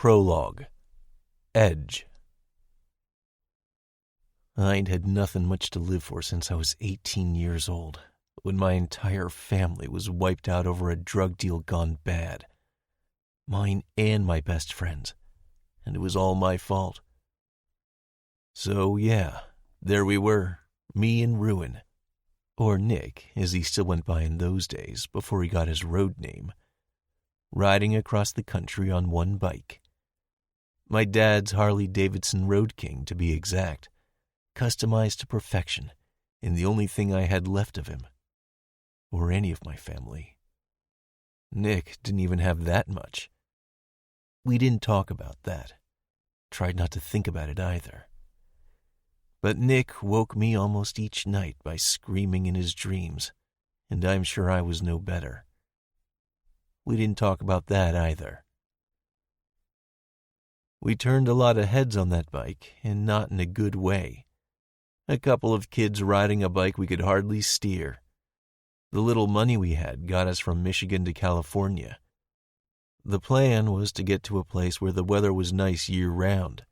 Prologue. Edge. I ain't had nothing much to live for since I was 18 years old, when my entire family was wiped out over a drug deal gone bad. Mine and my best friend's, and it was all my fault. So yeah, there we were, me in ruin. Or Nick, as he still went by in those days before he got his road name, riding across the country on one bike. My dad's Harley-Davidson Road King, to be exact, customized to perfection, and the only thing I had left of him, or any of my family. Nick didn't even have that much. We didn't talk about that. Tried not to think about it either. But Nick woke me almost each night by screaming in his dreams, and I'm sure I was no better. We didn't talk about that either. We turned a lot of heads on that bike, and not in a good way. A couple of kids riding a bike we could hardly steer. The little money we had got us from Michigan to California. The plan was to get to a place where the weather was nice year-round.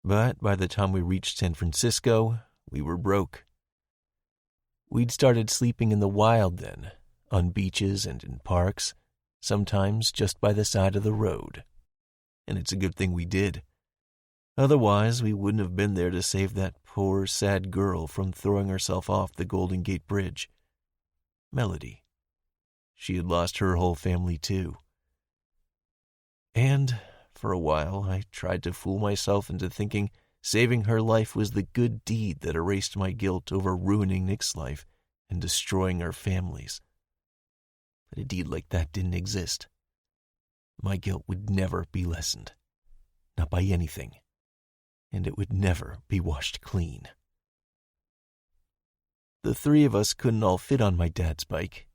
But by the time we reached San Francisco, we were broke. We'd started sleeping in the wild then, on beaches and in parks, sometimes just by the side of the road. And it's a good thing we did. Otherwise, we wouldn't have been there to save that poor, sad girl from throwing herself off the Golden Gate Bridge. Melody. She had lost her whole family, too. And for a while, I tried to fool myself into thinking saving her life was the good deed that erased my guilt over ruining Nick's life and destroying our families. But a deed like that didn't exist. My guilt would never be lessened, not by anything, and it would never be washed clean. The three of us couldn't all fit on my dad's bike,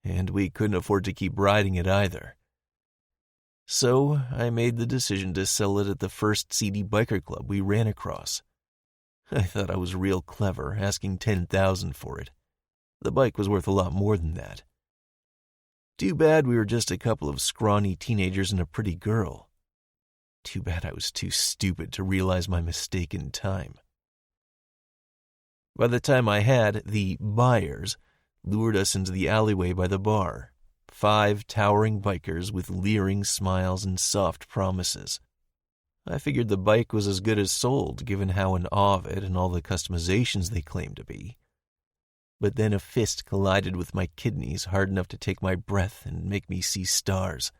and we couldn't afford to keep riding it either. So I made the decision to sell it at the first seedy biker club we ran across. I thought I was real clever, asking $10,000 for it. The bike was worth a lot more than that. Too bad we were just a couple of scrawny teenagers and a pretty girl. Too bad I was too stupid to realize my mistake in time. By the time I had, the buyers lured us into the alleyway by the bar. 5 towering bikers with leering smiles and soft promises. I figured the bike was as good as sold, given how in awe of it and all the customizations they claimed to be. But then a fist collided with my kidneys hard enough to take my breath and make me see stars.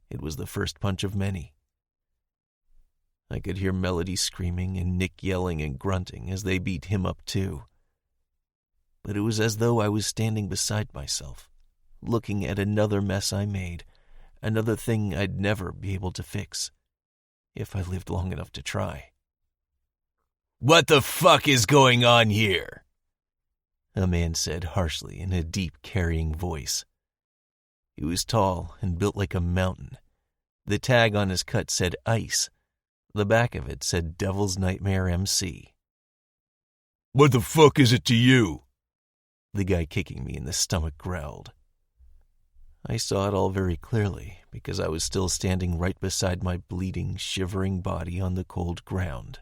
It was the first punch of many. I could hear Melody screaming and Nick yelling and grunting as they beat him up too. But it was as though I was standing beside myself, looking at another mess I made, another thing I'd never be able to fix, if I lived long enough to try. "What the fuck is going on here?" a man said harshly in a deep, carrying voice. He was tall and built like a mountain. The tag on his cut said Ice. The back of it said Devil's Nightmare MC. "What the fuck is it to you?" the guy kicking me in the stomach growled. I saw it all very clearly because I was still standing right beside my bleeding, shivering body on the cold ground.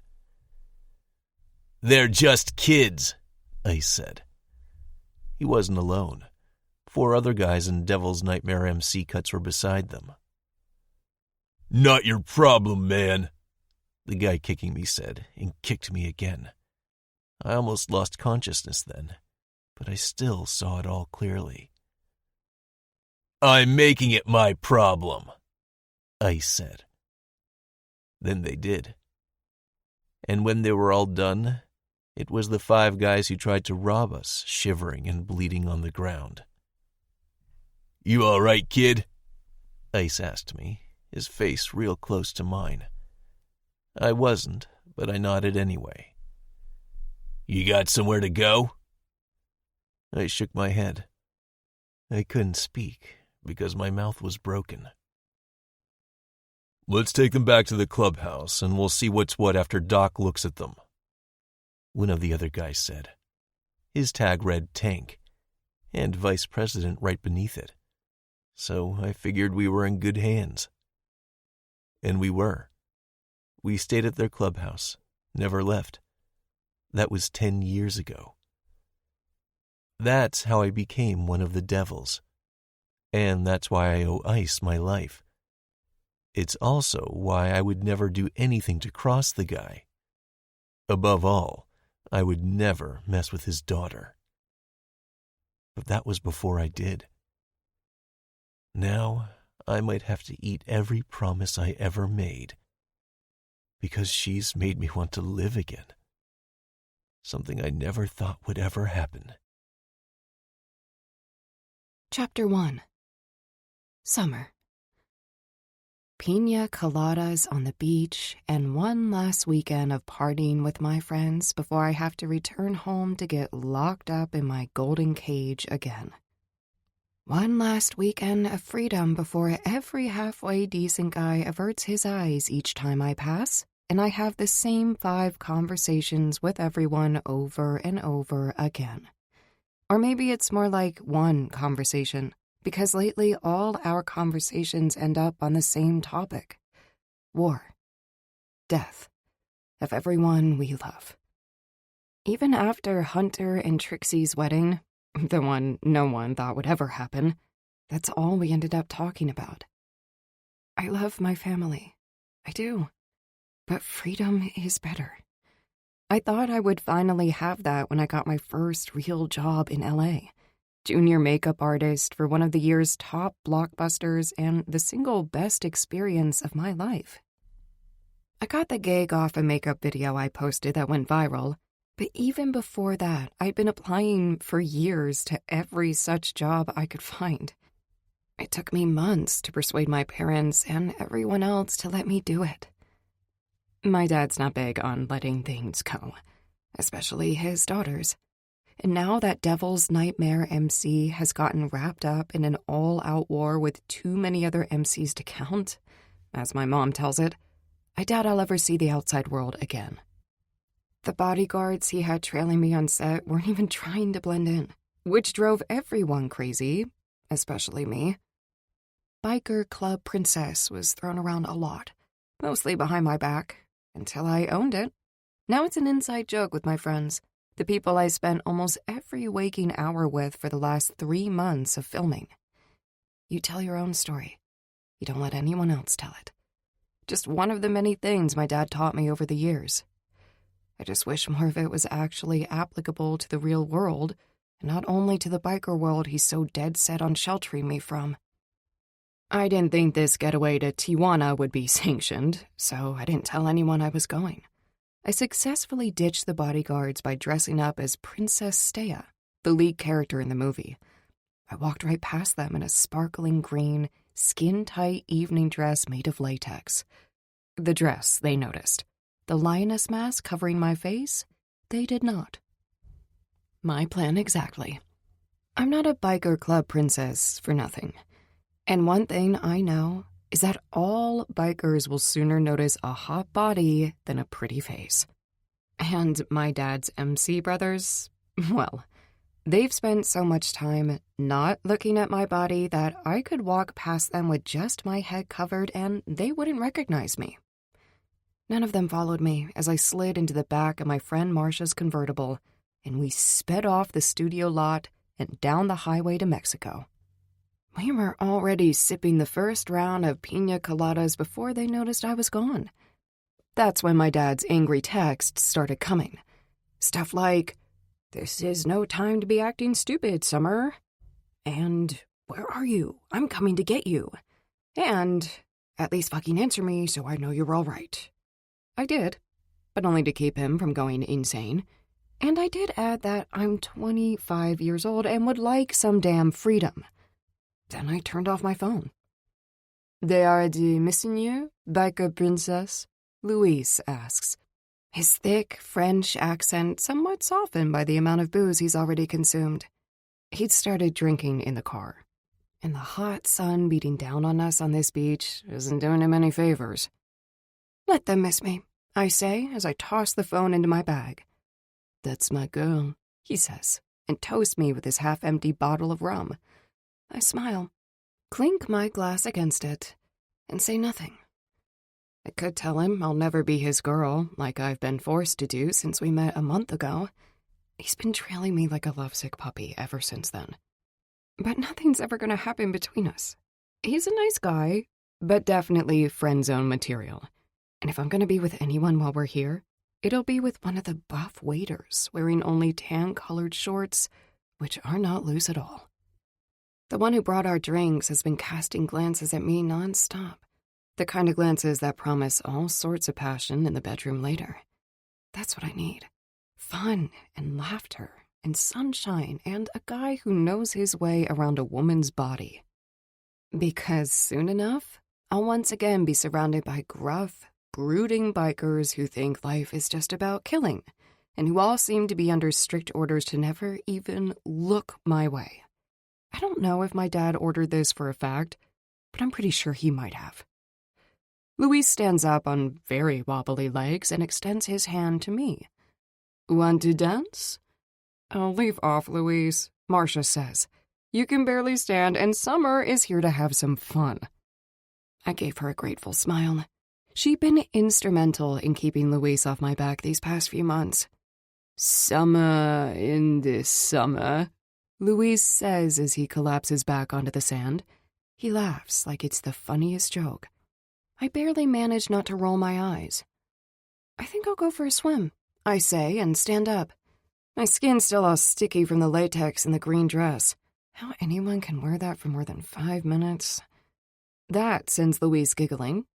"They're just kids," Ice said. He wasn't alone. 4 other guys in Devil's Nightmare MC cuts were beside them. "Not your problem, man," the guy kicking me said, and kicked me again. I almost lost consciousness then, but I still saw it all clearly. "I'm making it my problem," Ice said. Then they did. And when they were all done, it was the 5 guys who tried to rob us, shivering and bleeding on the ground. "You all right, kid?" Ice asked me, his face real close to mine. I wasn't, but I nodded anyway. "You got somewhere to go?" I shook my head. I couldn't speak because my mouth was broken. "Let's take them back to the clubhouse, and we'll see what's what after Doc looks at them," one of the other guys said. His tag read Tank, and Vice President right beneath it. So I figured we were in good hands. And we were. We stayed at their clubhouse, never left. That was 10 years ago. That's how I became one of the devils. And that's why I owe Ice my life. It's also why I would never do anything to cross the guy. Above all, I would never mess with his daughter. But that was before I did. Now, I might have to eat every promise I ever made, because she's made me want to live again. Something I never thought would ever happen. Chapter 1. Summer. Pina coladas on the beach and one last weekend of partying with my friends before I have to return home to get locked up in my golden cage again. One last weekend of freedom before every halfway decent guy averts his eyes each time I pass, and I have the same 5 conversations with everyone over and over again. Or maybe it's more like one conversation, because lately all our conversations end up on the same topic. War. Death. Of everyone we love. Even after Hunter and Trixie's wedding, the one no one thought would ever happen, that's all we ended up talking about. I love my family. I do. But freedom is better. I thought I would finally have that when I got my first real job in LA. Junior makeup artist for one of the year's top blockbusters and the single best experience of my life. I got the gig off a makeup video I posted that went viral, but even before that, I'd been applying for years to every such job I could find. It took me months to persuade my parents and everyone else to let me do it. My dad's not big on letting things go, especially his daughters. And now that Devil's Nightmare MC has gotten wrapped up in an all-out war with too many other MCs to count, as my mom tells it, I doubt I'll ever see the outside world again. The bodyguards he had trailing me on set weren't even trying to blend in, which drove everyone crazy, especially me. Biker Club Princess was thrown around a lot, mostly behind my back, until I owned it. Now it's an inside joke with my friends, the people I spent almost every waking hour with for the last 3 months of filming. You tell your own story. You don't let anyone else tell it. Just one of the many things my dad taught me over the years. I just wish more of it was actually applicable to the real world, and not only to the biker world he's so dead set on sheltering me from. I didn't think this getaway to Tijuana would be sanctioned, so I didn't tell anyone I was going. I successfully ditched the bodyguards by dressing up as Princess Steia, the lead character in the movie. I walked right past them in a sparkling green, skin-tight evening dress made of latex. The dress, they noticed. The lioness mask covering my face, they did not. My plan exactly. I'm not a biker club princess for nothing. And one thing I know is that all bikers will sooner notice a hot body than a pretty face. And my dad's MC brothers, well, they've spent so much time not looking at my body that I could walk past them with just my head covered and they wouldn't recognize me. None of them followed me as I slid into the back of my friend Marsha's convertible, and we sped off the studio lot and down the highway to Mexico. We were already sipping the first round of pina coladas before they noticed I was gone. That's when my dad's angry texts started coming. Stuff like, "This is no time to be acting stupid, Summer." And, "Where are you? I'm coming to get you." And, "At least fucking answer me so I know you're all right." I did, but only to keep him from going insane. And I did add that I'm 25 years old and would like some damn freedom. Then I turned off my phone. "They are missing you, biker princess?" Luis asks, his thick French accent somewhat softened by the amount of booze he's already consumed. He'd started drinking in the car, and the hot sun beating down on us on this beach isn't doing him any favors. "Let them miss me," I say as I toss the phone into my bag. "That's my girl," he says, and toasts me with his half-empty bottle of rum. I smile, clink my glass against it, and say nothing. I could tell him I'll never be his girl, like I've been forced to do since we met a month ago. He's been trailing me like a lovesick puppy ever since then. But nothing's ever gonna happen between us. He's a nice guy, but definitely friend zone material. And if I'm gonna be with anyone while we're here, it'll be with one of the buff waiters wearing only tan-colored shorts, which are not loose at all. The one who brought our drinks has been casting glances at me nonstop. The kind of glances that promise all sorts of passion in the bedroom later. That's what I need. Fun and laughter and sunshine and a guy who knows his way around a woman's body. Because soon enough, I'll once again be surrounded by gruff, brooding bikers who think life is just about killing and who all seem to be under strict orders to never even look my way. I don't know if my dad ordered this for a fact, but I'm pretty sure he might have. Luis stands up on very wobbly legs and extends his hand to me. Want to dance? Oh, leave off, Luis, Marcia says. You can barely stand, and Summer is here to have some fun. I gave her a grateful smile. She'd been instrumental in keeping Luis off my back these past few months. Summer in this summer, Luis says as he collapses back onto the sand. He laughs like it's the funniest joke. I barely manage not to roll my eyes. I think I'll go for a swim, I say, and stand up. My skin's still all sticky from the latex in the green dress. How anyone can wear that for more than 5 minutes? That sends Luis giggling,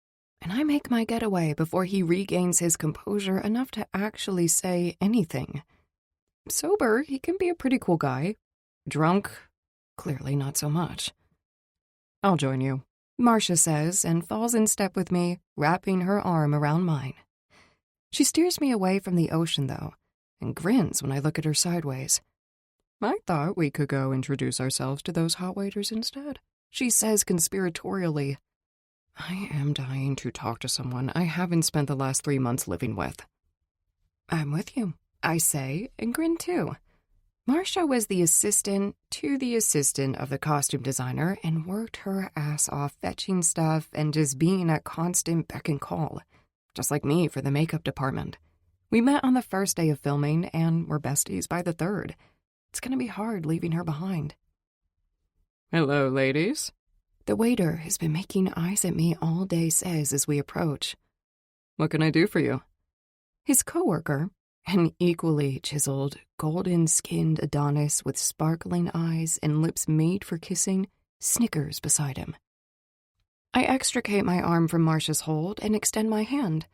and I make my getaway before he regains his composure enough to actually say anything. Sober, he can be a pretty cool guy. Drunk, clearly not so much. I'll join you, Marcia says, and falls in step with me, wrapping her arm around mine. She steers me away from the ocean, though, and grins when I look at her sideways. I thought we could go introduce ourselves to those hot waiters instead, she says conspiratorially. I am dying to talk to someone I haven't spent the last 3 months living with. I'm with you, I say, and grin too. Marcia was the assistant to the assistant of the costume designer and worked her ass off fetching stuff and just being at constant beck and call, just like me for the makeup department. We met on the first day of filming and were besties by the third. It's gonna be hard leaving her behind. Hello, ladies. The waiter has been making eyes at me all day says as we approach. What can I do for you? His coworker, an equally chiseled, golden-skinned Adonis with sparkling eyes and lips made for kissing, snickers beside him. I extricate my arm from Marcia's hold and extend my hand.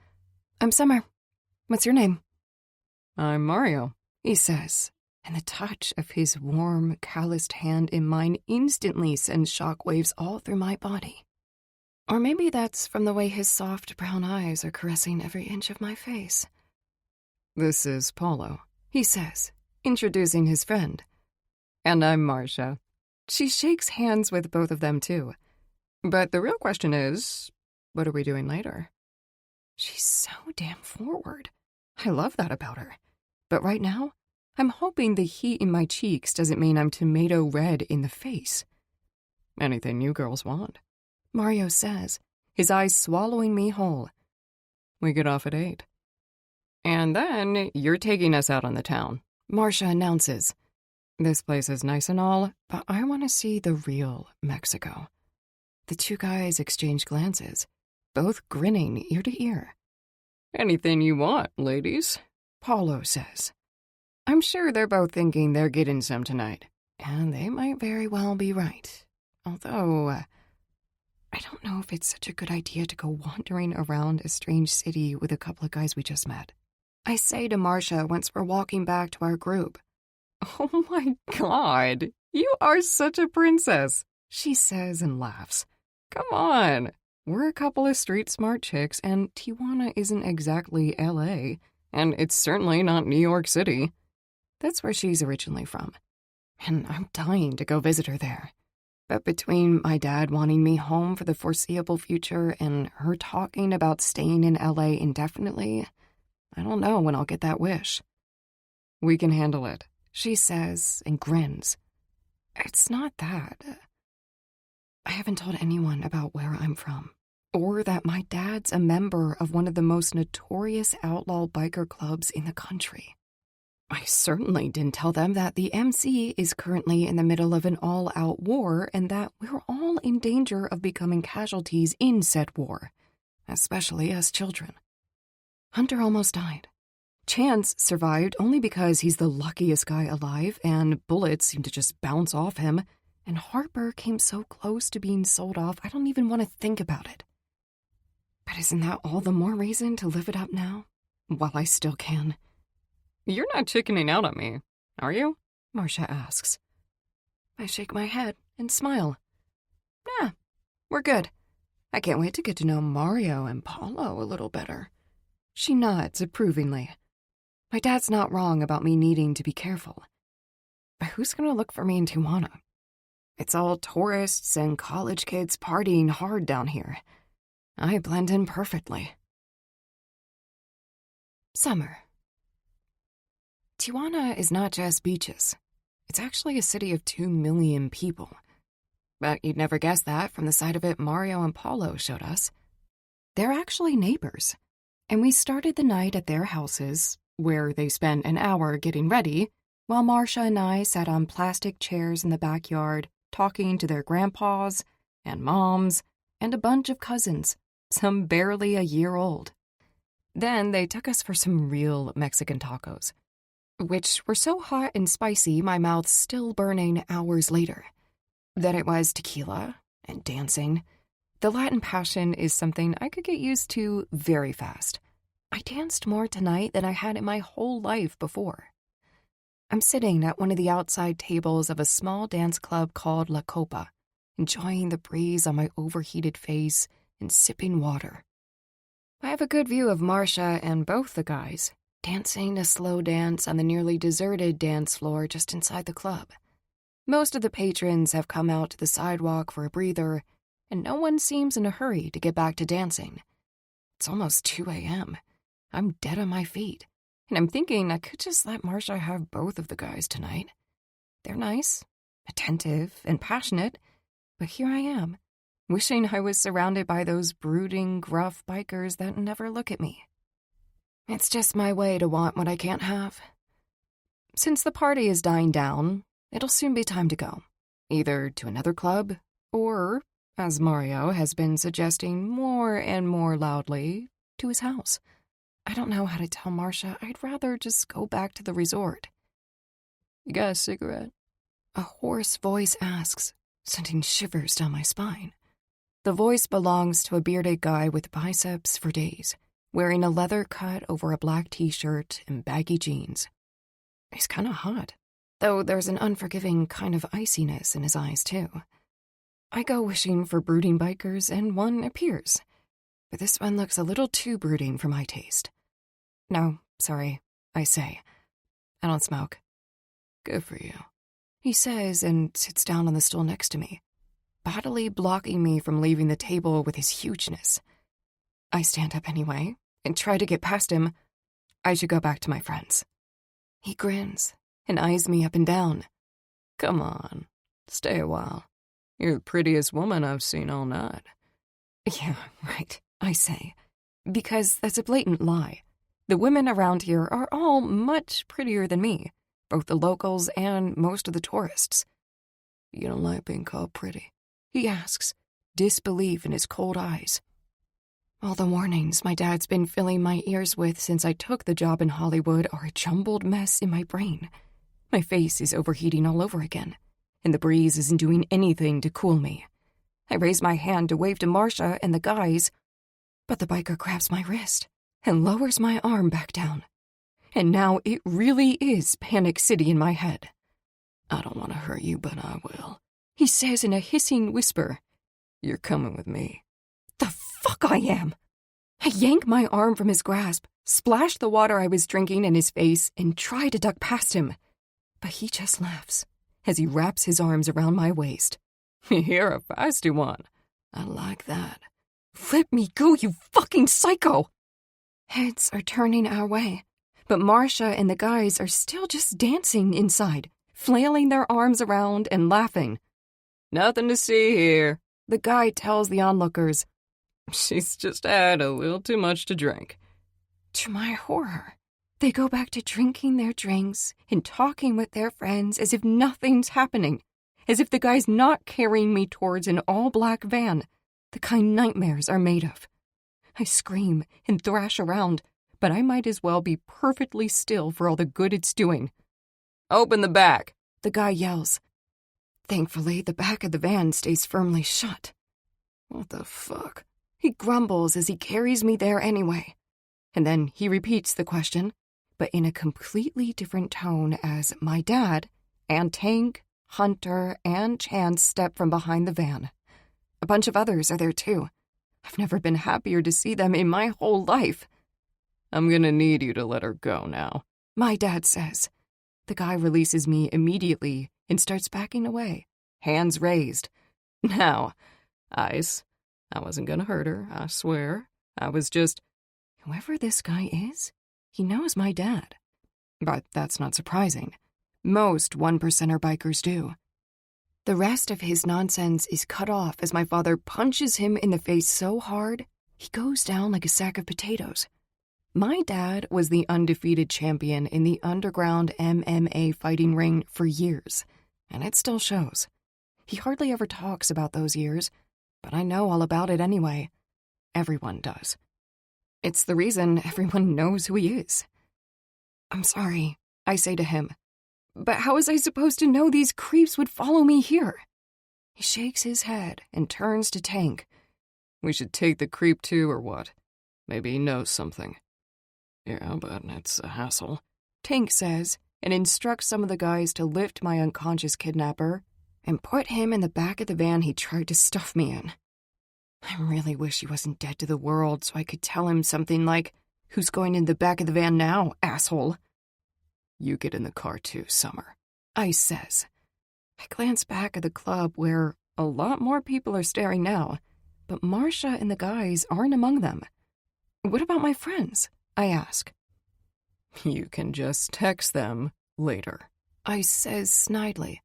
I'm Summer. What's your name? I'm Mario, he says, and the touch of his warm, calloused hand in mine instantly sends shockwaves all through my body. Or maybe that's from the way his soft brown eyes are caressing every inch of my face. This is Paulo, he says, introducing his friend. And I'm Marcia. She shakes hands with both of them, too. But the real question is, what are we doing later? She's so damn forward. I love that about her. But right now, I'm hoping the heat in my cheeks doesn't mean I'm tomato red in the face. Anything you girls want, Mario says, his eyes swallowing me whole. We get off at 8. And then you're taking us out on the town, Marcia announces. This place is nice and all, but I want to see the real Mexico. The two guys exchange glances, both grinning ear to ear. Anything you want, ladies, Paulo says. I'm sure they're both thinking they're getting some tonight, and they might very well be right. Although, I don't know if it's such a good idea to go wandering around a strange city with a couple of guys we just met. I say to Marcia once we're walking back to our group. Oh my God, you are such a princess, she says and laughs. Come on, we're a couple of street-smart chicks, and Tijuana isn't exactly L.A., and it's certainly not New York City. That's where she's originally from, and I'm dying to go visit her there. But between my dad wanting me home for the foreseeable future and her talking about staying in L.A. indefinitely, I don't know when I'll get that wish. We can handle it, she says and grins. It's not that. I haven't told anyone about where I'm from, or that my dad's a member of one of the most notorious outlaw biker clubs in the country. I certainly didn't tell them that the MC is currently in the middle of an all-out war and that we're all in danger of becoming casualties in said war, especially as children. Hunter almost died. Chance survived only because he's the luckiest guy alive and bullets seem to just bounce off him, and Harper came so close to being sold off I don't even want to think about it. But isn't that all the more reason to live it up now, while I still can? "You're not chickening out on me, are you?" Marcia asks. I shake my head and smile. "Nah, we're good. I can't wait to get to know Mario and Paulo a little better." She nods approvingly. My dad's not wrong about me needing to be careful. But who's going to look for me in Tijuana? It's all tourists and college kids partying hard down here. I blend in perfectly. Summer. Tijuana is not just beaches. It's actually a city of 2 million people. But you'd never guess that from the side of it Mario and Paulo showed us. They're actually neighbors. And we started the night at their houses, where they spent an hour getting ready, while Marcia and I sat on plastic chairs in the backyard talking to their grandpas and moms and a bunch of cousins, some barely a year old. Then they took us for some real Mexican tacos, which were so hot and spicy my mouth's still burning hours later. Then it was tequila and dancing. The Latin passion is something I could get used to very fast. I danced more tonight than I had in my whole life before. I'm sitting at one of the outside tables of a small dance club called La Copa, enjoying the breeze on my overheated face and sipping water. I have a good view of Marcia and both the guys, dancing a slow dance on the nearly deserted dance floor just inside the club. Most of the patrons have come out to the sidewalk for a breather, and no one seems in a hurry to get back to dancing. It's almost 2 a.m. I'm dead on my feet, and I'm thinking I could just let Marcia have both of the guys tonight. They're nice, attentive, and passionate, but here I am, wishing I was surrounded by those brooding, gruff bikers that never look at me. It's just my way to want what I can't have. Since the party is dying down, it'll soon be time to go, either to another club or, as Mario has been suggesting more and more loudly, to his house. I don't know how to tell Marcia I'd rather just go back to the resort. "You got a cigarette?" A hoarse voice asks, sending shivers down my spine. The voice belongs to a bearded guy with biceps for days, wearing a leather cut over a black t-shirt and baggy jeans. He's kind of hot, though there's an unforgiving kind of iciness in his eyes, too. I go wishing for brooding bikers, and one appears. But this one looks a little too brooding for my taste. "No, sorry," I say. "I don't smoke." "Good for you," he says and sits down on the stool next to me, bodily blocking me from leaving the table with his hugeness. I stand up anyway and try to get past him. I should go back to my friends. He grins and eyes me up and down. "Come on, stay a while. You're the prettiest woman I've seen all night." "Yeah, right," I say, because that's a blatant lie. The women around here are all much prettier than me, both the locals and most of the tourists. "You don't like being called pretty?" he asks, disbelief in his cold eyes. All the warnings my dad's been filling my ears with since I took the job in Hollywood are a jumbled mess in my brain. My face is overheating all over again, and the breeze isn't doing anything to cool me. I raise my hand to wave to Marcia and the guys, but the biker grabs my wrist and lowers my arm back down. And now it really is Panic City in my head. "I don't want to hurt you, but I will," he says in a hissing whisper. "You're coming with me." The fuck I am! I yank my arm from his grasp, splash the water I was drinking in his face, and try to duck past him. But he just laughs as he wraps his arms around my waist. "You're a feisty one. I like that." "Let me go, you fucking psycho!" Heads are turning our way, but Marcia and the guys are still just dancing inside, flailing their arms around and laughing. "Nothing to see here," the guy tells the onlookers. She's just had a little too much to drink. To my horror, they go back to drinking their drinks and talking with their friends as if nothing's happening, as if the guy's not carrying me towards an all-black van, the kind nightmares are made of. I scream and thrash around, but I might as well be perfectly still for all the good it's doing. "Open the back," the guy yells. Thankfully, the back of the van stays firmly shut. What the fuck? He grumbles as he carries me there anyway. And then he repeats the question, but in a completely different tone as my dad and Tank, Hunter, and Chance step from behind the van. A bunch of others are there too. I've never been happier to see them in my whole life. "I'm gonna need you to let her go now," my dad says. The guy releases me immediately and starts backing away, hands raised. "Now, Ice, I wasn't gonna hurt her, I swear. I was just..." Whoever this guy is, he knows my dad. But that's not surprising. Most 1%er bikers do. The rest of his nonsense is cut off as my father punches him in the face so hard, he goes down like a sack of potatoes. My dad was the undefeated champion in the underground MMA fighting ring for years, and it still shows. He hardly ever talks about those years, but I know all about it anyway. Everyone does. It's the reason everyone knows who he is. I'm sorry, I say to him, but how was I supposed to know these creeps would follow me here? He shakes his head and turns to Tank. "We should take the creep too, or what? Maybe he knows something." "Yeah, but it's a hassle," Tank says, and instructs some of the guys to lift my unconscious kidnapper and put him in the back of the van he tried to stuff me in. I really wish he wasn't dead to the world so I could tell him something like, "Who's going in the back of the van now, asshole?" "You get in the car too, Summer," Ice says. I glance back at the club where a lot more people are staring now, but Marcia and the guys aren't among them. What about my friends? I ask. "You can just text them later," Ice says snidely,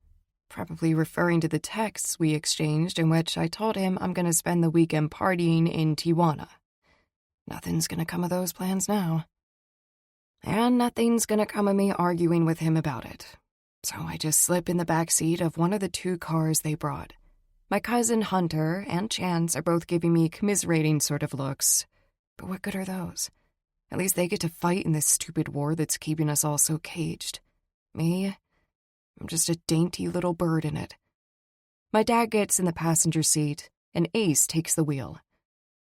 probably referring to the texts we exchanged in which I told him I'm going to spend the weekend partying in Tijuana. Nothing's going to come of those plans now. And nothing's going to come of me arguing with him about it. So I just slip in the back seat of one of the two cars they brought. My cousin Hunter and Chance are both giving me commiserating sort of looks. But what good are those? At least they get to fight in this stupid war that's keeping us all so caged. Me? I'm just a dainty little bird in it. My dad gets in the passenger seat, and Ace takes the wheel.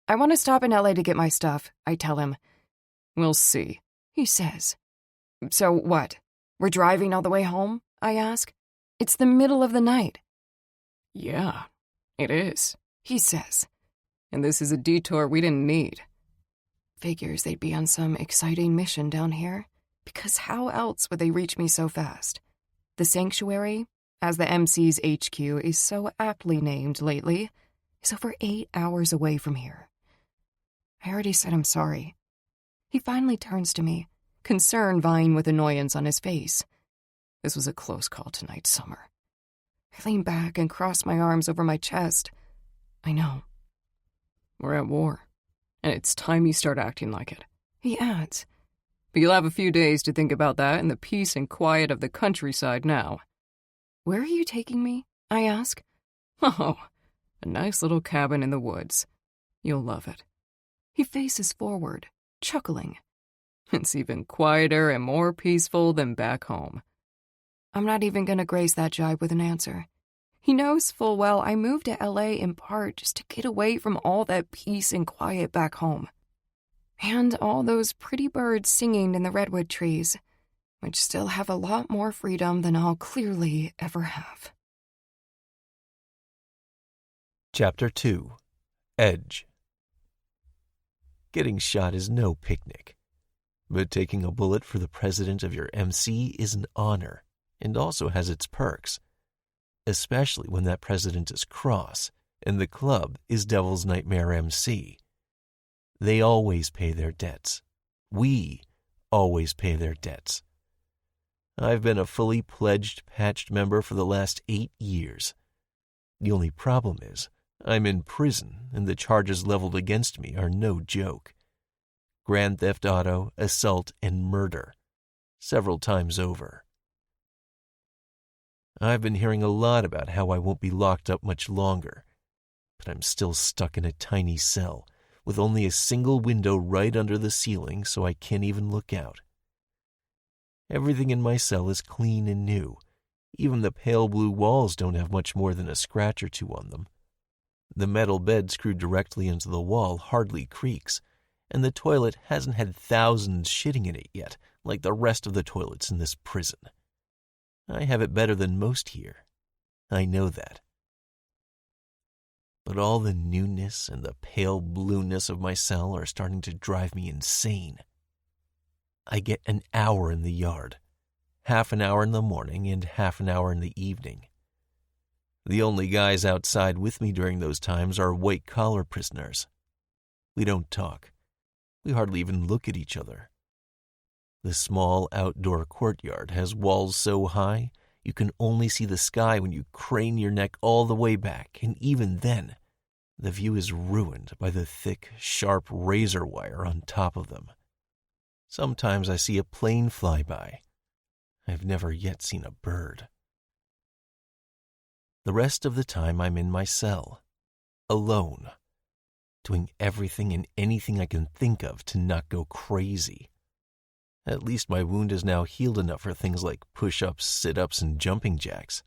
I want to stop in LA to get my stuff, I tell him. "We'll see," he says. "So what? We're driving all the way home?" I ask. "It's the middle of the night." "Yeah, it is," he says. "And this is a detour we didn't need." Figures they'd be on some exciting mission down here, because how else would they reach me so fast? The Sanctuary, as the MC's HQ is so aptly named lately, is over 8 hours away from here. I already said I'm sorry. He finally turns to me, concern vying with annoyance on his face. "This was a close call tonight, Summer." I lean back and cross my arms over my chest. I know. "We're at war, and it's time you start acting like it," he adds. "But you'll have a few days to think about that in the peace and quiet of the countryside now." "Where are you taking me?" I ask. "Oh, a nice little cabin in the woods. You'll love it." He faces forward, chuckling. "It's even quieter and more peaceful than back home." I'm not even going to grace that jibe with an answer. He knows full well I moved to LA in part just to get away from all that peace and quiet back home. And all those pretty birds singing in the redwood trees, which still have a lot more freedom than I'll clearly ever have. Chapter 2. Edge. Getting shot is no picnic, but taking a bullet for the president of your MC is an honor and also has its perks, especially when that president is cross and the club is Devil's Nightmare MC. They always pay their debts. We always pay their debts. I've been a fully pledged patched member for the last 8 years. The only problem is I'm in prison, and the charges leveled against me are no joke. Grand theft auto, assault, and murder, several times over. I've been hearing a lot about how I won't be locked up much longer, but I'm still stuck in a tiny cell with only a single window right under the ceiling, so I can't even look out. Everything in my cell is clean and new. Even the pale blue walls don't have much more than a scratch or two on them. The metal bed screwed directly into the wall hardly creaks, and the toilet hasn't had thousands shitting in it yet, like the rest of the toilets in this prison. I have it better than most here. I know that. But all the newness and the pale blueness of my cell are starting to drive me insane. I get an hour in the yard, half an hour in the morning and half an hour in the evening. The only guys outside with me during those times are white-collar prisoners. We don't talk. We hardly even look at each other. The small outdoor courtyard has walls so high you can only see the sky when you crane your neck all the way back, and even then, the view is ruined by the thick, sharp razor wire on top of them. Sometimes I see a plane fly by. I've never yet seen a bird. The rest of the time I'm in my cell, alone, doing everything and anything I can think of to not go crazy. At least my wound is now healed enough for things like push-ups, sit-ups, and jumping jacks.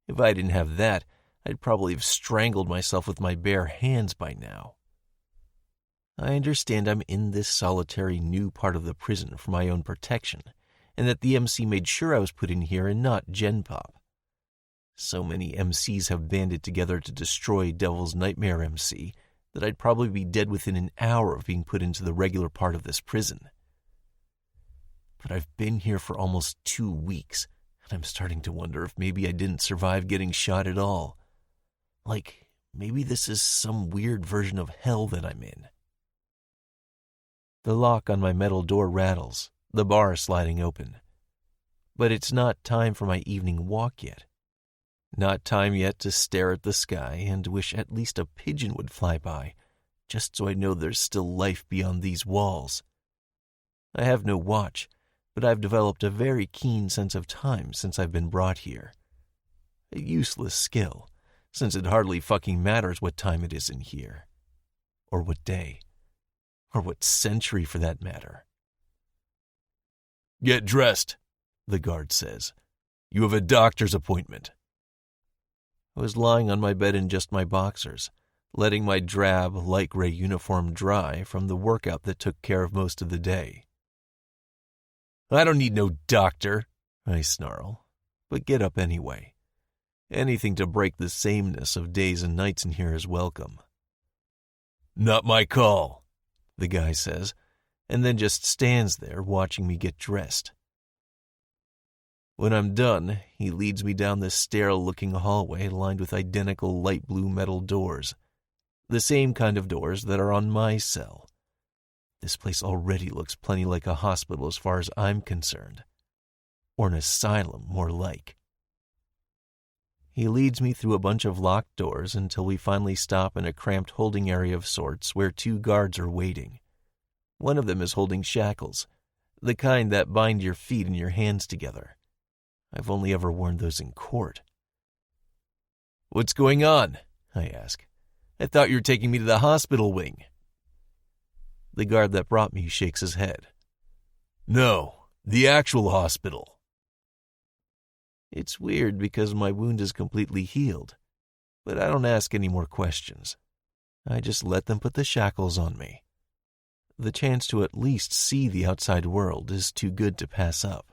If I didn't have that, I'd probably have strangled myself with my bare hands by now. I understand I'm in this solitary new part of the prison for my own protection, and that the MC made sure I was put in here and not Gen Pop. So many MCs have banded together to destroy Devil's Nightmare MC that I'd probably be dead within an hour of being put into the regular part of this prison. But I've been here for almost 2 weeks, and I'm starting to wonder if maybe I didn't survive getting shot at all. Like, maybe this is some weird version of hell that I'm in. The lock on my metal door rattles, the bar sliding open. But it's not time for my evening walk yet. Not time yet to stare at the sky and wish at least a pigeon would fly by, just so I know there's still life beyond these walls. I have no watch, but I've developed a very keen sense of time since I've been brought here. A useless skill, since it hardly fucking matters what time it is in here. Or what day. Or what century for that matter. "Get dressed," the guard says. "You have a doctor's appointment." I was lying on my bed in just my boxers, letting my drab, light gray uniform dry from the workout that took care of most of the day. "I don't need no doctor," I snarl, but get up anyway. Anything to break the sameness of days and nights in here is welcome. "Not my call," the guy says, and then just stands there watching me get dressed. When I'm done, he leads me down this sterile-looking hallway lined with identical light blue metal doors, the same kind of doors that are on my cell. This place already looks plenty like a hospital as far as I'm concerned. Or an asylum, more like. He leads me through a bunch of locked doors until we finally stop in a cramped holding area of sorts where 2 guards are waiting. One of them is holding shackles, the kind that bind your feet and your hands together. I've only ever worn those in court. "What's going on?" I ask. "I thought you were taking me to the hospital wing." The guard that brought me shakes his head. "No, the actual hospital." It's weird because my wound is completely healed, but I don't ask any more questions. I just let them put the shackles on me. The chance to at least see the outside world is too good to pass up.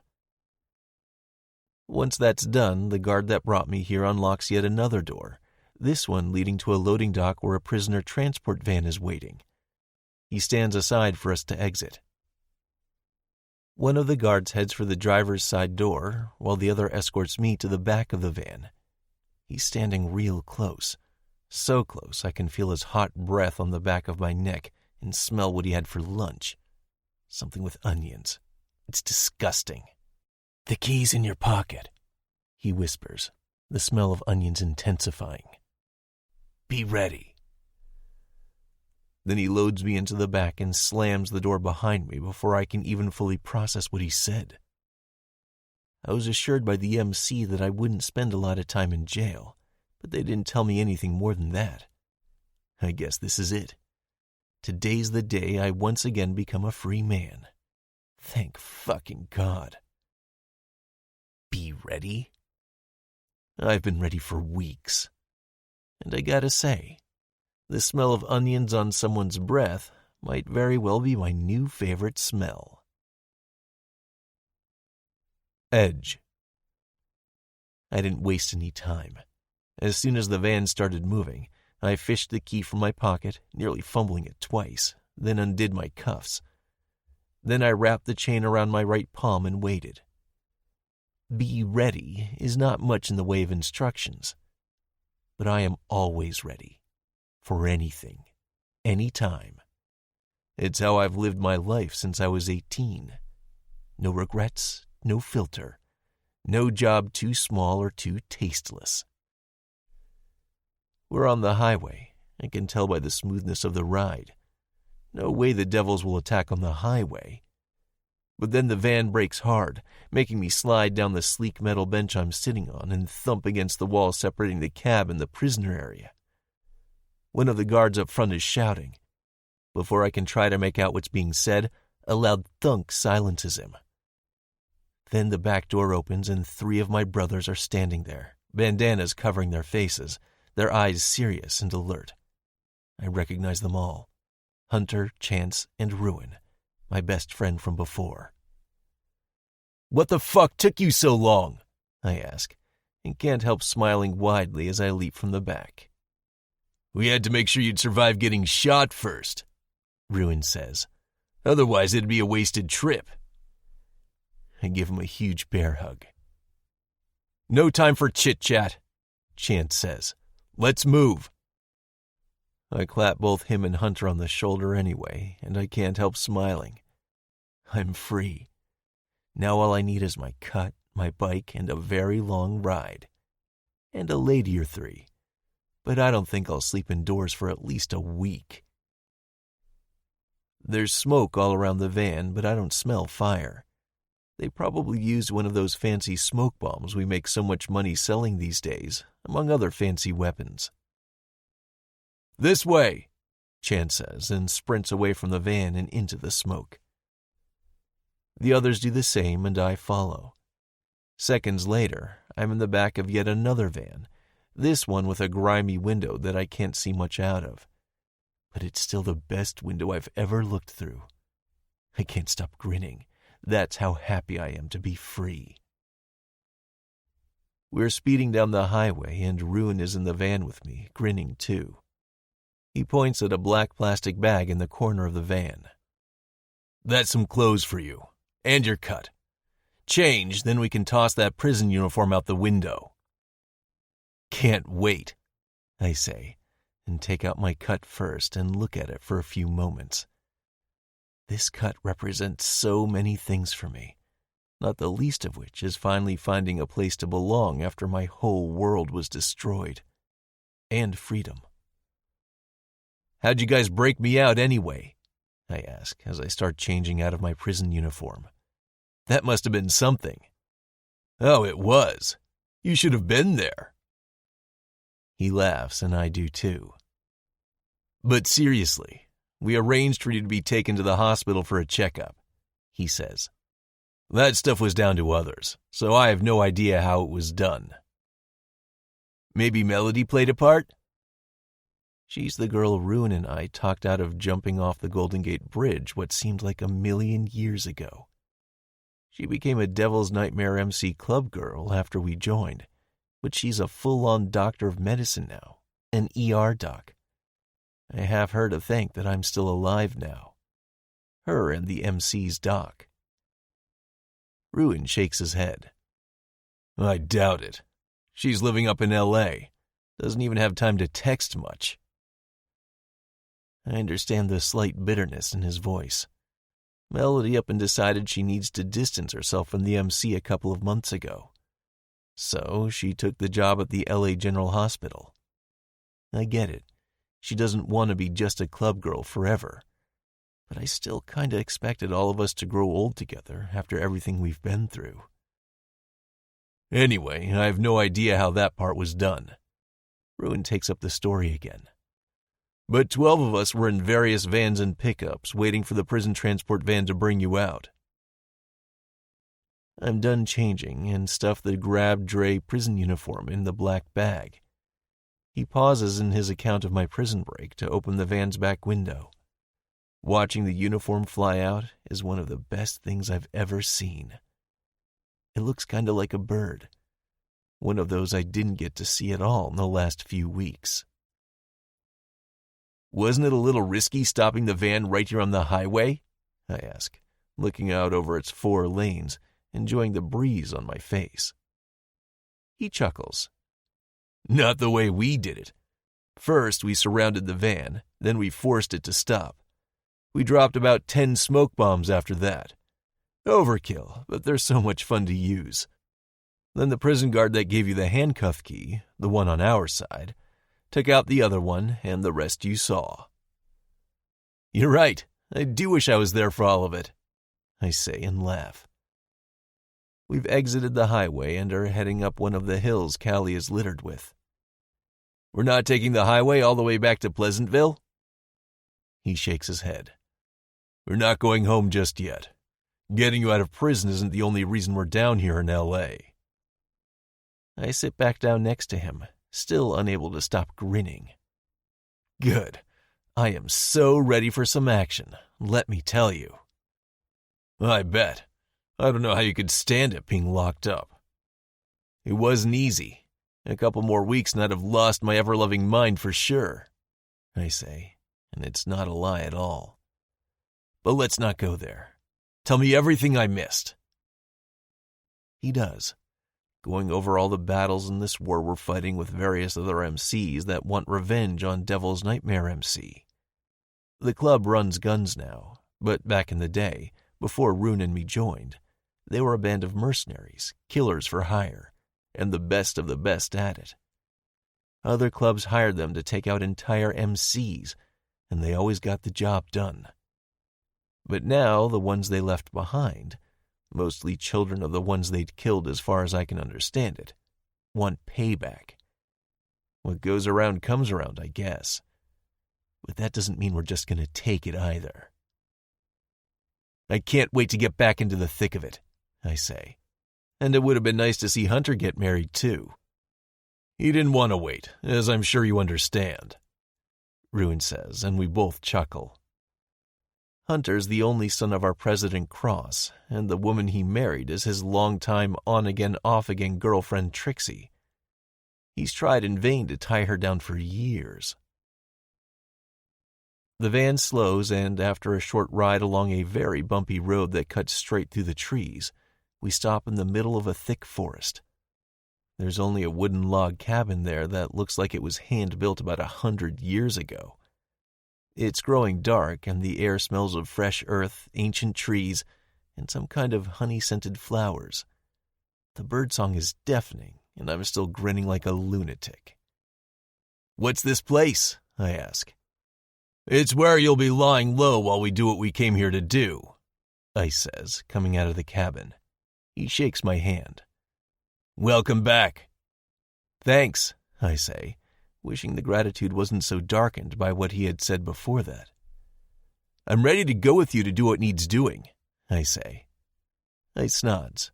Once that's done, the guard that brought me here unlocks yet another door, this one leading to a loading dock where a prisoner transport van is waiting. He stands aside for us to exit. One of the guards heads for the driver's side door, while the other escorts me to the back of the van. He's standing real close, so close I can feel his hot breath on the back of my neck and smell what he had for lunch. Something with onions. It's disgusting. "The key's in your pocket," he whispers, the smell of onions intensifying. Be ready. Then he loads me into the back and slams the door behind me before I can even fully process what he said. I was assured by the MC that I wouldn't spend a lot of time in jail, but they didn't tell me anything more than that. I guess this is it. Today's the day I once again become a free man. Thank fucking God. Be ready? I've been ready for weeks. And I gotta say, the smell of onions on someone's breath might very well be my new favorite smell. Edge. I didn't waste any time. As soon as the van started moving, I fished the key from my pocket, nearly fumbling it twice, then undid my cuffs. Then I wrapped the chain around my right palm and waited. Be ready is not much in the way of instructions, but I am always ready. For anything, anytime. It's how I've lived my life since I was 18. No regrets, no filter. No job too small or too tasteless. We're on the highway. I can tell by the smoothness of the ride. No way the devils will attack on the highway. But then the van brakes hard, making me slide down the sleek metal bench I'm sitting on and thump against the wall separating the cab and the prisoner area. One of the guards up front is shouting. Before I can try to make out what's being said, a loud thunk silences him. Then the back door opens and 3 of my brothers are standing there, bandanas covering their faces, their eyes serious and alert. I recognize them all. Hunter, Chance, and Ruin, my best friend from before. "What the fuck took you so long?" I ask, and can't help smiling widely as I leap from the back. "We had to make sure you'd survive getting shot first," Ruin says. "Otherwise it'd be a wasted trip." I give him a huge bear hug. "No time for chit-chat," Chance says. "Let's move." I clap both him and Hunter on the shoulder anyway, and I can't help smiling. I'm free. Now all I need is my cut, my bike, and a very long ride. And a lady or 3. But I don't think I'll sleep indoors for at least a week. There's smoke all around the van, but I don't smell fire. They probably used one of those fancy smoke bombs we make so much money selling these days, among other fancy weapons. "This way," Chance says, and sprints away from the van and into the smoke. The others do the same, and I follow. Seconds later, I'm in the back of yet another van, this one with a grimy window that I can't see much out of. But it's still the best window I've ever looked through. I can't stop grinning. That's how happy I am to be free. We're speeding down the highway, and Ruin is in the van with me, grinning too. He points at a black plastic bag in the corner of the van. "That's some clothes for you, and your cut. Change, then we can toss that prison uniform out the window." "Can't wait," I say, and take out my cut first and look at it for a few moments. This cut represents so many things for me, not the least of which is finally finding a place to belong after my whole world was destroyed. And freedom. "How'd you guys break me out anyway?" I ask as I start changing out of my prison uniform. "That must have been something." "Oh, it was. You should have been there." He laughs, and I do too. "But seriously, we arranged for you to be taken to the hospital for a checkup," he says. "That stuff was down to others, so I have no idea how it was done." "Maybe Melody played a part?" She's the girl Ruin and I talked out of jumping off the Golden Gate Bridge what seemed like 1,000,000 years ago. She became a Devil's Nightmare MC club girl after we joined, but she's a full-on doctor of medicine now, an ER doc. I have her to thank that I'm still alive now. Her and the MC's doc. Ruin shakes his head. "I doubt it. She's living up in LA. Doesn't even have time to text much." I understand the slight bitterness in his voice. Melody up and decided she needs to distance herself from the MC a couple of months ago. So she took the job at the LA General Hospital. I get it. She doesn't want to be just a club girl forever. But I still kinda expected all of us to grow old together after everything we've been through. Anyway, I have no idea how that part was done. Ruin takes up the story again. But 12 of us were in various vans and pickups waiting for the prison transport van to bring you out. I'm done changing and stuff the grab Dre prison uniform in the black bag. He pauses in his account of my prison break to open the van's back window. Watching the uniform fly out is one of the best things I've ever seen. It looks kinda like a bird. One of those I didn't get to see at all in the last few weeks. Wasn't it a little risky stopping the van right here on the highway? I ask, looking out over its 4 lanes, enjoying the breeze on my face. He chuckles. Not the way we did it. First, we surrounded the van, then we forced it to stop. We dropped about 10 smoke bombs after that. Overkill, but they're so much fun to use. Then the prison guard that gave you the handcuff key, the one on our side, took out the other one, and the rest you saw. You're right. I do wish I was there for all of it, I say and laugh. We've exited the highway and are heading up one of the hills Callie is littered with. We're not taking the highway all the way back to Pleasantville? He shakes his head. We're not going home just yet. Getting you out of prison isn't the only reason we're down here in L.A. I sit back down next to him, still unable to stop grinning. Good. I am so ready for some action, let me tell you. I bet. I don't know how you could stand it being locked up. It wasn't easy. A couple more weeks and I'd have lost my ever-loving mind for sure, I say, and it's not a lie at all. But let's not go there. Tell me everything I missed. He does, going over all the battles in this war we're fighting with various other MCs that want revenge on Devil's Nightmare MC. The club runs guns now, but back in the day, before Rune and me joined, they were a band of mercenaries, killers for hire, and the best of the best at it. Other clubs hired them to take out entire MCs, and they always got the job done. But now, the ones they left behind, mostly children of the ones they'd killed as far as I can understand it, want payback. What goes around comes around, I guess. But that doesn't mean we're just going to take it either. I can't wait to get back into the thick of it, I say. And it would have been nice to see Hunter get married, too. He didn't want to wait, as I'm sure you understand, Ruin says, and we both chuckle. Hunter's the only son of our President Cross, and the woman he married is his longtime on-again, off-again girlfriend Trixie. He's tried in vain to tie her down for years. The van slows, and after a short ride along a very bumpy road that cuts straight through the trees, we stop in the middle of a thick forest. There's only a wooden log cabin there that looks like it was hand-built about 100 years ago. It's growing dark, and the air smells of fresh earth, ancient trees, and some kind of honey-scented flowers. The birdsong is deafening, and I'm still grinning like a lunatic. What's this place? I ask. It's where you'll be lying low while we do what we came here to do, Ice says, coming out of the cabin. He shakes my hand. Welcome back. Thanks, I say, wishing the gratitude wasn't so darkened by what he had said before that. I'm ready to go with you to do what needs doing, I say. Ice nods.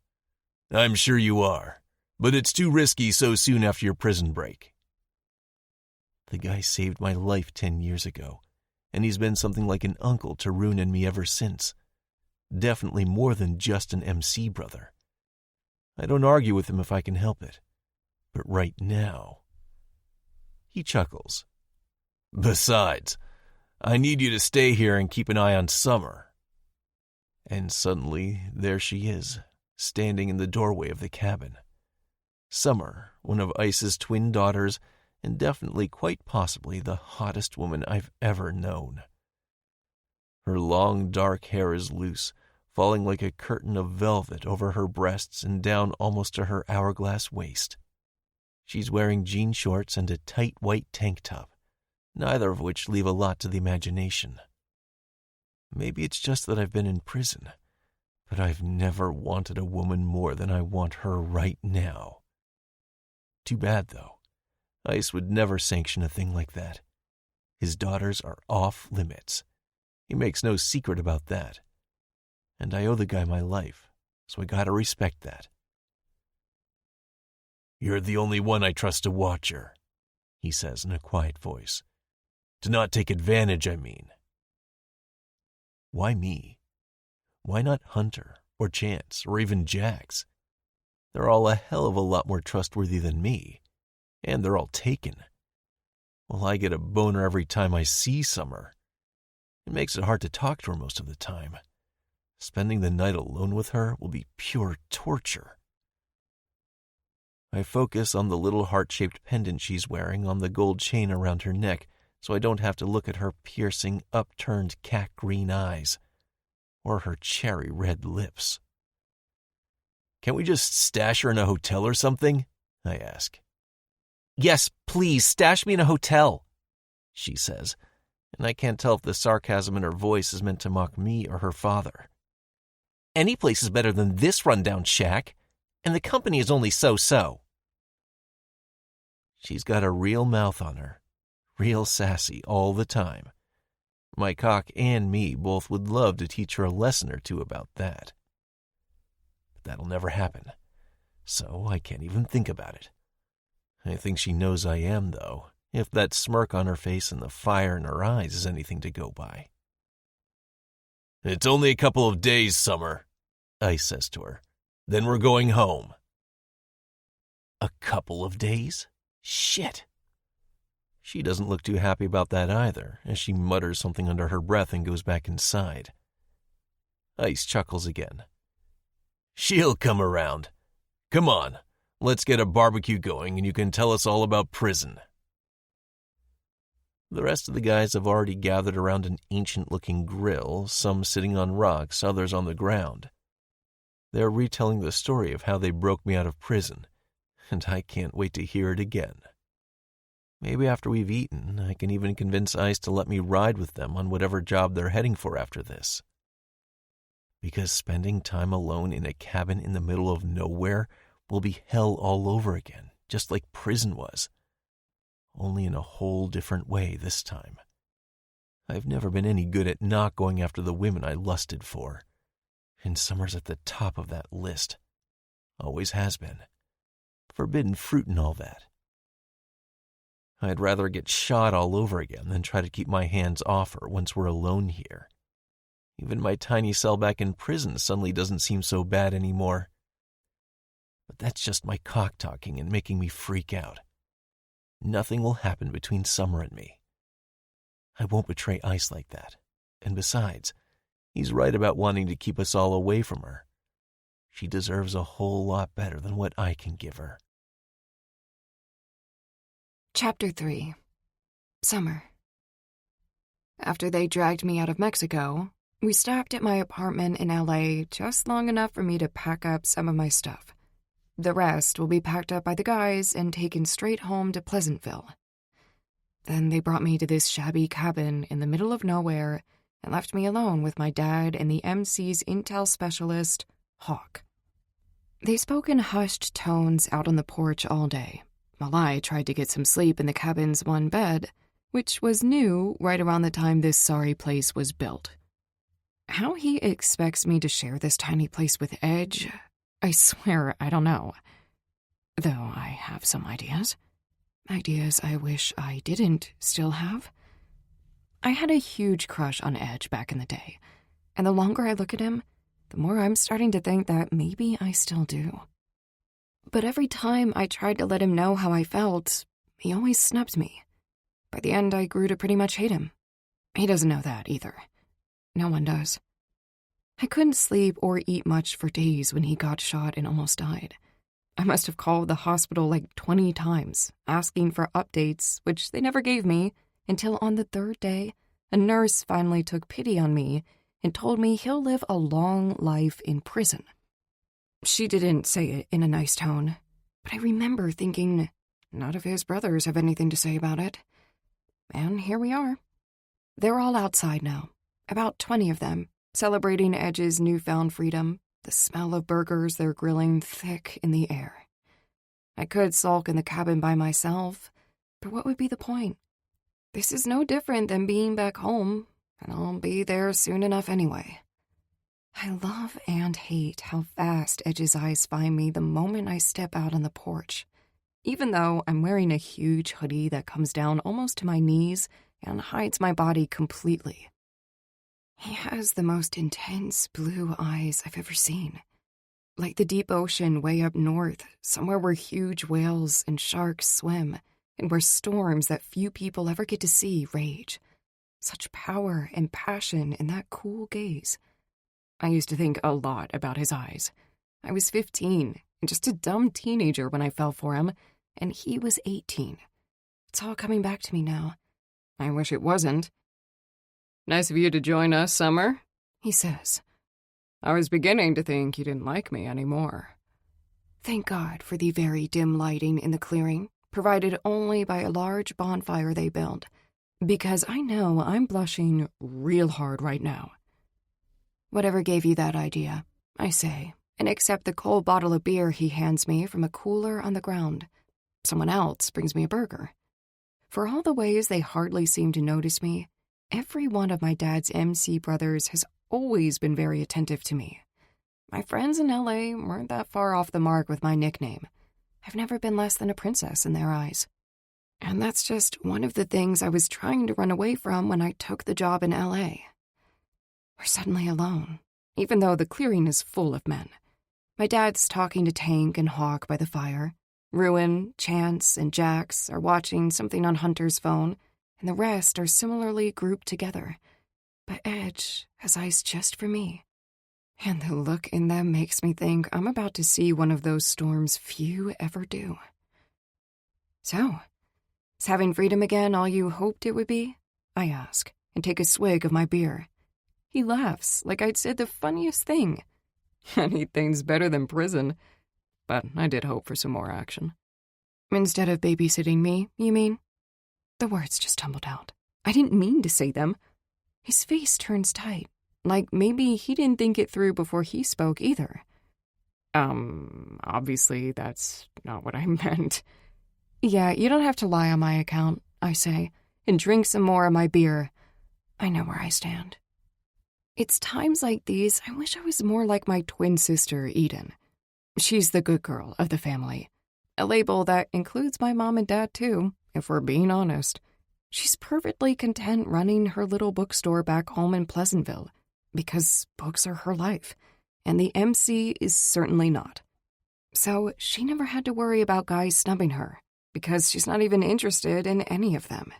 I'm sure you are, but it's too risky so soon after your prison break. The guy saved my life 10 years ago, and he's been something like an uncle to Rune and me ever since. Definitely more than just an MC brother. I don't argue with him if I can help it. But right now... He chuckles. Besides, I need you to stay here and keep an eye on Summer. And suddenly, there she is, standing in the doorway of the cabin. Summer, one of Ice's twin daughters, and definitely quite possibly the hottest woman I've ever known. Her long, dark hair is loose, falling like a curtain of velvet over her breasts and down almost to her hourglass waist. She's wearing jean shorts and a tight white tank top, neither of which leave a lot to the imagination. Maybe it's just that I've been in prison, but I've never wanted a woman more than I want her right now. Too bad, though. Ice would never sanction a thing like that. His daughters are off limits. He makes no secret about that. And I owe the guy my life, so I gotta respect that. "You're the only one I trust to watch her," he says in a quiet voice. "To not take advantage, I mean." Why me? Why not Hunter, or Chance, or even Jax? They're all a hell of a lot more trustworthy than me, and they're all taken. Well, I get a boner every time I see Summer. It makes it hard to talk to her most of the time. Spending the night alone with her will be pure torture. I focus on the little heart-shaped pendant she's wearing on the gold chain around her neck so I don't have to look at her piercing, upturned cat-green eyes or her cherry-red lips. "Can't we just stash her in a hotel or something?" I ask. "Yes, please, stash me in a hotel," she says, and I can't tell if the sarcasm in her voice is meant to mock me or her father. "Any place is better than this rundown shack, and the company is only so-so." She's got a real mouth on her, real sassy all the time. My cock and me both would love to teach her a lesson or two about that. But that'll never happen, so I can't even think about it. I think she knows I am, though, if that smirk on her face and the fire in her eyes is anything to go by. "It's only a couple of days, Summer," Ice says to her. "Then we're going home." A couple of days? Shit. She doesn't look too happy about that either, as she mutters something under her breath and goes back inside. Ice chuckles again. "She'll come around. Come on, let's get a barbecue going and you can tell us all about prison." The rest of the guys have already gathered around an ancient-looking grill, some sitting on rocks, others on the ground. They're retelling the story of how they broke me out of prison, and I can't wait to hear it again. Maybe after we've eaten, I can even convince Ice to let me ride with them on whatever job they're heading for after this. Because spending time alone in a cabin in the middle of nowhere will be hell all over again, just like prison was. Only in a whole different way this time. I've never been any good at not going after the women I lusted for, and Summer's at the top of that list. Always has been. Forbidden fruit and all that. I'd rather get shot all over again than try to keep my hands off her once we're alone here. Even my tiny cell back in prison suddenly doesn't seem so bad anymore. But that's just my cock talking and making me freak out. Nothing will happen between Summer and me. I won't betray Ice like that. And besides, he's right about wanting to keep us all away from her. She deserves a whole lot better than what I can give her. Chapter 3. Summer. After they dragged me out of Mexico, we stopped at my apartment in LA just long enough for me to pack up some of my stuff. The rest will be packed up by the guys and taken straight home to Pleasantville. Then they brought me to this shabby cabin in the middle of nowhere and left me alone with my dad and the MC's intel specialist, Hawk. They spoke in hushed tones out on the porch all day, while I tried to get some sleep in the cabin's one bed, which was new right around the time this sorry place was built. How he expects me to share this tiny place with Edge, I swear I don't know. Though I have some ideas. Ideas I wish I didn't still have. I had a huge crush on Edge back in the day, and the longer I look at him, the more I'm starting to think that maybe I still do. But every time I tried to let him know how I felt, he always snubbed me. By the end, I grew to pretty much hate him. He doesn't know that either. No one does. I couldn't sleep or eat much for days when he got shot and almost died. I must have called the hospital like 20 times, asking for updates, which they never gave me, until on the third day, a nurse finally took pity on me and told me he'll live a long life in prison. She didn't say it in a nice tone, but I remember thinking, none of his brothers have anything to say about it. And here we are. They're all outside now, about 20 of them, celebrating Edge's newfound freedom, the smell of burgers they're grilling thick in the air. I could sulk in the cabin by myself, but what would be the point? This is no different than being back home, and I'll be there soon enough anyway. I love and hate how fast Edge's eyes find me the moment I step out on the porch, even though I'm wearing a huge hoodie that comes down almost to my knees and hides my body completely. He has the most intense blue eyes I've ever seen. Like the deep ocean way up north, somewhere where huge whales and sharks swim, and where storms that few people ever get to see rage. Such power and passion in that cool gaze. I used to think a lot about his eyes. I was 15, and just a dumb teenager when I fell for him, and he was 18. It's all coming back to me now. I wish it wasn't. Nice of you to join us, Summer, he says. I was beginning to think you didn't like me anymore. Thank God for the very dim lighting in the clearing, provided only by a large bonfire they build, because I know I'm blushing real hard right now. Whatever gave you that idea, I say, and accept the cold bottle of beer he hands me from a cooler on the ground. Someone else brings me a burger. For all the ways they hardly seem to notice me, every one of my dad's MC brothers has always been very attentive to me. My friends in LA weren't that far off the mark with my nickname. I've never been less than a princess in their eyes. And that's just one of the things I was trying to run away from when I took the job in LA. We're suddenly alone, even though the clearing is full of men. My dad's talking to Tank and Hawk by the fire. Ruin, Chance, and Jax are watching something on Hunter's phone, and the rest are similarly grouped together. But Edge has eyes just for me. And the look in them makes me think I'm about to see one of those storms few ever do. So, is having freedom again all you hoped it would be? I ask, and take a swig of my beer. He laughs like I'd said the funniest thing. Anything's better than prison, but I did hope for some more action. Instead of babysitting me, you mean? The words just tumbled out. I didn't mean to say them. His face turns tight, like maybe he didn't think it through before he spoke either. Obviously that's not what I meant. Yeah, you don't have to lie on my account, I say, and drink some more of my beer. I know where I stand. It's times like these I wish I was more like my twin sister, Eden. She's the good girl of the family. A label that includes my mom and dad, too, if we're being honest. She's perfectly content running her little bookstore back home in Pleasantville, because books are her life, and the MC is certainly not. So she never had to worry about guys snubbing her, because she's not even interested in any of them.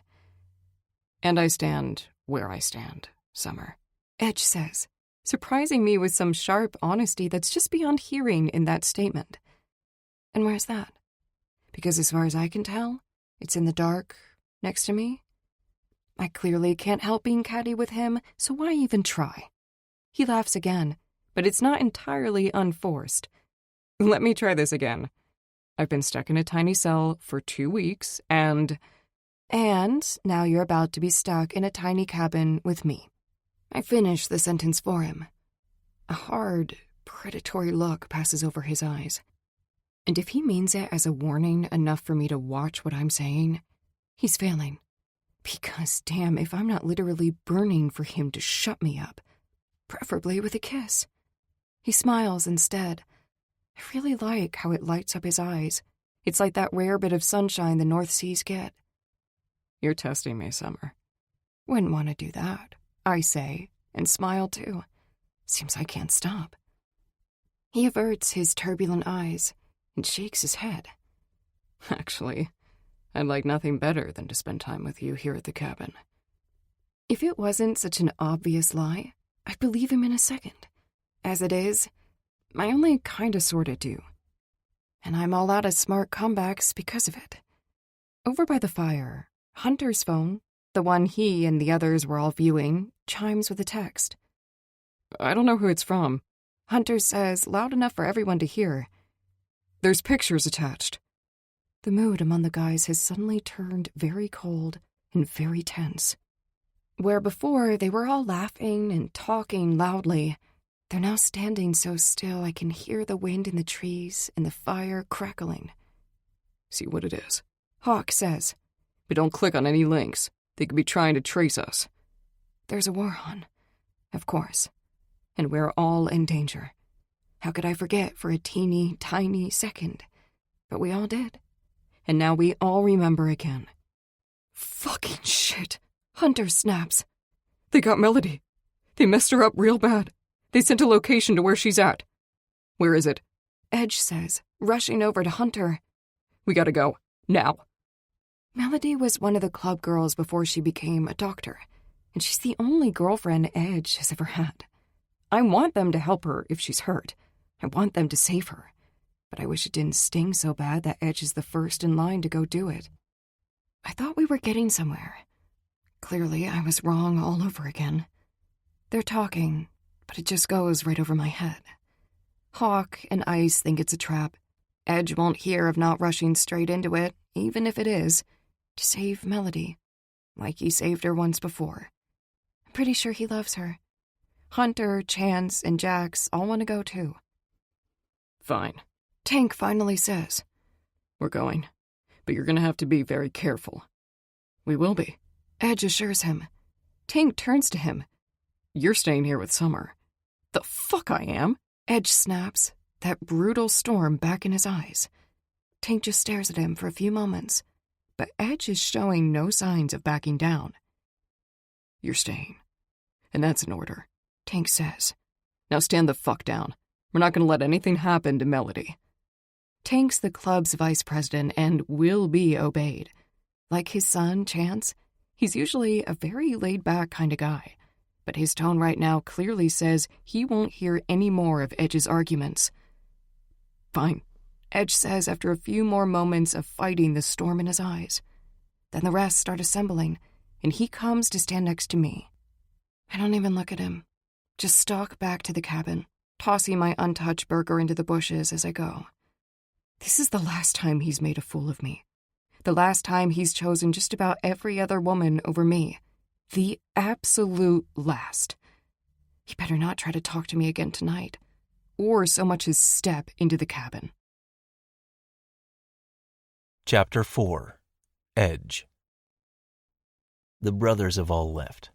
And I stand where I stand, Summer, Edge says, surprising me with some sharp honesty that's just beyond hearing in that statement. And where's that? Because as far as I can tell, it's in the dark next to me. I clearly can't help being catty with him, so why even try? He laughs again, but it's not entirely unforced. Let me try this again. I've been stuck in a tiny cell for 2 weeks, and now you're about to be stuck in a tiny cabin with me. I finish the sentence for him. A hard, predatory look passes over his eyes. And if he means it as a warning enough for me to watch what I'm saying, he's failing. Because, damn, if I'm not literally burning for him to shut me up, preferably with a kiss. He smiles instead. I really like how it lights up his eyes. It's like that rare bit of sunshine the North Seas get. You're testing me, Summer. Wouldn't want to do that, I say, and smile too. Seems I can't stop. He averts his turbulent eyes and shakes his head. Actually, I'd like nothing better than to spend time with you here at the cabin. If it wasn't such an obvious lie, I'd believe him in a second. As it is, I only kinda sorta do. And I'm all out of smart comebacks because of it. Over by the fire, Hunter's phone, the one he and the others were all viewing, chimes with a text. I don't know who it's from. Hunter says, loud enough for everyone to hear. There's pictures attached. The mood among the guys has suddenly turned very cold and very tense. Where before they were all laughing and talking loudly, they're now standing so still I can hear the wind in the trees and the fire crackling. See what it is. Hawk says, But don't click on any links. They could be trying to trace us. there's a war on, of course, and we're all in danger. How could I forget for a teeny, tiny second? But we all did. And now we all remember again. Fucking shit. Hunter snaps. They got Melody. They messed her up real bad. They sent a location to where she's at. Where is it? Edge says, rushing over to Hunter. We gotta go. Now. Melody was one of the club girls before she became a doctor, and she's the only girlfriend Edge has ever had. I want them to help her if she's hurt. I want them to save her. But I wish it didn't sting so bad that Edge is the first in line to go do it. I thought we were getting somewhere. Clearly, I was wrong all over again. They're talking, but it just goes right over my head. Hawk and Ice think it's a trap. Edge won't hear of not rushing straight into it, even if it is, to save Melody, like he saved her once before. I'm pretty sure he loves her. Hunter, Chance, and Jax all want to go too. Fine. Tank finally says, We're going. But you're gonna have to be very careful. We will be. Edge assures him. Tank turns to him. You're staying here with Summer. The fuck I am? Edge snaps, that brutal storm back in his eyes. Tank just stares at him for a few moments, but Edge is showing no signs of backing down. You're staying. And that's an order. Tank says. Now stand the fuck down. We're not gonna let anything happen to Melody. Tank's the club's vice president and will be obeyed. Like his son, Chance, he's usually a very laid-back kind of guy, but his tone right now clearly says he won't hear any more of Edge's arguments. Fine, Edge says after a few more moments of fighting the storm in his eyes. Then the rest start assembling, and he comes to stand next to me. I don't even look at him, just stalk back to the cabin, tossing my untouched burger into the bushes as I go. This is the last time he's made a fool of me. The last time he's chosen just about every other woman over me. The absolute last. He better not try to talk to me again tonight, or so much as step into the cabin. Chapter 4. Edge. The brothers have all left.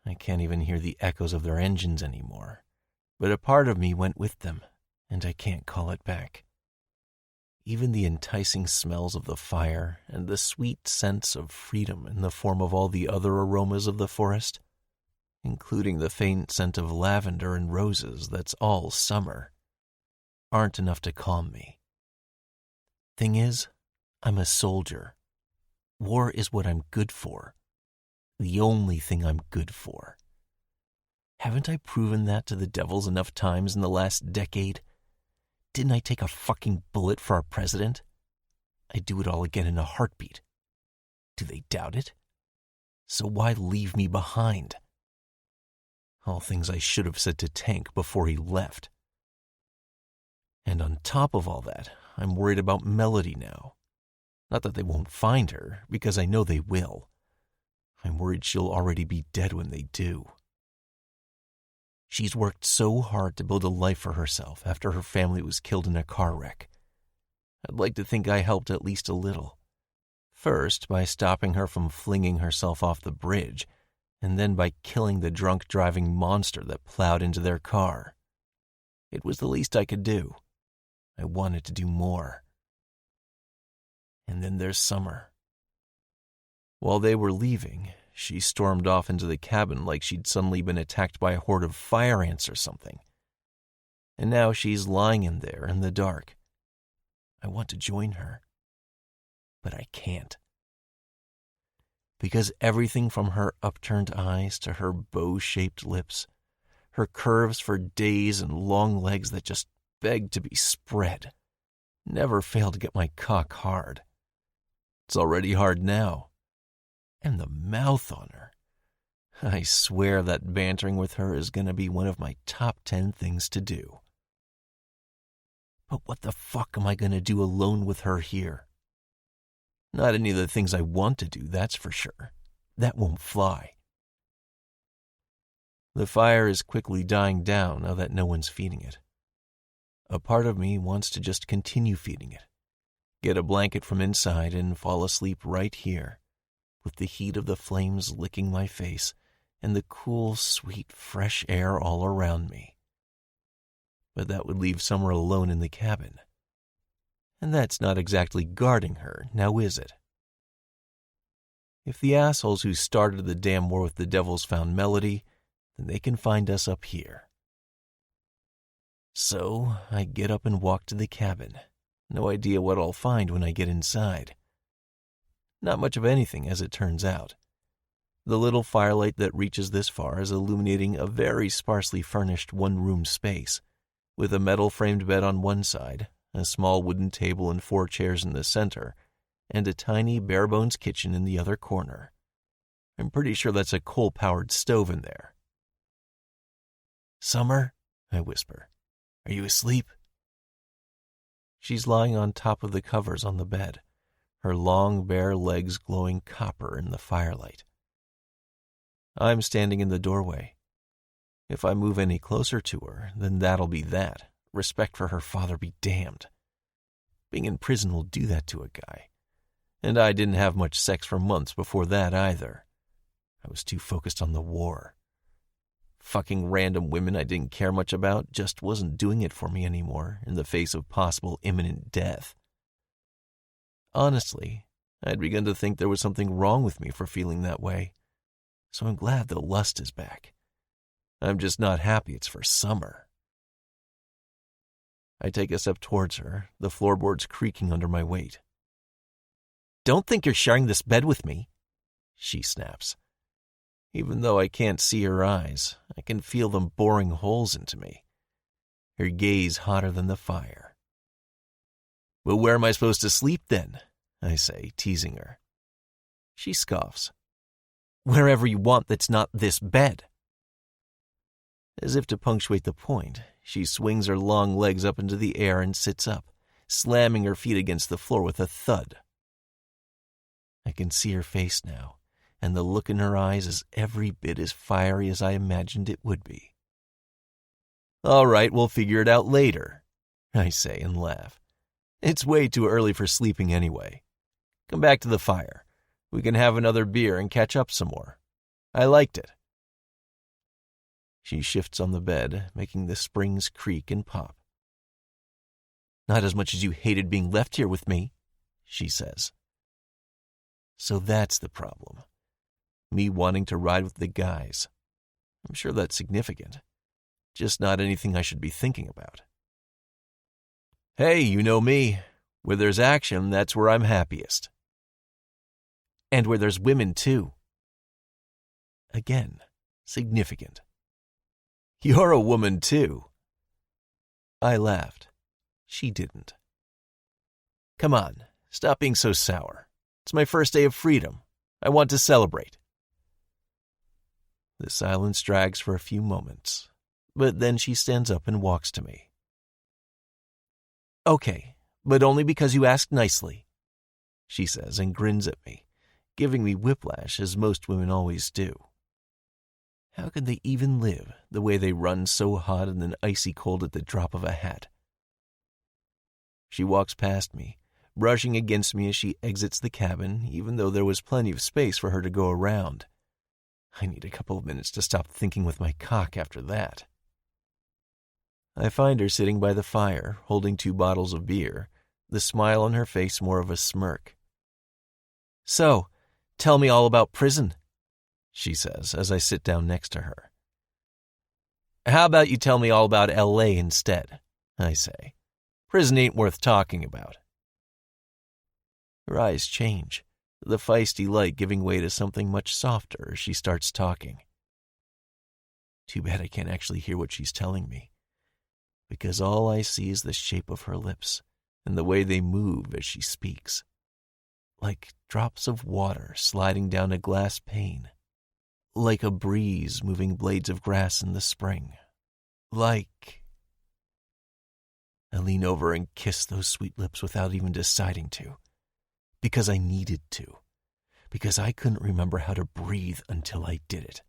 I can't even hear the echoes of their engines anymore, but a part of me went with them, and I can't call it back. Even the enticing smells of the fire and the sweet sense of freedom in the form of all the other aromas of the forest, including the faint scent of lavender and roses that's all summer, aren't enough to calm me. Thing is, I'm a soldier. War is what I'm good for. The only thing I'm good for. Haven't I proven that to the devils enough times in the last decade? Didn't I take a fucking bullet for our president? I'd do it all again in a heartbeat. Do they doubt it? So why leave me behind? All things I should have said to Tank before he left. And on top of all that, I'm worried about Melody now. Not that they won't find her, because I know they will. I'm worried she'll already be dead when they do. She's worked so hard to build a life for herself after her family was killed in a car wreck. I'd like to think I helped at least a little. First, by stopping her from flinging herself off the bridge, and then by killing the drunk driving monster that plowed into their car. It was the least I could do. I wanted to do more. And then there's Summer. While they were leaving, she stormed off into the cabin like she'd suddenly been attacked by a horde of fire ants or something. And now she's lying in there in the dark. I want to join her, but I can't. Because everything from her upturned eyes to her bow-shaped lips, her curves for days and long legs that just begged to be spread, never failed to get my cock hard. It's already hard now. And the mouth on her. I swear that bantering with her is going to be one of my top 10 things to do. But what the fuck am I going to do alone with her here? Not any of the things I want to do, that's for sure. That won't fly. The fire is quickly dying down now that no one's feeding it. A part of me wants to just continue feeding it, get a blanket from inside and fall asleep right here, with the heat of the flames licking my face and the cool, sweet, fresh air all around me. But that would leave Summer alone in the cabin. And that's not exactly guarding her, now is it? If the assholes who started the damn war with the devils found Melody, then they can find us up here. So I get up and walk to the cabin. No idea what I'll find when I get inside. Not much of anything, as it turns out. The little firelight that reaches this far is illuminating a very sparsely furnished one-room space, with a metal-framed bed on one side, a small wooden table and 4 chairs in the center, and a tiny bare-bones kitchen in the other corner. I'm pretty sure that's a coal-powered stove in there. "Summer," I whisper, "are you asleep?" She's lying on top of the covers on the bed, her long, bare legs glowing copper in the firelight. I'm standing in the doorway. If I move any closer to her, then that'll be that. Respect for her father be damned. Being in prison will do that to a guy. And I didn't have much sex for months before that either. I was too focused on the war. Fucking random women I didn't care much about just wasn't doing it for me anymore in the face of possible imminent death. Honestly, I'd begun to think there was something wrong with me for feeling that way. So I'm glad the lust is back. I'm just not happy it's for Summer. I take a step towards her, the floorboards creaking under my weight. "Don't think you're sharing this bed with me," she snaps. Even though I can't see her eyes, I can feel them boring holes into me. Her gaze hotter than the fire. "Well, where am I supposed to sleep then?" I say, teasing her. She scoffs. "Wherever you want that's not this bed." As if to punctuate the point, she swings her long legs up into the air and sits up, slamming her feet against the floor with a thud. I can see her face now, and the look in her eyes is every bit as fiery as I imagined it would be. "All right, we'll figure it out later," I say and laugh. "It's way too early for sleeping anyway. Come back to the fire. We can have another beer and catch up some more. I liked it." She shifts on the bed, making the springs creak and pop. "Not as much as you hated being left here with me," she says. So that's the problem. Me wanting to ride with the guys. I'm sure that's significant. Just not anything I should be thinking about. Hey, you know me. Where there's action, that's where I'm happiest. And where there's women, too. Again, significant. You're a woman, too. I laughed. She didn't. Come on, stop being so sour. It's my first day of freedom. I want to celebrate. The silence drags for a few moments, but then she stands up and walks to me. Okay, but only because you asked nicely, she says and grins at me, giving me whiplash as most women always do. How could they even live the way they run so hot and then icy cold at the drop of a hat? She walks past me, brushing against me as she exits the cabin, even though there was plenty of space for her to go around. I need a couple of minutes to stop thinking with my cock after that. I find her sitting by the fire, holding 2 bottles of beer, the smile on her face more of a smirk. So, tell me all about prison, she says as I sit down next to her. How about you tell me all about L.A. instead, I say. Prison ain't worth talking about. Her eyes change, the feisty light giving way to something much softer as she starts talking. Too bad I can't actually hear what she's telling me, because all I see is the shape of her lips and the way they move as she speaks, like drops of water sliding down a glass pane, like a breeze moving blades of grass in the spring, like... I lean over and kiss those sweet lips without even deciding to, Because I needed to. Because I couldn't remember how to breathe until I did it.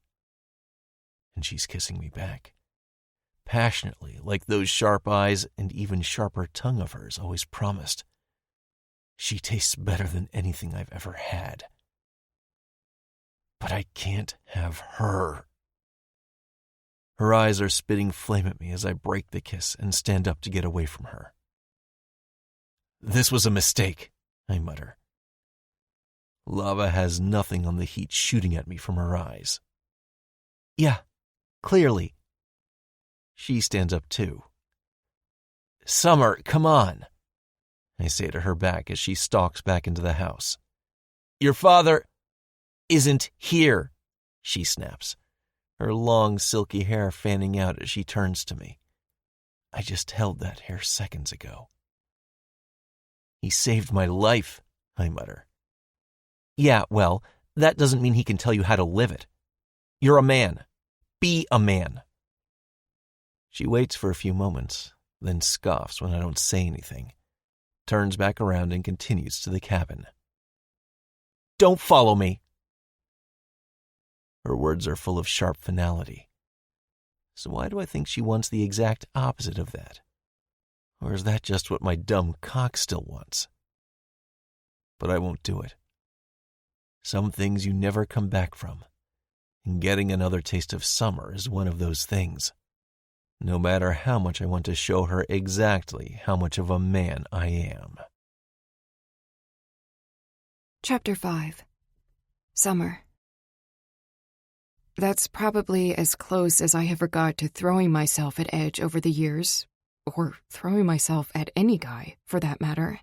And she's kissing me back. Passionately, like those sharp eyes and even sharper tongue of hers always promised. She tastes better than anything I've ever had. But I can't have her. Her eyes are spitting flame at me as I break the kiss and stand up to get away from her. This was a mistake, I mutter. Lava has nothing on the heat shooting at me from her eyes. Yeah, clearly. She stands up too. Summer, come on, I say to her back as she stalks back into the house. Your father isn't here, she snaps, her long silky hair fanning out as she turns to me. I just held that hair seconds ago. He saved my life, I mutter. Yeah, well, that doesn't mean he can tell you how to live it. You're a man. Be a man. She waits for a few moments, then scoffs when I don't say anything, turns back around and continues to the cabin. Don't follow me. Her words are full of sharp finality. So why do I think she wants the exact opposite of that? Or is that just what my dumb cock still wants? But I won't do it. Some things you never come back from, and getting another taste of summer is one of those things. No matter how much I want to show her exactly how much of a man I am. Chapter 5. Summer. That's probably as close as I ever got to throwing myself at Edge over the years, or throwing myself at any guy, for that matter.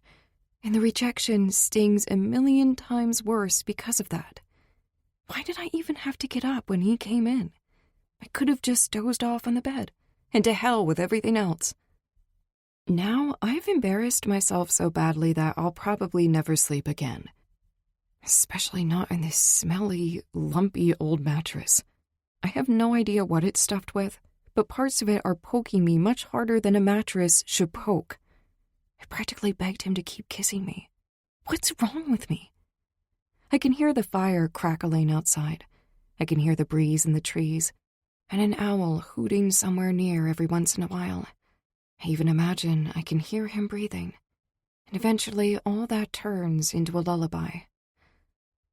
And the rejection stings a million times worse because of that. Why did I even have to get up when he came in? I could have just dozed off on the bed, and to hell with everything else. Now I've embarrassed myself so badly that I'll probably never sleep again. Especially not in this smelly, lumpy old mattress. I have no idea what it's stuffed with, but parts of it are poking me much harder than a mattress should poke. I practically begged him to keep kissing me. What's wrong with me? I can hear the fire crackling outside. I can hear the breeze in the trees, and an owl hooting somewhere near every once in a while. I even imagine I can hear him breathing. And eventually all that turns into a lullaby.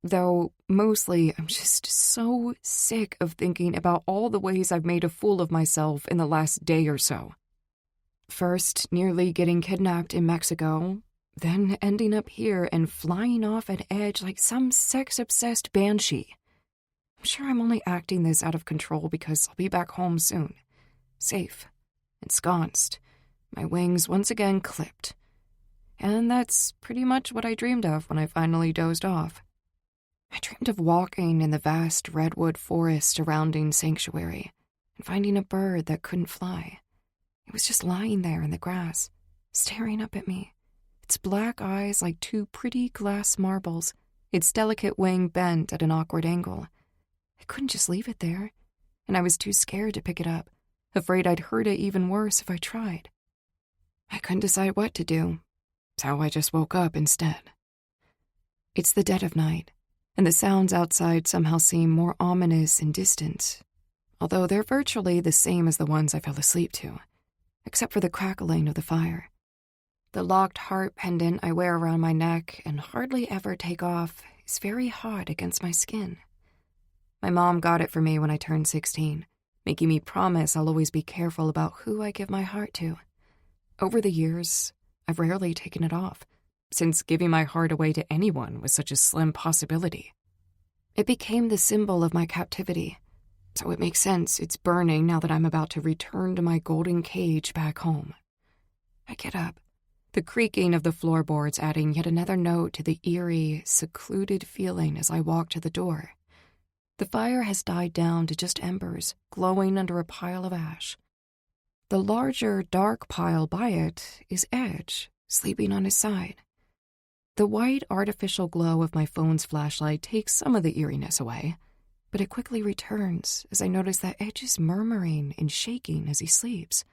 Though, mostly, I'm just so sick of thinking about all the ways I've made a fool of myself in the last day or so. First, nearly getting kidnapped in Mexico, then ending up here and flying off at Edge like some sex-obsessed banshee. I'm sure I'm only acting this out of control because I'll be back home soon. Safe, ensconced, my wings once again clipped. And that's pretty much what I dreamed of when I finally dozed off. I dreamed of walking in the vast redwood forest surrounding Sanctuary and finding a bird that couldn't fly. It was just lying there in the grass, staring up at me, its black eyes like two pretty glass marbles, its delicate wing bent at an awkward angle. I couldn't just leave it there, and I was too scared to pick it up, afraid I'd hurt it even worse if I tried. I couldn't decide what to do, so I just woke up instead. It's the dead of night, and the sounds outside somehow seem more ominous and distant, although they're virtually the same as the ones I fell asleep to, except for the crackling of the fire. The locked heart pendant I wear around my neck and hardly ever take off is very hot against my skin. My mom got it for me when I turned 16, making me promise I'll always be careful about who I give my heart to. Over the years, I've rarely taken it off, since giving my heart away to anyone was such a slim possibility. It became the symbol of my captivity, so it makes sense it's burning now that I'm about to return to my golden cage back home. I get up, the creaking of the floorboards adding yet another note to the eerie, secluded feeling as I walk to the door. The fire has died down to just embers, glowing under a pile of ash. The larger, dark pile by it is Edge, sleeping on his side. The white, artificial glow of my phone's flashlight takes some of the eeriness away, but it quickly returns as I notice that Edge is murmuring and shaking as he sleeps.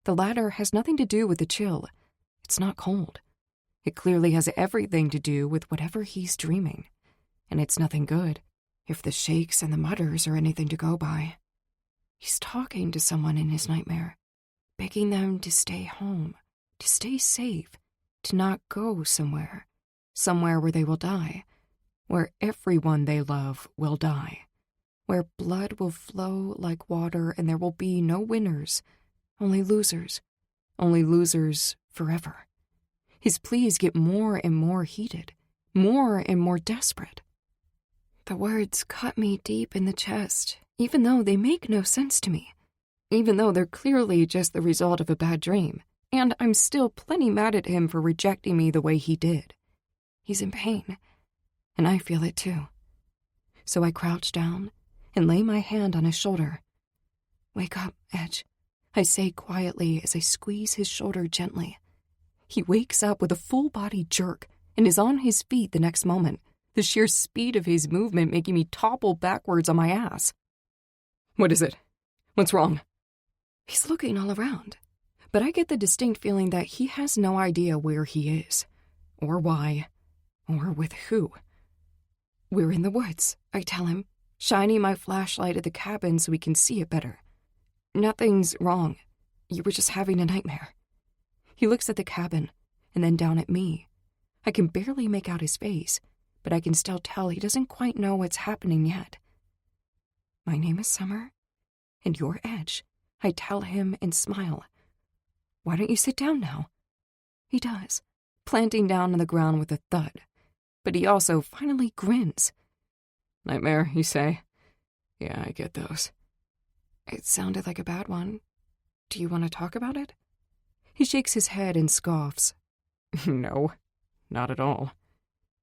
The latter has nothing to do with the chill. It's not cold. It clearly has everything to do with whatever he's dreaming. And it's nothing good, if the shakes and the mutters are anything to go by. He's talking to someone in his nightmare, begging them to stay home, to stay safe, to not go somewhere where they will die, where everyone they love will die, where blood will flow like water and there will be no winners, only losers forever. His pleas get more and more heated, more and more desperate. The words cut me deep in the chest, even though they make no sense to me, even though they're clearly just the result of a bad dream, and I'm still plenty mad at him for rejecting me the way he did. He's in pain, and I feel it too. So I crouch down and lay my hand on his shoulder. "Wake up, Edge," I say quietly as I squeeze his shoulder gently. He wakes up with a full-body jerk and is on his feet the next moment, the sheer speed of his movement making me topple backwards on my ass. "What is it? What's wrong?" He's looking all around, but I get the distinct feeling that he has no idea where he is, or why, or with who. "We're in the woods," I tell him, shining my flashlight at the cabin so we can see it better. "Nothing's wrong. You were just having a nightmare." He looks at the cabin, and then down at me. I can barely make out his face, but I can still tell he doesn't quite know what's happening yet. "My name is Summer, and you're Edge," I tell him and smile. "Why don't you sit down now?" He does, planting down on the ground with a thud, but he also finally grins. "Nightmare, you say? Yeah, I get those." "It sounded like a bad one. Do you want to talk about it?" He shakes his head and scoffs. "No, not at all.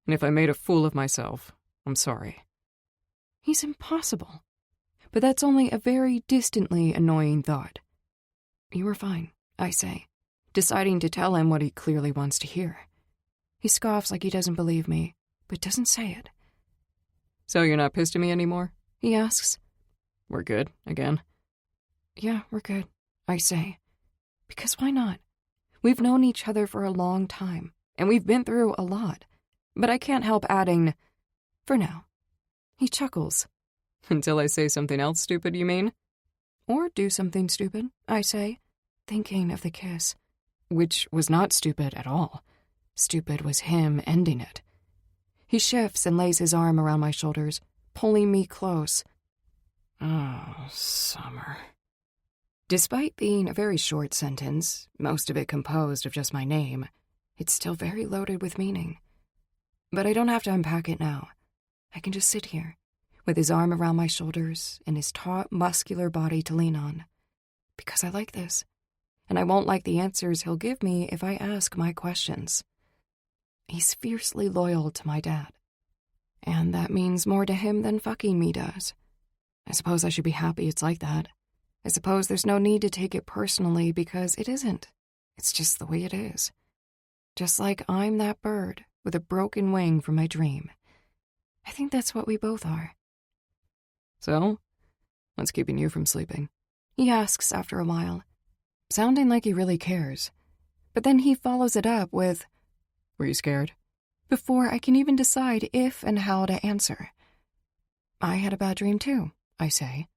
And if I made a fool of myself, I'm sorry." He's impossible. But that's only a very distantly annoying thought. "You were fine," I say, deciding to tell him what he clearly wants to hear. He scoffs like he doesn't believe me, but doesn't say it. "So you're not pissed at me anymore?" he asks. "We're good, again?" "Yeah, we're good," I say. Because why not? We've known each other for a long time, and we've been through a lot. But I can't help adding, "for now." He chuckles. "Until I say something else stupid, you mean?" "Or do something stupid," I say, thinking of the kiss. Which was not stupid at all. Stupid was him ending it. He shifts and lays his arm around my shoulders, pulling me close. "Oh, Summer." Despite being a very short sentence, most of it composed of just my name, it's still very loaded with meaning. But I don't have to unpack it now. I can just sit here, with his arm around my shoulders and his taut, muscular body to lean on. Because I like this, and I won't like the answers he'll give me if I ask my questions. He's fiercely loyal to my dad, and that means more to him than fucking me does. I suppose I should be happy it's like that. I suppose there's no need to take it personally because it isn't. It's just the way it is. Just like I'm that bird with a broken wing from my dream. I think that's what we both are. "So, what's keeping you from sleeping?" he asks after a while, sounding like he really cares. But then he follows it up with, "Were you scared?" before I can even decide if and how to answer. "I had a bad dream too," I say,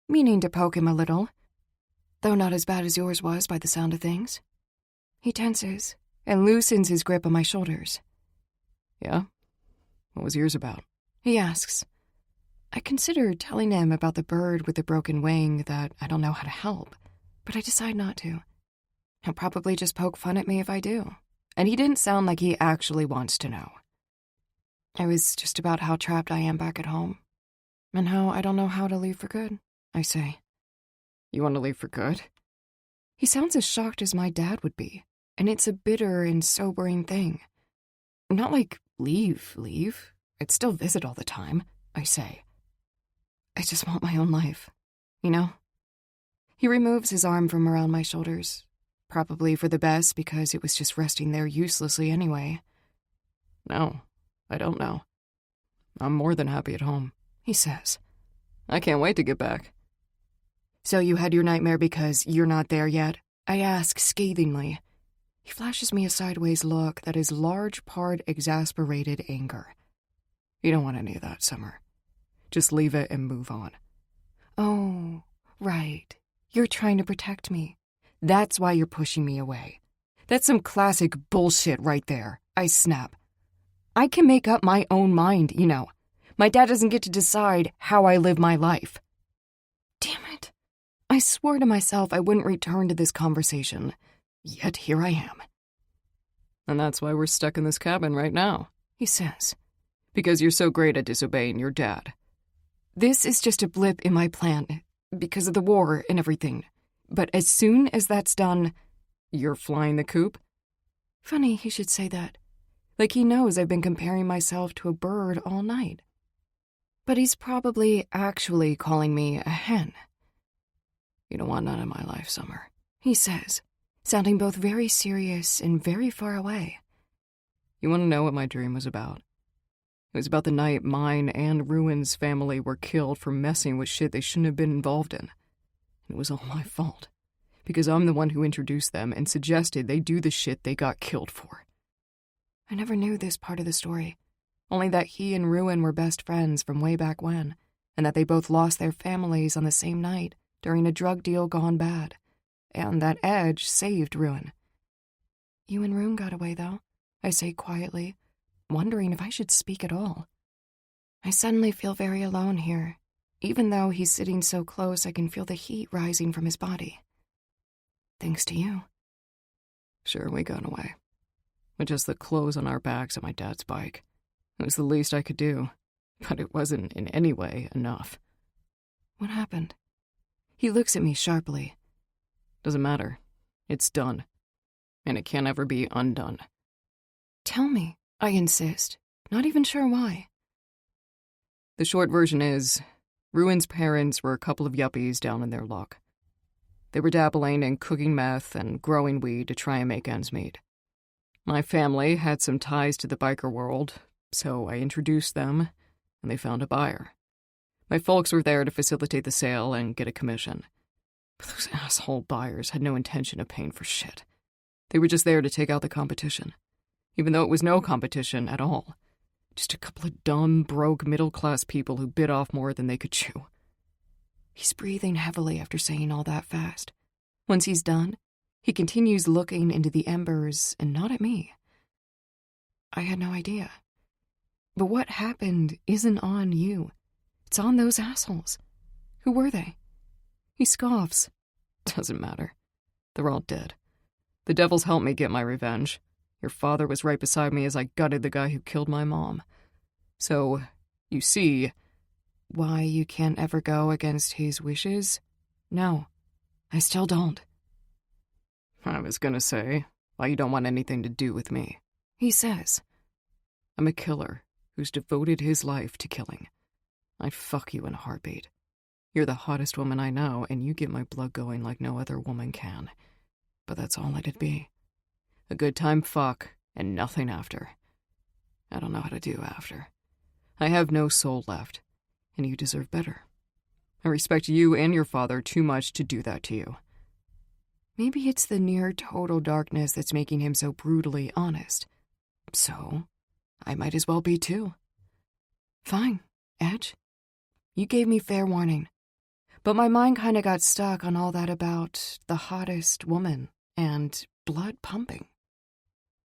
meaning to poke him a little, though not as bad as yours was by the sound of things. He tenses and loosens his grip on my shoulders. "Yeah? What was yours about?" he asks. I consider telling him about the bird with the broken wing that I don't know how to help, but I decide not to. He'll probably just poke fun at me if I do, and he didn't sound like he actually wants to know. I was just about how trapped I am back at home, and how I don't know how to leave for good, I say. "You want to leave for good?" He sounds as shocked as my dad would be, and it's a bitter and sobering thing. "Not like leave. I'd still visit all the time," I say. "I just want my own life, you know?" He removes his arm from around my shoulders, probably for the best because it was just resting there uselessly anyway. "No, I don't know. I'm more than happy at home," he says. "I can't wait to get back." "So you had your nightmare because you're not there yet?" I ask scathingly. He flashes me a sideways look that is large part exasperated anger. You don't want any of that, Summer. Just leave it and move on. Oh, right. You're trying to protect me. That's why you're pushing me away. That's some classic bullshit right there. I snap. I can make up my own mind, you know. My dad doesn't get to decide how I live my life. Damn it. I swore to myself I wouldn't return to this conversation. Yet here I am. And that's why we're stuck in this cabin right now, He says. because you're so great at disobeying your dad. This is just a blip in my plan, because of the war and everything. But as soon as that's done... You're flying the coop? Funny he should say that. Like he knows I've been comparing myself to a bird all night. But he's probably actually calling me a hen. You don't want none in my life, Summer. He says, sounding both very serious and very far away. You want to know what my dream was about? It was about the night mine and Ruin's family were killed for messing with shit they shouldn't have been involved in. It was all my fault, because I'm the one who introduced them and suggested they do the shit they got killed for. I never knew this part of the story, only that he and Ruin were best friends from way back when, and that they both lost their families on the same night during a drug deal gone bad, and that Edge saved Ruin. You and Ruin got away, though, I say quietly, wondering if I should speak at all. I suddenly feel very alone here, even though he's sitting so close I can feel the heat rising from his body. Thanks to you. Sure, we got away. With just the clothes on our backs and my dad's bike. It was the least I could do, but it wasn't in any way enough. What happened? He looks at me sharply. Doesn't matter. It's done. And it can't ever be undone. Tell me, I insist, not even sure why. The short version is, Ruin's parents were a couple of yuppies down in their luck. They were dabbling in cooking meth and growing weed to try and make ends meet. My family had some ties to the biker world, so I introduced them, and they found a buyer. My folks were there to facilitate the sale and get a commission. But those asshole buyers had no intention of paying for shit. They were just there to take out the competition, even though it was no competition at all. Just a couple of dumb, broke, middle-class people who bit off more than they could chew. He's breathing heavily after saying all that fast. Once he's done, he continues looking into the embers and not at me. I had no idea. But what happened isn't on you. It's on those assholes. Who were they? He scoffs. Doesn't matter. They're all dead. The devils helped me get my revenge. Your father was right beside me as I gutted the guy who killed my mom. So, you see... Why you can't ever go against his wishes? No, I still don't. I was gonna say, why you don't want anything to do with me. He says. I'm a killer who's devoted his life to killing. I'd fuck you in a heartbeat. You're the hottest woman I know, and you get my blood going like no other woman can. But that's all it'd be. A good time fuck, and nothing after. I don't know how to do after. I have no soul left, and you deserve better. I respect you and your father too much to do that to you. Maybe it's the near total darkness that's making him so brutally honest. So, I might as well be too. Fine, Edge. You gave me fair warning. But my mind kinda got stuck on all that about the hottest woman and blood pumping.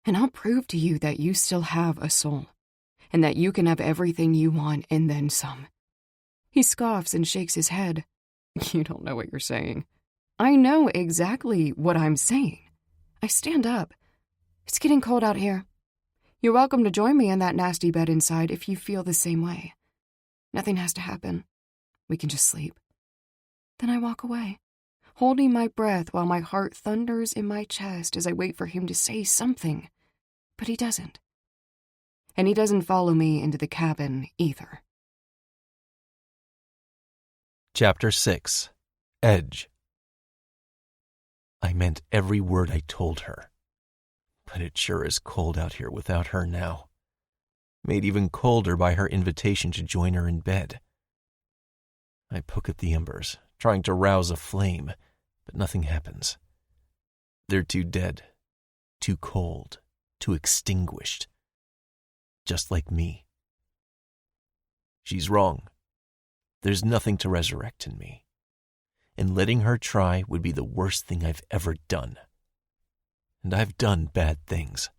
And I'll prove to you that you still have a soul, and that you can have everything you want and then some. He scoffs and shakes his head. You don't know what you're saying. I know exactly what I'm saying. I stand up. It's getting cold out here. You're welcome to join me in that nasty bed inside if you feel the same way. Nothing has to happen. We can just sleep. Then I walk away, holding my breath while my heart thunders in my chest as I wait for him to say something. But he doesn't. And he doesn't follow me into the cabin either. Chapter 6. Edge. I meant every word I told her. But it sure is cold out here without her now. Made even colder by her invitation to join her in bed. I poke at the embers, trying to rouse a flame, but nothing happens. They're too dead. too cold, too extinguished, just like me. She's wrong. There's nothing to resurrect in me, and letting her try would be the worst thing I've ever done. And I've done bad things.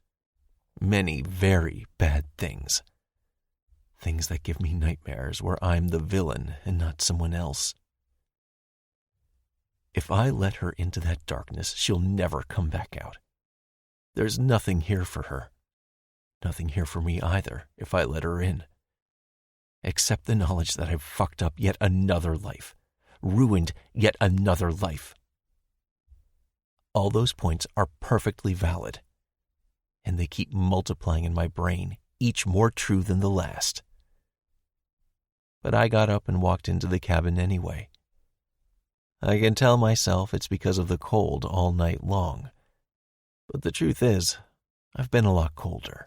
Many very bad things. Things that give me nightmares where I'm the villain and not someone else. If I let her into that darkness, she'll never come back out. There's nothing here for her. Nothing here for me either if I let her in. Except the knowledge that I've fucked up yet another life. Ruined yet another life. All those points are perfectly valid. And they keep multiplying in my brain, each more true than the last. But I got up and walked into the cabin anyway. I can tell myself it's because of the cold all night long. But the truth is, I've been a lot colder.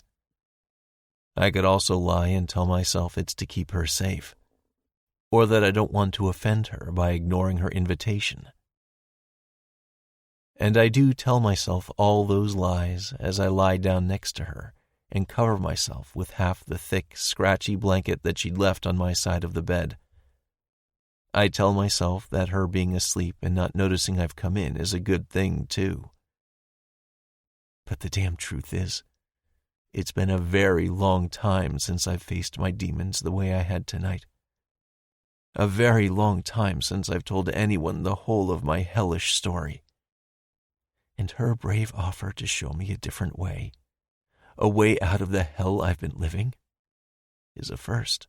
I could also lie and tell myself it's to keep her safe, or that I don't want to offend her by ignoring her invitation. And I do tell myself all those lies as I lie down next to her and cover myself with half the thick, scratchy blanket that she'd left on my side of the bed. I tell myself that her being asleep and not noticing I've come in is a good thing, too. But the damn truth is, it's been a very long time since I've faced my demons the way I had tonight. A very long time since I've told anyone the whole of my hellish story. And her brave offer to show me a different way, a way out of the hell I've been living, is a first.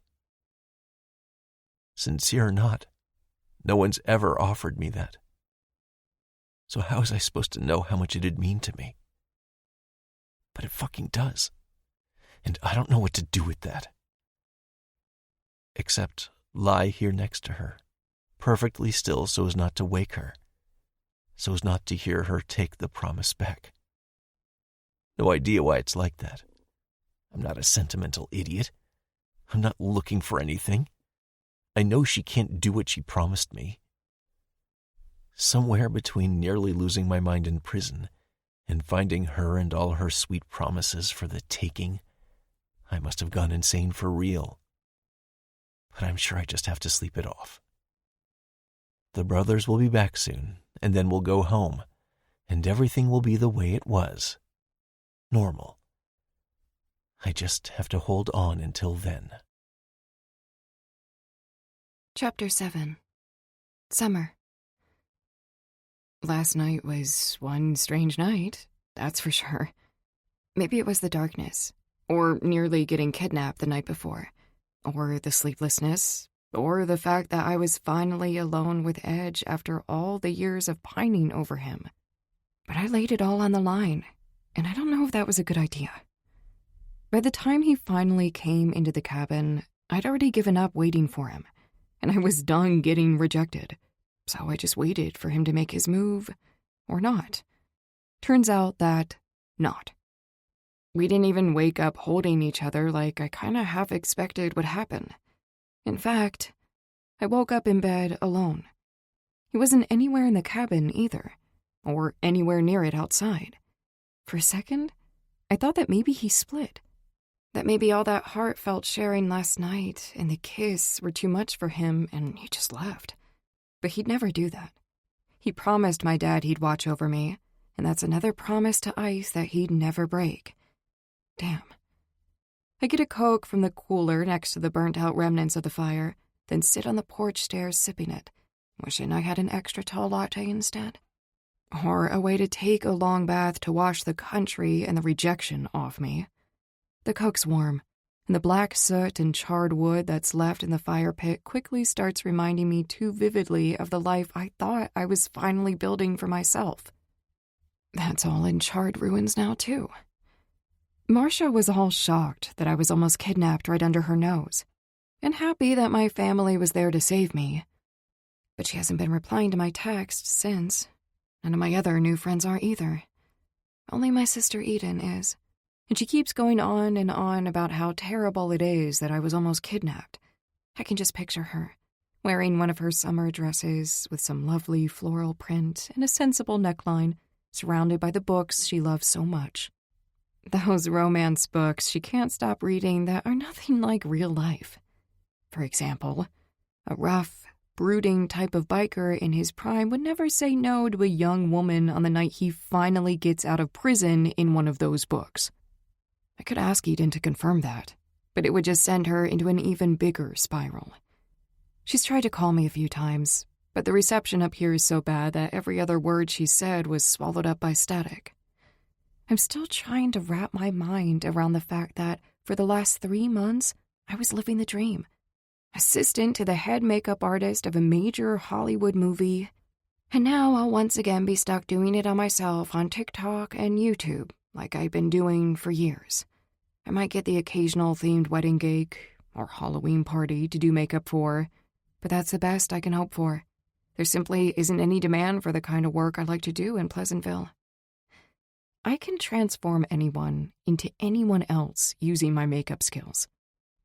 Sincere or not, no one's ever offered me that. So how was I supposed to know how much it'd mean to me? But it fucking does. And I don't know what to do with that. Except lie here next to her, perfectly still so as not to wake her, so as not to hear her take the promise back. No idea why it's like that. I'm not a sentimental idiot. I'm not looking for anything. I know she can't do what she promised me. Somewhere between nearly losing my mind in prison and finding her and all her sweet promises for the taking, I must have gone insane for real. But I'm sure I just have to sleep it off. The brothers will be back soon, and then we'll go home, and everything will be the way it was. Normal. I just have to hold on until then. Chapter 7. Summer. Last night was one strange night, that's for sure. Maybe it was the darkness, or nearly getting kidnapped the night before, or the sleeplessness, or the fact that I was finally alone with Edge after all the years of pining over him. But I laid it all on the line, and I don't know if that was a good idea. By the time he finally came into the cabin, I'd already given up waiting for him, and I was done getting rejected. So I just waited for him to make his move, or not. Turns out that not. We didn't even wake up holding each other like I kind of half expected would happen. In fact, I woke up in bed alone. He wasn't anywhere in the cabin either, or anywhere near it outside. For a second, I thought that maybe he split. That maybe all that heartfelt sharing last night and the kiss were too much for him and he just left. But he'd never do that. He promised my dad he'd watch over me, and that's another promise to Ice that he'd never break. Damn. I get a Coke from the cooler next to the burnt-out remnants of the fire, then sit on the porch stairs sipping it, wishing I had an extra tall latte instead. Or a way to take a long bath to wash the country and the rejection off me. The Coke's warm, and the black soot and charred wood that's left in the fire pit quickly starts reminding me too vividly of the life I thought I was finally building for myself. That's all in charred ruins now, too. Marcia was all shocked that I was almost kidnapped right under her nose, and happy that my family was there to save me. But she hasn't been replying to my texts since. None of my other new friends are either. Only my sister Eden is. And she keeps going on and on about how terrible it is that I was almost kidnapped. I can just picture her, wearing one of her summer dresses with some lovely floral print and a sensible neckline, surrounded by the books she loves so much. Those romance books she can't stop reading that are nothing like real life. For example, a rough, brooding type of biker in his prime would never say no to a young woman on the night he finally gets out of prison in one of those books. I could ask Eden to confirm that, but it would just send her into an even bigger spiral. She's tried to call me a few times, but the reception up here is so bad that every other word she said was swallowed up by static. I'm still trying to wrap my mind around the fact that for the last 3 months, I was living the dream. Assistant to the head makeup artist of a major Hollywood movie, and now I'll once again be stuck doing it on myself on TikTok and YouTube, like I've been doing for years. I might get the occasional themed wedding gig or Halloween party to do makeup for, but that's the best I can hope for. There simply isn't any demand for the kind of work I like to do in Pleasantville. I can transform anyone into anyone else using my makeup skills.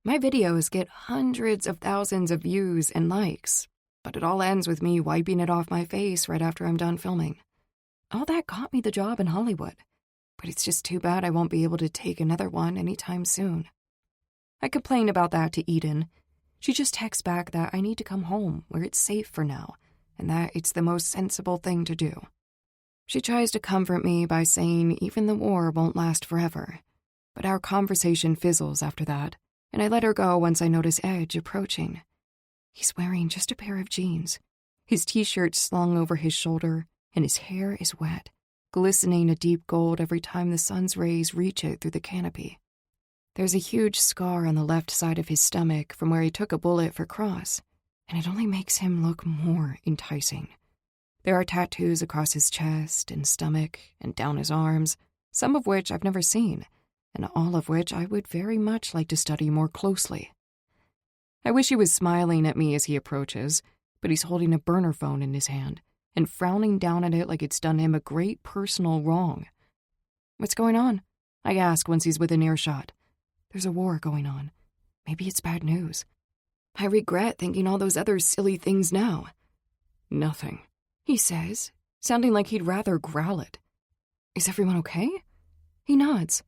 My videos get hundreds of thousands of views and likes, but it all ends with me wiping it off my face right after I'm done filming. All that got me the job in Hollywood, but it's just too bad I won't be able to take another one anytime soon. I complain about that to Eden. She just texts back that I need to come home where it's safe for now, and that it's the most sensible thing to do. She tries to comfort me by saying even the war won't last forever, but our conversation fizzles after that, and I let her go once I notice Edge approaching. He's wearing just a pair of jeans, his t-shirt slung over his shoulder, and his hair is wet, glistening a deep gold every time the sun's rays reach it through the canopy. There's a huge scar on the left side of his stomach from where he took a bullet for Cross, and it only makes him look more enticing. There are tattoos across his chest and stomach and down his arms, some of which I've never seen, and all of which I would very much like to study more closely. I wish he was smiling at me as he approaches, but he's holding a burner phone in his hand and frowning down at it like it's done him a great personal wrong. "What's going on?" I ask once he's within earshot. "There's a war going on. Maybe it's bad news. I regret thinking all those other silly things now." "Nothing," he says, sounding like he'd rather growl it. "Is everyone okay?" He nods.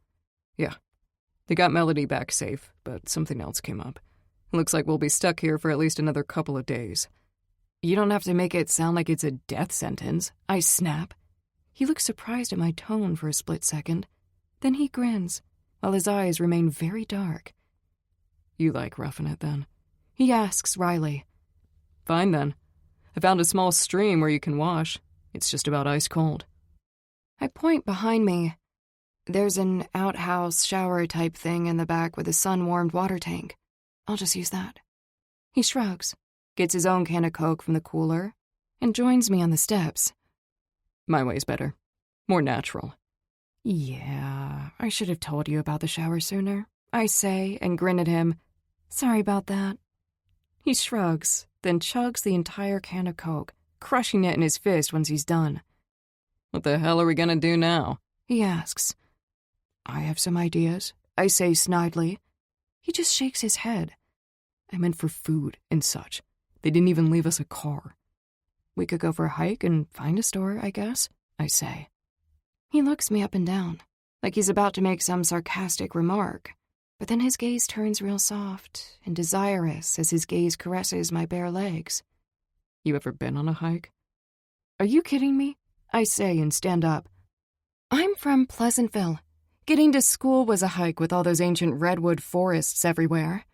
"Yeah. They got Melody back safe, but something else came up. It looks like we'll be stuck here for at least another couple of days." "You don't have to make it sound like it's a death sentence," I snap. He looks surprised at my tone for a split second. Then he grins, while his eyes remain very dark. "You like roughing it, then?" he asks wryly. "Fine, then. I found a small stream where you can wash. It's just about ice cold." I point behind me. There's an outhouse shower-type thing in the back with a sun-warmed water tank. I'll just use that. He shrugs, gets his own can of Coke from the cooler, and joins me on the steps. "My way's better. More natural." "Yeah, I should have told you about the shower sooner," I say and grin at him. "Sorry about that." He shrugs, then chugs the entire can of Coke, crushing it in his fist once he's done. "What the hell are we gonna do now?" he asks. "I have some ideas," I say snidely. He just shakes his head. "I meant for food and such. They didn't even leave us a car." "We could go for a hike and find a store, I guess," I say. He looks me up and down, like he's about to make some sarcastic remark, but then his gaze turns real soft and desirous as his gaze caresses my bare legs. "You ever been on a hike?" "Are you kidding me?" I say and stand up. "I'm from Pleasantville. Getting to school was a hike with all those ancient redwood forests everywhere."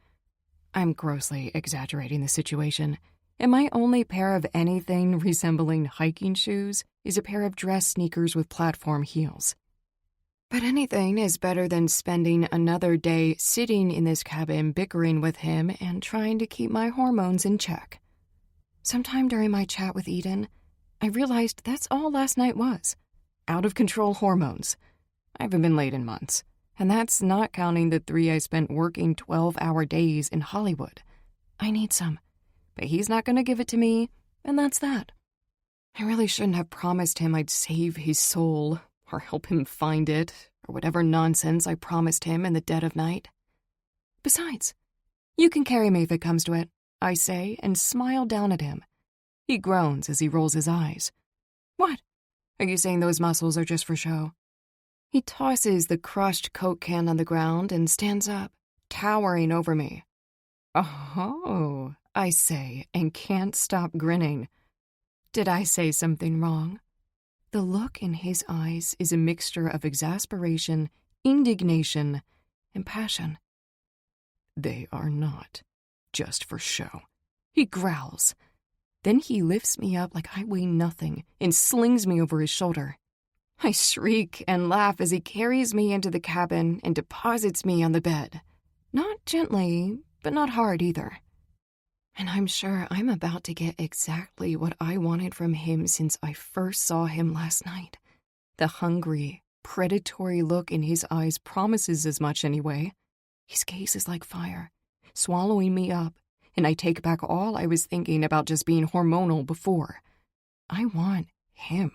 I'm grossly exaggerating the situation, and my only pair of anything resembling hiking shoes is a pair of dress sneakers with platform heels. But anything is better than spending another day sitting in this cabin bickering with him and trying to keep my hormones in check. Sometime during my chat with Eden, I realized that's all last night was. Out-of-control hormones. I haven't been late in months, and that's not counting the 3 I spent working 12-hour days in Hollywood. I need some, but he's not going to give it to me, and that's that. I really shouldn't have promised him I'd save his soul, or help him find it, or whatever nonsense I promised him in the dead of night. Besides, you can carry me if it comes to it, I say, and smile down at him. He groans as he rolls his eyes. What? Are you saying those muscles are just for show? He tosses the crushed Coke can on the ground and stands up, towering over me. Oh, I say, and can't stop grinning. Did I say something wrong? The look in his eyes is a mixture of exasperation, indignation, and passion. They are not just for show. He growls. Then he lifts me up like I weigh nothing and slings me over his shoulder. I shriek and laugh as he carries me into the cabin and deposits me on the bed. Not gently, but not hard either. And I'm sure I'm about to get exactly what I wanted from him since I first saw him last night. The hungry, predatory look in his eyes promises as much anyway. His gaze is like fire, swallowing me up, and I take back all I was thinking about just being hormonal before. I want him.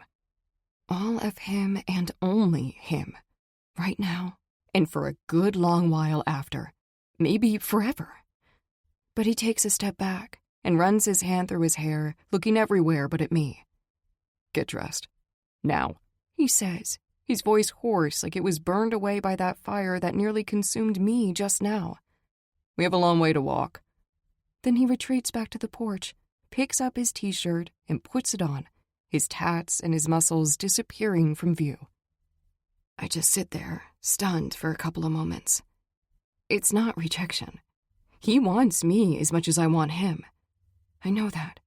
All of him and only him. Right now, and for a good long while after. Maybe forever. But he takes a step back and runs his hand through his hair, looking everywhere but at me. Get dressed. Now, he says, his voice hoarse like it was burned away by that fire that nearly consumed me just now. We have a long way to walk. Then he retreats back to the porch, picks up his t-shirt and puts it on, his tats and his muscles disappearing from view. I just sit there, stunned for a couple of moments. It's not rejection. He wants me as much as I want him. I know that.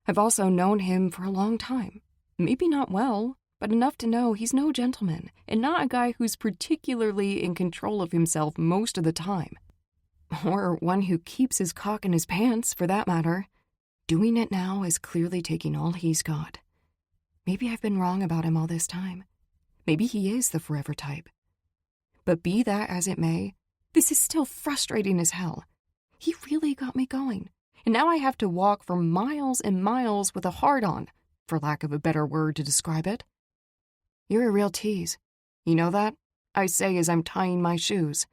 I've also known him for a long time. Maybe not well, but enough to know he's no gentleman and not a guy who's particularly in control of himself most of the time. Or one who keeps his cock in his pants, for that matter. Doing it now is clearly taking all he's got. Maybe I've been wrong about him all this time. Maybe he is the forever type. But be that as it may, this is still frustrating as hell. He really got me going, and now I have to walk for miles and miles with a hard-on, for lack of a better word to describe it. You're a real tease. You know that? I say as I'm tying my shoes.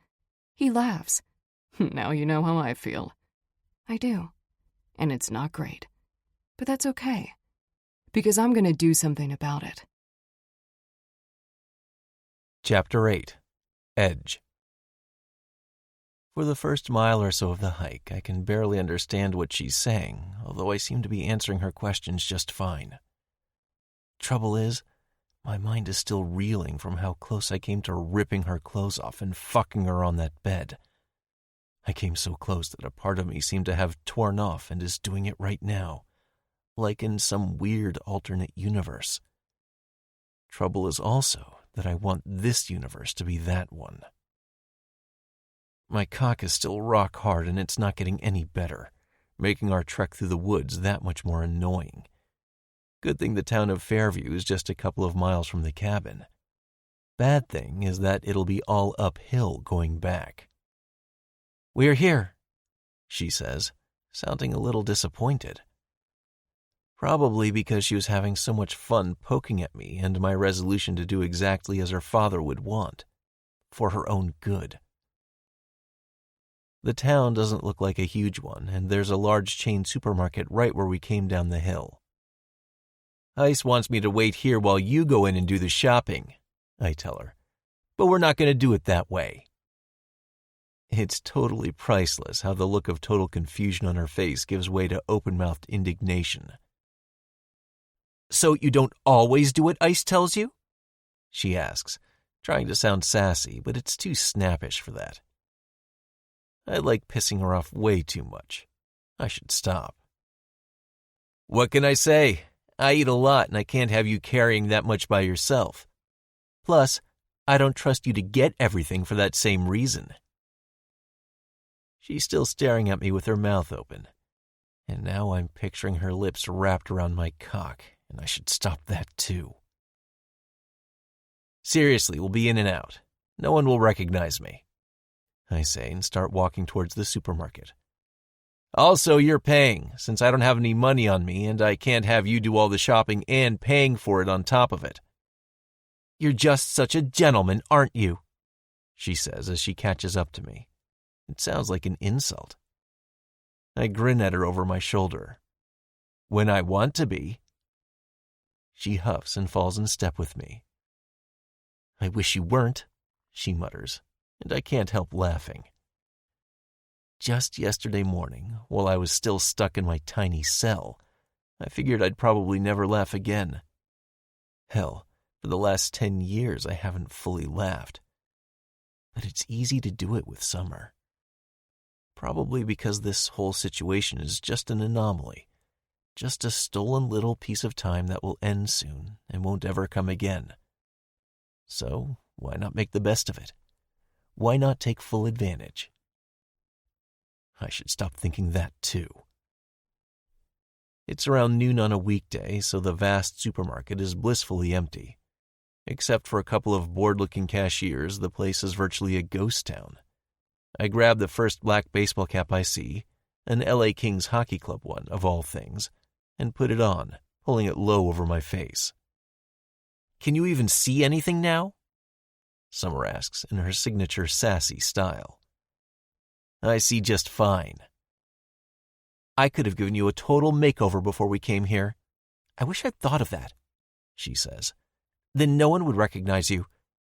He laughs. Now you know how I feel. I do. And it's not great. But that's okay. Because I'm going to do something about it. Chapter 8. Edge. For the first mile or so of the hike, I can barely understand what she's saying, although I seem to be answering her questions just fine. Trouble is, my mind is still reeling from how close I came to ripping her clothes off and fucking her on that bed. I came so close that a part of me seemed to have torn off and is doing it right now, like in some weird alternate universe. Trouble is also that I want this universe to be that one. My cock is still rock hard and it's not getting any better, making our trek through the woods that much more annoying. Good thing the town of Fairview is just a couple of miles from the cabin. Bad thing is that it'll be all uphill going back. "We're here," she says, sounding a little disappointed. Probably because she was having so much fun poking at me and my resolution to do exactly as her father would want, for her own good. The town doesn't look like a huge one, and there's a large chain supermarket right where we came down the hill. "Ice wants me to wait here while you go in and do the shopping," I tell her, "but we're not going to do it that way." It's totally priceless how the look of total confusion on her face gives way to open-mouthed indignation. "So you don't always do what Ice tells you?" she asks, trying to sound sassy, but it's too snappish for that. I like pissing her off way too much. I should stop. "What can I say? I eat a lot and I can't have you carrying that much by yourself. Plus, I don't trust you to get everything for that same reason." She's still staring at me with her mouth open, and now I'm picturing her lips wrapped around my cock, and I should stop that too. "Seriously, we'll be in and out. No one will recognize me," I say and start walking towards the supermarket. "Also, you're paying, since I don't have any money on me and I can't have you do all the shopping and paying for it on top of it." "You're just such a gentleman, aren't you?" she says as she catches up to me. It sounds like an insult. I grin at her over my shoulder. "When I want to be." She huffs and falls in step with me. I wish you weren't, she mutters, and I can't help laughing. Just yesterday morning, while I was still stuck in my tiny cell, I figured I'd probably never laugh again. Hell, for the last 10 years I haven't fully laughed. But it's easy to do it with Summer. Probably because this whole situation is just an anomaly, just a stolen little piece of time that will end soon and won't ever come again. So, why not make the best of it? Why not take full advantage? I should stop thinking that too. It's around noon on a weekday, so the vast supermarket is blissfully empty. Except for a couple of bored-looking cashiers, the place is virtually a ghost town. I grab the first black baseball cap I see, an LA Kings hockey club one, of all things, and put it on, pulling it low over my face. "Can you even see anything now?" Summer asks in her signature sassy style. "I see just fine." "I could have given you a total makeover before we came here. I wish I'd thought of that," she says. "Then no one would recognize you,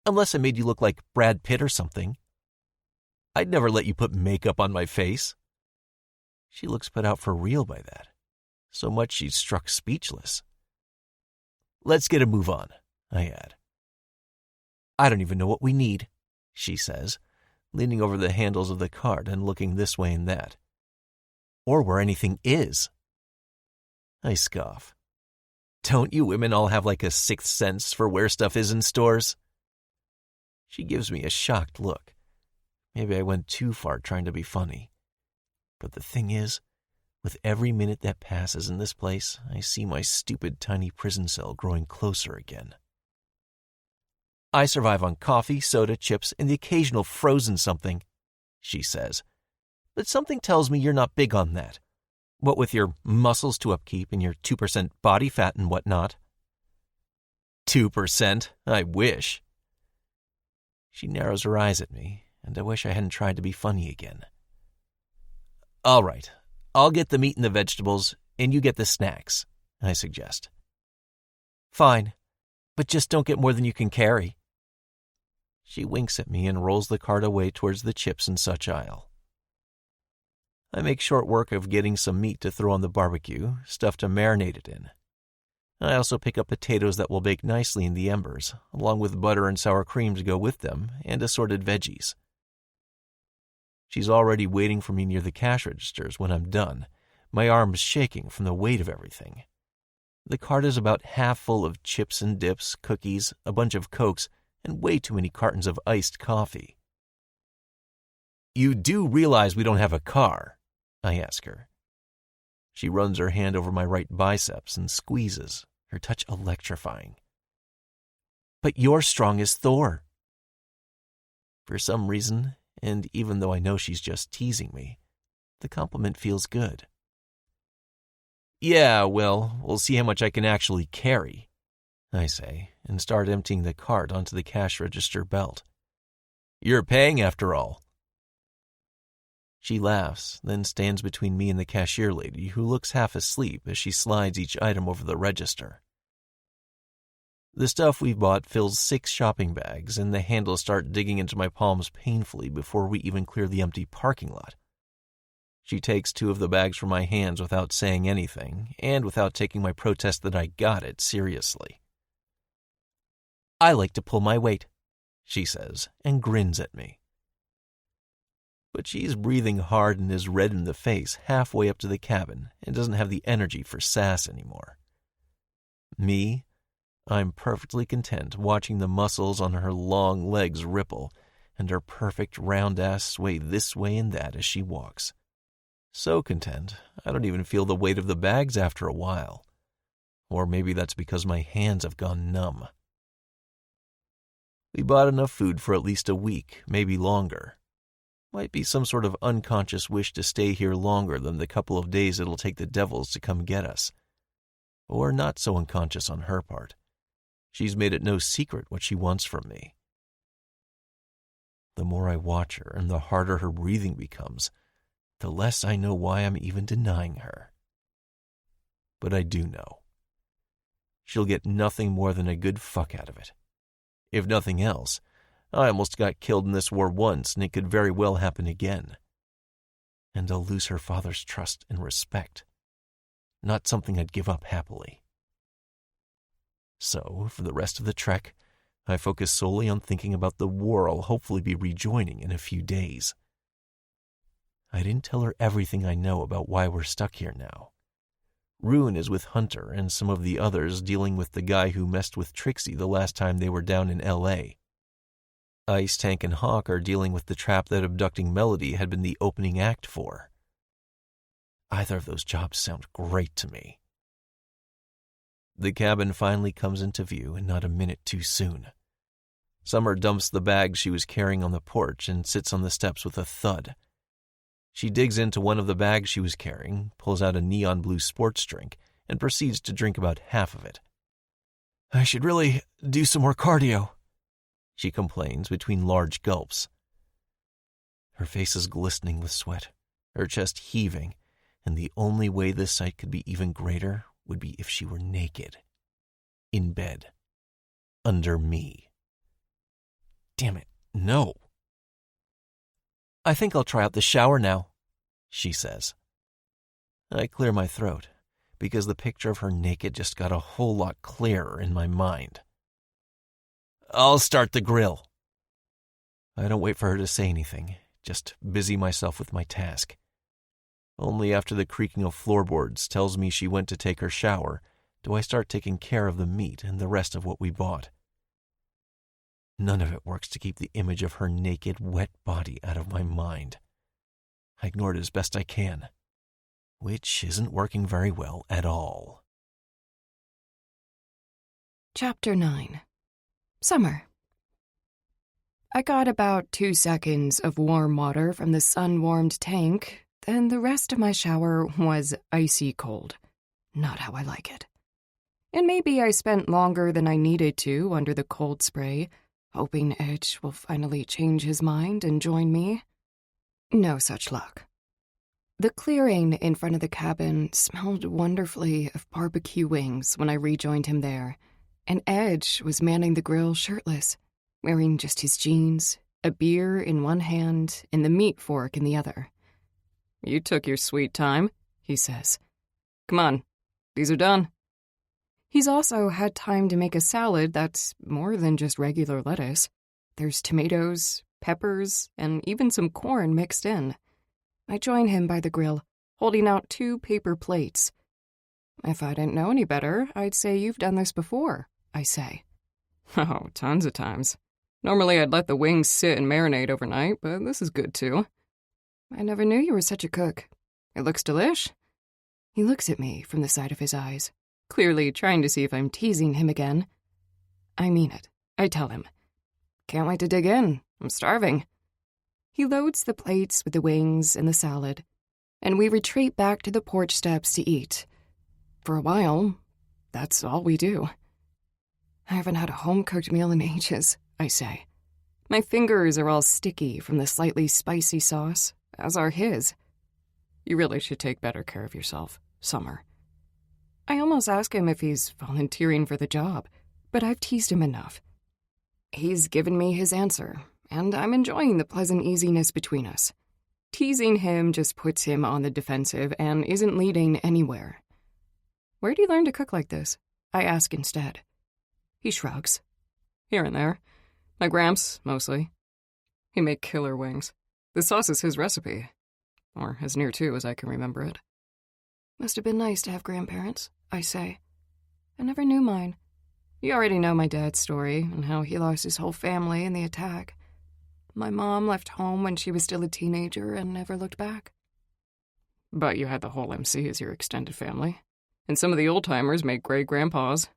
unless I made you look like Brad Pitt or something." "I'd never let you put makeup on my face." She looks put out for real by that, so much she's struck speechless. "Let's get a move on," I add. "I don't even know what we need," she says, leaning over the handles of the cart and looking this way and that. "Or where anything is." I scoff. "Don't you women all have like a sixth sense for where stuff is in stores?" She gives me a shocked look. Maybe I went too far trying to be funny. But the thing is, with every minute that passes in this place, I see my stupid tiny prison cell growing closer again. "I survive on coffee, soda, chips, and the occasional frozen something," she says. "But something tells me you're not big on that. What with your muscles to upkeep and your 2% body fat and whatnot." 2%? I wish. She narrows her eyes at me, and I wish I hadn't tried to be funny again. "All right, I'll get the meat and the vegetables, and you get the snacks," I suggest. "Fine, but just don't get more than you can carry." She winks at me and rolls the cart away towards the chips and such aisle. I make short work of getting some meat to throw on the barbecue, stuff to marinate it in. I also pick up potatoes that will bake nicely in the embers, along with butter and sour cream to go with them, and assorted veggies. She's already waiting for me near the cash registers when I'm done, my arms shaking from the weight of everything. The cart is about half full of chips and dips, cookies, a bunch of Cokes, and way too many cartons of iced coffee. "You do realize we don't have a car?" I ask her. She runs her hand over my right biceps and squeezes, her touch electrifying. "But you're strong as Thor." For some reason, and even though I know she's just teasing me, the compliment feels good. "Yeah, well, we'll see how much I can actually carry," I say, and start emptying the cart onto the cash register belt. "You're paying after all." She laughs, then stands between me and the cashier lady, who looks half asleep as she slides each item over the register. The stuff we've bought fills 6 shopping bags, and the handles start digging into my palms painfully before we even clear the empty parking lot. She takes 2 of the bags from my hands without saying anything, and without taking my protest that I got it seriously. "I like to pull my weight," she says, and grins at me. But she's breathing hard and is red in the face halfway up to the cabin and doesn't have the energy for sass anymore. Me, I'm perfectly content watching the muscles on her long legs ripple and her perfect round ass sway this way and that as she walks. So content, I don't even feel the weight of the bags after a while. Or maybe that's because my hands have gone numb. We bought enough food for at least a week, maybe longer. Might be some sort of unconscious wish to stay here longer than the couple of days it'll take the devils to come get us. Or not so unconscious on her part. She's made it no secret what she wants from me. The more I watch her and the harder her breathing becomes, the less I know why I'm even denying her. But I do know. she'll get nothing more than a good fuck out of it. If nothing else, I almost got killed in this war once, and it could very well happen again. And I'll lose her father's trust and respect. Not something I'd give up happily. So, for the rest of the trek, I focus solely on thinking about the war I'll hopefully be rejoining in a few days. I didn't tell her everything I know about why we're stuck here now. Ruin is with Hunter and some of the others dealing with the guy who messed with Trixie the last time they were down in L.A. Ice Tank and Hawk are dealing with the trap that abducting Melody had been the opening act for. Either of those jobs sound great to me. The cabin finally comes into view, and not a minute too soon. Summer dumps the bag she was carrying on the porch and sits on the steps with a thud. She digs into one of the bags she was carrying, pulls out a neon blue sports drink, and proceeds to drink about half of it. "I should really do some more cardio," she complains between large gulps. Her face is glistening with sweat, her chest heaving, and the only way this sight could be even greater would be if she were naked. In bed. Under me. Damn it, no. "I think I'll try out the shower now," she says. I clear my throat, because the picture of her naked just got a whole lot clearer in my mind. "I'll start the grill." I don't wait for her to say anything, just busy myself with my task. Only after the creaking of floorboards tells me she went to take her shower do I start taking care of the meat and the rest of what we bought. None of it works to keep the image of her naked, wet body out of my mind. I ignore it as best I can, which isn't working very well at all. Chapter 9. Summer. I got about 2 seconds of warm water from the sun-warmed tank, then the rest of my shower was icy cold. Not how I like it. And maybe I spent longer than I needed to under the cold spray, hoping Edge will finally change his mind and join me. No such luck. The clearing in front of the cabin smelled wonderfully of barbecue wings when I rejoined him there, and Edge was manning the grill shirtless, wearing just his jeans, a beer in one hand and the meat fork in the other. "You took your sweet time," he says. "Come on, these are done." He's also had time to make a salad that's more than just regular lettuce. There's tomatoes, peppers, and even some corn mixed in. I join him by the grill, holding out 2 paper plates. "If I didn't know any better, I'd say you've done this before," I say. "Oh, tons of times. Normally I'd let the wings sit and marinate overnight, but this is good too." "I never knew you were such a cook. It looks delish." He looks at me from the side of his eyes, clearly trying to see if I'm teasing him again. I mean it. I tell him. "Can't wait to dig in. I'm starving." He loads the plates with the wings and the salad, and we retreat back to the porch steps to eat. For a while, that's all we do. "I haven't had a home-cooked meal in ages," I say. My fingers are all sticky from the slightly spicy sauce, as are his. "You really should take better care of yourself, Summer." I almost ask him if he's volunteering for the job, but I've teased him enough. He's given me his answer, and I'm enjoying the pleasant easiness between us. Teasing him just puts him on the defensive and isn't leading anywhere. "Where do you learn to cook like this?" I ask instead. He shrugs. "Here and there. My Gramps, mostly. He make killer wings. The sauce is his recipe. Or as near to as I can remember it." "Must have been nice to have grandparents," I say. "I never knew mine. You already know my dad's story and how he lost his whole family in the attack. My mom left home when she was still a teenager and never looked back." "But you had the whole MC as your extended family. And some of the old-timers make great grandpas."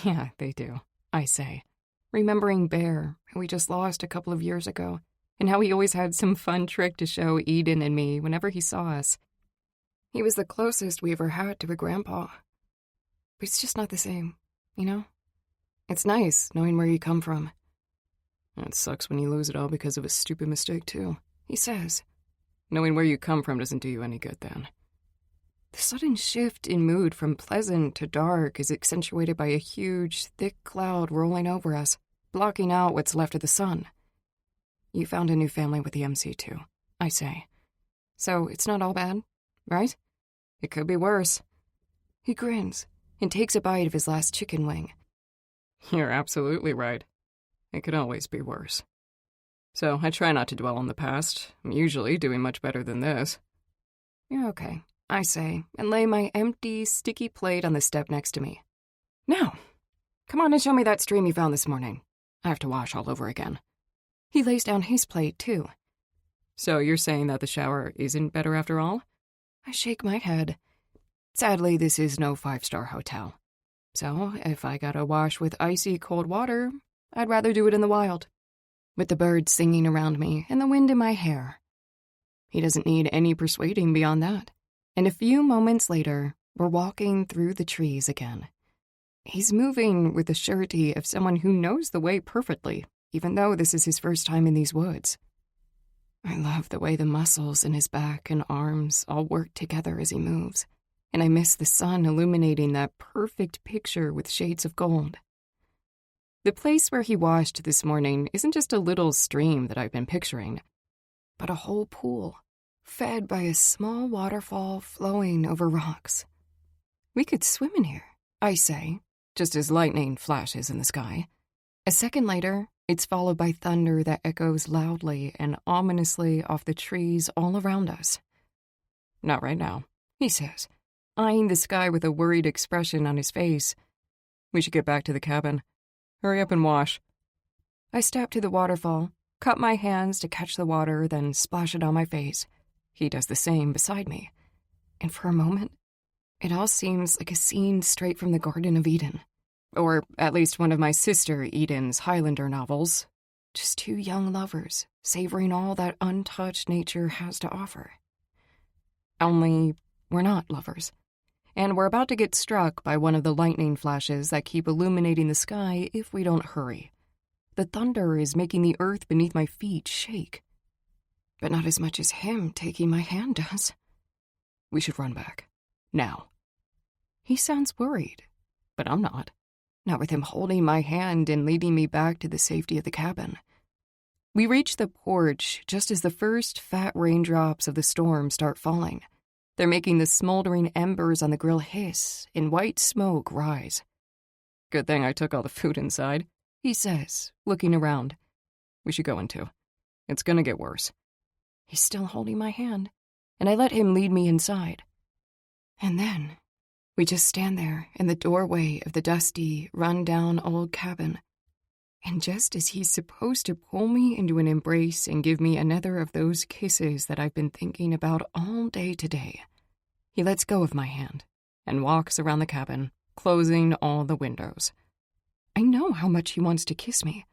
"Yeah, they do," I say, remembering Bear, who we just lost a couple of years ago, and how he always had some fun trick to show Eden and me whenever he saw us. He was the closest we ever had to a grandpa. But it's just not the same, you know? It's nice knowing where you come from. "It sucks when you lose it all because of a stupid mistake, too," he says. "Knowing where you come from doesn't do you any good, then." The sudden shift in mood from pleasant to dark is accentuated by a huge, thick cloud rolling over us, blocking out what's left of the sun. You found a new family with the MC2, I say. So it's not all bad, right? It could be worse. He grins and takes a bite of his last chicken wing. You're absolutely right. It could always be worse. So I try not to dwell on the past. I'm usually doing much better than this. You're okay, I say, and lay my empty, sticky plate on the step next to me. Now, come on and show me that stream you found this morning. I have to wash all over again. He lays down his plate, too. So you're saying that the shower isn't better after all? I shake my head. Sadly, this is no 5-star hotel. So, if I gotta wash with icy cold water, I'd rather do it in the wild, with the birds singing around me and the wind in my hair. He doesn't need any persuading beyond that. And a few moments later, we're walking through the trees again. He's moving with the surety of someone who knows the way perfectly, even though this is his first time in these woods. I love the way the muscles in his back and arms all work together as he moves, and I miss the sun illuminating that perfect picture with shades of gold. The place where he washed this morning isn't just a little stream that I've been picturing, but a whole pool, fed by a small waterfall flowing over rocks. We could swim in here, I say, just as lightning flashes in the sky. A second later, it's followed by thunder that echoes loudly and ominously off the trees all around us. Not right now, he says, eyeing the sky with a worried expression on his face. We should get back to the cabin. Hurry up and wash. I step to the waterfall, cup my hands to catch the water, then splash it on my face. He does the same beside me. And for a moment, it all seems like a scene straight from the Garden of Eden. Or at least one of my sister Eden's Highlander novels. Just two young lovers, savoring all that untouched nature has to offer. Only, we're not lovers. And we're about to get struck by one of the lightning flashes that keep illuminating the sky if we don't hurry. The thunder is making the earth beneath my feet shake. But not as much as him taking my hand does. We should run back. Now. He sounds worried, but I'm not. Not with him holding my hand and leading me back to the safety of the cabin. We reach the porch just as the first fat raindrops of the storm start falling. They're making the smoldering embers on the grill hiss and white smoke rise. Good thing I took all the food inside, he says, looking around. We should go in too. It's gonna get worse. He's still holding my hand, and I let him lead me inside. And then we just stand there in the doorway of the dusty, run-down old cabin. And just as he's supposed to pull me into an embrace and give me another of those kisses that I've been thinking about all day today, he lets go of my hand and walks around the cabin, closing all the windows. I know how much he wants to kiss me.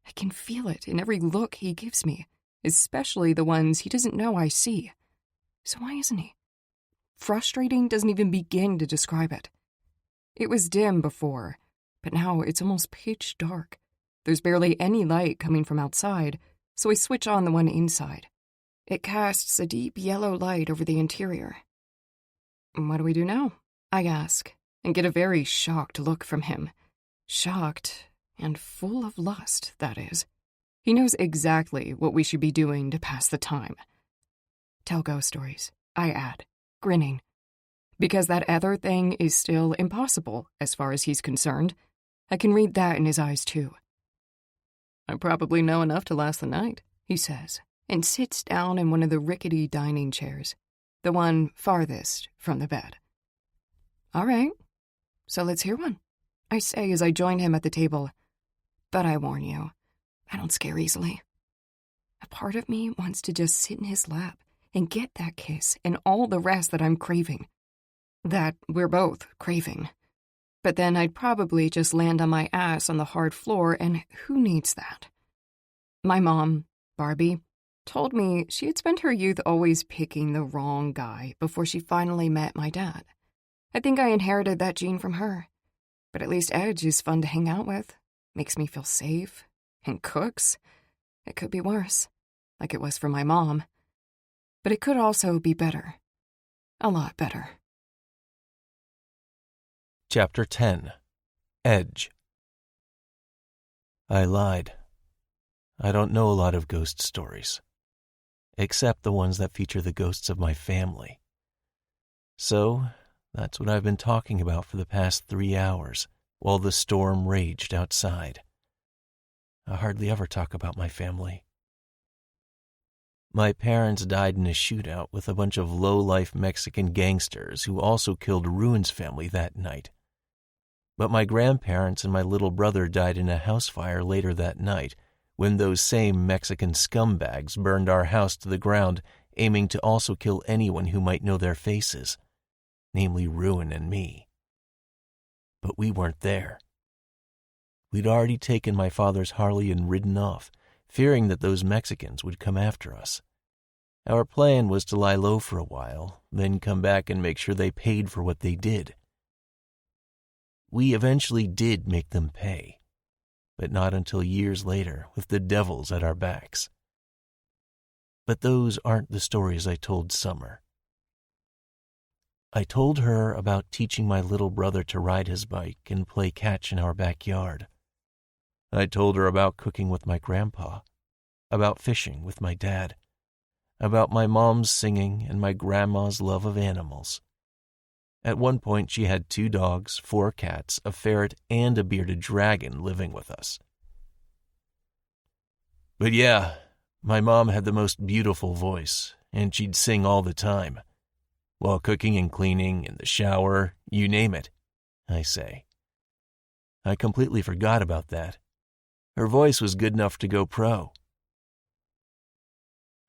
I can feel it in every look he gives me, especially the ones he doesn't know I see. So why isn't he? Frustrating doesn't even begin to describe it. It was dim before, but now it's almost pitch dark. There's barely any light coming from outside, so I switch on the one inside. It casts a deep yellow light over the interior. What do we do now? I ask, and get a very shocked look from him. Shocked and full of lust, that is. He knows exactly what we should be doing to pass the time. Tell ghost stories, I add, grinning. Because that other thing is still impossible, as far as he's concerned. I can read that in his eyes, too. I probably know enough to last the night, he says, and sits down in one of the rickety dining chairs, the one farthest from the bed. All right, so let's hear one, I say as I join him at the table. But I warn you, I don't scare easily. A part of me wants to just sit in his lap and get that kiss and all the rest that I'm craving. That we're both craving. But then I'd probably just land on my ass on the hard floor, and who needs that? My mom, Barbie, told me she had spent her youth always picking the wrong guy before she finally met my dad. I think I inherited that gene from her. But at least Edge is fun to hang out with, makes me feel safe, and cooks. It could be worse, like it was for my mom. But it could also be better. A lot better. Chapter 10. Edge. I lied. I don't know a lot of ghost stories, except the ones that feature the ghosts of my family. So, that's what I've been talking about for the past 3 hours while the storm raged outside. I hardly ever talk about my family. My parents died in a shootout with a bunch of low-life Mexican gangsters who also killed Ruin's family that night. But my grandparents and my little brother died in a house fire later that night when those same Mexican scumbags burned our house to the ground, aiming to also kill anyone who might know their faces, namely Ruin and me. But we weren't there. We'd already taken my father's Harley and ridden off, fearing that those Mexicans would come after us. Our plan was to lie low for a while, then come back and make sure they paid for what they did. We eventually did make them pay, but not until years later with the devils at our backs. But those aren't the stories I told Summer. I told her about teaching my little brother to ride his bike and play catch in our backyard. I told her about cooking with my grandpa, about fishing with my dad, about my mom's singing and my grandma's love of animals. At one point, she had 2 dogs, 4 cats, a ferret, and a bearded dragon living with us. But yeah, my mom had the most beautiful voice, and she'd sing all the time. While cooking and cleaning, in the shower, you name it, I say. I completely forgot about that. Her voice was good enough to go pro.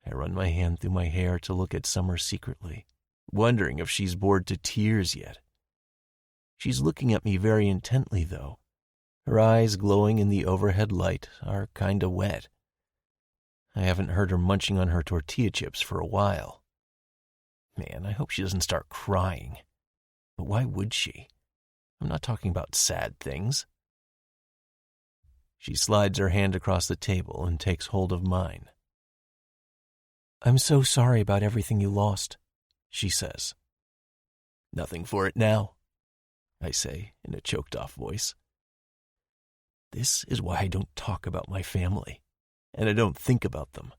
I run my hand through my hair to look at Summer secretly, wondering if she's bored to tears yet. She's looking at me very intently, though. Her eyes glowing in the overhead light are kinda wet. I haven't heard her munching on her tortilla chips for a while. Man, I hope she doesn't start crying. But why would she? I'm not talking about sad things. She slides her hand across the table and takes hold of mine. I'm so sorry about everything you lost, she says. Nothing for it now, I say in a choked-off voice. This is why I don't talk about my family, and I don't think about them.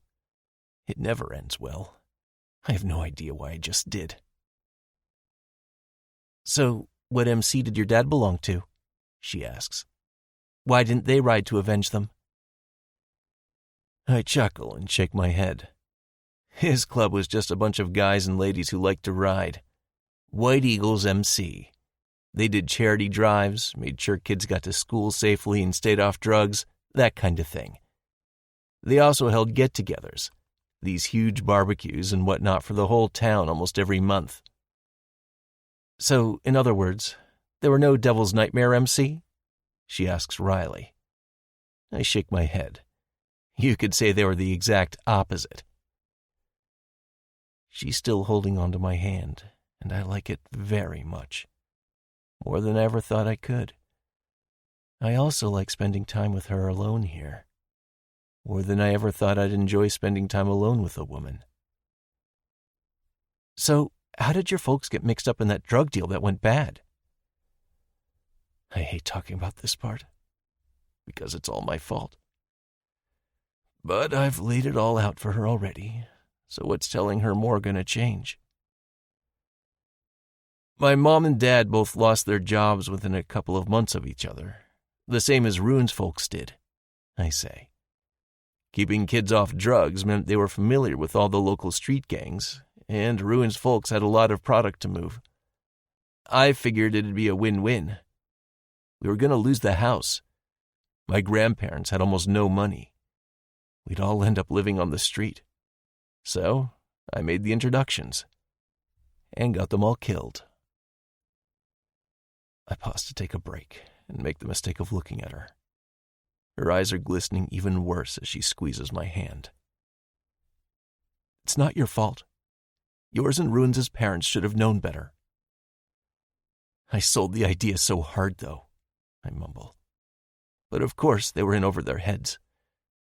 It never ends well. I have no idea why I just did. So, what MC did your dad belong to? She asks. Why didn't they ride to avenge them? I chuckle and shake my head. His club was just a bunch of guys and ladies who liked to ride. White Eagles MC. They did charity drives, made sure kids got to school safely and stayed off drugs, that kind of thing. They also held get-togethers, these huge barbecues and whatnot for the whole town almost every month. So, in other words, there were no Devil's Nightmare MC? She asks wryly. I shake my head. You could say they were the exact opposite. She's still holding onto my hand, and I like it very much. More than I ever thought I could. I also like spending time with her alone here. More than I ever thought I'd enjoy spending time alone with a woman. So, how did your folks get mixed up in that drug deal that went bad? I hate talking about this part, because it's all my fault. But I've laid it all out for her already, so what's telling her more gonna change? My mom and dad both lost their jobs within a couple of months of each other, the same as Ruin's folks did, I say. Keeping kids off drugs meant they were familiar with all the local street gangs, and Ruin's folks had a lot of product to move. I figured it'd be a win-win. We were going to lose the house. My grandparents had almost no money. We'd all end up living on the street. So, I made the introductions and got them all killed. I pause to take a break and make the mistake of looking at her. Her eyes are glistening even worse as she squeezes my hand. It's not your fault. Yours and Ruins' parents should have known better. I sold the idea so hard, though, I mumble. But of course they were in over their heads,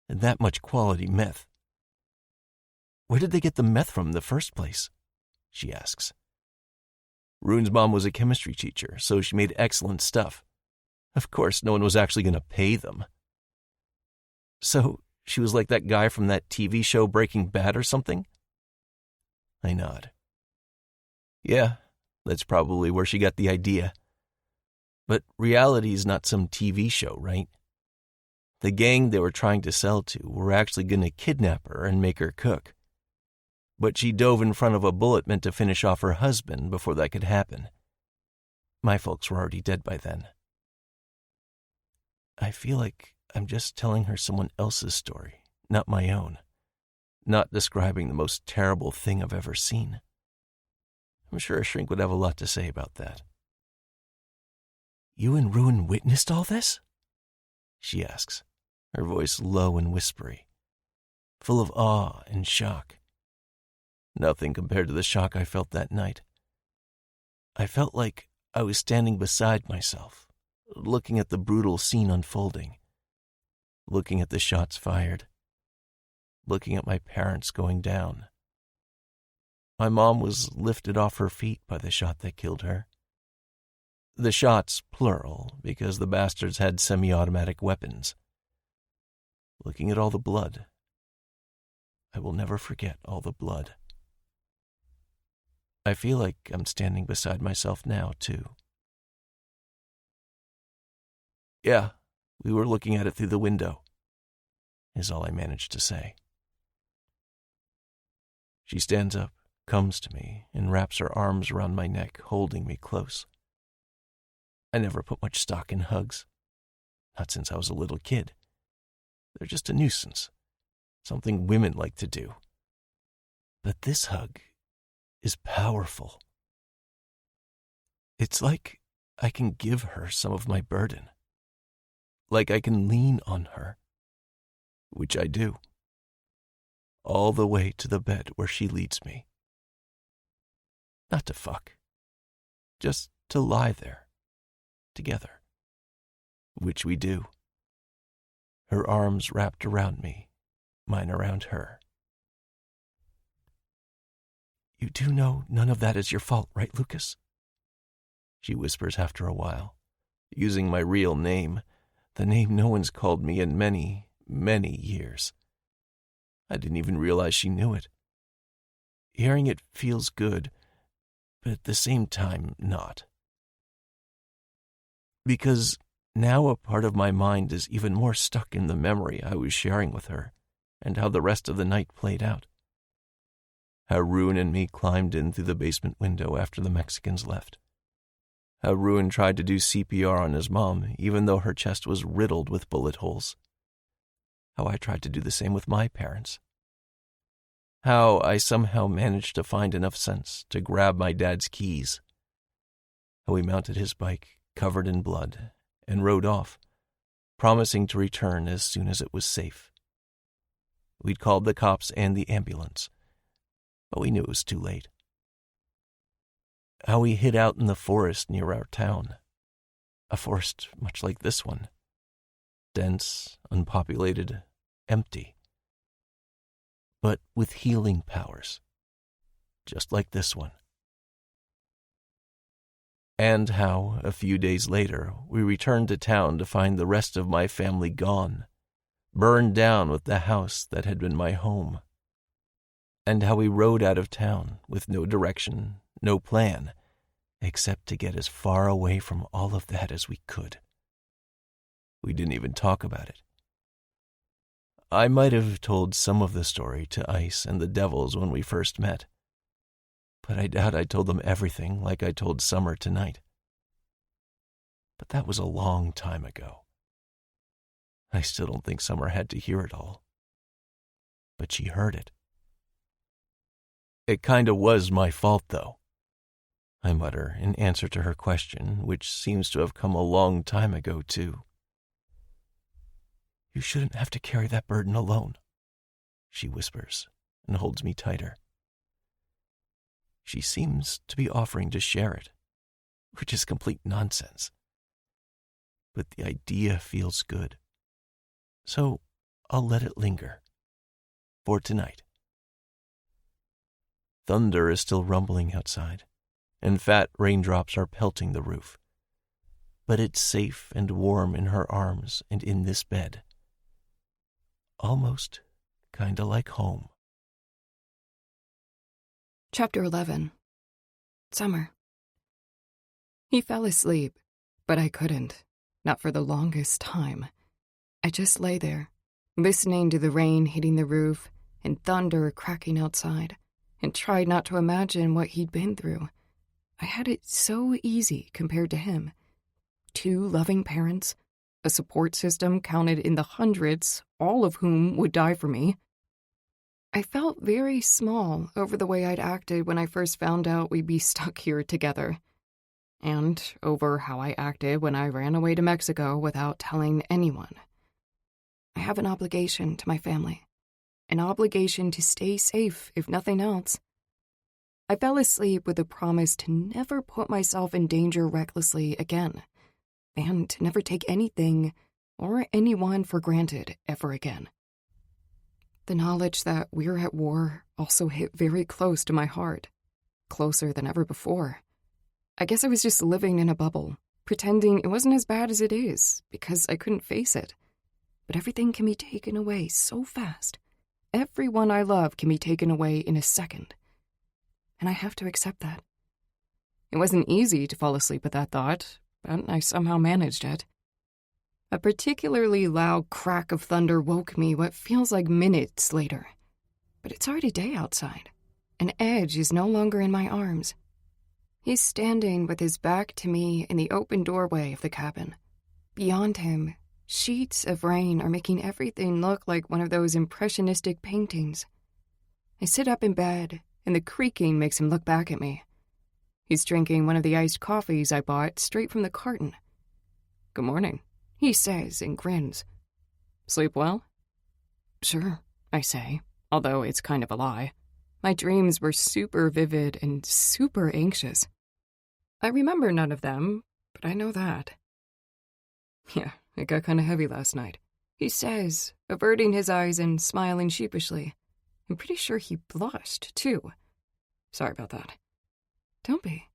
and that much quality meth. Where did they get the meth from in the first place? She asks. Rune's mom was a chemistry teacher, so she made excellent stuff. Of course, no one was actually going to pay them. So, she was like that guy from that TV show Breaking Bad or something? I nod. Yeah, that's probably where she got the idea. But reality is not some TV show, right? The gang they were trying to sell to were actually going to kidnap her and make her cook. But she dove in front of a bullet meant to finish off her husband before that could happen. My folks were already dead by then. I feel like I'm just telling her someone else's story, not my own. Not describing the most terrible thing I've ever seen. I'm sure a shrink would have a lot to say about that. You and Ruin witnessed all this? She asks, her voice low and whispery, full of awe and shock. Nothing compared to the shock I felt that night. I felt like I was standing beside myself, looking at the brutal scene unfolding, looking at the shots fired, looking at my parents going down. My mom was lifted off her feet by the shot that killed her. The shots, plural, because the bastards had semi-automatic weapons. Looking at all the blood. I will never forget all the blood. I feel like I'm standing beside myself now, too. Yeah, we were looking at it through the window, is all I managed to say. She stands up, comes to me, and wraps her arms around my neck, holding me close. I never put much stock in hugs. Not since I was a little kid. They're just a nuisance. Something women like to do. But this hug is powerful. It's like I can give her some of my burden. Like I can lean on her. Which I do. All the way to the bed where she leads me. Not to fuck. Just to lie there. Together. Which we do. Her arms wrapped around me, mine around her. You do know none of that is your fault, right, Lucas? She whispers after a while, using my real name, the name no one's called me in many, many years. I didn't even realize she knew it. Hearing it feels good, but at the same time not. Because now a part of my mind is even more stuck in the memory I was sharing with her and how the rest of the night played out. How Ruin and me climbed in through the basement window after the Mexicans left. How Ruin tried to do CPR on his mom even though her chest was riddled with bullet holes. How I tried to do the same with my parents. How I somehow managed to find enough sense to grab my dad's keys. How he mounted his bike, covered in blood, and rode off, promising to return as soon as it was safe. We'd called the cops and the ambulance, but we knew it was too late. How we hid out in the forest near our town, a forest much like this one, dense, unpopulated, empty, but with healing powers, just like this one. And how, a few days later, we returned to town to find the rest of my family gone, burned down with the house that had been my home. And how we rode out of town with no direction, no plan, except to get as far away from all of that as we could. We didn't even talk about it. I might have told some of the story to Ice and the Devils when we first met, but I doubt I told them everything like I told Summer tonight. But that was a long time ago. I still don't think Summer had to hear it all. But she heard it. It kinda was my fault, though, I mutter in answer to her question, which seems to have come a long time ago, too. You shouldn't have to carry that burden alone, she whispers and holds me tighter. She seems to be offering to share it, which is complete nonsense. But the idea feels good. So I'll let it linger. For tonight. Thunder is still rumbling outside, and fat raindrops are pelting the roof. But it's safe and warm in her arms and in this bed. Almost kinda like home. Chapter 11. Summer. He fell asleep, but I couldn't, not for the longest time. I just lay there, listening to the rain hitting the roof and thunder cracking outside, and tried not to imagine what he'd been through. I had it so easy compared to him. 2 loving parents, a support system counted in the hundreds, all of whom would die for me. I felt very small over the way I'd acted when I first found out we'd be stuck here together, and over how I acted when I ran away to Mexico without telling anyone. I have an obligation to my family, an obligation to stay safe, if nothing else. I fell asleep with a promise to never put myself in danger recklessly again, and to never take anything or anyone for granted ever again. The knowledge that we're at war also hit very close to my heart, closer than ever before. I guess I was just living in a bubble, pretending it wasn't as bad as it is, because I couldn't face it. But everything can be taken away so fast. Everyone I love can be taken away in a second. And I have to accept that. It wasn't easy to fall asleep with that thought, but I somehow managed it. A particularly loud crack of thunder woke me what feels like minutes later. But it's already day outside, and Edge is no longer in my arms. He's standing with his back to me in the open doorway of the cabin. Beyond him, sheets of rain are making everything look like one of those impressionistic paintings. I sit up in bed, and the creaking makes him look back at me. He's drinking one of the iced coffees I bought straight from the carton. "Good morning," he says and grins. "Sleep well?" "Sure," I say, although it's kind of a lie. My dreams were super vivid and super anxious. I remember none of them, but I know that. "Yeah, it got kind of heavy last night," he says, averting his eyes and smiling sheepishly. I'm pretty sure he blushed, too. "Sorry about that." "Don't be."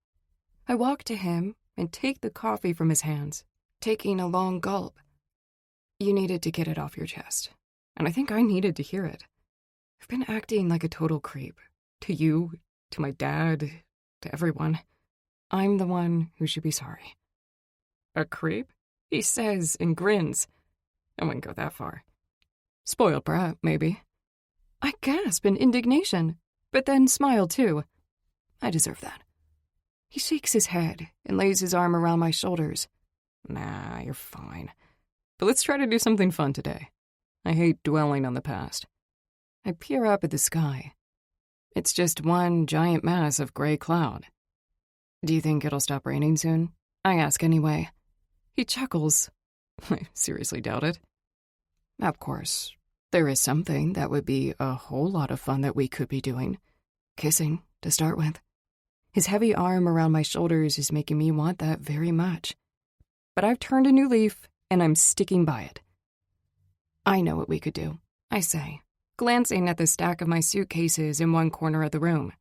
I walk to him and take the coffee from his hands, taking a long gulp. "You needed to get it off your chest, and I think I needed to hear it. I've been acting like a total creep. To you, to my dad, to everyone. I'm the one who should be sorry." "A creep?" he says and grins. I wouldn't go that far. "Spoiled brat, maybe." I gasp in indignation, but then smile too. I deserve that. He shakes his head and lays his arm around my shoulders. "Nah, you're fine. But let's try to do something fun today. I hate dwelling on the past." I peer up at the sky. It's just one giant mass of gray cloud. "Do you think it'll stop raining soon?" I ask anyway. He chuckles. I seriously doubt it. "Of course, there is something that would be a whole lot of fun that we could be doing. Kissing, to start with. His heavy arm around my shoulders is making me want that very much. But I've turned a new leaf, and I'm sticking by it. "I know what we could do," I say, glancing at the stack of my suitcases in one corner of the room.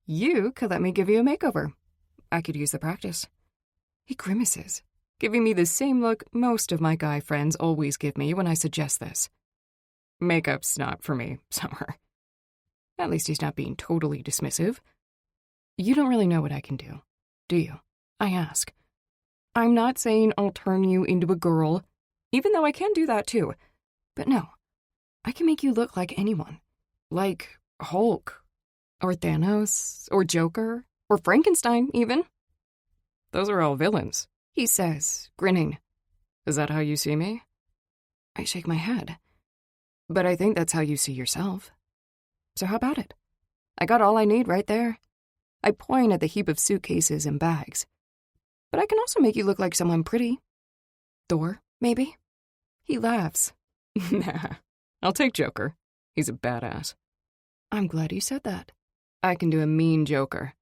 "You could let me give you a makeover. I could use the practice." He grimaces, giving me the same look most of my guy friends always give me when I suggest this. "Makeup's not for me, Summer." At least he's not being totally dismissive. "You don't really know what I can do, do you?" I ask. I'm not saying I'll turn you into a girl, even though I can do that too. But no, I can make you look like anyone. Like Hulk, or Thanos, or Joker, or Frankenstein, even. "Those are all villains," he says, grinning. "Is that how you see me?" I shake my head. "But I think that's how you see yourself. So how about it? I got all I need right there." I point at the heap of suitcases and bags. "But I can also make you look like someone pretty. Thor, maybe?" He laughs. "Nah, I'll take Joker. He's a badass." I'm glad you said that. I can do a mean Joker.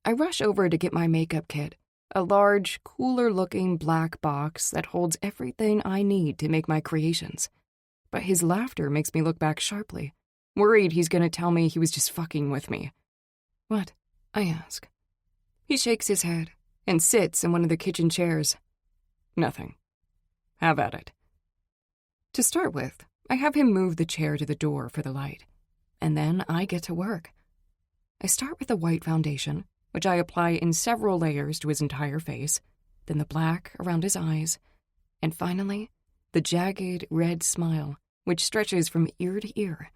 I rush over to get my makeup kit, a large, cooler-looking black box that holds everything I need to make my creations. But his laughter makes me look back sharply, worried he's going to tell me he was just fucking with me. "What?" I ask. He shakes his head and sits in one of the kitchen chairs. Nothing. Have at it. To start with, I have him move the chair to the door for the light, and then I get to work. I start with the white foundation, which I apply in several layers to his entire face, then the black around his eyes, and finally, the jagged red smile, which stretches from ear to ear.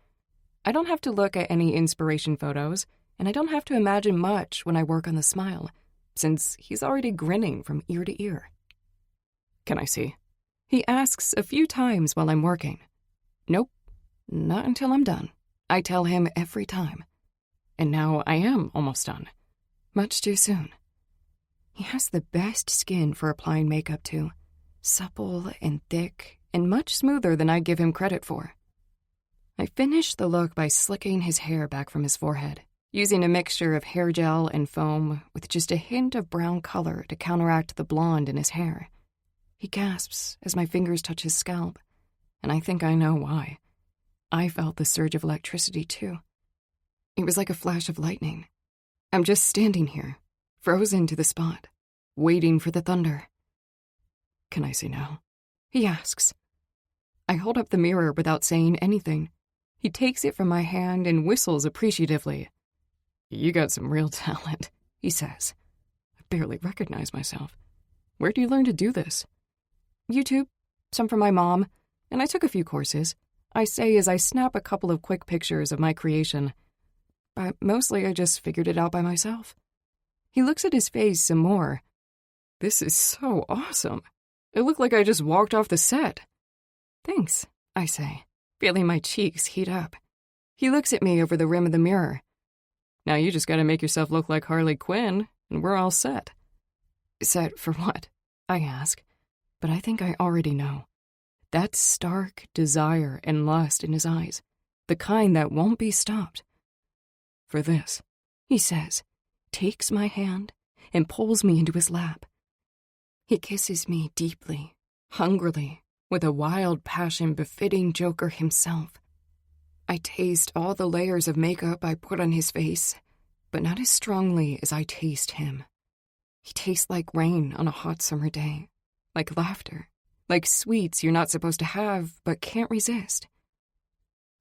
I don't have to look at any inspiration photos, and I don't have to imagine much when I work on the smile, since he's already grinning from ear to ear. Can I see? He asks a few times while I'm working. Nope, not until I'm done. I tell him every time. And now I am almost done. Much too soon. He has the best skin for applying makeup to. Supple and thick, and much smoother than I give him credit for. I finish the look by slicking his hair back from his forehead, using a mixture of hair gel and foam with just a hint of brown color to counteract the blonde in his hair. He gasps as my fingers touch his scalp, and I think I know why. I felt the surge of electricity, too. It was like a flash of lightning. I'm just standing here, frozen to the spot, waiting for the thunder. Can I see now? He asks. I hold up the mirror without saying anything. He takes it from my hand and whistles appreciatively. You got some real talent, he says. I barely recognize myself. Where do you learn to do this? YouTube, some from my mom, and I took a few courses. I say as I snap a couple of quick pictures of my creation. But mostly I just figured it out by myself. He looks at his face some more. This is so awesome. It looked like I just walked off the set. Thanks, I say, feeling my cheeks heat up. He looks at me over the rim of the mirror. Now you just gotta make yourself look like Harley Quinn, and we're all set. Set for what? I ask, but I think I already know. That stark desire and lust in his eyes, the kind that won't be stopped. For this, he says, takes my hand and pulls me into his lap. He kisses me deeply, hungrily, with a wild passion befitting Joker himself. I taste all the layers of makeup I put on his face, but not as strongly as I taste him. He tastes like rain on a hot summer day, like laughter, like sweets you're not supposed to have but can't resist.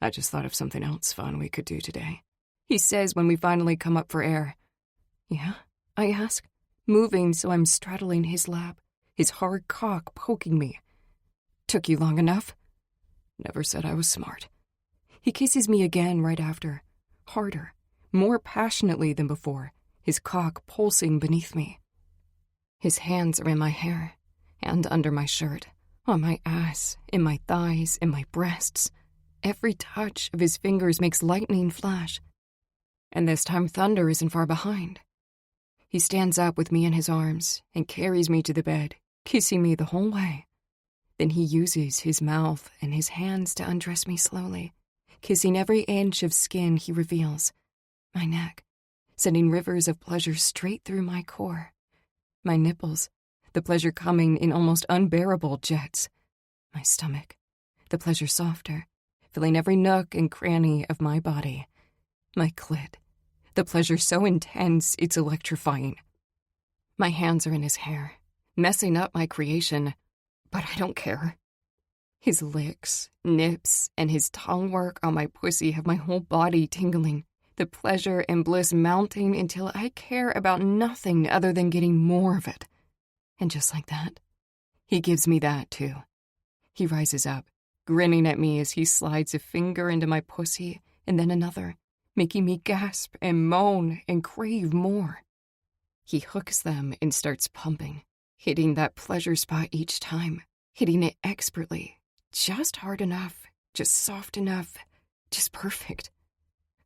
I just thought of something else fun we could do today, he says when we finally come up for air. Yeah, I ask, moving so I'm straddling his lap, his hard cock poking me. Took you long enough? Never said I was smart. He kisses me again right after, harder, more passionately than before, his cock pulsing beneath me. His hands are in my hair, and under my shirt, on my ass, in my thighs, in my breasts. Every touch of his fingers makes lightning flash. And this time thunder isn't far behind. He stands up with me in his arms and carries me to the bed, kissing me the whole way. Then he uses his mouth and his hands to undress me slowly, kissing every inch of skin he reveals. My neck, sending rivers of pleasure straight through my core. My nipples, the pleasure coming in almost unbearable jets. My stomach, the pleasure softer, filling every nook and cranny of my body. My clit, the pleasure so intense it's electrifying. My hands are in his hair, messing up my creation, but I don't care. His licks, nips, and his tongue work on my pussy have my whole body tingling, the pleasure and bliss mounting until I care about nothing other than getting more of it. And just like that, he gives me that too. He rises up, grinning at me as he slides a finger into my pussy and then another, making me gasp and moan and crave more. He hooks them and starts pumping, hitting that pleasure spot each time, hitting it expertly, just hard enough, just soft enough, just perfect.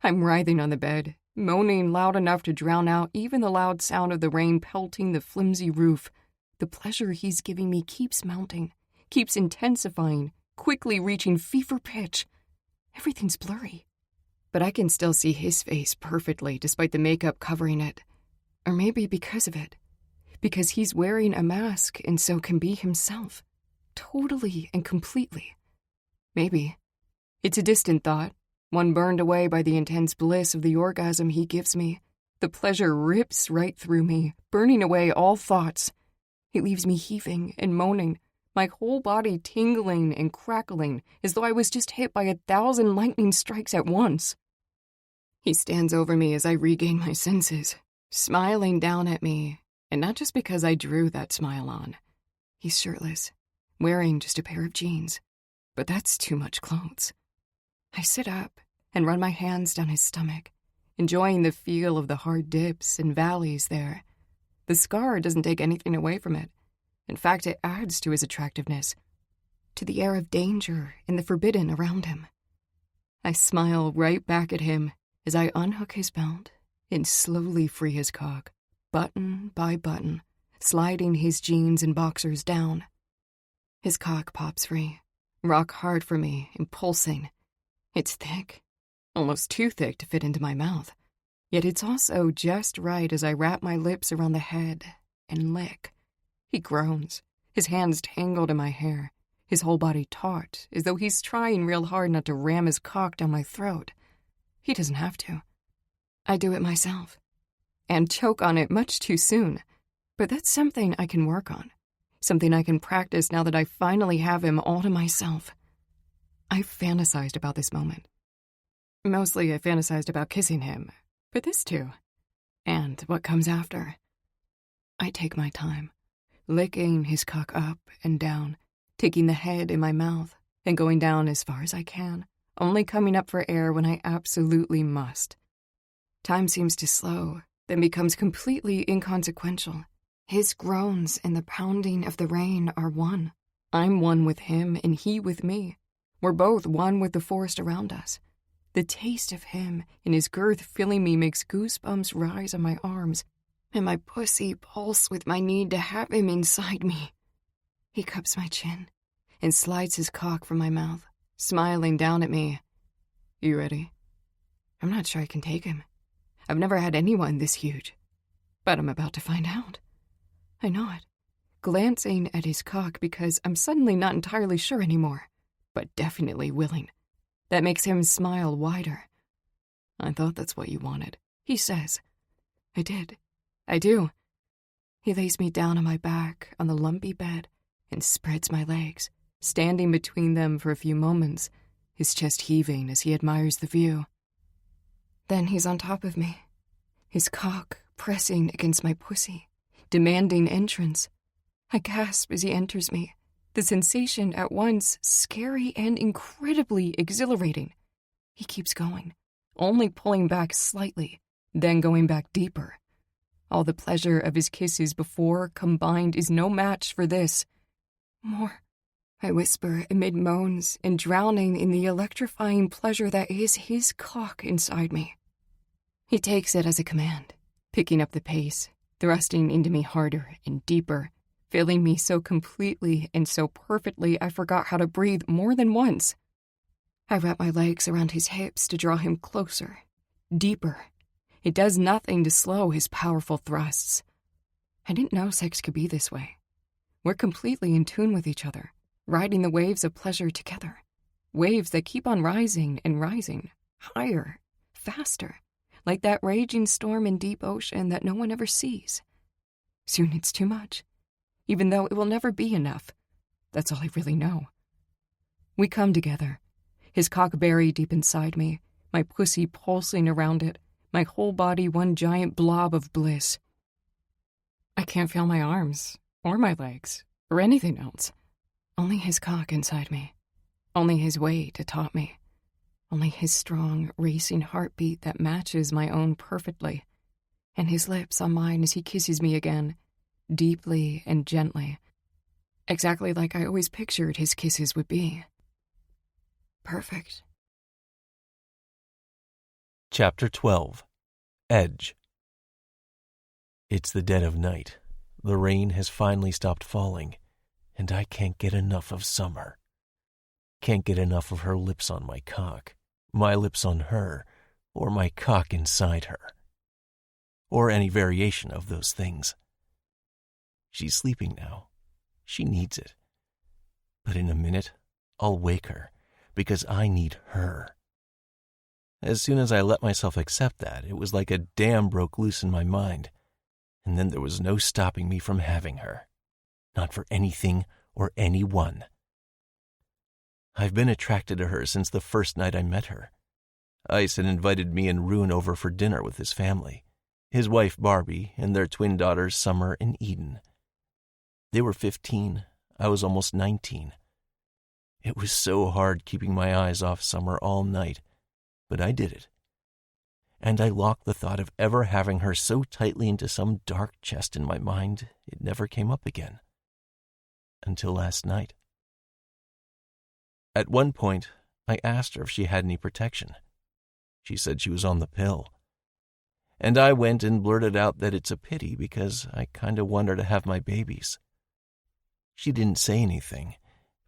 I'm writhing on the bed, moaning loud enough to drown out even the loud sound of the rain pelting the flimsy roof. The pleasure he's giving me keeps mounting, keeps intensifying, quickly reaching fever pitch. Everything's blurry, but I can still see his face perfectly despite the makeup covering it. Or maybe because of it. Because he's wearing a mask and so can be himself. Totally and completely. Maybe. It's a distant thought, one burned away by the intense bliss of the orgasm he gives me, The pleasure rips right through me, burning away all thoughts. It leaves me heaving and moaning, my whole body tingling and crackling as though I was just hit by 1,000 lightning strikes at once. He stands over me as I regain my senses, smiling down at me, and not just because I drew that smile on. He's shirtless, wearing just a pair of jeans, but that's too much clothes. I sit up and run my hands down his stomach, enjoying the feel of the hard dips and valleys there. The scar doesn't take anything away from it. In fact, it adds to his attractiveness, to the air of danger and the forbidden around him. I smile right back at him as I unhook his belt and slowly free his cock, button by button, sliding his jeans and boxers down. His cock pops free, rock hard for me and pulsing. It's thick, almost too thick to fit into my mouth, yet it's also just right as I wrap my lips around the head and lick. He groans, his hands tangled in my hair, his whole body taut, as though he's trying real hard not to ram his cock down my throat. He doesn't have to. I do it myself, and choke on it much too soon, but that's something I can work on, something I can practice now that I finally have him all to myself. I've fantasized about this moment. Mostly I fantasized about kissing him, but this too, and what comes after. I take my time, licking his cock up and down, taking the head in my mouth and going down as far as I can, only coming up for air when I absolutely must. Time seems to slow, then becomes completely inconsequential. His groans and the pounding of the rain are one. I'm one with him and he with me. We're both one with the forest around us. The taste of him and his girth filling me makes goosebumps rise on my arms, and my pussy pulse with my need to have him inside me. He cups my chin and slides his cock from my mouth, smiling down at me. You ready? I'm not sure I can take him. I've never had anyone this huge, but I'm about to find out. I know it, glancing at his cock because I'm suddenly not entirely sure anymore, but definitely willing. That makes him smile wider. I thought that's what you wanted, he says. I did. I do. He lays me down on my back on the lumpy bed and spreads my legs, standing between them for a few moments, his chest heaving as he admires the view. Then he's on top of me, his cock pressing against my pussy, demanding entrance. I gasp as he enters me, the sensation at once scary and incredibly exhilarating. He keeps going, only pulling back slightly, then going back deeper. All the pleasure of his kisses before combined is no match for this. More, I whisper amid moans and drowning in the electrifying pleasure that is his cock inside me. He takes it as a command, picking up the pace, thrusting into me harder and deeper, filling me so completely and so perfectly I forgot how to breathe more than once. I wrap my legs around his hips to draw him closer, deeper. It does nothing to slow his powerful thrusts. I didn't know sex could be this way. We're completely in tune with each other, riding the waves of pleasure together. Waves that keep on rising and rising, higher, faster, like that raging storm in deep ocean that no one ever sees. Soon it's too much, even though it will never be enough. That's all I really know. We come together, his cock buried deep inside me, my pussy pulsing around it, my whole body one giant blob of bliss. I can't feel my arms, or my legs, or anything else. Only his cock inside me. Only his weight atop me. Only his strong, racing heartbeat that matches my own perfectly. And his lips on mine as he kisses me again, deeply and gently. Exactly like I always pictured his kisses would be. Perfect. Chapter 12. Edge. It's the dead of night. The rain has finally stopped falling, and I can't get enough of summer. Can't get enough of her lips on my cock, my lips on her, or my cock inside her. Or any variation of those things. She's sleeping now. She needs it. But in a minute, I'll wake her, because I need her. As soon as I let myself accept that, it was like a dam broke loose in my mind, and then there was no stopping me from having her. Not for anything or anyone. I've been attracted to her since the first night I met her. Ice had invited me and Ruin over for dinner with his family, his wife Barbie, and their twin daughters Summer and Eden. They were 15. I was almost 19. It was so hard keeping my eyes off Summer all night, but I did it. And I locked the thought of ever having her so tightly into some dark chest in my mind, it never came up again. Until last night. At one point, I asked her if she had any protection. She said she was on the pill. And I went and blurted out that it's a pity because I kind of want her to have my babies. She didn't say anything,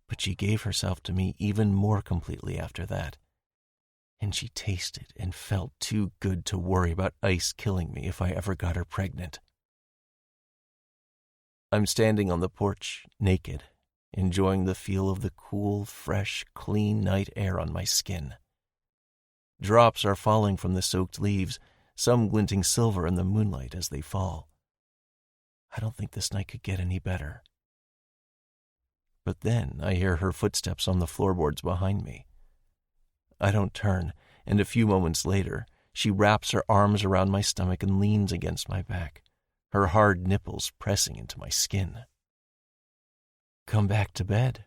but she gave herself to me even more completely after that. And she tasted and felt too good to worry about Ice killing me if I ever got her pregnant. I'm standing on the porch, naked, enjoying the feel of the cool, fresh, clean night air on my skin. Drops are falling from the soaked leaves, some glinting silver in the moonlight as they fall. I don't think this night could get any better. But then I hear her footsteps on the floorboards behind me. I don't turn, and a few moments later, she wraps her arms around my stomach and leans against my back, her hard nipples pressing into my skin. "Come back to bed,"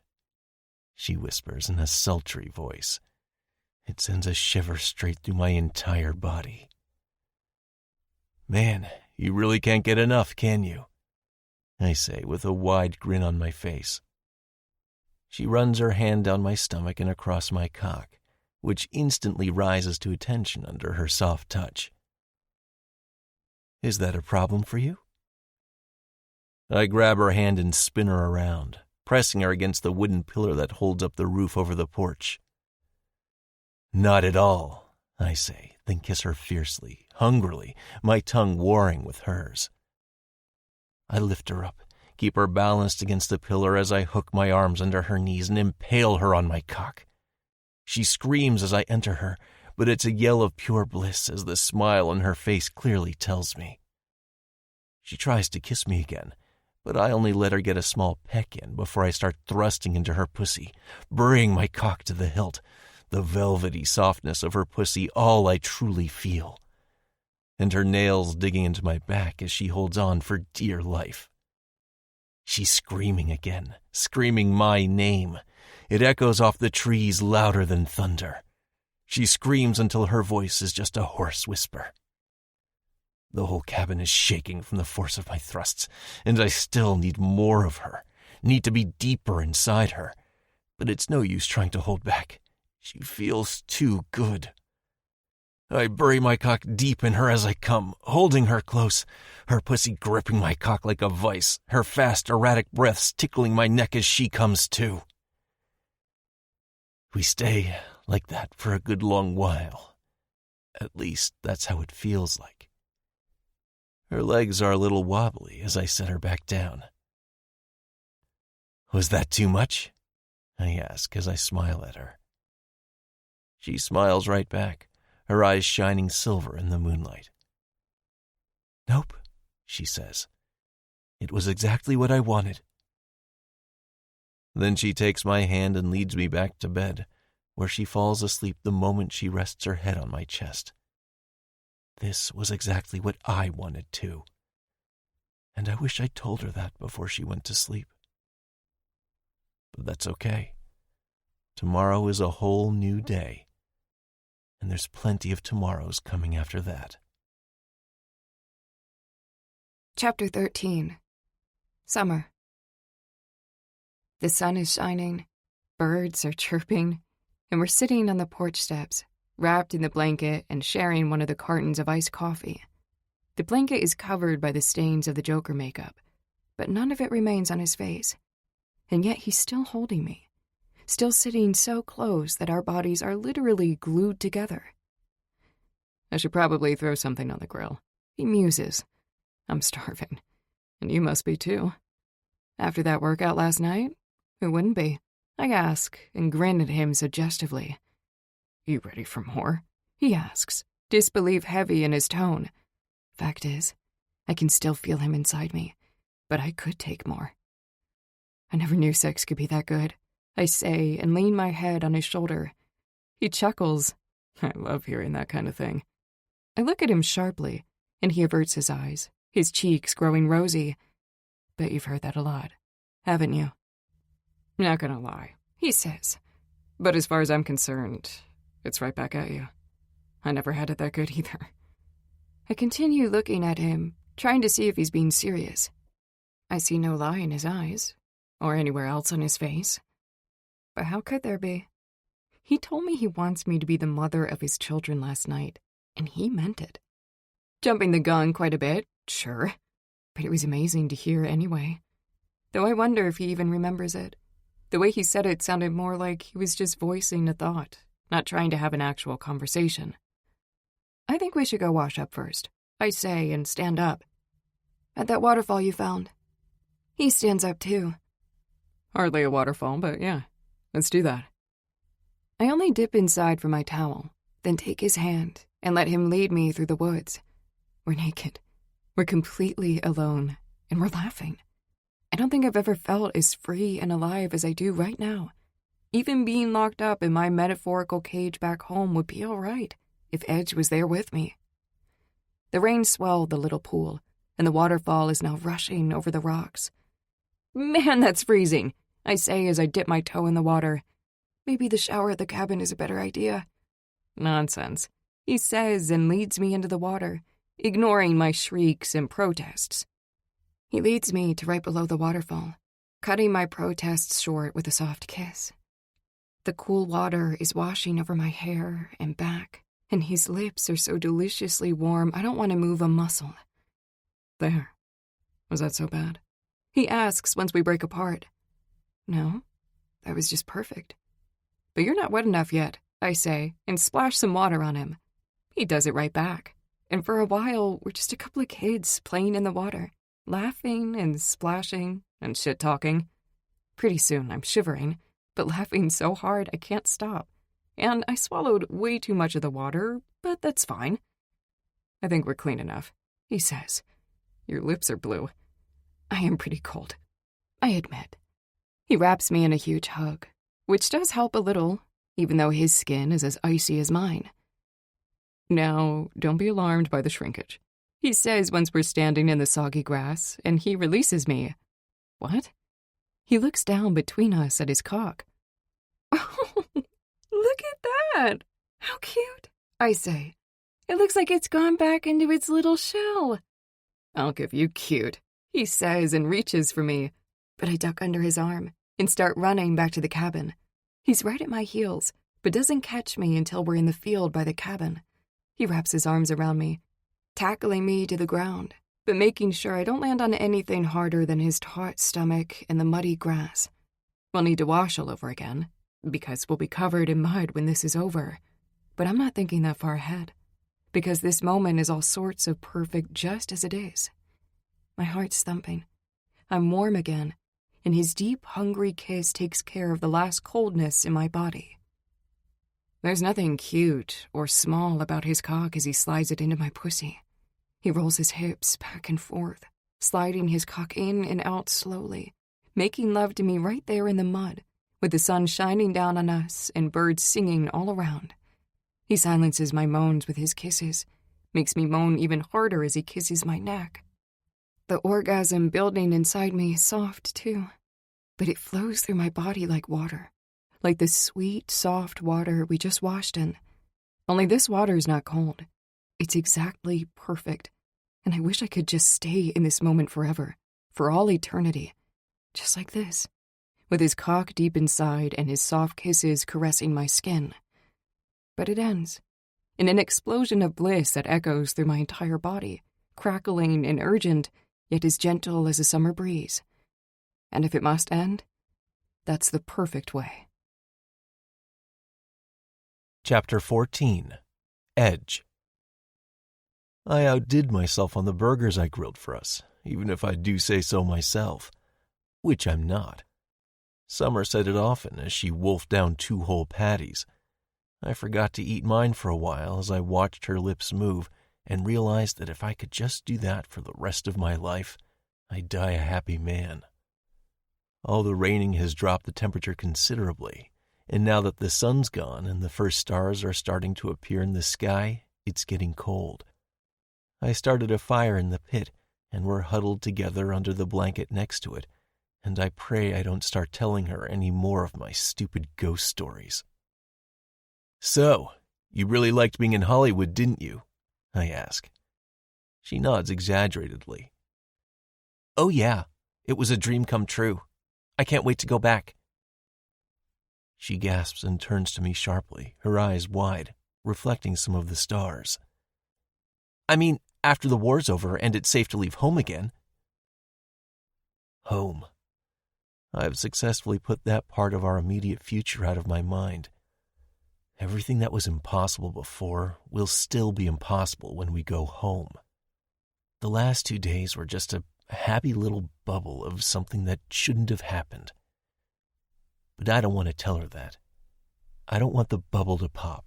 she whispers in a sultry voice. It sends a shiver straight through my entire body. "Man, you really can't get enough, can you?" I say with a wide grin on my face. She runs her hand down my stomach and across my cock, which instantly rises to attention under her soft touch. "Is that a problem for you?" I grab her hand and spin her around, pressing her against the wooden pillar that holds up the roof over the porch. "Not at all," I say, then kiss her fiercely, hungrily, my tongue warring with hers. I lift her up, keep her balanced against the pillar as I hook my arms under her knees and impale her on my cock. She screams as I enter her, but it's a yell of pure bliss as the smile on her face clearly tells me. She tries to kiss me again, but I only let her get a small peck in before I start thrusting into her pussy, burying my cock to the hilt, the velvety softness of her pussy all I truly feel, and her nails digging into my back as she holds on for dear life. She's screaming again, screaming my name. It echoes off the trees louder than thunder. She screams until her voice is just a hoarse whisper. The whole cabin is shaking from the force of my thrusts, and I still need more of her, need to be deeper inside her. But it's no use trying to hold back. She feels too good. I bury my cock deep in her as I come, holding her close, her pussy gripping my cock like a vice, her fast, erratic breaths tickling my neck as she comes too. We stay like that for a good long while. At least that's how it feels like. Her legs are a little wobbly as I set her back down. "Was that too much?" I ask as I smile at her. She smiles right back, her eyes shining silver in the moonlight. "Nope," she says. "It was exactly what I wanted." Then she takes my hand and leads me back to bed, where she falls asleep the moment she rests her head on my chest. This was exactly what I wanted too, and I wish I'd told her that before she went to sleep. But that's okay. Tomorrow is a whole new day, and there's plenty of tomorrows coming after that. Chapter 13. Summer. The sun is shining, birds are chirping, and we're sitting on the porch steps, wrapped in the blanket and sharing one of the cartons of iced coffee. The blanket is covered by the stains of the Joker makeup, but none of it remains on his face. And yet he's still holding me, still sitting so close that our bodies are literally glued together. I should probably throw something on the grill. He muses. I'm starving. And you must be too. After that workout last night, who wouldn't be? I ask and grin at him suggestively. You ready for more? he asks, disbelief heavy in his tone. Fact is, I can still feel him inside me, but I could take more. I never knew sex could be that good, I say and lean my head on his shoulder. He chuckles. I love hearing that kind of thing. I look at him sharply, and he averts his eyes, his cheeks growing rosy. Bet you've heard that a lot, haven't you? Not gonna lie, he says. But as far as I'm concerned, it's right back at you. I never had it that good either. I continue looking at him, trying to see if he's being serious. I see no lie in his eyes, or anywhere else on his face. But how could there be? He told me he wants me to be the mother of his children last night, and he meant it. Jumping the gun quite a bit, sure, but it was amazing to hear anyway. Though I wonder if he even remembers it. The way he said it sounded more like he was just voicing a thought, not trying to have an actual conversation. I think we should go wash up first, I say, and stand up. At that waterfall you found. He stands up too. Hardly a waterfall, but yeah, let's do that. I only dip inside for my towel, then take his hand and let him lead me through the woods. We're naked. We're completely alone, and we're laughing. I don't think I've ever felt as free and alive as I do right now. Even being locked up in my metaphorical cage back home would be all right if Edge was there with me. The rain swelled the little pool, and the waterfall is now rushing over the rocks. Man, that's freezing, I say as I dip my toe in the water. Maybe the shower at the cabin is a better idea. Nonsense, he says and leads me into the water, ignoring my shrieks and protests. He leads me to right below the waterfall, cutting my protests short with a soft kiss. The cool water is washing over my hair and back, and his lips are so deliciously warm I don't want to move a muscle. There. Was that so bad? He asks once we break apart. No, that was just perfect. But you're not wet enough yet, I say, and splash some water on him. He does it right back, and for a while we're just a couple of kids playing in the water, laughing and splashing and shit-talking. Pretty soon I'm shivering, but laughing so hard I can't stop. And I swallowed way too much of the water, but that's fine. I think we're clean enough, he says. Your lips are blue. I am pretty cold, I admit. He wraps me in a huge hug, which does help a little, even though his skin is as icy as mine. Now, don't be alarmed by the shrinkage, he says once we're standing in the soggy grass, and he releases me. What? He looks down between us at his cock. Oh, look at that! How cute, I say. It looks like it's gone back into its little shell. I'll give you cute, he says and reaches for me, but I duck under his arm and start running back to the cabin. He's right at my heels, but doesn't catch me until we're in the field by the cabin. He wraps his arms around me, tackling me to the ground, but making sure I don't land on anything harder than his taut stomach and the muddy grass. We'll need to wash all over again, because we'll be covered in mud when this is over. But I'm not thinking that far ahead, because this moment is all sorts of perfect just as it is. My heart's thumping. I'm warm again, and his deep, hungry kiss takes care of the last coldness in my body. There's nothing cute or small about his cock as he slides it into my pussy. He rolls his hips back and forth, sliding his cock in and out slowly, making love to me right there in the mud, with the sun shining down on us and birds singing all around. He silences my moans with his kisses, makes me moan even harder as he kisses my neck. The orgasm building inside me is soft, too, but it flows through my body like water, like the sweet, soft water we just washed in. Only this water is not cold. It's exactly perfect, and I wish I could just stay in this moment forever, for all eternity, just like this, with his cock deep inside and his soft kisses caressing my skin. But it ends, in an explosion of bliss that echoes through my entire body, crackling and urgent, yet as gentle as a summer breeze. And if it must end, that's the perfect way. Chapter 14. Edge. I outdid myself on the burgers I grilled for us, even if I do say so myself, which I'm not. Summer said it often as she wolfed down 2 whole patties. I forgot to eat mine for a while as I watched her lips move and realized that if I could just do that for the rest of my life, I'd die a happy man. All the raining has dropped the temperature considerably, and now that the sun's gone and the first stars are starting to appear in the sky, it's getting cold. I started a fire in the pit, and we're huddled together under the blanket next to it, and I pray I don't start telling her any more of my stupid ghost stories. "So, you really liked being in Hollywood, didn't you?" I ask. She nods exaggeratedly. "Oh yeah, it was a dream come true. I can't wait to go back." She gasps and turns to me sharply, her eyes wide, reflecting some of the stars. "I mean, after the war's over and it's safe to leave home again." Home. I've successfully put that part of our immediate future out of my mind. Everything that was impossible before will still be impossible when we go home. The last 2 days were just a happy little bubble of something that shouldn't have happened. But I don't want to tell her that. I don't want the bubble to pop.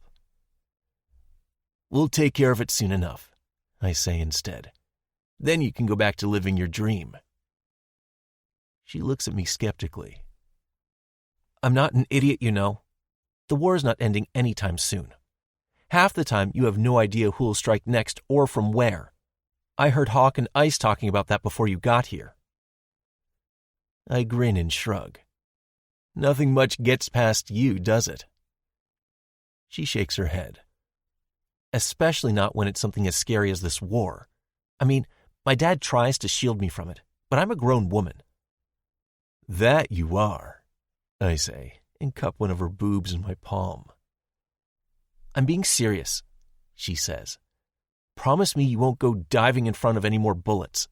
"We'll take care of it soon enough," I say instead. "Then you can go back to living your dream." She looks at me skeptically. "I'm not an idiot, you know. The war's not ending anytime soon. Half the time you have no idea who'll strike next or from where. I heard Hawk and Ice talking about that before you got here." I grin and shrug. "Nothing much gets past you, does it?" She shakes her head. "Especially not when it's something as scary as this war. I mean, my dad tries to shield me from it, but I'm a grown woman." "That you are," I say, and cup one of her boobs in my palm. "I'm being serious," she says. "Promise me you won't go diving in front of any more bullets."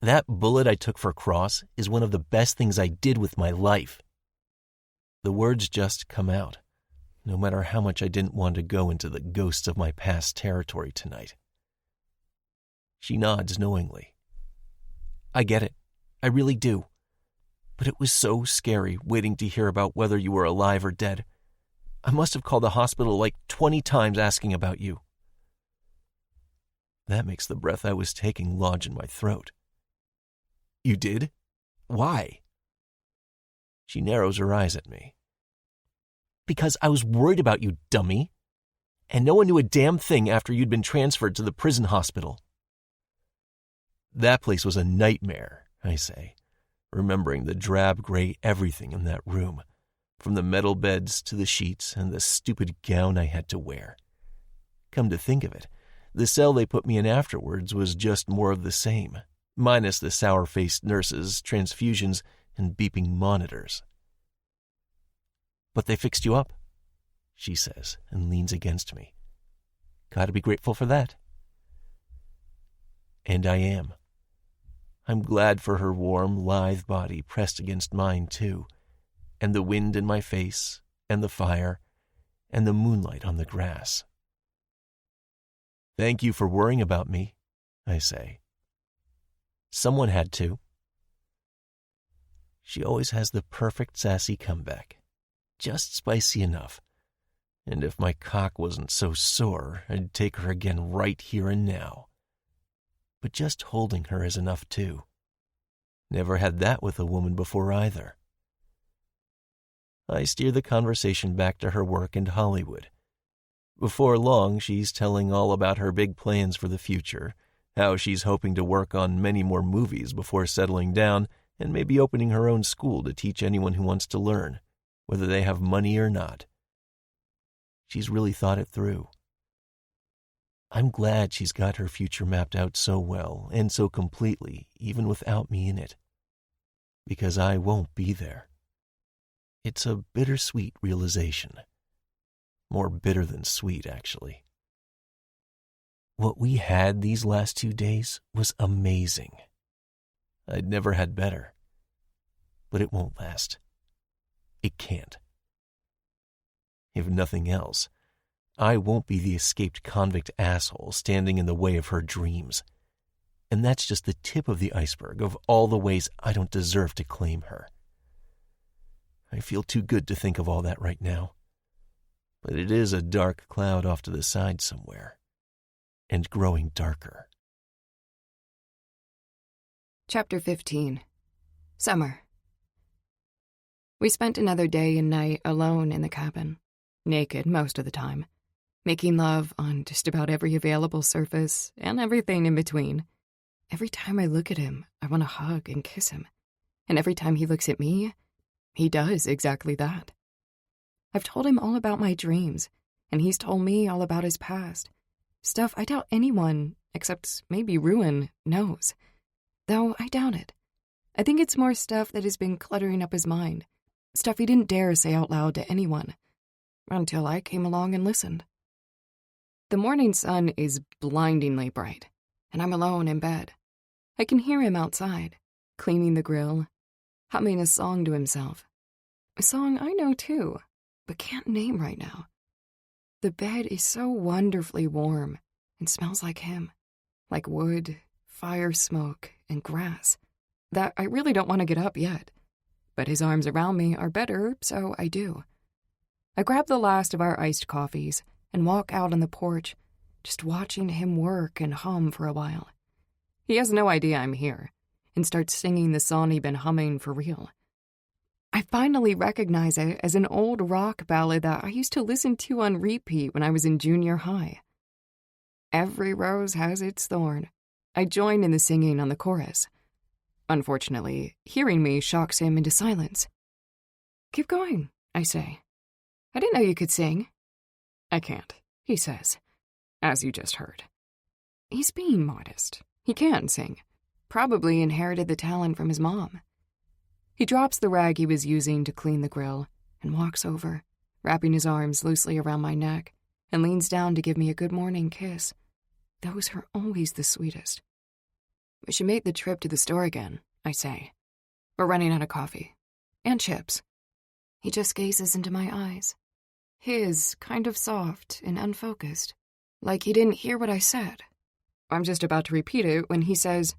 That bullet I took for Cross is one of the best things I did with my life. The words just come out, no matter how much I didn't want to go into the ghosts of my past territory tonight. She nods knowingly. "I get it. I really do. But it was so scary waiting to hear about whether you were alive or dead. I must have called the hospital like 20 times asking about you." That makes the breath I was taking lodge in my throat. "You did? Why?" She narrows her eyes at me. "Because I was worried about you, dummy. And no one knew a damn thing after you'd been transferred to the prison hospital." "That place was a nightmare," I say, remembering the drab gray everything in that room, from the metal beds to the sheets and the stupid gown I had to wear. Come to think of it, the cell they put me in afterwards was just more of the same, minus the sour-faced nurses, transfusions, and beeping monitors. "But they fixed you up," she says, and leans against me. "Gotta be grateful for that." And I am. I'm glad for her warm, lithe body pressed against mine, too, and the wind in my face, and the fire, and the moonlight on the grass. "Thank you for worrying about me," I say. "Someone had to." She always has the perfect sassy comeback, just spicy enough. And if my cock wasn't so sore, I'd take her again right here and now. But just holding her is enough, too. Never had that with a woman before either. I steer the conversation back to her work and Hollywood. Before long, she's telling all about her big plans for the future, how she's hoping to work on many more movies before settling down and maybe opening her own school to teach anyone who wants to learn, whether they have money or not. She's really thought it through. I'm glad she's got her future mapped out so well and so completely, even without me in it. Because I won't be there. It's a bittersweet realization. More bitter than sweet, actually. What we had these last 2 days was amazing. I'd never had better. But it won't last. It can't. If nothing else, I won't be the escaped convict asshole standing in the way of her dreams. And that's just the tip of the iceberg of all the ways I don't deserve to claim her. I feel too good to think of all that right now. but it is a dark cloud off to the side somewhere, and growing darker. Chapter 15. Summer. We spent another day and night alone in the cabin, naked most of the time, making love on just about every available surface and everything in between. Every time I look at him, I want to hug and kiss him. And every time he looks at me, he does exactly that. I've told him all about my dreams, and he's told me all about his past. Stuff I doubt anyone, except maybe Ruin, knows. Though I doubt it. I think it's more stuff that has been cluttering up his mind. Stuff he didn't dare say out loud to anyone. Until I came along and listened. The morning sun is blindingly bright, and I'm alone in bed. I can hear him outside, cleaning the grill, humming a song to himself. A song I know too, but can't name right now. The bed is so wonderfully warm and smells like him, like wood, fire smoke, and grass, that I really don't want to get up yet. But his arms around me are better, so I do. I grab the last of our iced coffees and walk out on the porch, just watching him work and hum for a while. He has no idea I'm here, and starts singing the song he'd been humming for real. I finally recognize it as an old rock ballad that I used to listen to on repeat when I was in junior high. Every rose has its thorn. I join in the singing on the chorus. Unfortunately, hearing me shocks him into silence. "Keep going," I say. "I didn't know you could sing." "I can't," he says, as you just heard. He's being modest. He can sing. Probably inherited the talent from his mom. He drops the rag he was using to clean the grill and walks over, wrapping his arms loosely around my neck, and leans down to give me a good morning kiss. Those are always the sweetest. "We should make the trip to the store again," I say. "We're running out of coffee. And chips." He just gazes into my eyes. His kind of soft and unfocused, like he didn't hear what I said. I'm just about to repeat it when he says,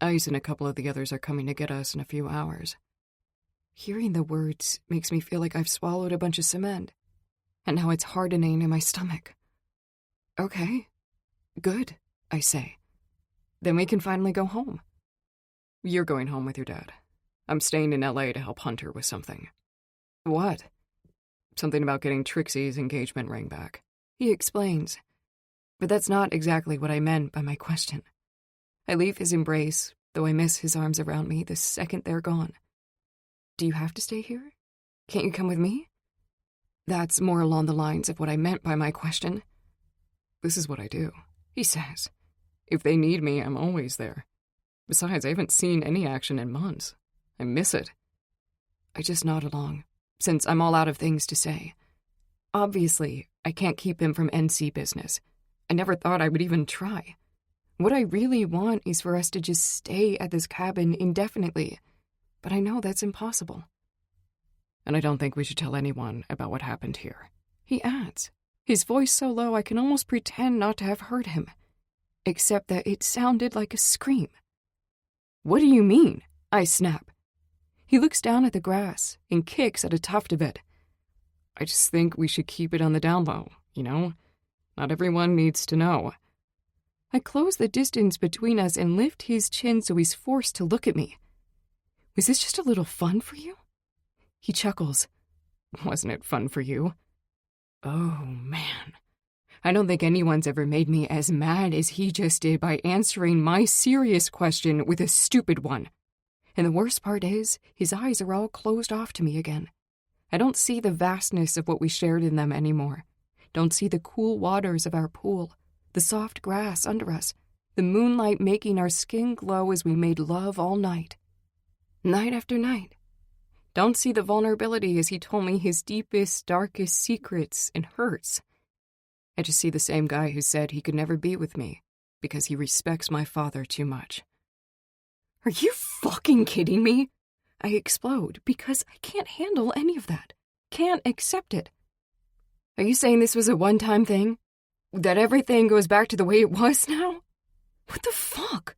"Ice and a couple of the others are coming to get us in a few hours." Hearing the words makes me feel like I've swallowed a bunch of cement, and now it's hardening in my stomach. "Okay, good," I say. "Then we can finally go home." "You're going home with your dad. I'm staying in LA to help Hunter with something." "What?" "Something about getting Trixie's engagement ring back," he explains. But that's not exactly what I meant by my question. I leave his embrace, though I miss his arms around me the second they're gone. "Do you have to stay here? Can't you come with me?" That's more along the lines of what I meant by my question. "This is what I do," he says. "If they need me, I'm always there. Besides, I haven't seen any action in months. I miss it." I just nod along, since I'm all out of things to say. Obviously, I can't keep him from NC business. I never thought I would even try. What I really want is for us to just stay at this cabin indefinitely, but I know that's impossible. "And I don't think we should tell anyone about what happened here," he adds, his voice so low I can almost pretend not to have heard him, except that it sounded like a scream. "What do you mean?" I snap. He looks down at the grass and kicks at a tuft of it. "I just think we should keep it on the down low, you know? Not everyone needs to know." I close the distance between us and lift his chin so he's forced to look at me. "Was this just a little fun for you?" He chuckles. "Wasn't it fun for you?" Oh, man. I don't think anyone's ever made me as mad as he just did by answering my serious question with a stupid one. And the worst part is, his eyes are all closed off to me again. I don't see the vastness of what we shared in them anymore. Don't see the cool waters of our pool, the soft grass under us, the moonlight making our skin glow as we made love all night. Night after night. Don't see the vulnerability as he told me his deepest, darkest secrets and hurts. I just see the same guy who said he could never be with me because he respects my father too much. Are you fucking kidding me? I explode because I can't handle any of that. Can't accept it. Are you saying this was a one-time thing? That everything goes back to the way it was now? What the fuck?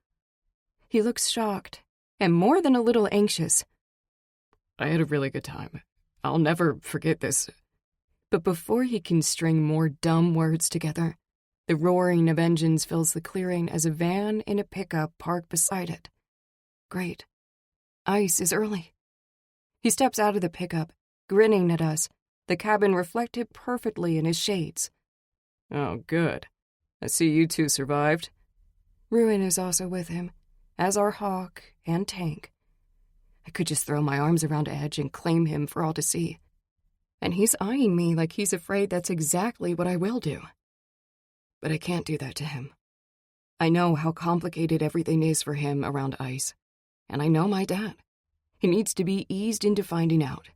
He looks shocked and more than a little anxious. I had a really good time. I'll never forget this. But before he can string more dumb words together, the roaring of engines fills the clearing as a van in a pickup park beside it. Great. Ice is early. He steps out of the pickup, grinning at us, the cabin reflected perfectly in his shades. Oh, good. I see you two survived. Ruin is also with him, as are Hawk and Tank. I could just throw my arms around Edge and claim him for all to see. And he's eyeing me like he's afraid that's exactly what I will do. But I can't do that to him. I know how complicated everything is for him around ice. And I know my dad. He needs to be eased into finding out.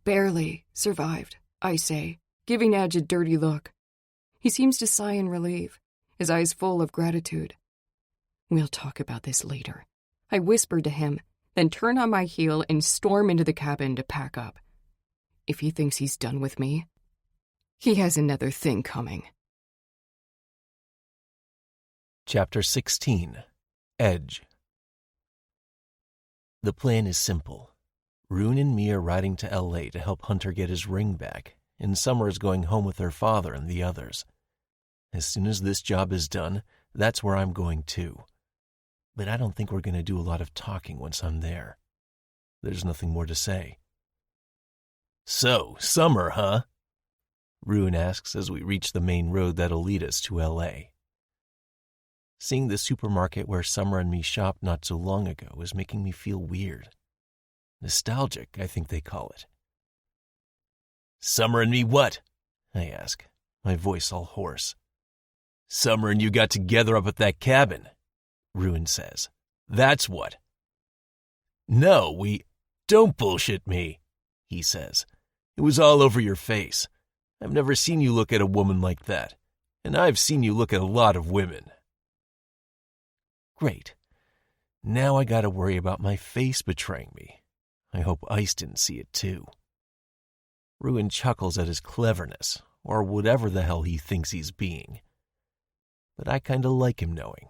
Barely survived, I say, giving Edge a dirty look. He seems to sigh in relief, his eyes full of gratitude. We'll talk about this later, I whisper to him, then turn on my heel and storm into the cabin to pack up. If he thinks he's done with me, he has another thing coming. Chapter 16. Edge. The plan is simple. Rune and me are riding to L.A. to help Hunter get his ring back, and Summer is going home with her father and the others. As soon as this job is done, that's where I'm going too. But I don't think we're going to do a lot of talking once I'm there. There's nothing more to say. So, Summer, huh? Rune asks as we reach the main road that'll lead us to L.A. Seeing the supermarket where Summer and me shopped not so long ago is making me feel weird. Nostalgic, I think they call it. Summer and me what? I ask, my voice all hoarse. Summer and you got together up at that cabin, Rune says. That's what. No, Don't bullshit me, he says. It was all over your face. I've never seen you look at a woman like that, and I've seen you look at a lot of women. Great. Now I gotta worry about my face betraying me. I hope Ice didn't see it too. Rune chuckles at his cleverness, or whatever the hell he thinks he's being. But I kinda like him knowing,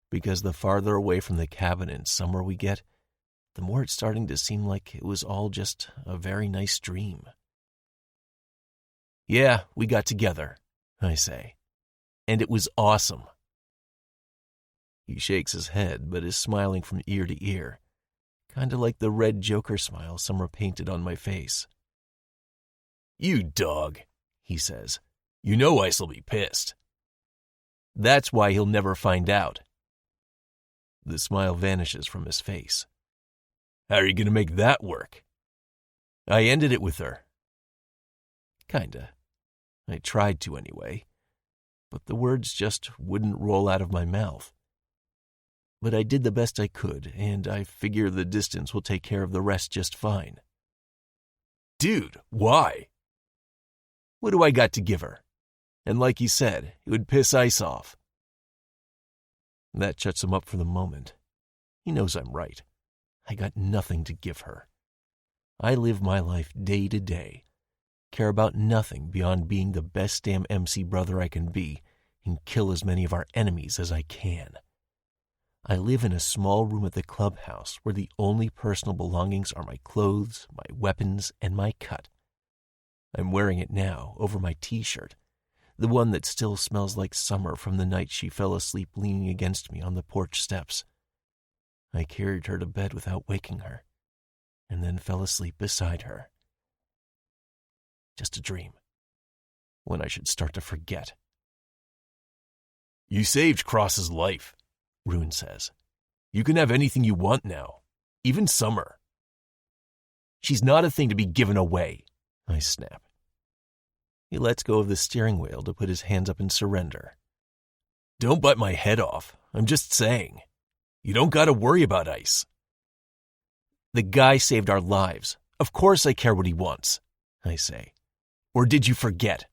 because the farther away from the cabin in Summer we get, the more it's starting to seem like it was all just a very nice dream. Yeah, we got together, I say, and it was awesome. He shakes his head, but is smiling from ear to ear, kinda like the red Joker smile Summer painted on my face. You dog, he says. You know Ice'll be pissed. That's why he'll never find out. The smile vanishes from his face. How are you going to make that work? I ended it with her. Kinda. I tried to anyway, but the words just wouldn't roll out of my mouth. But I did the best I could, and I figure the distance will take care of the rest just fine. Dude, why? What do I got to give her? And like he said, it would piss Ice off. That shuts him up for the moment. He knows I'm right. I got nothing to give her. I live my life day to day, care about nothing beyond being the best damn MC brother I can be and kill as many of our enemies as I can. I live in a small room at the clubhouse where the only personal belongings are my clothes, my weapons, and my cut. I'm wearing it now over my t-shirt, the one that still smells like Summer from the night she fell asleep leaning against me on the porch steps. I carried her to bed without waking her, and then fell asleep beside her. Just a dream, when I should start to forget. You saved Cross's life, Rune says. You can have anything you want now, even Summer. She's not a thing to be given away, I snap. He lets go of the steering wheel to put his hands up in surrender. Don't bite my head off, I'm just saying. You don't gotta worry about Ice. The guy saved our lives. Of course I care what he wants, I say. Or did you forget?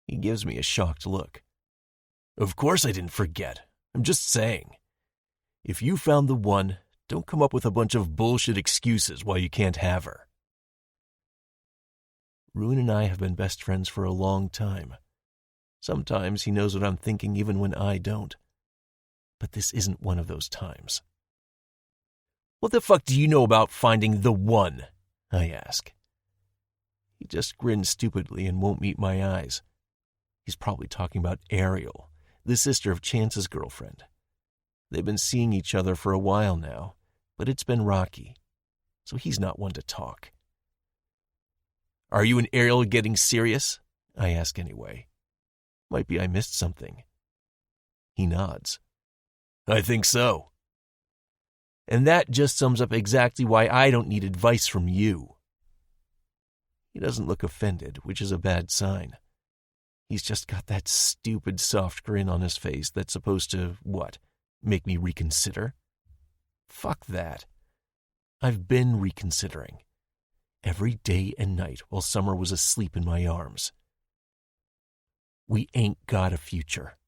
He gives me a shocked look. Of course I didn't forget. I'm just saying. If you found the one, don't come up with a bunch of bullshit excuses why you can't have her. Rune and I have been best friends for a long time. Sometimes he knows what I'm thinking even when I don't. But this isn't one of those times. What the fuck do you know about finding the one? I ask. He just grins stupidly and won't meet my eyes. He's probably talking about Ariel, the sister of Chance's girlfriend. They've been seeing each other for a while now, but it's been rocky, so he's not one to talk. "Are you and Ariel getting serious?" I ask anyway. Might be I missed something. He nods. "I think so." And that just sums up exactly why I don't need advice from you. He doesn't look offended, which is a bad sign. He's just got that stupid soft grin on his face that's supposed to, what, make me reconsider? Fuck that. I've been reconsidering. Every day and night while Summer was asleep in my arms. We ain't got a future.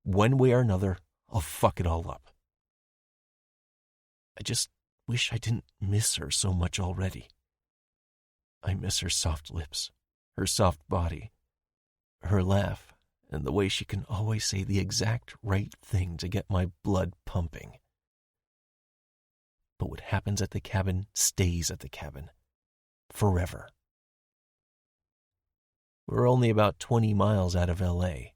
One way or another, I'll fuck it all up. I just wish I didn't miss her so much already. I miss her soft lips, her soft body, her laugh, and the way she can always say the exact right thing to get my blood pumping. But what happens at the cabin stays at the cabin. Forever. We're only about 20 miles out of L.A.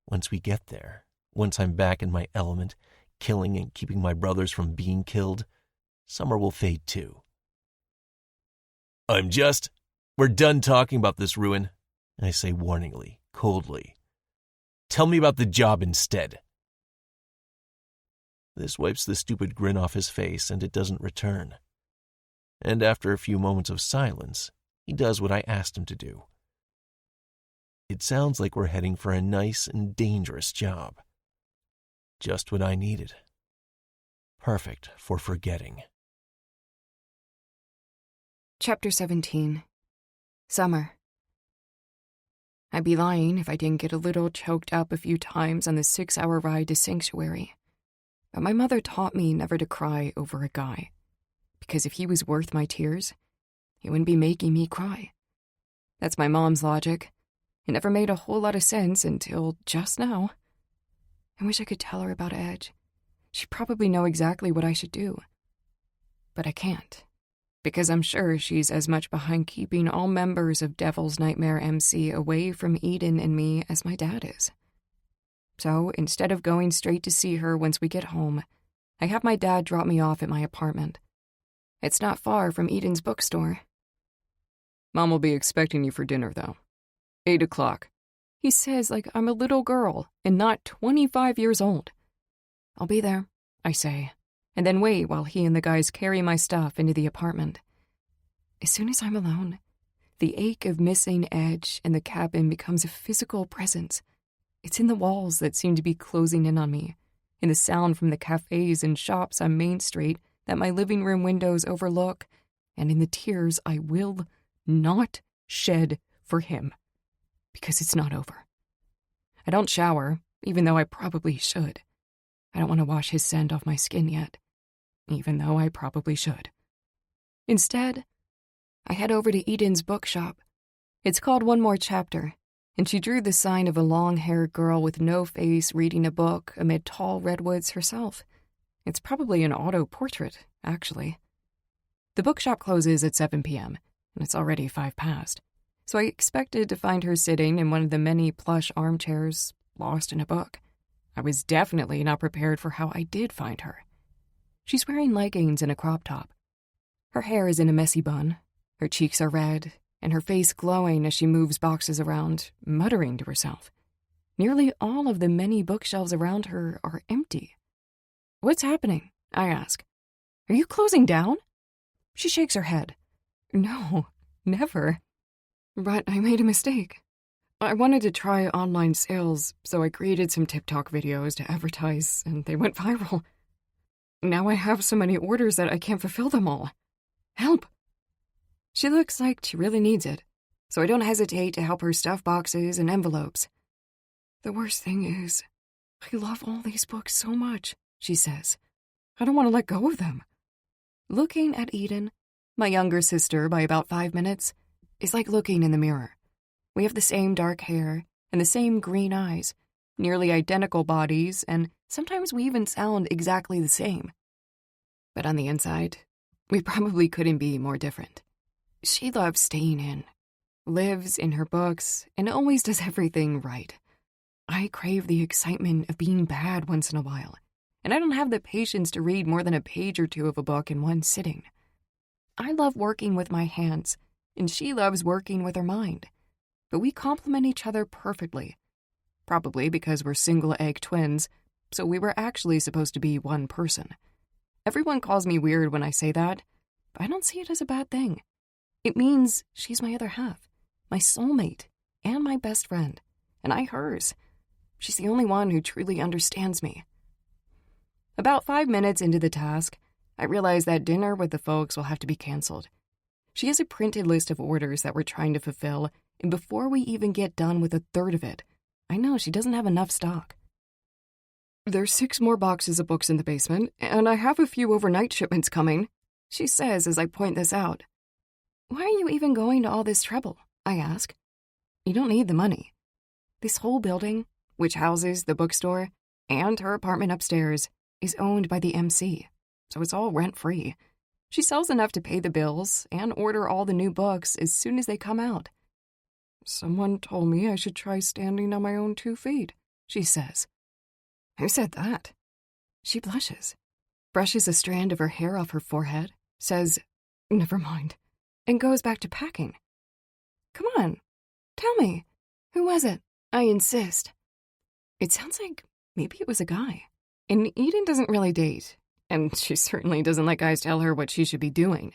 Once we get there, once I'm back in my element, killing and keeping my brothers from being killed, Summer will fade too. We're done talking about this, Ruin, I say warningly, coldly. Tell me about the job instead. This wipes the stupid grin off his face, and it doesn't return. And after a few moments of silence, he does what I asked him to do. It sounds like we're heading for a nice and dangerous job. Just what I needed. Perfect for forgetting. Chapter 17. Summer. I'd be lying if I didn't get a little choked up a few times on the 6-hour ride to Sanctuary. But my mother taught me never to cry over a guy. Because if he was worth my tears, he wouldn't be making me cry. That's my mom's logic. It never made a whole lot of sense until just now. I wish I could tell her about Edge. She'd probably know exactly what I should do. But I can't. Because I'm sure she's as much behind keeping all members of Devil's Nightmare MC away from Eden and me as my dad is. So, instead of going straight to see her once we get home, I have my dad drop me off at my apartment. It's not far from Eden's bookstore. Mom will be expecting you for dinner, though. 8 o'clock. He says like I'm a little girl and not 25 years old. I'll be there, I say, and then wait while he and the guys carry my stuff into the apartment. As soon as I'm alone, the ache of missing Edge in the cabin becomes a physical presence. It's in the walls that seem to be closing in on me, in the sound from the cafes and shops on Main Street that my living room windows overlook, and in the tears I will not shed for him. Because it's not over. I don't shower, even though I probably should. I don't want to wash his scent off my skin yet, even though I probably should. Instead, I head over to Eden's bookshop. It's called One More Chapter, and she drew the sign of a long-haired girl with no face reading a book amid tall redwoods herself. It's probably an auto-portrait, actually. The bookshop closes at 7 p.m., and it's already 5 past. So I expected to find her sitting in one of the many plush armchairs, lost in a book. I was definitely not prepared for how I did find her. She's wearing leggings and a crop top. Her hair is in a messy bun, her cheeks are red, and her face glowing as she moves boxes around, muttering to herself. Nearly all of the many bookshelves around her are empty. "What's happening?" I ask. "Are you closing down?" She shakes her head. "No, never. But I made a mistake. I wanted to try online sales, so I created some TikTok videos to advertise, and they went viral. Now I have so many orders that I can't fulfill them all. Help!" She looks like she really needs it, so I don't hesitate to help her stuff boxes and envelopes. "The worst thing is, I love all these books so much," she says. "I don't want to let go of them." Looking at Eden, my younger sister by about 5 minutes, is like looking in the mirror. We have the same dark hair and the same green eyes, nearly identical bodies, and sometimes we even sound exactly the same. But on the inside, we probably couldn't be more different. She loves staying in, lives in her books, and always does everything right. I crave the excitement of being bad once in a while, and I don't have the patience to read more than a page or two of a book in one sitting. I love working with my hands, and she loves working with her mind. But we complement each other perfectly. Probably because we're single-egg twins, so we were actually supposed to be one person. Everyone calls me weird when I say that, but I don't see it as a bad thing. It means she's my other half, my soulmate, and my best friend, and I hers. She's the only one who truly understands me. About 5 minutes into the task, I realize that dinner with the folks will have to be canceled. She has a printed list of orders that we're trying to fulfill, and before we even get done with a third of it, I know she doesn't have enough stock. "There's 6 more boxes of books in the basement, and I have a few overnight shipments coming," she says as I point this out. "Why are you even going to all this trouble?" I ask. "You don't need the money. This whole building, which houses the bookstore, and her apartment upstairs, is owned by the MC, so it's all rent-free. She sells enough to pay the bills and order all the new books as soon as they come out." "Someone told me I should try standing on my own 2 feet, she says. "Who said that?" She blushes, brushes a strand of her hair off her forehead, says, "Never mind," and goes back to packing. "Come on, tell me. Who was it?" I insist. It sounds like maybe it was a guy. And Eden doesn't really date, and she certainly doesn't let guys tell her what she should be doing.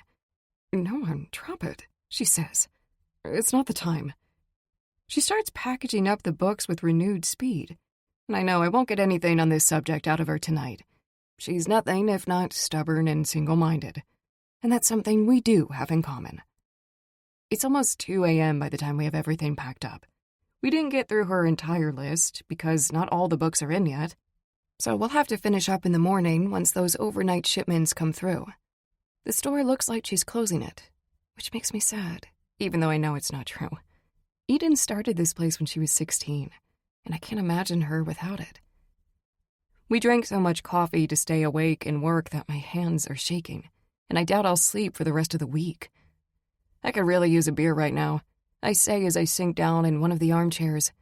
"No one, drop it," she says. "It's not the time." She starts packaging up the books with renewed speed, and I know I won't get anything on this subject out of her tonight. She's nothing if not stubborn and single-minded, and that's something we do have in common. It's almost 2 a.m. by the time we have everything packed up. We didn't get through her entire list because not all the books are in yet, so we'll have to finish up in the morning once those overnight shipments come through. The store looks like she's closing it, which makes me sad, even though I know it's not true. Eden started this place when she was 16, and I can't imagine her without it. We drank so much coffee to stay awake and work that my hands are shaking, and I doubt I'll sleep for the rest of the week. I could really use a beer right now, I say as I sink down in one of the armchairs.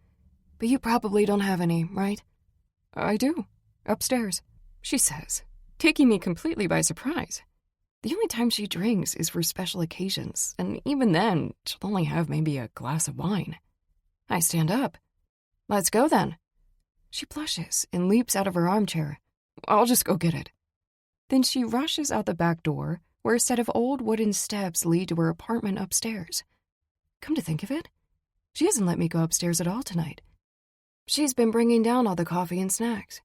"But you probably don't have any, right?" "I do, upstairs," she says, taking me completely by surprise. The only time she drinks is for special occasions, and even then, she'll only have maybe a glass of wine. I stand up. "Let's go then." She blushes and leaps out of her armchair. "I'll just go get it." Then she rushes out the back door, where a set of old wooden steps lead to her apartment upstairs. Come to think of it, she hasn't let me go upstairs at all tonight. She's been bringing down all the coffee and snacks.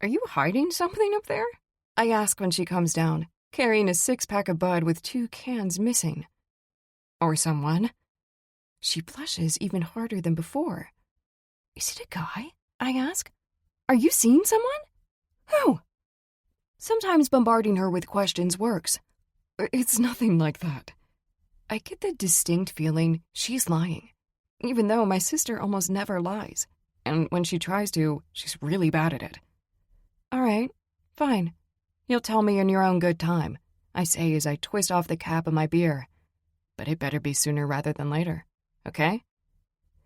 "Are you hiding something up there?" I ask when she comes down, carrying a 6-pack of Bud with 2 cans missing. "Or someone?" She blushes even harder than before. "Is it a guy?" I ask. "Are you seeing someone?" "Who?" Sometimes bombarding her with questions works. "It's nothing like that." I get the distinct feeling she's lying, even though my sister almost never lies, and when she tries to, she's really bad at it. "All right, fine. You'll tell me in your own good time," I say as I twist off the cap of my beer. "But it better be sooner rather than later, okay?"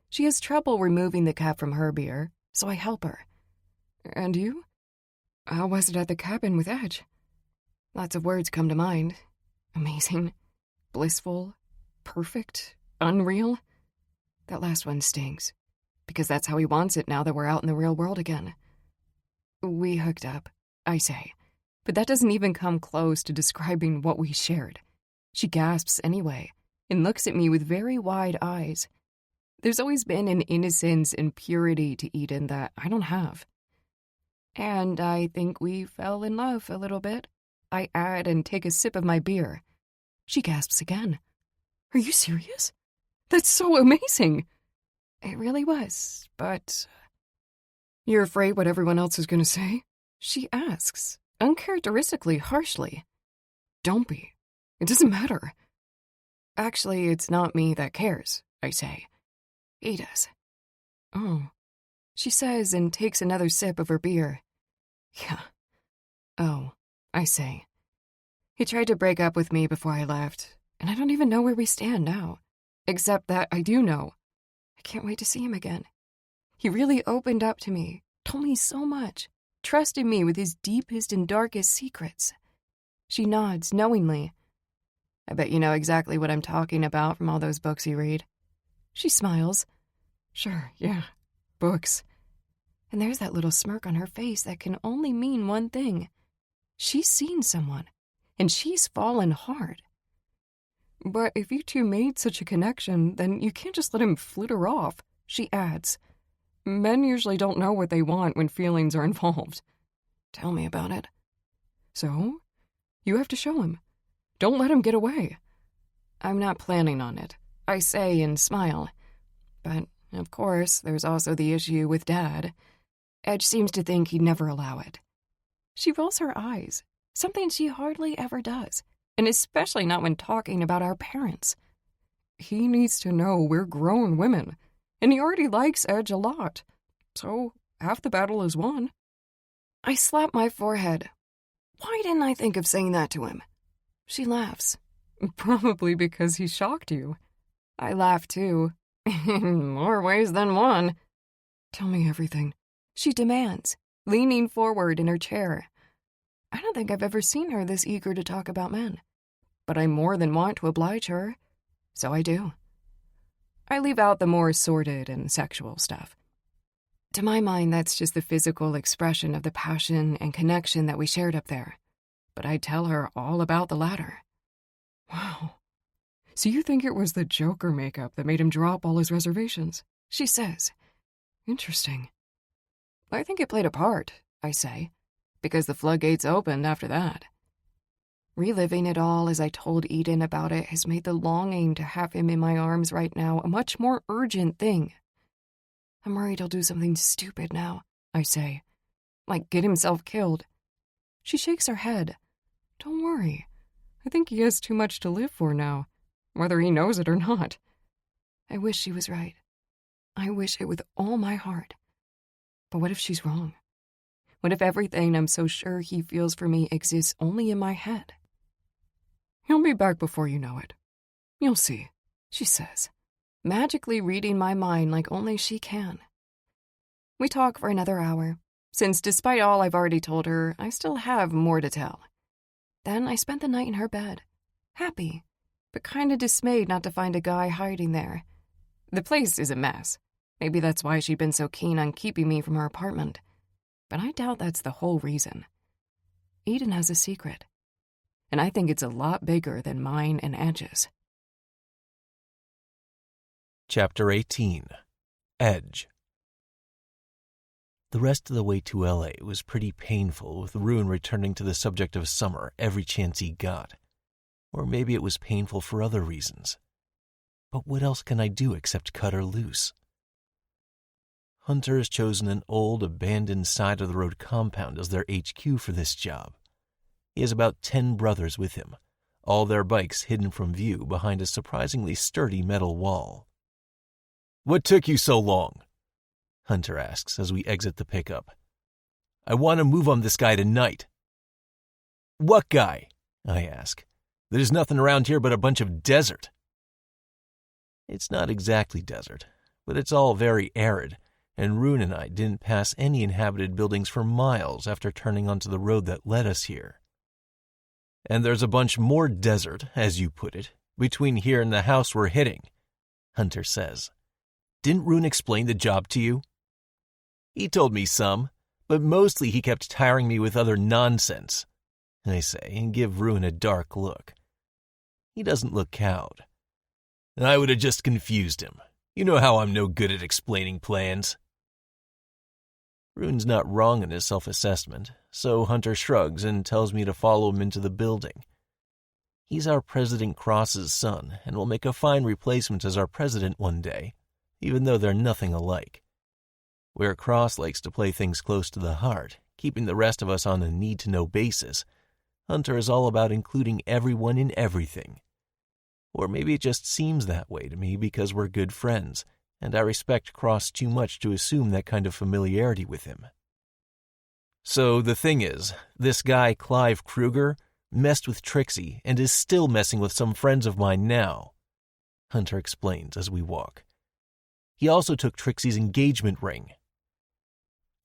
She has trouble removing the cap from her beer, so I help her. "And you? How was it at the cabin with Edge?" Lots of words come to mind. Amazing, blissful, perfect, unreal. That last one stings, because that's how he wants it now that we're out in the real world again. "We hooked up," I say, but that doesn't even come close to describing what we shared. She gasps anyway, and looks at me with very wide eyes. There's always been an innocence and purity to Eden that I don't have. "And I think we fell in love a little bit," I add and take a sip of my beer. She gasps again. "Are you serious? That's so amazing!" It really was, but... "You're afraid what everyone else is going to say?" she asks, uncharacteristically harshly. "Don't be. It doesn't matter." "Actually, it's not me that cares," I say. "He does." "Oh," she says and takes another sip of her beer. "Yeah. Oh," I say. He tried to break up with me before I left, and I don't even know where we stand now. Except that I do know. I can't wait to see him again. He really opened up to me, told me so much, trusted me with his deepest and darkest secrets. She nods knowingly. I bet you know exactly what I'm talking about from all those books you read. She smiles. Sure, yeah, books. And there's that little smirk on her face that can only mean one thing. She's seen someone, and she's fallen hard. But if you two made such a connection, then you can't just let him flitter off, she adds. Men usually don't know what they want when feelings are involved. Tell me about it. So, you have to show him. Don't let him get away. I'm not planning on it, I say and smile. But, of course, there's also the issue with Dad. Edge seems to think he'd never allow it. She rolls her eyes, something she hardly ever does, and especially not when talking about our parents. He needs to know we're grown women, and he already likes Edge a lot. So, half the battle is won. I slap my forehead. Why didn't I think of saying that to him? She laughs. Probably because he shocked you. I laugh too. In more ways than one. Tell me everything, she demands, leaning forward in her chair. I don't think I've ever seen her this eager to talk about men, but I more than want to oblige her, so I do. I leave out the more sordid and sexual stuff. To my mind, that's just the physical expression of the passion and connection that we shared up there, but I tell her all about the latter. Wow. So you think it was the Joker makeup that made him drop all his reservations? She says. Interesting. I think it played a part, I say, because the floodgates opened after that. Reliving it all as I told Eden about it has made the longing to have him in my arms right now a much more urgent thing. I'm worried he'll do something stupid now, I say, like get himself killed. She shakes her head. Don't worry. I think he has too much to live for now, whether he knows it or not. I wish she was right. I wish it with all my heart. But what if she's wrong? What if everything I'm so sure he feels for me exists only in my head? He'll be back before you know it. You'll see, she says, magically reading my mind like only she can. We talk for another hour, since despite all I've already told her, I still have more to tell. Then I spent the night in her bed, happy, but kind of dismayed not to find a guy hiding there. The place is a mess. Maybe that's why she'd been so keen on keeping me from her apartment. But I doubt that's the whole reason. Eden has a secret, and I think it's a lot bigger than mine and Edge's. Chapter 18. Edge. The rest of the way to L.A. was pretty painful, with Ruin returning to the subject of summer every chance he got. Or maybe it was painful for other reasons. But what else can I do except cut her loose? Hunter has chosen an old, abandoned side-of-the-road compound as their HQ for this job. He has about 10 brothers with him, all their bikes hidden from view behind a surprisingly sturdy metal wall. "What took you so long?" Hunter asks as we exit the pickup. "I want to move on this guy tonight." "What guy?" I ask. "There's nothing around here but a bunch of desert." It's not exactly desert, but it's all very arid, and Rune and I didn't pass any inhabited buildings for miles after turning onto the road that led us here. "And there's a bunch more desert, as you put it, between here and the house we're hitting," Hunter says. "Didn't Rune explain the job to you?" "He told me some, but mostly he kept tiring me with other nonsense," I say, and give Rune a dark look. He doesn't look cowed. "I would have just confused him. You know how I'm no good at explaining plans." Rune's not wrong in his self-assessment, so Hunter shrugs and tells me to follow him into the building. He's our President Cross's son, and will make a fine replacement as our president one day, even though they're nothing alike. Where Cross likes to play things close to the heart, keeping the rest of us on a need-to-know basis, Hunter is all about including everyone in everything. Or maybe it just seems that way to me because we're good friends, and I respect Cross too much to assume that kind of familiarity with him. So the thing is, this guy Clive Kruger messed with Trixie and is still messing with some friends of mine now. Hunter explains as we walk. He also took Trixie's engagement ring.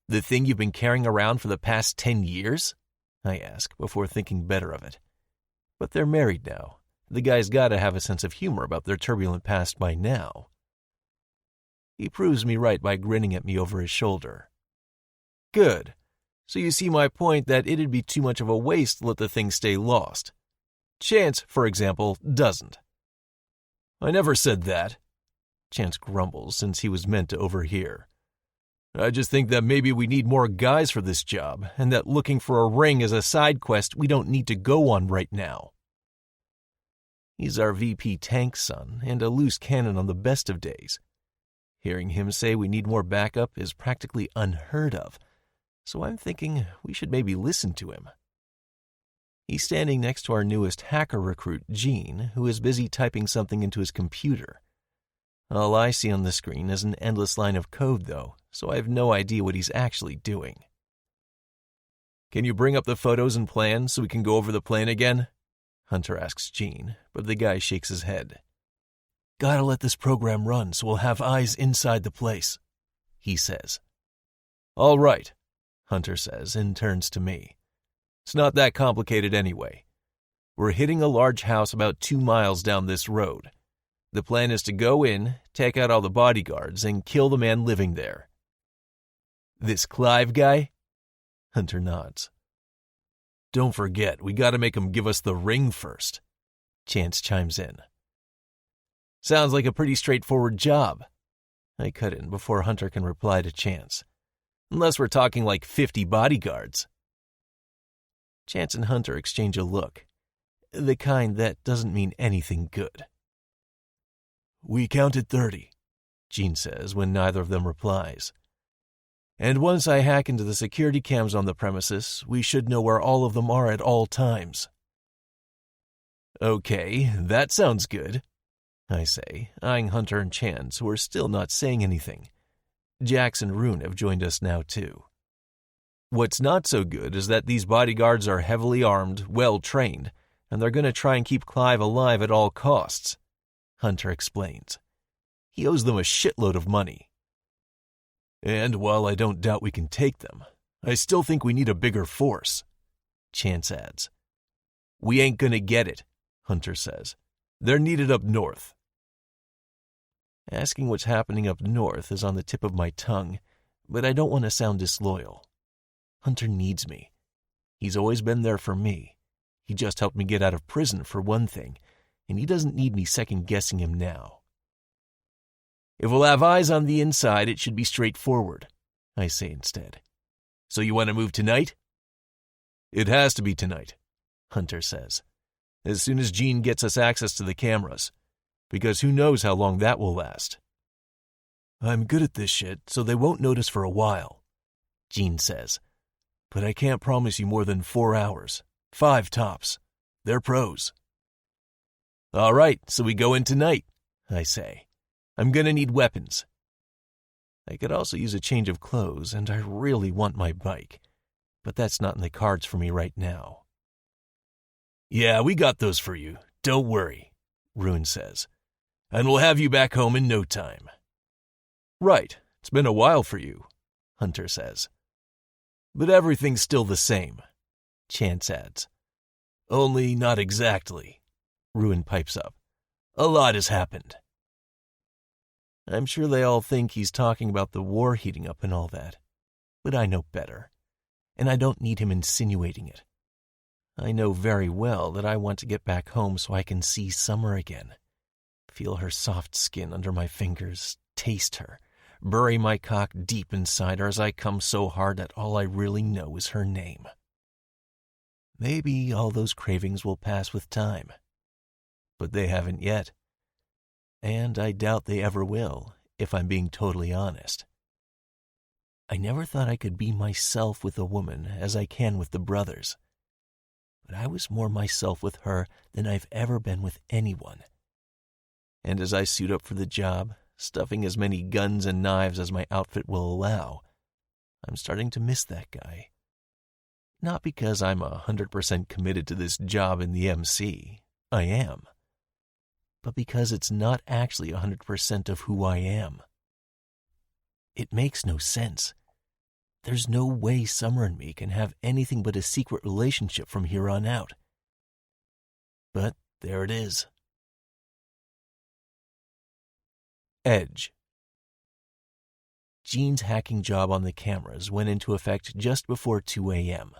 The thing you've been carrying around for the past 10 years? I ask, before thinking better of it. But they're married now. The guy's got to have a sense of humor about their turbulent past by now. He proves me right by grinning at me over his shoulder. Good. So you see my point that it'd be too much of a waste to let the thing stay lost. Chance, for example, doesn't. I never said that. Chance grumbles since he was meant to overhear. I just think that maybe we need more guys for this job, and that looking for a ring is a side quest we don't need to go on right now. He's our VP tank's son, and a loose cannon on the best of days. Hearing him say we need more backup is practically unheard of, so I'm thinking we should maybe listen to him. He's standing next to our newest hacker recruit, Gene, who is busy typing something into his computer. All I see on the screen is an endless line of code, though, so I have no idea what he's actually doing. Can you bring up the photos and plans so we can go over the plan again? Hunter asks Gene, but the guy shakes his head. Gotta let this program run so we'll have eyes inside the place, he says. All right, Hunter says and turns to me. It's not that complicated anyway. We're hitting a large house about 2 miles down this road. The plan is to go in, take out all the bodyguards, and kill the man living there. This Clive guy? Hunter nods. Don't forget, we gotta make him give us the ring first, Chance chimes in. Sounds like a pretty straightforward job. I cut in before Hunter can reply to Chance. Unless we're talking like 50 bodyguards. Chance and Hunter exchange a look. The kind that doesn't mean anything good. We counted 30, Gene says when neither of them replies. And once I hack into the security cams on the premises, we should know where all of them are at all times. Okay, that sounds good, I say, eyeing Hunter and Chance, who are still not saying anything. Jax and Rune have joined us now, too. What's not so good is that these bodyguards are heavily armed, well-trained, and they're going to try and keep Clive alive at all costs, Hunter explains. He owes them a shitload of money. And while I don't doubt we can take them, I still think we need a bigger force, Chance adds. We ain't going to get it, Hunter says. They're needed up north. Asking what's happening up north is on the tip of my tongue, but I don't want to sound disloyal. Hunter needs me. He's always been there for me. He just helped me get out of prison, for one thing, and he doesn't need me second-guessing him now. If we'll have eyes on the inside, it should be straightforward, I say instead. So you want to move tonight? It has to be tonight, Hunter says, as soon as Gene gets us access to the cameras, because who knows how long that will last. I'm good at this shit, so they won't notice for a while, Gene says, but I can't promise you more than 4 hours, 5 tops. They're pros. All right, so we go in tonight, I say. I'm gonna need weapons. I could also use a change of clothes, and I really want my bike, but that's not in the cards for me right now. Yeah, we got those for you. Don't worry, Rune says. And we'll have you back home in no time. Right, it's been a while for you, Hunter says. But everything's still the same, Chance adds. Only not exactly, Rune pipes up. A lot has happened. I'm sure they all think he's talking about the war heating up and all that, but I know better, and I don't need him insinuating it. I know very well that I want to get back home so I can see Summer again, feel her soft skin under my fingers, taste her, bury my cock deep inside her as I come so hard that all I really know is her name. Maybe all those cravings will pass with time, but they haven't yet. And I doubt they ever will, if I'm being totally honest. I never thought I could be myself with a woman as I can with the brothers. But I was more myself with her than I've ever been with anyone. And as I suit up for the job, stuffing as many guns and knives as my outfit will allow, I'm starting to miss that guy. Not because I'm 100% committed to this job in the MC. I am. but because it's not actually 100% of who I am. It makes no sense. There's no way Summer and me can have anything but a secret relationship from here on out. But there it is. Edge. Gene's hacking job on the cameras went into effect just before 2 a.m.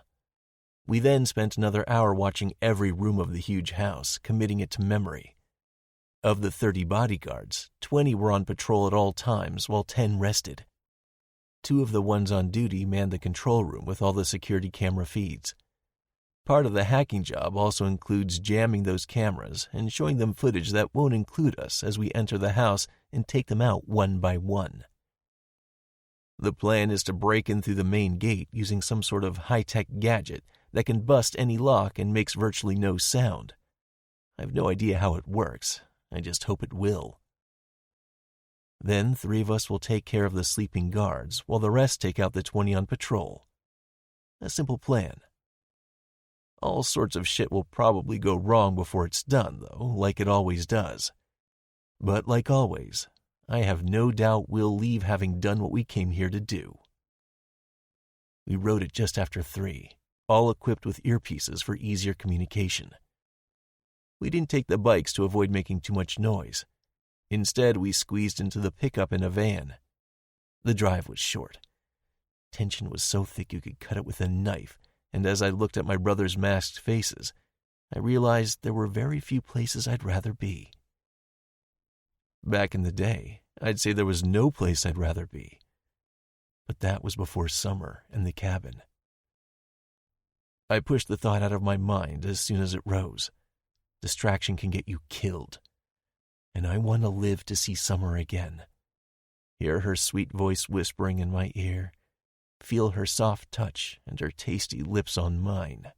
We then spent another hour watching every room of the huge house, committing it to memory. Of the 30 bodyguards, 20 were on patrol at all times while 10 rested. 2 of the ones on duty manned the control room with all the security camera feeds. Part of the hacking job also includes jamming those cameras and showing them footage that won't include us as we enter the house and take them out one by one. The plan is to break in through the main gate using some sort of high-tech gadget that can bust any lock and makes virtually no sound. I have no idea how it works. I just hope it will. Then 3 of us will take care of the sleeping guards while the rest take out the 20 on patrol. A simple plan. All sorts of shit will probably go wrong before it's done, though, like it always does. But like always, I have no doubt we'll leave having done what we came here to do. We rode it just after 3, all equipped with earpieces for easier communication. We didn't take the bikes to avoid making too much noise. Instead, we squeezed into the pickup in a van. The drive was short. Tension was so thick you could cut it with a knife, and as I looked at my brother's masked faces, I realized there were very few places I'd rather be. Back in the day, I'd say there was no place I'd rather be. But that was before Summer and the cabin. I pushed the thought out of my mind as soon as it rose. Distraction can get you killed. And I want to live to see Summer again. Hear her sweet voice whispering in my ear. Feel her soft touch and her tasty lips on mine.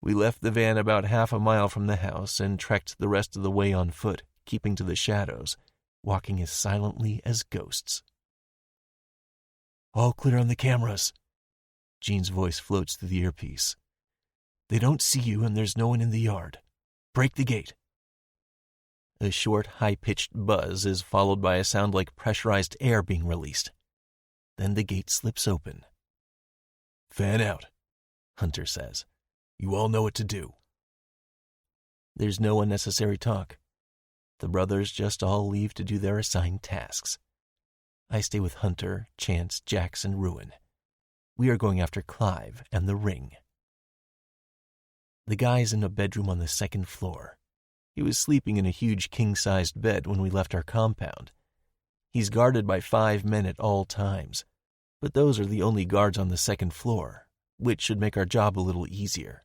We left the van about half a mile from the house and trekked the rest of the way on foot, keeping to the shadows, walking as silently as ghosts. All clear on the cameras. Gene's voice floats through the earpiece. They don't see you and there's no one in the yard. Break the gate. A short, high-pitched buzz is followed by a sound like pressurized air being released. Then the gate slips open. Fan out, Hunter says. You all know what to do. There's no unnecessary talk. The brothers just all leave to do their assigned tasks. I stay with Hunter, Chance, Jax, and Ruin. We are going after Clive and the ring. The guy's in a bedroom on the 2nd floor. He was sleeping in a huge king-sized bed when we left our compound. He's guarded by 5 men at all times, but those are the only guards on the 2nd floor, which should make our job a little easier.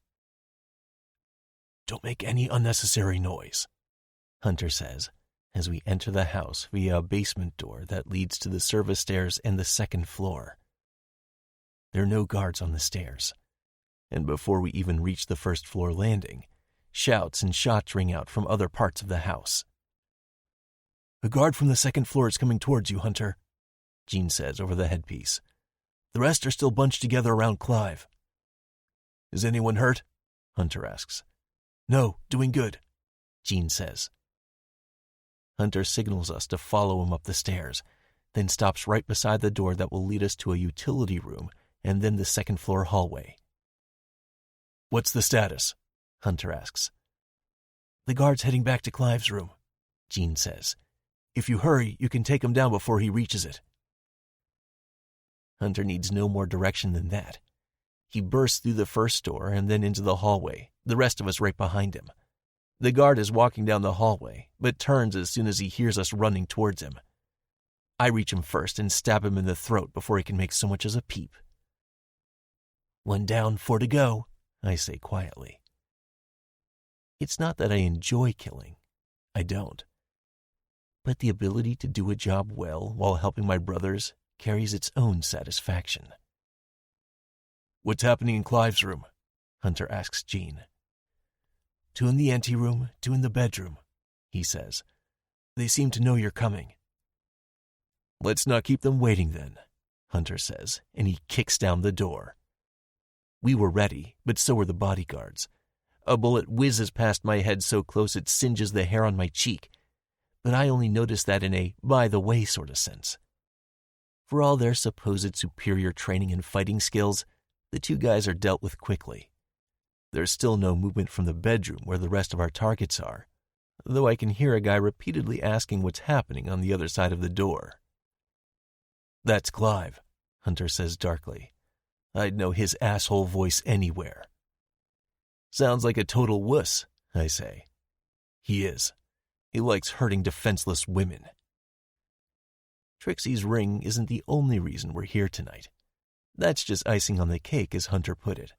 Don't make any unnecessary noise, Hunter says, as we enter the house via a basement door that leads to the service stairs and the 2nd floor. There are no guards on the stairs, and before we even reach the 1st floor landing, shouts and shots ring out from other parts of the house. A guard from the 2nd floor is coming towards you, Hunter, Gene says over the headpiece. The rest are still bunched together around Clive. Is anyone hurt? Hunter asks. No, doing good, Gene says. Hunter signals us to follow him up the stairs, then stops right beside the door that will lead us to a utility room and then the 2nd floor hallway. What's the status? Hunter asks. The guard's heading back to Clive's room, Gene says. If you hurry, you can take him down before he reaches it. Hunter needs no more direction than that. He bursts through the 1st door and then into the hallway, the rest of us right behind him. The guard is walking down the hallway, but turns as soon as he hears us running towards him. I reach him first and stab him in the throat before he can make so much as a peep. 1 down, 4 to go, I say quietly. It's not that I enjoy killing. I don't. But the ability to do a job well while helping my brothers carries its own satisfaction. What's happening in Clive's room? Hunter asks Gene. 2 in the anteroom, 2 in the bedroom, he says. They seem to know you're coming. Let's not keep them waiting then, Hunter says, and he kicks down the door. We were ready, but so were the bodyguards. A bullet whizzes past my head so close it singes the hair on my cheek. But I only notice that in a by-the-way sort of sense. For all their supposed superior training and fighting skills, the two guys are dealt with quickly. There's still no movement from the bedroom where the rest of our targets are, though I can hear a guy repeatedly asking what's happening on the other side of the door. "That's Clive," Hunter says darkly. "I'd know his asshole voice anywhere." "Sounds like a total wuss," I say. "He is. He likes hurting defenseless women." Trixie's ring isn't the only reason we're here tonight. That's just icing on the cake, as Hunter put it.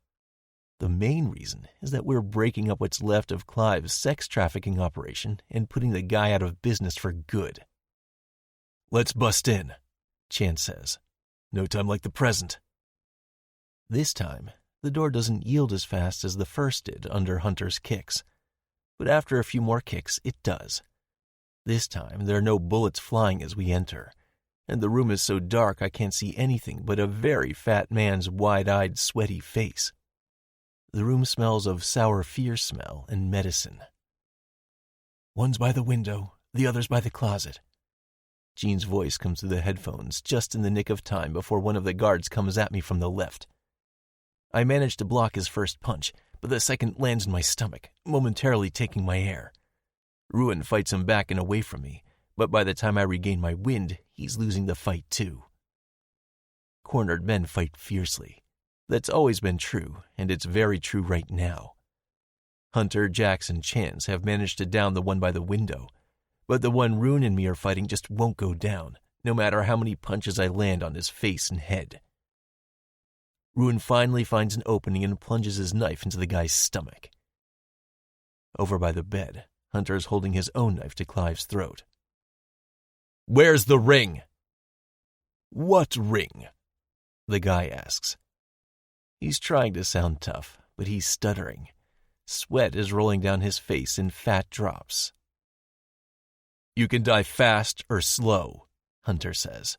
The main reason is that we're breaking up what's left of Clive's sex trafficking operation and putting the guy out of business for good. "Let's bust in," Chance says. "No time like the present." This time, the door doesn't yield as fast as the first did under Hunter's kicks. But after a few more kicks, it does. This time, there are no bullets flying as we enter, and the room is so dark I can't see anything but a very fat man's wide-eyed, sweaty face. The room smells of sour fear smell and medicine. "One's by the window, the other's by the closet." Jean's voice comes through the headphones just in the nick of time before one of the guards comes at me from the left. I manage to block his first punch, but the second lands in my stomach, momentarily taking my air. Ruin fights him back and away from me, but by the time I regain my wind, he's losing the fight too. Cornered men fight fiercely. That's always been true, and it's very true right now. Hunter, Jax, and Chance have managed to down the one by the window, but the one Rune and me are fighting just won't go down, no matter how many punches I land on his face and head. Rune finally finds an opening and plunges his knife into the guy's stomach. Over by the bed, Hunter is holding his own knife to Clive's throat. "Where's the ring?" "What ring?" the guy asks. He's trying to sound tough, but he's stuttering. Sweat is rolling down his face in fat drops. "You can die fast or slow," Hunter says.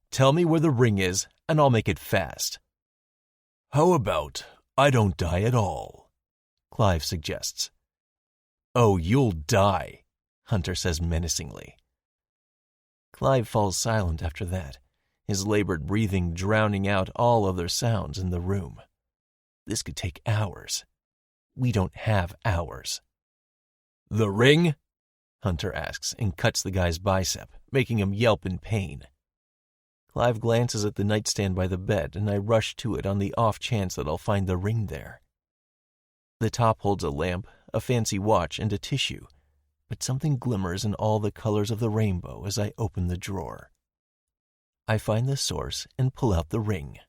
"Tell me where the ring is, and I'll make it fast." "How about I don't die at all?" Clive suggests. "Oh, you'll die," Hunter says menacingly. Clive falls silent after that, his labored breathing drowning out all other sounds in the room. This could take hours. We don't have hours. "The ring?" Hunter asks and cuts the guy's bicep, making him yelp in pain. Clive glances at the nightstand by the bed, and I rush to it on the off chance that I'll find the ring there. The top holds a lamp, a fancy watch, and a tissue, but something glimmers in all the colors of the rainbow as I open the drawer. I find the source and pull out the ring.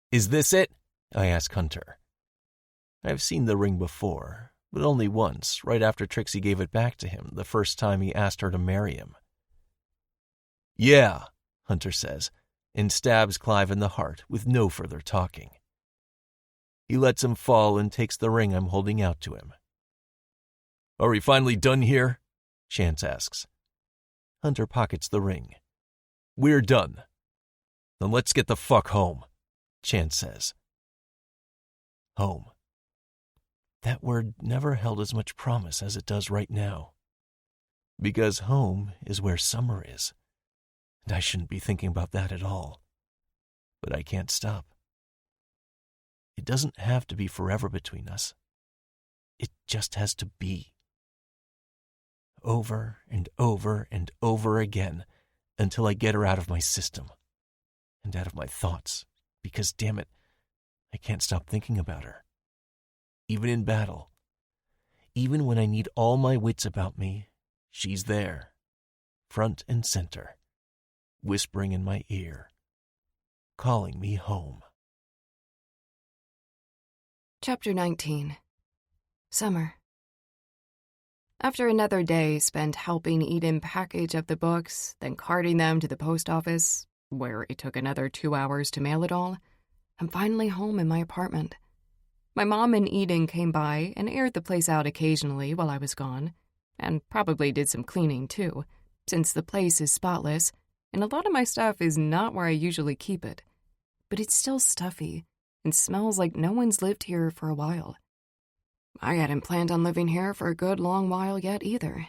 "Is this it?" I ask Hunter. I've seen the ring before, but only once, right after Trixie gave it back to him the first time he asked her to marry him. "Yeah," Hunter says, and stabs Clive in the heart with no further talking. He lets him fall and takes the ring I'm holding out to him. "Are we finally done here?" Chance asks. Hunter pockets the ring. "We're done." "Then let's get the fuck home," Chance says. Home. That word never held as much promise as it does right now. Because home is where summer is. And I shouldn't be thinking about that at all. But I can't stop. It doesn't have to be forever between us. It just has to be. Over and over and over again until I get her out of my system and out of my thoughts, because damn it, I can't stop thinking about her. Even in battle, even when I need all my wits about me, she's there, front and center, whispering in my ear, calling me home. Chapter 19. Summer. After another day spent helping Eden package up the books, then carting them to the post office, where it took another 2 hours to mail it all, I'm finally home in my apartment. My mom and Eden came by and aired the place out occasionally while I was gone, and probably did some cleaning too, since the place is spotless, and a lot of my stuff is not where I usually keep it. But it's still stuffy, and smells like no one's lived here for a while. I hadn't planned on living here for a good long while yet either.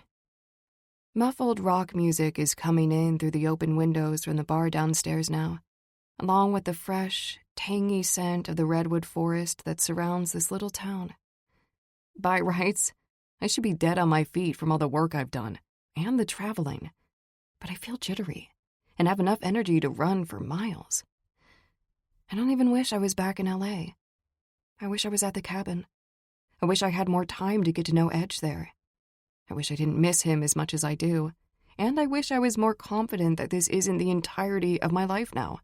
Muffled rock music is coming in through the open windows from the bar downstairs now, along with the fresh, tangy scent of the redwood forest that surrounds this little town. By rights, I should be dead on my feet from all the work I've done, and the traveling, but I feel jittery and have enough energy to run for miles. I don't even wish I was back in LA. I wish I was at the cabin. I wish I had more time to get to know Edge there. I wish I didn't miss him as much as I do, and I wish I was more confident that this isn't the entirety of my life now.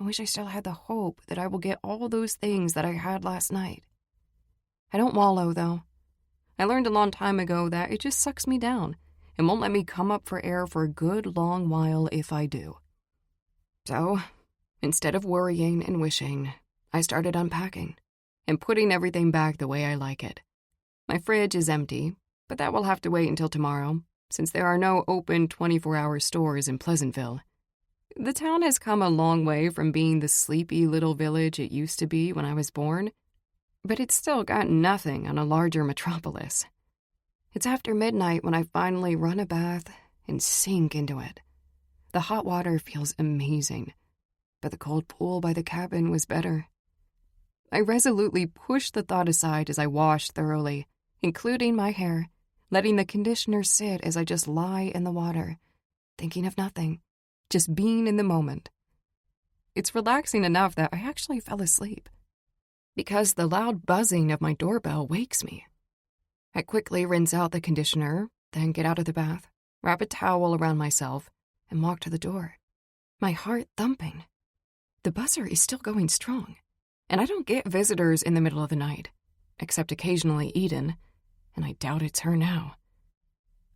I wish I still had the hope that I will get all those things that I had last night. I don't wallow, though. I learned a long time ago that it just sucks me down and won't let me come up for air for a good long while if I do. So, instead of worrying and wishing, I started unpacking and putting everything back the way I like it. My fridge is empty, but that will have to wait until tomorrow, since there are no open 24-hour stores in Pleasantville. The town has come a long way from being the sleepy little village it used to be when I was born, but it's still got nothing on a larger metropolis. It's after midnight when I finally run a bath and sink into it. The hot water feels amazing, but the cold pool by the cabin was better. I resolutely pushed the thought aside as I washed thoroughly, including my hair, letting the conditioner sit as I just lie in the water, thinking of nothing, just being in the moment. It's relaxing enough that I actually fell asleep, because the loud buzzing of my doorbell wakes me. I quickly rinse out the conditioner, then get out of the bath, wrap a towel around myself, and walk to the door, my heart thumping. The buzzer is still going strong, and I don't get visitors in the middle of the night, except occasionally Eden, and I doubt it's her now.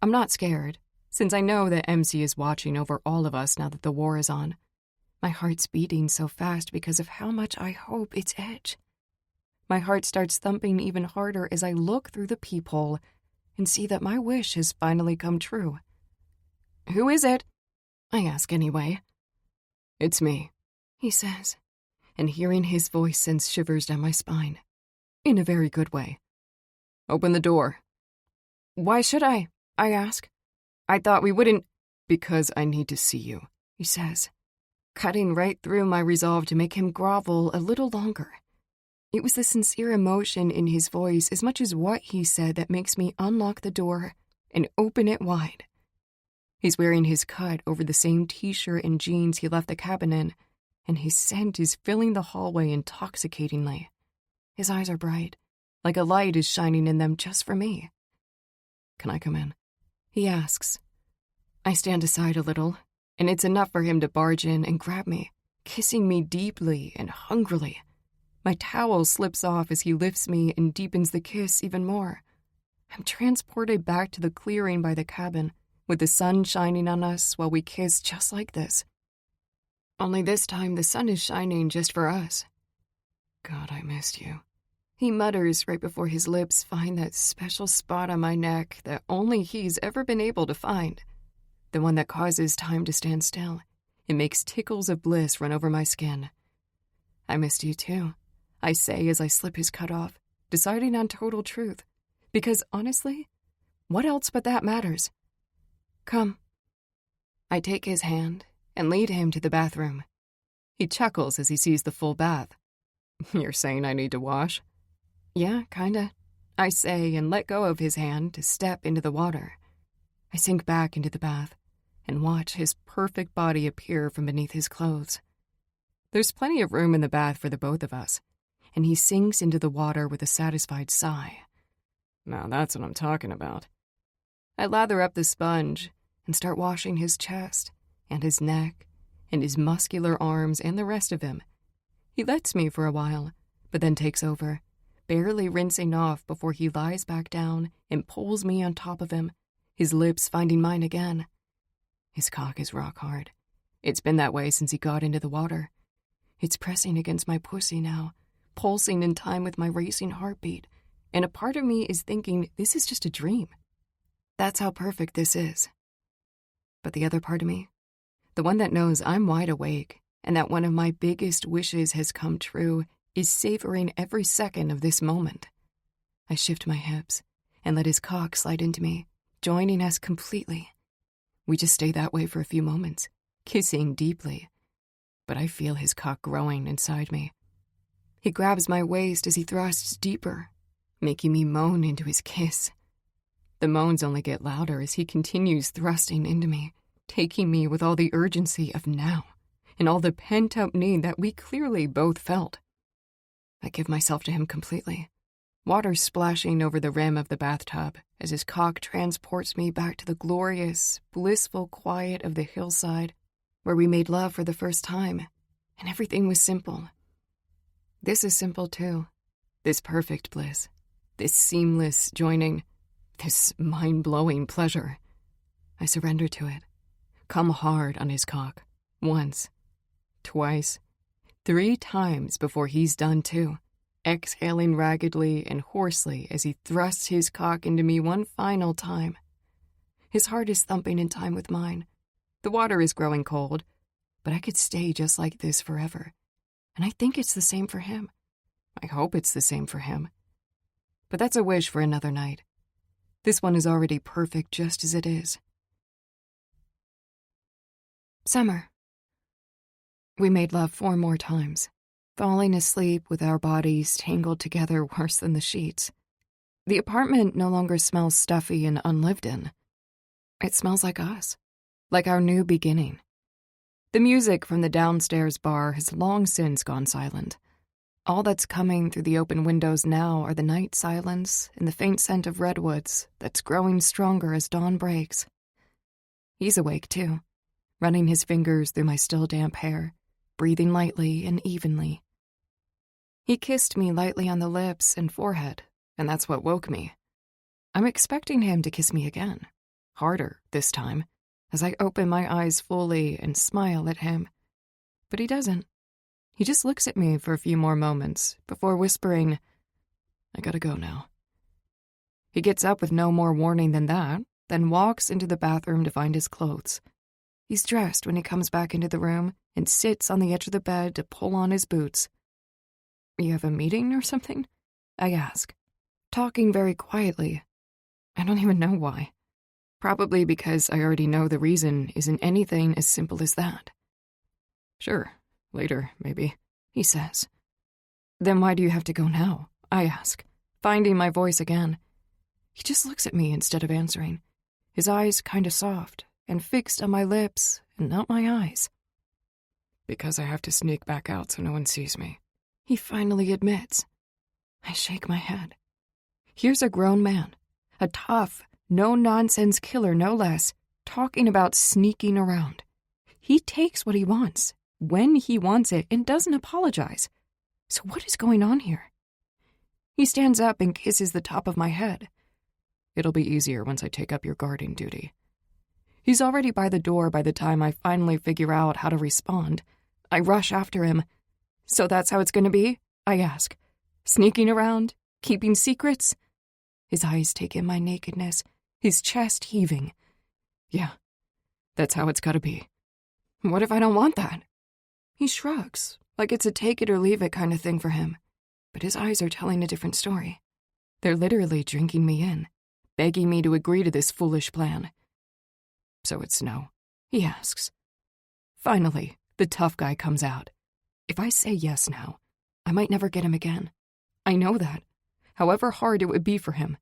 I'm not scared, since I know that MC is watching over all of us now that the war is on. My heart's beating so fast because of how much I hope it's Edge. My heart starts thumping even harder as I look through the peephole and see that my wish has finally come true. "Who is it?" I ask anyway. "It's me," he says, and hearing his voice sends shivers down my spine. In a very good way. "Open the door." "Why should I ask. I thought we wouldn't—" "Because I need to see you," he says, cutting right through my resolve to make him grovel a little longer. It was the sincere emotion in his voice as much as what he said that makes me unlock the door and open it wide. He's wearing his cut over the same t-shirt and jeans he left the cabin in, and his scent is filling the hallway intoxicatingly. His eyes are bright, like a light is shining in them just for me. "Can I come in?" he asks. I stand aside a little, and it's enough for him to barge in and grab me, kissing me deeply and hungrily. My towel slips off as he lifts me and deepens the kiss even more. I'm transported back to the clearing by the cabin, with the sun shining on us while we kiss just like this. Only this time the sun is shining just for us. "God, I missed you," he mutters right before his lips find that special spot on my neck that only he's ever been able to find. The one that causes time to stand still. It makes tickles of bliss run over my skin. "I missed you too," I say as I slip his cut off, deciding on total truth. Because honestly, what else but that matters? "Come." I take his hand and lead him to the bathroom. He chuckles as he sees the full bath. "You're saying I need to wash?" "Yeah, kinda," I say and let go of his hand to step into the water. I sink back into the bath and watch his perfect body appear from beneath his clothes. There's plenty of room in the bath for the both of us, and he sinks into the water with a satisfied sigh. Now that's what I'm talking about. I lather up the sponge and start washing his chest and his neck and his muscular arms and the rest of him. He lets me for a while, but then takes over, barely rinsing off before he lies back down and pulls me on top of him, his lips finding mine again. His cock is rock hard. It's been that way since he got into the water. It's pressing against my pussy now, pulsing in time with my racing heartbeat, and a part of me is thinking this is just a dream. That's how perfect this is. But the other part of me, the one that knows I'm wide awake and that one of my biggest wishes has come true, is savoring every second of this moment. I shift my hips and let his cock slide into me, joining us completely. We just stay that way for a few moments, kissing deeply. But I feel his cock growing inside me. He grabs my waist as he thrusts deeper, making me moan into his kiss. The moans only get louder as he continues thrusting into me, taking me with all the urgency of now and all the pent-up need that we clearly both felt. I give myself to him completely, water splashing over the rim of the bathtub as his cock transports me back to the glorious, blissful quiet of the hillside where we made love for the first time, and everything was simple. This is simple too. This perfect bliss. This seamless joining. This mind-blowing pleasure. I surrender to it. Come hard on his cock. Once. Twice. 3 times before he's done too, exhaling raggedly and hoarsely as he thrusts his cock into me one final time. His heart is thumping in time with mine. The water is growing cold, but I could stay just like this forever. And I think it's the same for him. I hope it's the same for him. But that's a wish for another night. This one is already perfect just as it is. Summer. We made love 4 more times, falling asleep with our bodies tangled together worse than the sheets. The apartment no longer smells stuffy and unlived in. It smells like us, like our new beginning. The music from the downstairs bar has long since gone silent. All that's coming through the open windows now are the night silence and the faint scent of redwoods that's growing stronger as dawn breaks. He's awake, too, running his fingers through my still damp hair, breathing lightly and evenly. He kissed me lightly on the lips and forehead, and that's what woke me. I'm expecting him to kiss me again, harder this time, as I open my eyes fully and smile at him. But he doesn't. He just looks at me for a few more moments before whispering, "I gotta go now." He gets up with no more warning than that, then walks into the bathroom to find his clothes. He's dressed when he comes back into the room and sits on the edge of the bed to pull on his boots. "You have a meeting or something?" I ask, talking very quietly. I don't even know why. Probably because I already know the reason isn't anything as simple as that. "Sure, later, maybe," he says. "Then why do you have to go now?" I ask, finding my voice again. He just looks at me instead of answering, his eyes kind of soft and fixed on my lips and not my eyes. "Because I have to sneak back out so no one sees me," he finally admits. I shake my head. Here's a grown man, a tough, no-nonsense killer no less, talking about sneaking around. He takes what he wants, when he wants it, and doesn't apologize. So what is going on here? He stands up and kisses the top of my head. "It'll be easier once I take up your guarding duty." He's already by the door by the time I finally figure out how to respond. I rush after him. "So that's how it's going to be?" I ask. "Sneaking around? Keeping secrets?" His eyes take in my nakedness, his chest heaving. "Yeah, that's how it's got to be." "What if I don't want that?" He shrugs, like it's a take-it-or-leave-it kind of thing for him. But his eyes are telling a different story. They're literally drinking me in, begging me to agree to this foolish plan. "So it's no?" he asks. Finally, the tough guy comes out. If I say yes now, I might never get him again. I know that, however hard it would be for him.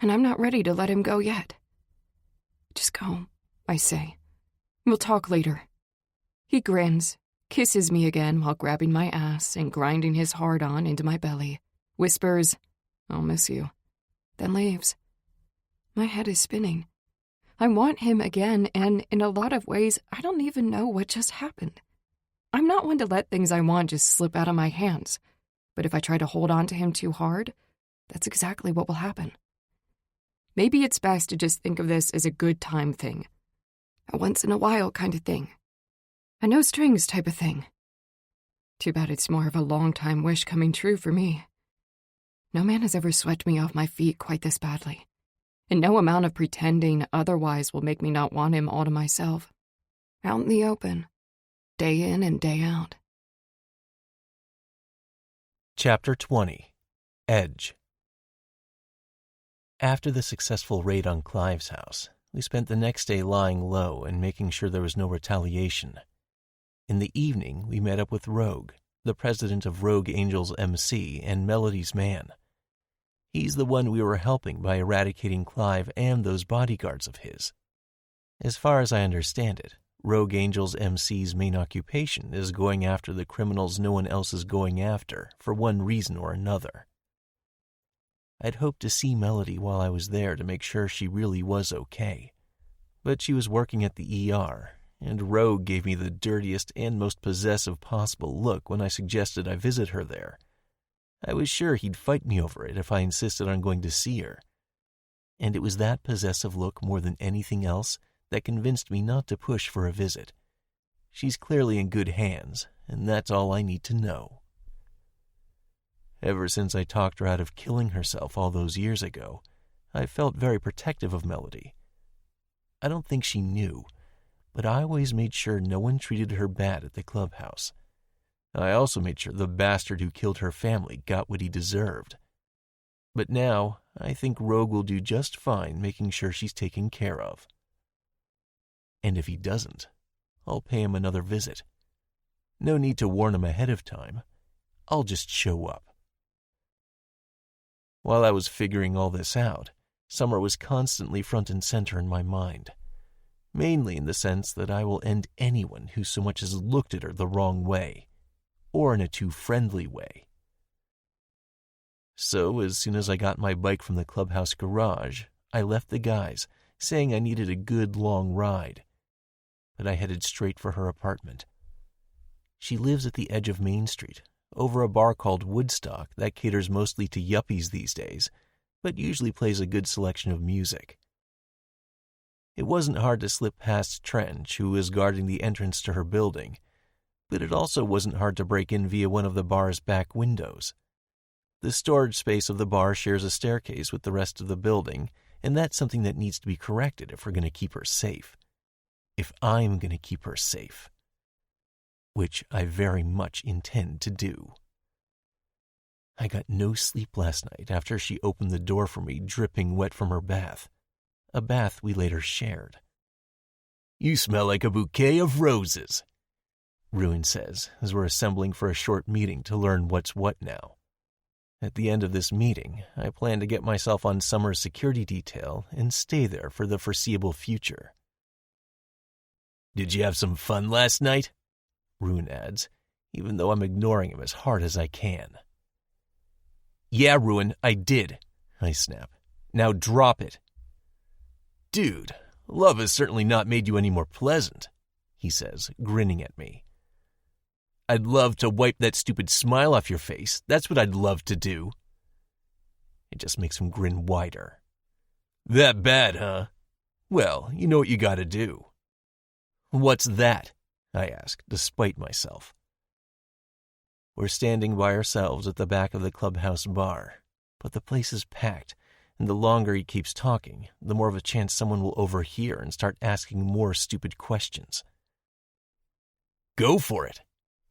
And I'm not ready to let him go yet. "Just go," I say. "We'll talk later." He grins, kisses me again while grabbing my ass and grinding his hard-on into my belly, whispers, "I'll miss you," then leaves. My head is spinning. I want him again, and in a lot of ways, I don't even know what just happened. I'm not one to let things I want just slip out of my hands, but if I try to hold on to him too hard, that's exactly what will happen. Maybe it's best to just think of this as a good time thing, a once-in-a-while kind of thing, a no-strings type of thing. Too bad it's more of a long-time wish coming true for me. No man has ever swept me off my feet quite this badly, and no amount of pretending otherwise will make me not want him all to myself. Out in the open, day in and day out. Chapter 20. Edge. After the successful raid on Clive's house, we spent the next day lying low and making sure there was no retaliation. In the evening, we met up with Rogue, the president of Rogue Angels MC and Melody's man. He's the one we were helping by eradicating Clive and those bodyguards of his. As far as I understand it, Rogue Angels MC's main occupation is going after the criminals no one else is going after for one reason or another. I'd hoped to see Melody while I was there to make sure she really was okay, but she was working at the ER, and Rogue gave me the dirtiest and most possessive possible look when I suggested I visit her there. I was sure he'd fight me over it if I insisted on going to see her. And it was that possessive look more than anything else that convinced me not to push for a visit. She's clearly in good hands, and that's all I need to know. Ever since I talked her out of killing herself all those years ago, I felt very protective of Melody. I don't think she knew, but I always made sure no one treated her bad at the clubhouse. I also made sure the bastard who killed her family got what he deserved. But now, I think Rogue will do just fine making sure she's taken care of. And if he doesn't, I'll pay him another visit. No need to warn him ahead of time. I'll just show up. While I was figuring all this out, Summer was constantly front and center in my mind, mainly in the sense that I will end anyone who so much as looked at her the wrong way, or in a too friendly way. So, as soon as I got my bike from the clubhouse garage, I left the guys, saying I needed a good long ride. But I headed straight for her apartment. She lives at the edge of Main Street, over a bar called Woodstock that caters mostly to yuppies these days, but usually plays a good selection of music. It wasn't hard to slip past Trench, who was guarding the entrance to her building, but it also wasn't hard to break in via one of the bar's back windows. The storage space of the bar shares a staircase with the rest of the building, and that's something that needs to be corrected if we're going to keep her safe. If I'm going to keep her safe. Which I very much intend to do. I got no sleep last night after she opened the door for me dripping wet from her bath, a bath we later shared. "You smell like a bouquet of roses," Ruin says as we're assembling for a short meeting to learn what's what now. At the end of this meeting, I plan to get myself on Summer's security detail and stay there for the foreseeable future. "Did you have some fun last night?" Ruin adds, even though I'm ignoring him as hard as I can. "Yeah, Ruin, I did," I snap. "Now drop it." "Dude, love has certainly not made you any more pleasant," he says, grinning at me. "I'd love to wipe that stupid smile off your face. That's what I'd love to do." It just makes him grin wider. "That bad, huh? Well, you know what you gotta do." "What's that?" I ask, despite myself. We're standing by ourselves at the back of the clubhouse bar, but the place is packed, and the longer he keeps talking, the more of a chance someone will overhear and start asking more stupid questions. "Go for it,"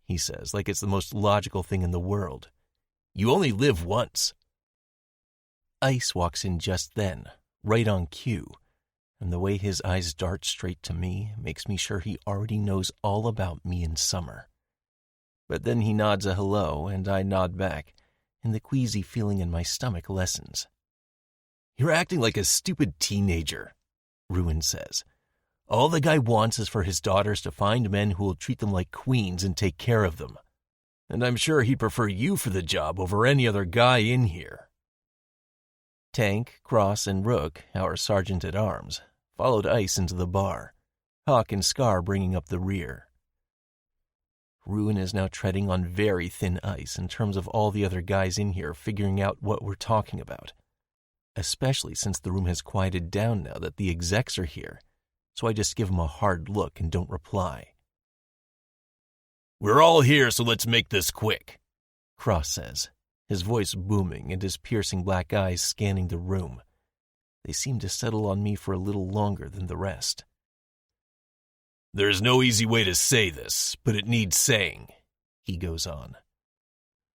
he says, like it's the most logical thing in the world. "You only live once." Ice walks in just then, right on cue, and the way his eyes dart straight to me makes me sure he already knows all about me and Summer. But then he nods a hello, and I nod back, and the queasy feeling in my stomach lessens. "You're acting like a stupid teenager," Ruin says. "All the guy wants is for his daughters to find men who will treat them like queens and take care of them. And I'm sure he'd prefer you for the job over any other guy in here." Tank, Cross, and Rook, our sergeant-at-arms, followed Ice into the bar, Hawk and Scar bringing up the rear. Ruin is now treading on very thin ice in terms of all the other guys in here figuring out what we're talking about, especially since the room has quieted down now that the execs are here, so I just give him a hard look and don't reply. "We're all here, so let's make this quick," Cross says, his voice booming and his piercing black eyes scanning the room. They seem to settle on me for a little longer than the rest. "There's no easy way to say this, but it needs saying," he goes on.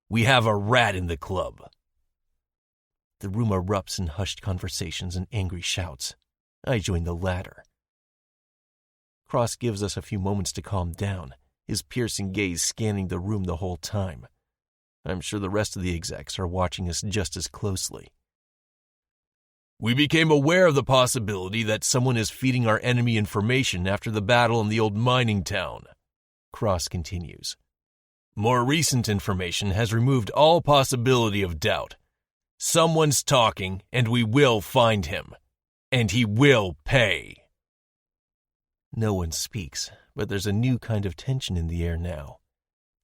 "We have a rat in the club." The room erupts in hushed conversations and angry shouts. I join the latter. Cross gives us a few moments to calm down, his piercing gaze scanning the room the whole time. I'm sure the rest of the execs are watching us just as closely. We became aware of the possibility that someone is feeding our enemy information after the battle in the old mining town, Cross continues. More recent information has removed all possibility of doubt. Someone's talking, and we will find him. And he will pay. No one speaks, but there's a new kind of tension in the air now.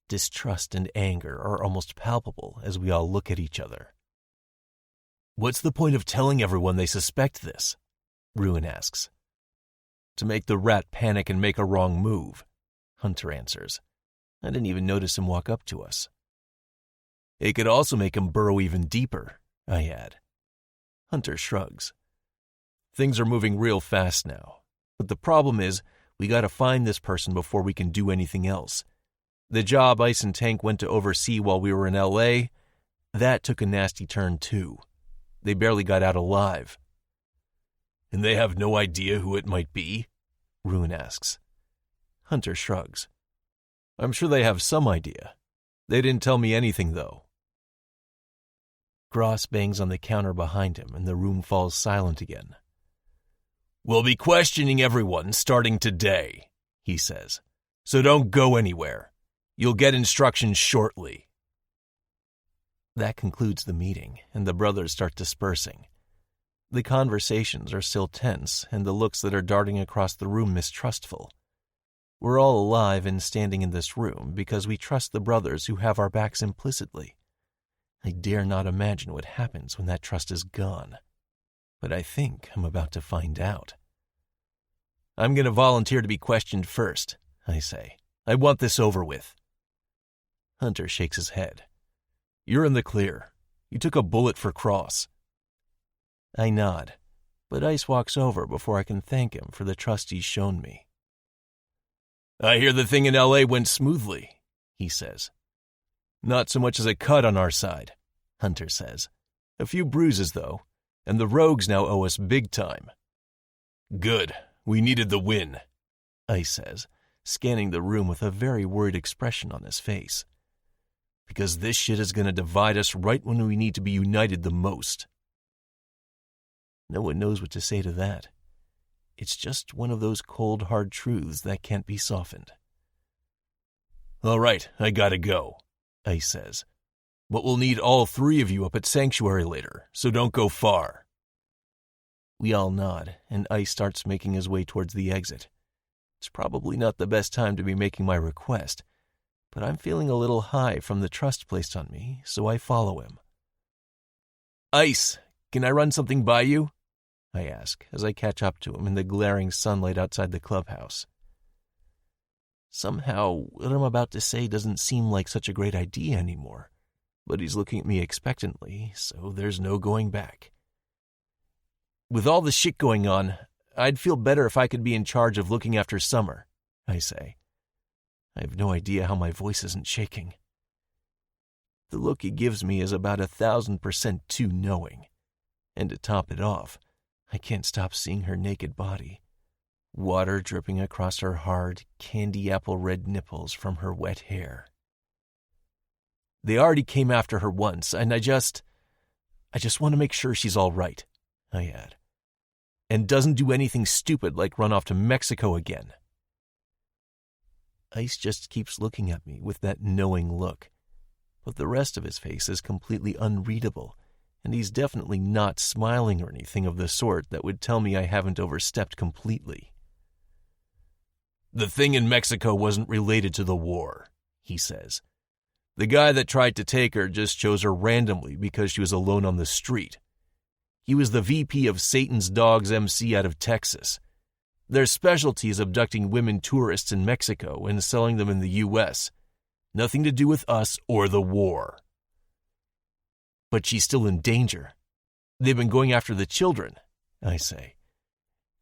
Distrust and anger are almost palpable as we all look at each other. What's the point of telling everyone they suspect this? Ruin asks. To make the rat panic and make a wrong move, Hunter answers. I didn't even notice him walk up to us. It could also make him burrow even deeper, I add. Hunter shrugs. Things are moving real fast now. But the problem is, we gotta find this person before we can do anything else. The job Ice and Tank went to oversee while we were in L.A., that took a nasty turn too. They barely got out alive. And they have no idea who it might be? Ruin asks. Hunter shrugs. I'm sure they have some idea. They didn't tell me anything, though. Gross bangs on the counter behind him, and the room falls silent again. We'll be questioning everyone starting today, he says. So don't go anywhere. You'll get instructions shortly. That concludes the meeting, and the brothers start dispersing. The conversations are still tense, and the looks that are darting across the room mistrustful. We're all alive and standing in this room because we trust the brothers who have our backs implicitly. I dare not imagine what happens when that trust is gone. But I think I'm about to find out. I'm going to volunteer to be questioned first, I say. I want this over with. Hunter shakes his head. You're in the clear. You took a bullet for Cross. I nod, but Ice walks over before I can thank him for the trust he's shown me. I hear the thing in L.A. went smoothly, he says. Not so much as a cut on our side, Hunter says. A few bruises, though. And the rogues now owe us big time. Good. We needed the win, Ice says, scanning the room with a very worried expression on his face. Because this shit is going to divide us right when we need to be united the most. No one knows what to say to that. It's just one of those cold, hard truths that can't be softened. All right, I gotta go, Ice says. But we'll need all three of you up at Sanctuary later, so don't go far. We all nod, and Ice starts making his way towards the exit. It's probably not the best time to be making my request, but I'm feeling a little high from the trust placed on me, so I follow him. Ice, can I run something by you? I ask, as I catch up to him in the glaring sunlight outside the clubhouse. Somehow, what I'm about to say doesn't seem like such a great idea anymore. But he's looking at me expectantly, so there's no going back. With all the shit going on, I'd feel better if I could be in charge of looking after Summer, I say. I have no idea how my voice isn't shaking. The look he gives me is about 1,000% too knowing. And to top it off, I can't stop seeing her naked body. Water dripping across her hard, candy apple red nipples from her wet hair. They already came after her once, and I just want to make sure she's all right, I add. And doesn't do anything stupid like run off to Mexico again. Ice just keeps looking at me with that knowing look, but the rest of his face is completely unreadable, and he's definitely not smiling or anything of the sort that would tell me I haven't overstepped completely. The thing in Mexico wasn't related to the war, he says. The guy that tried to take her just chose her randomly because she was alone on the street. He was the VP of Satan's Dogs MC out of Texas. Their specialty is abducting women tourists in Mexico and selling them in the U.S. Nothing to do with us or the war. But she's still in danger. They've been going after the children, I say.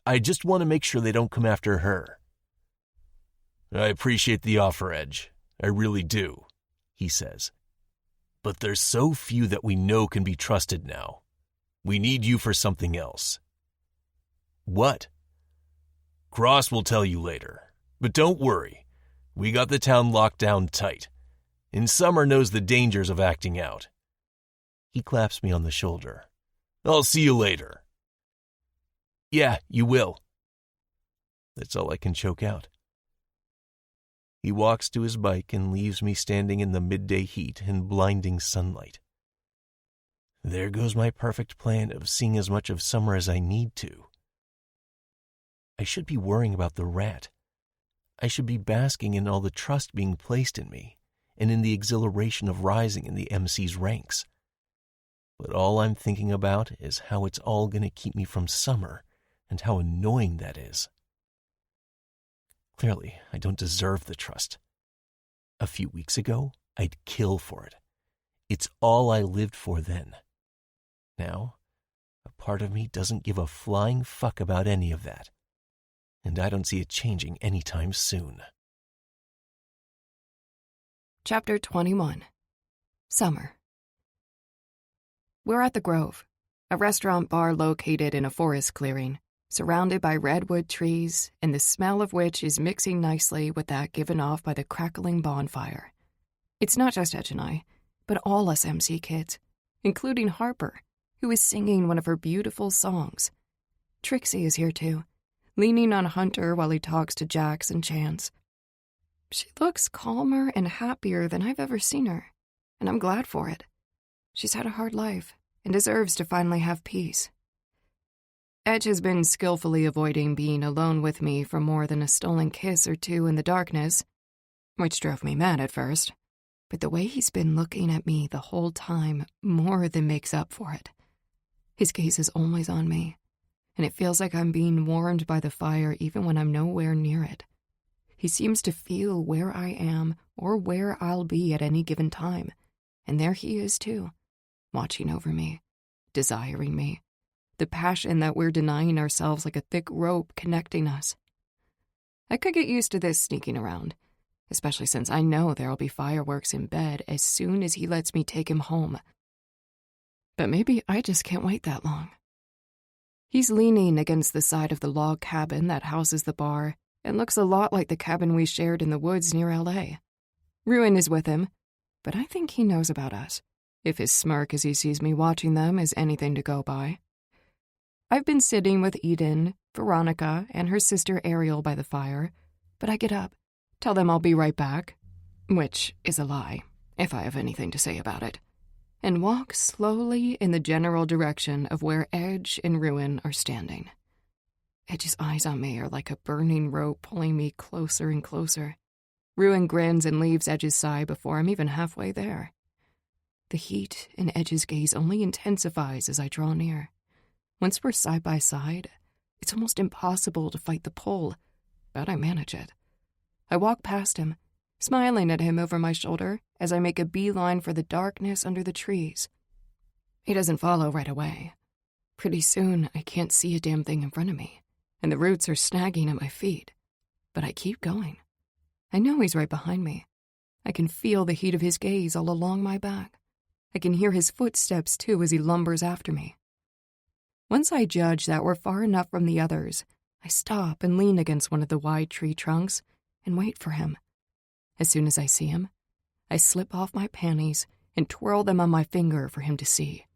I just want to make sure they don't come after her. I appreciate the offer, Edge. I really do, he says. But there's so few that we know can be trusted now. We need you for something else. What? Cross will tell you later. But don't worry. We got the town locked down tight. And Summer knows the dangers of acting out. He claps me on the shoulder. I'll see you later. Yeah, you will. That's all I can choke out. He walks to his bike and leaves me standing in the midday heat and blinding sunlight. There goes my perfect plan of seeing as much of Summer as I need to. I should be worrying about the rat. I should be basking in all the trust being placed in me and in the exhilaration of rising in the MC's ranks. But all I'm thinking about is how it's all going to keep me from Summer and how annoying that is. Clearly, I don't deserve the trust. A few weeks ago, I'd kill for it. It's all I lived for then. Now, a part of me doesn't give a flying fuck about any of that. And I don't see it changing anytime soon. Chapter 21. Summer. We're at the Grove, a restaurant bar located in a forest clearing, surrounded by redwood trees, and the smell of which is mixing nicely with that given off by the crackling bonfire. It's not just Edge and I, but all us MC kids, including Harper, who is singing one of her beautiful songs. Trixie is here too, leaning on Hunter while he talks to Jax and Chance. She looks calmer and happier than I've ever seen her, and I'm glad for it. She's had a hard life and deserves to finally have peace. Edge has been skillfully avoiding being alone with me for more than a stolen kiss or two in the darkness, which drove me mad at first, but the way he's been looking at me the whole time more than makes up for it. His gaze is always on me, and it feels like I'm being warmed by the fire even when I'm nowhere near it. He seems to feel where I am or where I'll be at any given time, and there he is too, watching over me, desiring me, the passion that we're denying ourselves like a thick rope connecting us. I could get used to this sneaking around, especially since I know there'll be fireworks in bed as soon as he lets me take him home. But maybe I just can't wait that long. He's leaning against the side of the log cabin that houses the bar and looks a lot like the cabin we shared in the woods near L.A. Ruin is with him, but I think he knows about us, if his smirk as he sees me watching them is anything to go by. I've been sitting with Eden, Veronica, and her sister Ariel by the fire, but I get up, tell them I'll be right back, which is a lie, if I have anything to say about it, and walk slowly in the general direction of where Edge and Ruin are standing. Edge's eyes on me are like a burning rope pulling me closer and closer. Ruin grins and leaves Edge's side before I'm even halfway there. The heat in Edge's gaze only intensifies as I draw near. Once we're side by side, it's almost impossible to fight the pull, but I manage it. I walk past him, smiling at him over my shoulder as I make a beeline for the darkness under the trees. He doesn't follow right away. Pretty soon, I can't see a damn thing in front of me, and the roots are snagging at my feet. But I keep going. I know he's right behind me. I can feel the heat of his gaze all along my back. I can hear his footsteps, too, as he lumbers after me. Once I judge that we're far enough from the others, I stop and lean against one of the wide tree trunks and wait for him. As soon as I see him, I slip off my panties and twirl them on my finger for him to see.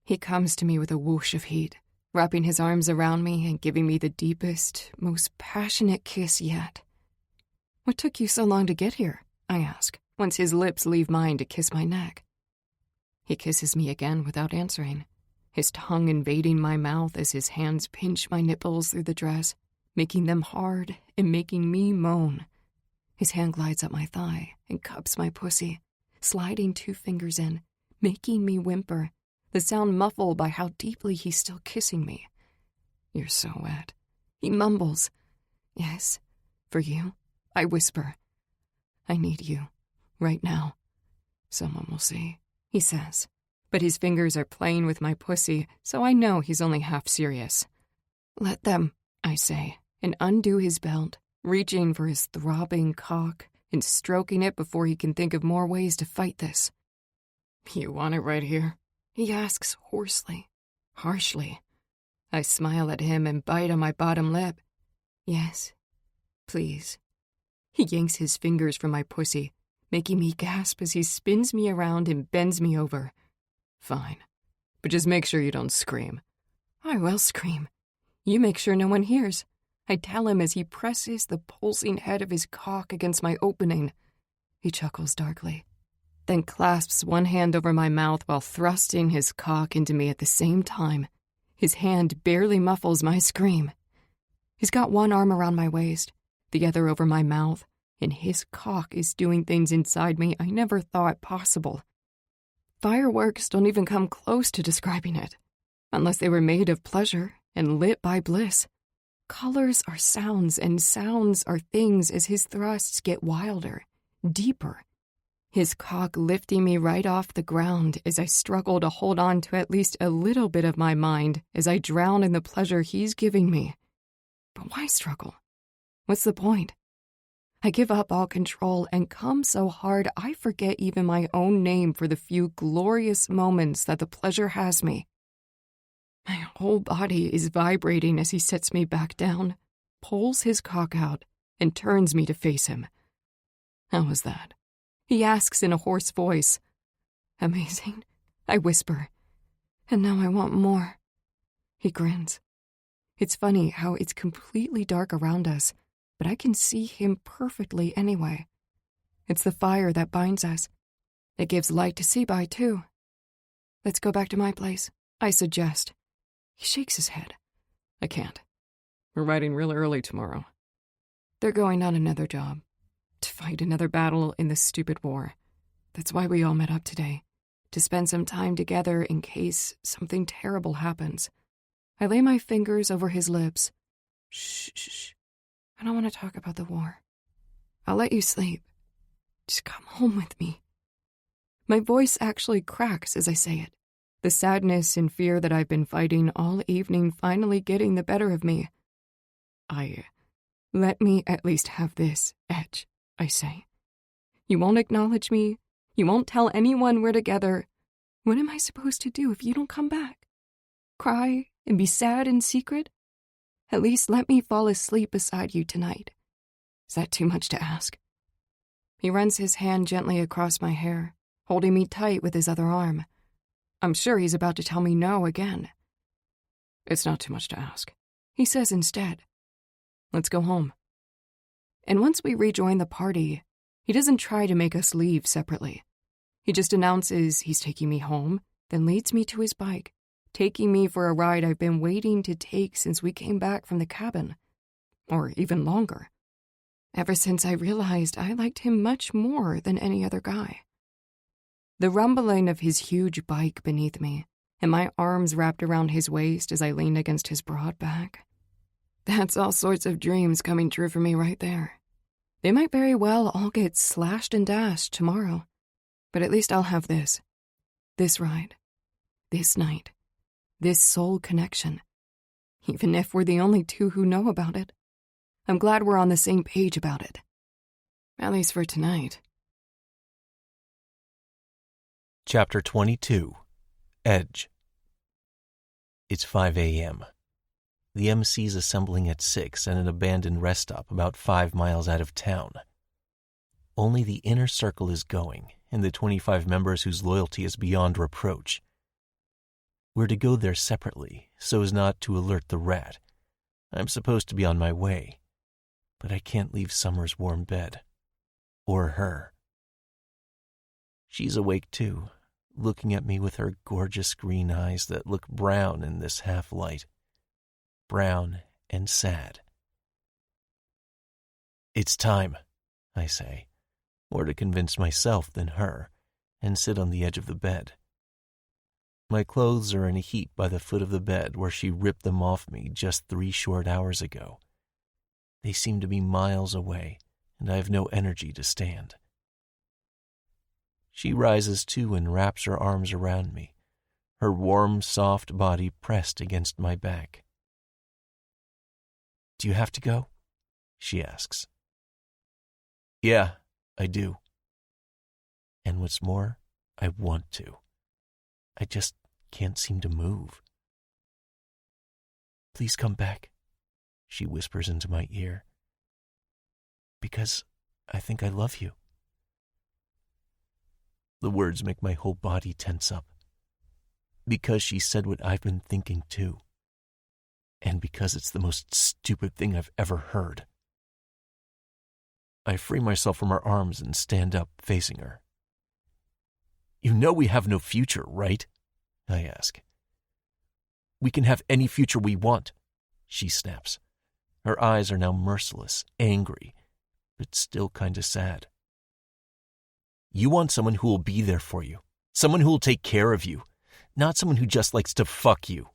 He comes to me with a whoosh of heat, wrapping his arms around me and giving me the deepest, most passionate kiss yet. "What took you so long to get here?" I ask, once his lips leave mine to kiss my neck. He kisses me again without answering, his tongue invading my mouth as his hands pinch my nipples through the dress, making them hard and making me moan. His hand glides up my thigh and cups my pussy, sliding 2 fingers in, making me whimper, the sound muffled by how deeply he's still kissing me. "You're so wet." He mumbles. "Yes, for you," I whisper. "I need you, right now. Someone will see," he says. But his fingers are playing with my pussy, so I know he's only half serious. "Let them," I say, and undo his belt, reaching for his throbbing cock and stroking it before he can think of more ways to fight this. "You want it right here?" he asks hoarsely, Harshly. I smile at him and bite on my bottom lip. Yes, please. He yanks his fingers from my pussy, making me gasp as he spins me around and bends me over. Fine, but just make sure you don't scream. I will scream. You make sure no one hears. I tell him as he presses the pulsing head of his cock against my opening. He chuckles darkly, then clasps one hand over my mouth while thrusting his cock into me at the same time. His hand barely muffles my scream. He's got one arm around my waist, the other over my mouth, and his cock is doing things inside me I never thought possible. Fireworks don't even come close to describing it, unless they were made of pleasure and lit by bliss. Colors are sounds, and sounds are things as his thrusts get wilder, deeper. His cock lifting me right off the ground as I struggle to hold on to at least a little bit of my mind as I drown in the pleasure he's giving me. But why struggle? What's the point? I give up all control and come so hard I forget even my own name for the few glorious moments that the pleasure has me. My whole body is vibrating as he sets me back down, pulls his cock out, and turns me to face him. How was that? He asks in a hoarse voice. Amazing, I whisper. And now I want more. He grins. It's funny how it's completely dark around us, but I can see him perfectly anyway. It's the fire that binds us. It gives light to see by, too. Let's go back to my place, I suggest. He shakes his head. I can't. We're riding real early tomorrow. They're going on another job. To fight another battle in this stupid war. That's why we all met up today. To spend some time together in case something terrible happens. I lay my fingers over his lips. Shh, shh, shh. I don't want to talk about the war. I'll let you sleep. Just come home with me. My voice actually cracks as I say it. The sadness and fear that I've been fighting all evening finally getting the better of me. Let me at least have this, Edge, I say. You won't acknowledge me. You won't tell anyone we're together. What am I supposed to do if you don't come back? Cry and be sad in secret? At least let me fall asleep beside you tonight. Is that too much to ask? He runs his hand gently across my hair, holding me tight with his other arm. I'm sure he's about to tell me no again. It's not too much to ask, he says instead. Let's go home. And once we rejoin the party, he doesn't try to make us leave separately. He just announces he's taking me home, then leads me to his bike, taking me for a ride I've been waiting to take since we came back from the cabin. Or even longer. Ever since I realized I liked him much more than any other guy. The rumbling of his huge bike beneath me, and my arms wrapped around his waist as I leaned against his broad back. That's all sorts of dreams coming true for me right there. They might very well all get slashed and dashed tomorrow, but at least I'll have this. This ride. This night. This soul connection. Even if we're the only two who know about it. I'm glad we're on the same page about it. At least for tonight. Chapter 22. Edge. It's 5 a.m. The MC's assembling at 6 at an abandoned rest stop about 5 miles out of town. Only the inner circle is going, and the 25 members whose loyalty is beyond reproach. We're to go there separately, so as not to alert the rat. I'm supposed to be on my way, but I can't leave Summer's warm bed. Or her. She's awake too, looking at me with her gorgeous green eyes that look brown in this half-light. Brown and sad. It's time, I say, more to convince myself than her, and sit on the edge of the bed. My clothes are in a heap by the foot of the bed where she ripped them off me just 3 short hours ago. They seem to be miles away, and I have no energy to stand. She rises too and wraps her arms around me, her warm, soft body pressed against my back. Do you have to go? She asks. Yeah, I do. And what's more, I want to. I just can't seem to move. Please come back, she whispers into my ear. Because I think I love you. The words make my whole body tense up. Because she said what I've been thinking too. And because it's the most stupid thing I've ever heard. I free myself from her arms and stand up, facing her. You know we have no future, right? I ask. We can have any future we want, she snaps. Her eyes are now merciless, angry, but still kind of sad. You want someone who will be there for you, someone who will take care of you, not someone who just likes to fuck you,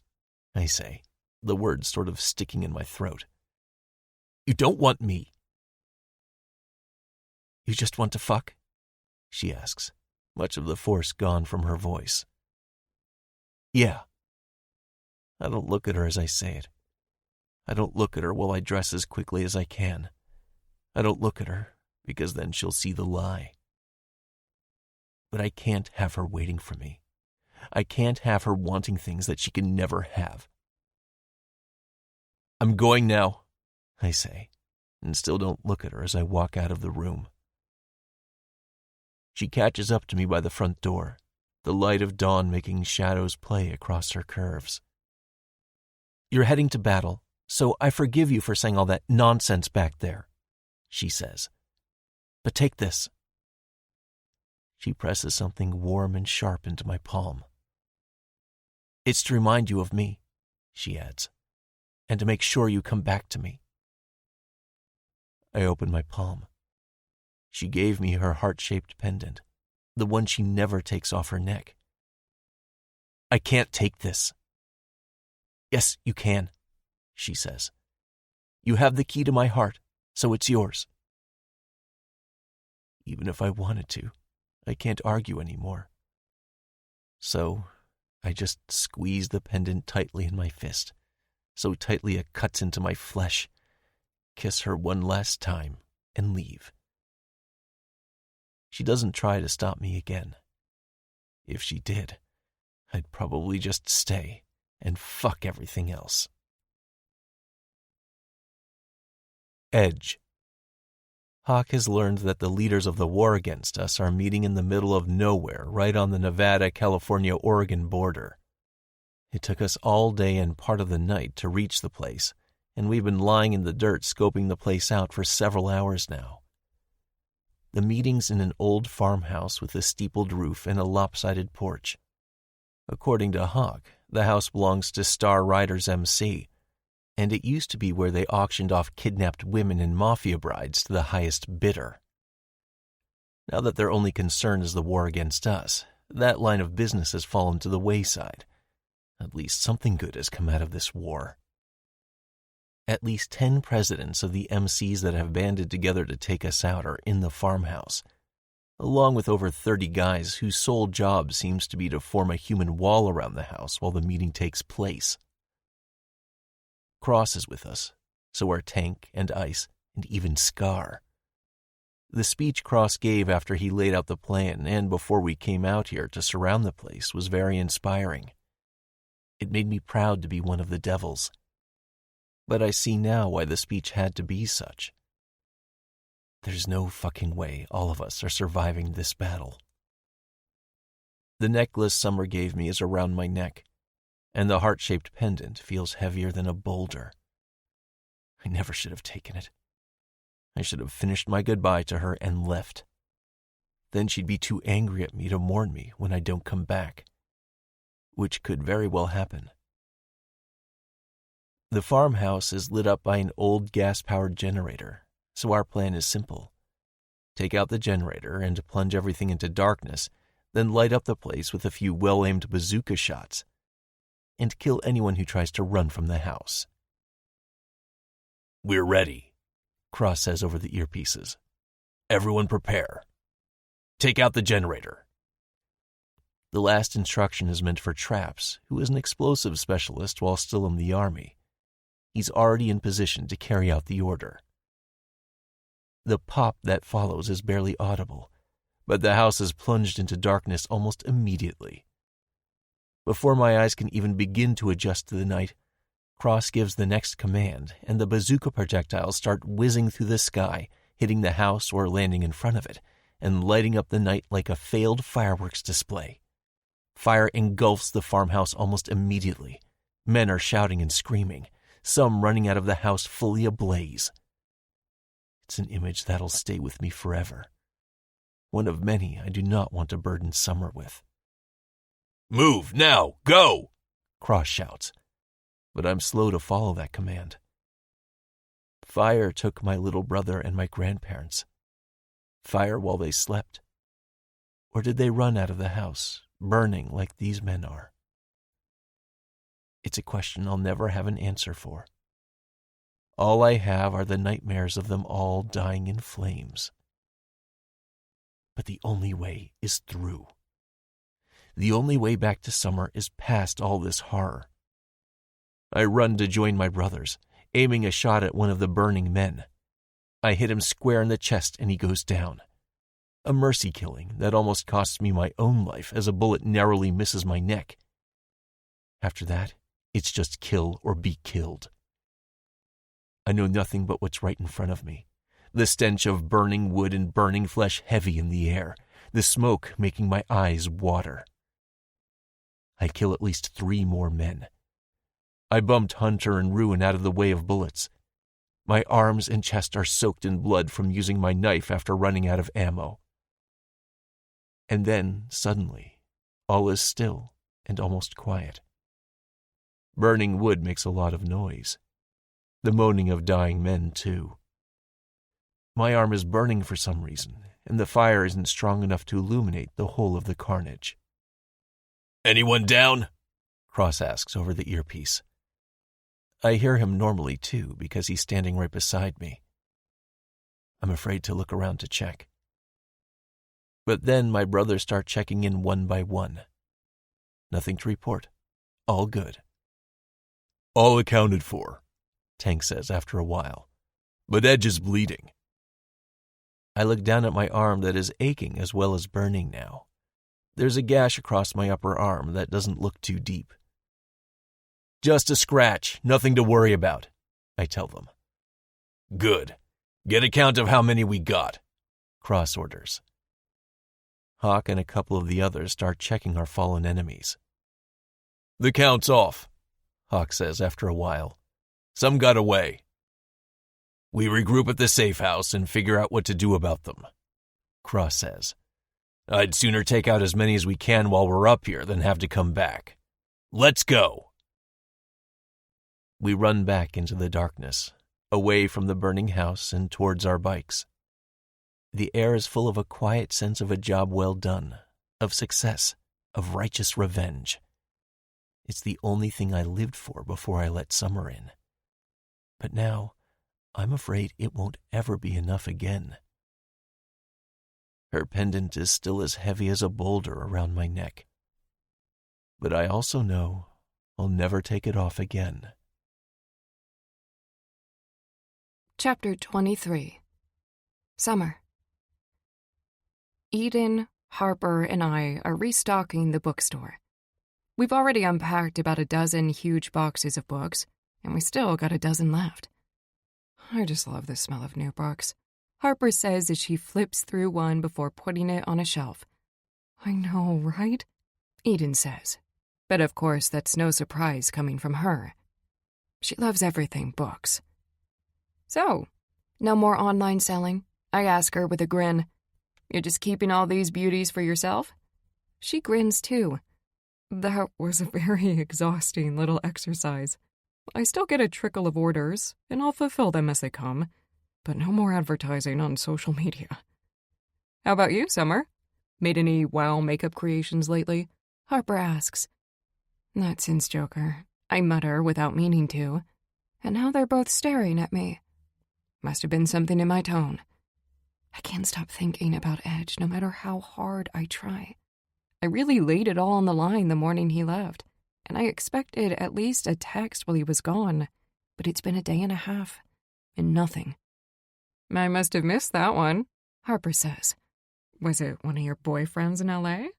I say, the words sort of sticking in my throat. You don't want me. You just want to fuck? She asks, much of the force gone from her voice. Yeah. I don't look at her as I say it. I don't look at her while I dress as quickly as I can. I don't look at her, because then she'll see the lie. But I can't have her waiting for me. I can't have her wanting things that she can never have. I'm going now, I say, and still don't look at her as I walk out of the room. She catches up to me by the front door, the light of dawn making shadows play across her curves. You're heading to battle, so I forgive you for saying all that nonsense back there, she says. But take this. She presses something warm and sharp into my palm. It's to remind you of me, she adds, and to make sure you come back to me. I open my palm. She gave me her heart-shaped pendant, the one she never takes off her neck. I can't take this. Yes, you can, she says. You have the key to my heart, so it's yours. Even if I wanted to, I can't argue anymore. So I just squeeze the pendant tightly in my fist, so tightly it cuts into my flesh, kiss her one last time, and leave. She doesn't try to stop me again. If she did, I'd probably just stay and fuck everything else. Edge. Hawk has learned that the leaders of the war against us are meeting in the middle of nowhere right on the Nevada-California-Oregon border. It took us all day and part of the night to reach the place, and we've been lying in the dirt scoping the place out for several hours now. The meeting's in an old farmhouse with a steepled roof and a lopsided porch. According to Hawk, the house belongs to Star Riders MC, and it used to be where they auctioned off kidnapped women and mafia brides to the highest bidder. Now that their only concern is the war against us, that line of business has fallen to the wayside. At least something good has come out of this war. At least 10 presidents of the MCs that have banded together to take us out are in the farmhouse, along with over 30 guys whose sole job seems to be to form a human wall around the house while the meeting takes place. Cross is with us, so are Tank and Ice and even Scar. The speech Cross gave after he laid out the plan and before we came out here to surround the place was very inspiring. It made me proud to be one of the devils. But I see now why the speech had to be such. There's no fucking way all of us are surviving this battle. The necklace Summer gave me is around my neck, and the heart-shaped pendant feels heavier than a boulder. I never should have taken it. I should have finished my goodbye to her and left. Then she'd be too angry at me to mourn me when I don't come back, which could very well happen. The farmhouse is lit up by an old gas-powered generator, so our plan is simple. Take out the generator and plunge everything into darkness, then light up the place with a few well-aimed bazooka shots, and kill anyone who tries to run from the house. We're ready, Cross says over the earpieces. Everyone prepare. Take out the generator. The last instruction is meant for Traps, who is an explosive specialist while still in the army. He's already in position to carry out the order. The pop that follows is barely audible, but the house is plunged into darkness almost immediately. Before my eyes can even begin to adjust to the night, Cross gives the next command, and the bazooka projectiles start whizzing through the sky, hitting the house or landing in front of it, and lighting up the night like a failed fireworks display. Fire engulfs the farmhouse almost immediately. Men are shouting and screaming, some running out of the house fully ablaze. It's an image that'll stay with me forever. One of many I do not want to burden summer with. "Move, now, go!" Cross shouts, but I'm slow to follow that command. Fire took my little brother and my grandparents. Fire while they slept. Or did they run out of the house, burning like these men are? It's a question I'll never have an answer for. All I have are the nightmares of them all dying in flames. But the only way is through. The only way back to summer is past all this horror. I run to join my brothers, aiming a shot at one of the burning men. I hit him square in the chest and he goes down. A mercy killing that almost costs me my own life as a bullet narrowly misses my neck. After that, it's just kill or be killed. I know nothing but what's right in front of me. The stench of burning wood and burning flesh heavy in the air, the smoke making my eyes water. I kill at least 3 more men. I bumped Hunter and Ruin out of the way of bullets. My arms and chest are soaked in blood from using my knife after running out of ammo. And then, suddenly, all is still and almost quiet. Burning wood makes a lot of noise. The moaning of dying men, too. My arm is burning for some reason, and the fire isn't strong enough to illuminate the whole of the carnage. "Anyone down?" Cross asks over the earpiece. I hear him normally, too, because he's standing right beside me. I'm afraid to look around to check. But then my brothers start checking in one by one. Nothing to report. All good. "All accounted for," Tank says after a while. "But Edge is bleeding." I look down at my arm that is aching as well as burning now. There's a gash across my upper arm that doesn't look too deep. "Just a scratch, nothing to worry about," I tell them. "Good. Get a count of how many we got," Cross orders. Hawk and a couple of the others start checking our fallen enemies. "The count's off," Hawk says after a while. "Some got away. We regroup at the safe house and figure out what to do about them," Cross says. "I'd sooner take out as many as we can while we're up here than have to come back. Let's go." We run back into the darkness, away from the burning house and towards our bikes. The air is full of a quiet sense of a job well done, of success, of righteous revenge. It's the only thing I lived for before I let summer in. But now, I'm afraid it won't ever be enough again. Her pendant is still as heavy as a boulder around my neck. But I also know I'll never take it off again. Chapter 23. Summer. Eden, Harper, and I are restocking the bookstore. We've already unpacked about 12 huge boxes of books, and we still got 12 left. I just love the smell of new books, Harper says as she flips through one before putting it on a shelf. I know, right? Eden says. But of course, that's no surprise coming from her. She loves everything books. So, no more online selling? I ask her with a grin. You're just keeping all these beauties for yourself? She grins too. That was a very exhausting little exercise. I still get a trickle of orders, and I'll fulfill them as they come, but no more advertising on social media. How about you, Summer? Made any wow makeup creations lately? Harper asks. Not since Joker, I mutter without meaning to, and now they're both staring at me. Must have been something in my tone. I can't stop thinking about Edge no matter how hard I try. I really laid it all on the line the morning he left, and I expected at least a text while he was gone, but it's been a day and a half, and nothing. I must have missed that one, Harper says. Was it one of your boyfriends in L.A.?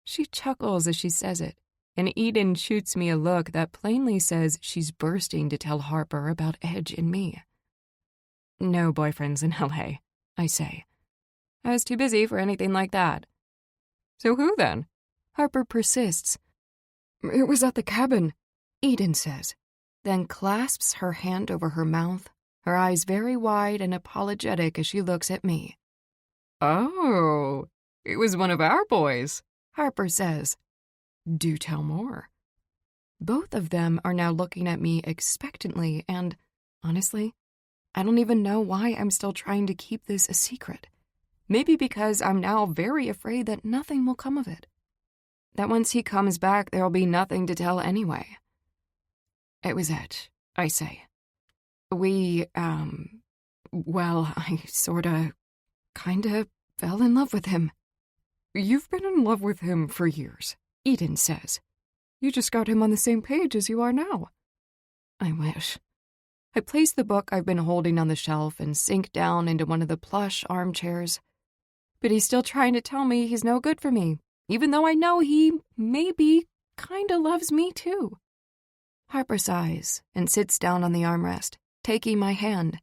She chuckles as she says it, and Eden shoots me a look that plainly says she's bursting to tell Harper about Edge and me. No boyfriends in LA, I say. I was too busy for anything like that. So who then? Harper persists. It was at the cabin, Eden says, then clasps her hand over her mouth, her eyes very wide and apologetic as she looks at me. Oh, it was one of our boys, Harper says. Do tell more. Both of them are now looking at me expectantly, and, honestly, I don't even know why I'm still trying to keep this a secret. Maybe because I'm now very afraid that nothing will come of it. That once he comes back, there'll be nothing to tell anyway. It was Edge, I say. We, well, I kinda fell in love with him. You've been in love with him for years, Eden says. You just got him on the same page as you are now. I wish. I place the book I've been holding on the shelf and sink down into one of the plush armchairs. But he's still trying to tell me he's no good for me, even though I know he maybe kinda loves me too. Harper sighs and sits down on the armrest, taking my hand.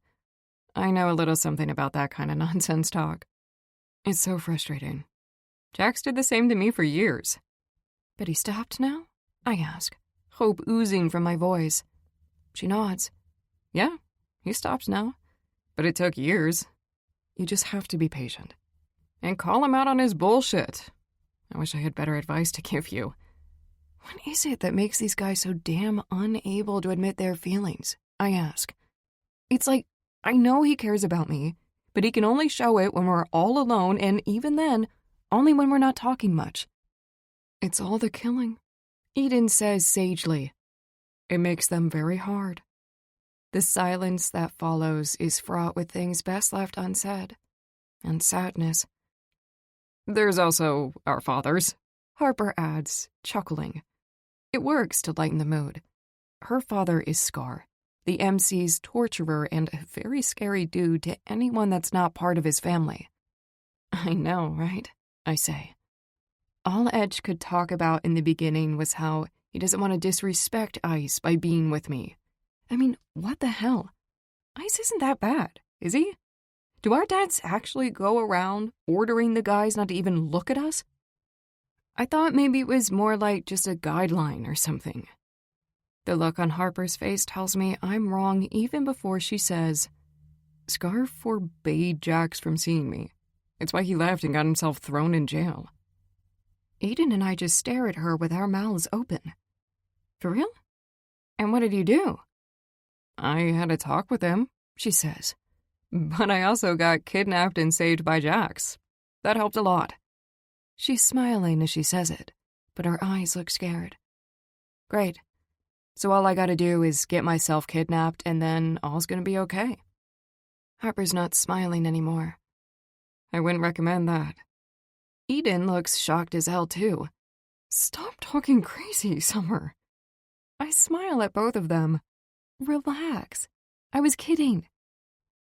I know a little something about that kind of nonsense talk. It's so frustrating. Jax did the same to me for years. But he stopped now? I ask, hope oozing from my voice. She nods. Yeah, he stops now. But it took years. You just have to be patient. And call him out on his bullshit. I wish I had better advice to give you. What is it that makes these guys so damn unable to admit their feelings? I ask. It's like, I know he cares about me, but he can only show it when we're all alone, and even then, only when we're not talking much. It's all the killing, Eden says sagely. It makes them very hard. The silence that follows is fraught with things best left unsaid, and sadness. There's also our fathers, Harper adds, chuckling. It works to lighten the mood. Her father is Scar, the MC's torturer and a very scary dude to anyone that's not part of his family. I know, right? I say. All Edge could talk about in the beginning was how he doesn't want to disrespect Ice by being with me. I mean, what the hell? Ice isn't that bad, is he? Do our dads actually go around ordering the guys not to even look at us? I thought maybe it was more like just a guideline or something. The look on Harper's face tells me I'm wrong even before she says, Scar forbade Jax from seeing me. It's why he left and got himself thrown in jail. Eden and I just stare at her with our mouths open. For real? And what did you do? I had a talk with him, she says. But I also got kidnapped and saved by Jax. That helped a lot. She's smiling as she says it, but her eyes look scared. Great. So all I gotta do is get myself kidnapped and then all's gonna be okay. Harper's not smiling anymore. I wouldn't recommend that. Eden looks shocked as hell too. Stop talking crazy, Summer. I smile at both of them. Relax. I was kidding.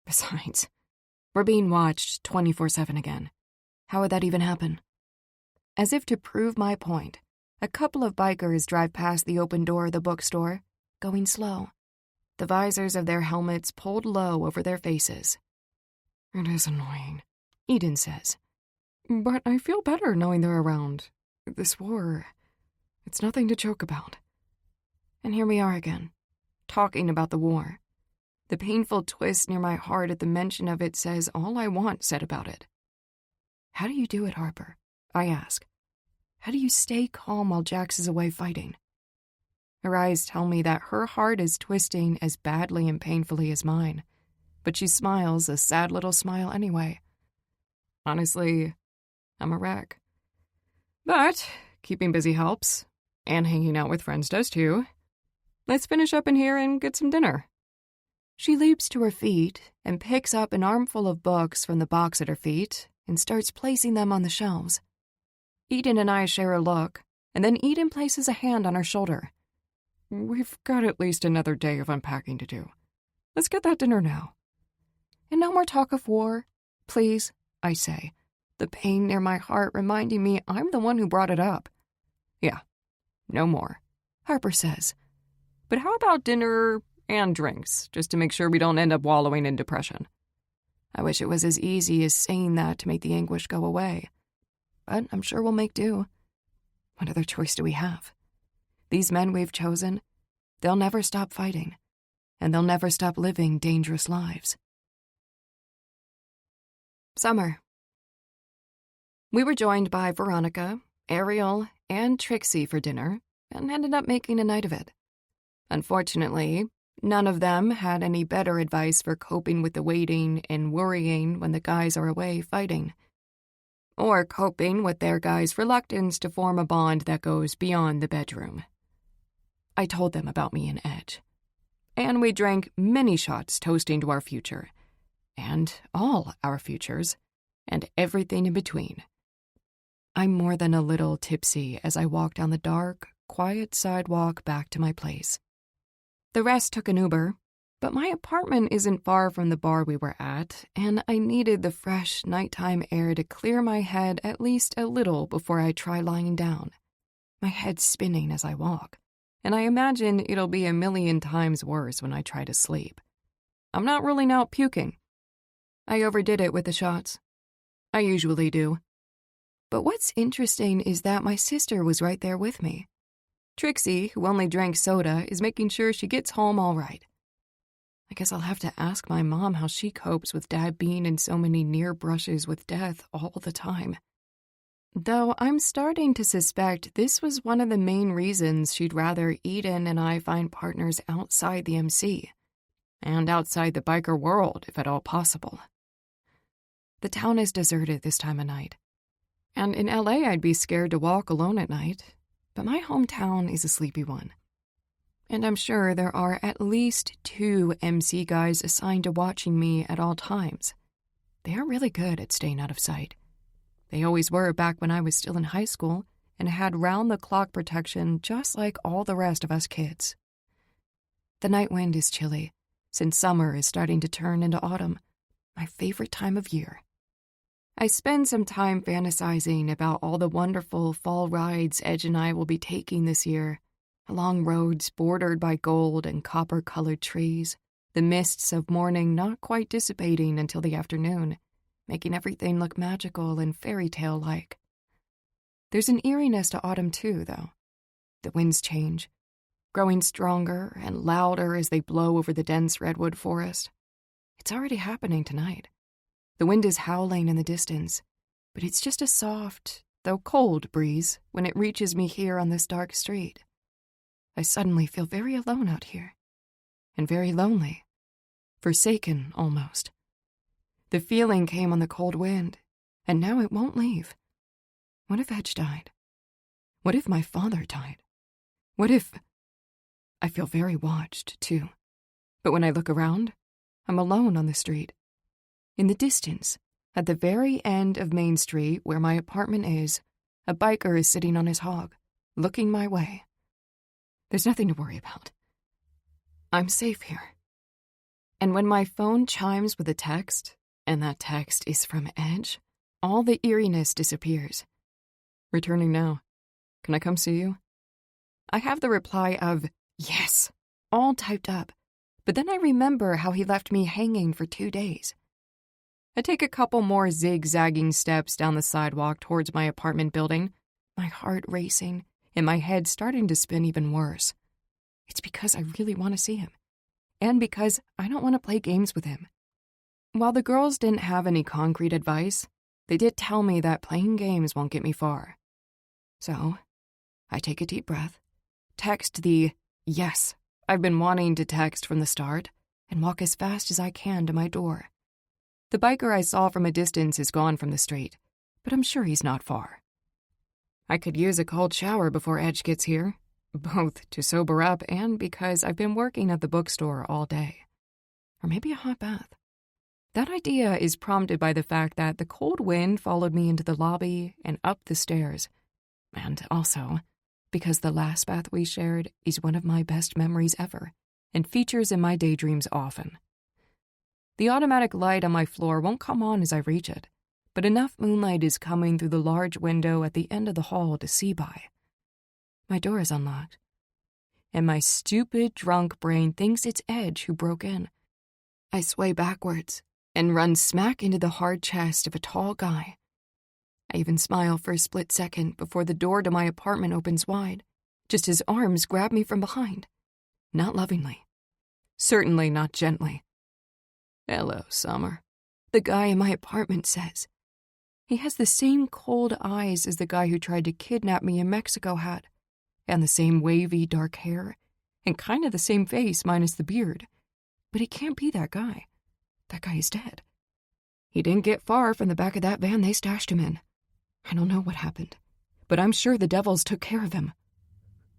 Besides, we're being watched 24/7 again. How would that even happen? As if to prove my point, a couple of bikers drive past the open door of the bookstore, going slow, the visors of their helmets pulled low over their faces. It is annoying, Eden says. But I feel better knowing they're around. This war, it's nothing to joke about. And here we are again, talking about the war. The painful twist near my heart at the mention of it says all I want said about it. How do you do it, Harper? I ask. How do you stay calm while Jax is away fighting? Her eyes tell me that her heart is twisting as badly and painfully as mine, but she smiles a sad little smile anyway. Honestly, I'm a wreck. But keeping busy helps, and hanging out with friends does too. Let's finish up in here and get some dinner. She leaps to her feet and picks up an armful of books from the box at her feet and starts placing them on the shelves. Eden and I share a look, and then Eden places a hand on her shoulder. We've got at least another day of unpacking to do. Let's get that dinner now. And no more talk of war, please, I say, the pain near my heart reminding me I'm the one who brought it up. Yeah, No more, Harper says. But how about dinner and drinks, just to make sure we don't end up wallowing in depression? I wish it was as easy as saying that to make the anguish go away. But I'm sure we'll make do. What other choice do we have? These men we've chosen, they'll never stop fighting, and they'll never stop living dangerous lives. Summer. We were joined by Veronica, Ariel, and Trixie for dinner, and ended up making a night of it. Unfortunately, none of them had any better advice for coping with the waiting and worrying when the guys are away fighting, or coping with their guys' reluctance to form a bond that goes beyond the bedroom. I told them about me and Edge, and we drank many shots toasting to our future, and all our futures, and everything in between. I'm more than a little tipsy as I walk down the dark, quiet sidewalk back to my place. The rest took an Uber, but my apartment isn't far from the bar we were at, and I needed the fresh nighttime air to clear my head at least a little before I try lying down. My head's spinning as I walk, and I imagine it'll be a million times worse when I try to sleep. I'm not ruling out puking. I overdid it with the shots. I usually do. But what's interesting is that my sister was right there with me. Trixie, who only drank soda, is making sure she gets home all right. I guess I'll have to ask my mom how she copes with Dad being in so many near brushes with death all the time. Though I'm starting to suspect this was one of the main reasons she'd rather Eden and I find partners outside the MC, and outside the biker world, if at all possible. The town is deserted this time of night. And in LA, I'd be scared to walk alone at night, but my hometown is a sleepy one. And I'm sure there are at least 2 MC guys assigned to watching me at all times. They are really good at staying out of sight. They always were back when I was still in high school and had round-the-clock protection just like all the rest of us kids. The night wind is chilly, since summer is starting to turn into autumn, my favorite time of year. I spend some time fantasizing about all the wonderful fall rides Edge and I will be taking this year, along roads bordered by gold and copper-colored trees, the mists of morning not quite dissipating until the afternoon, making everything look magical and fairy tale-like. There's an eeriness to autumn, too, though. The winds change, growing stronger and louder as they blow over the dense redwood forest. It's already happening tonight. The wind is howling in the distance, but it's just a soft, though cold breeze when it reaches me here on this dark street. I suddenly feel very alone out here, and very lonely, forsaken almost. The feeling came on the cold wind, and now it won't leave. What if Edge died? What if my father died? What if... I feel very watched, too. But when I look around, I'm alone on the street. In the distance, at the very end of Main Street where my apartment is, a biker is sitting on his hog, looking my way. There's nothing to worry about. I'm safe here. And when my phone chimes with a text, and that text is from Edge, all the eeriness disappears. Returning now. Can I come see you? I have the reply of, yes, all typed up, but then I remember how he left me hanging for 2 days. I take a couple more zigzagging steps down the sidewalk towards my apartment building, my heart racing, and my head starting to spin even worse. It's because I really want to see him, and because I don't want to play games with him. While the girls didn't have any concrete advice, they did tell me that playing games won't get me far. So, I take a deep breath, text the yes I've been wanting to text from the start, and walk as fast as I can to my door. The biker I saw from a distance is gone from the street, but I'm sure he's not far. I could use a cold shower before Edge gets here, both to sober up and because I've been working at the bookstore all day. Or maybe a hot bath. That idea is prompted by the fact that the cold wind followed me into the lobby and up the stairs, and also because the last bath we shared is one of my best memories ever and features in my daydreams often. The automatic light on my floor won't come on as I reach it, but enough moonlight is coming through the large window at the end of the hall to see by. My door is unlocked, and my stupid, drunk brain thinks it's Edge who broke in. I sway backwards and run smack into the hard chest of a tall guy. I even smile for a split second before the door to my apartment opens wide, just as arms grab me from behind. Not lovingly. Certainly not gently. "Hello, Summer," the guy in my apartment says. He has the same cold eyes as the guy who tried to kidnap me in Mexico had, and the same wavy dark hair, and kind of the same face minus the beard. But it can't be that guy. That guy is dead. He didn't get far from the back of that van they stashed him in. I don't know what happened, but I'm sure the devils took care of him.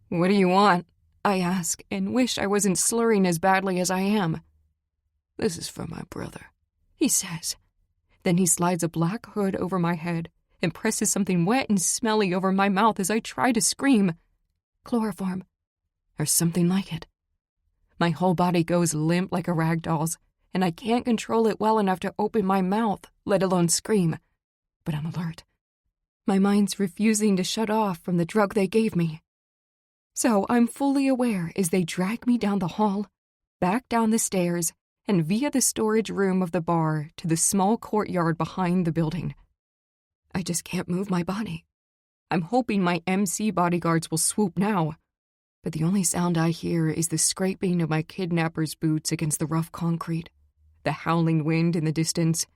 "What do you want?" I ask, and wish I wasn't slurring as badly as I am. "This is for my brother," he says. Then he slides a black hood over my head and presses something wet and smelly over my mouth as I try to scream. Chloroform. Or something like it. My whole body goes limp like a rag doll's, and I can't control it well enough to open my mouth, let alone scream. But I'm alert. My mind's refusing to shut off from the drug they gave me. So I'm fully aware as they drag me down the hall, back down the stairs, and via the storage room of the bar to the small courtyard behind the building. I just can't move my body. I'm hoping my MC bodyguards will swoop now, but the only sound I hear is the scraping of my kidnapper's boots against the rough concrete, the howling wind in the distance,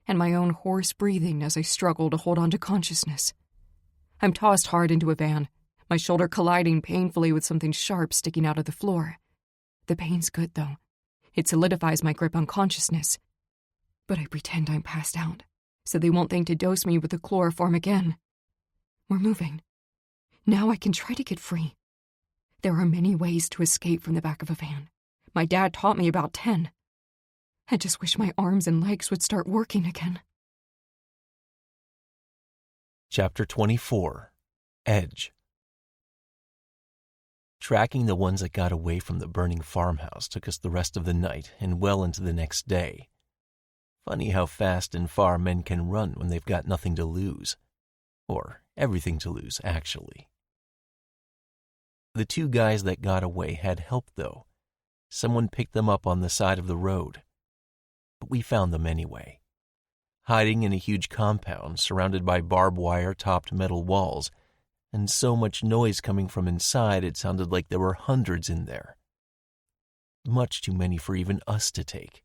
and my own hoarse breathing as I struggle to hold on to consciousness. I'm tossed hard into a van, my shoulder colliding painfully with something sharp sticking out of the floor. The pain's good, though. It solidifies my grip on consciousness. But I pretend I'm passed out, so they won't think to dose me with the chloroform again. We're moving. Now I can try to get free. There are many ways to escape from the back of a van. My dad taught me about 10. I just wish my arms and legs would start working again. Chapter 24. Edge. Tracking the ones that got away from the burning farmhouse took us the rest of the night and well into the next day. Funny how fast and far men can run when they've got nothing to lose. Or everything to lose, actually. The 2 guys that got away had help, though. Someone picked them up on the side of the road. But we found them anyway. Hiding in a huge compound surrounded by barbed wire-topped metal walls, and so much noise coming from inside it sounded like there were hundreds in there. Much too many for even us to take.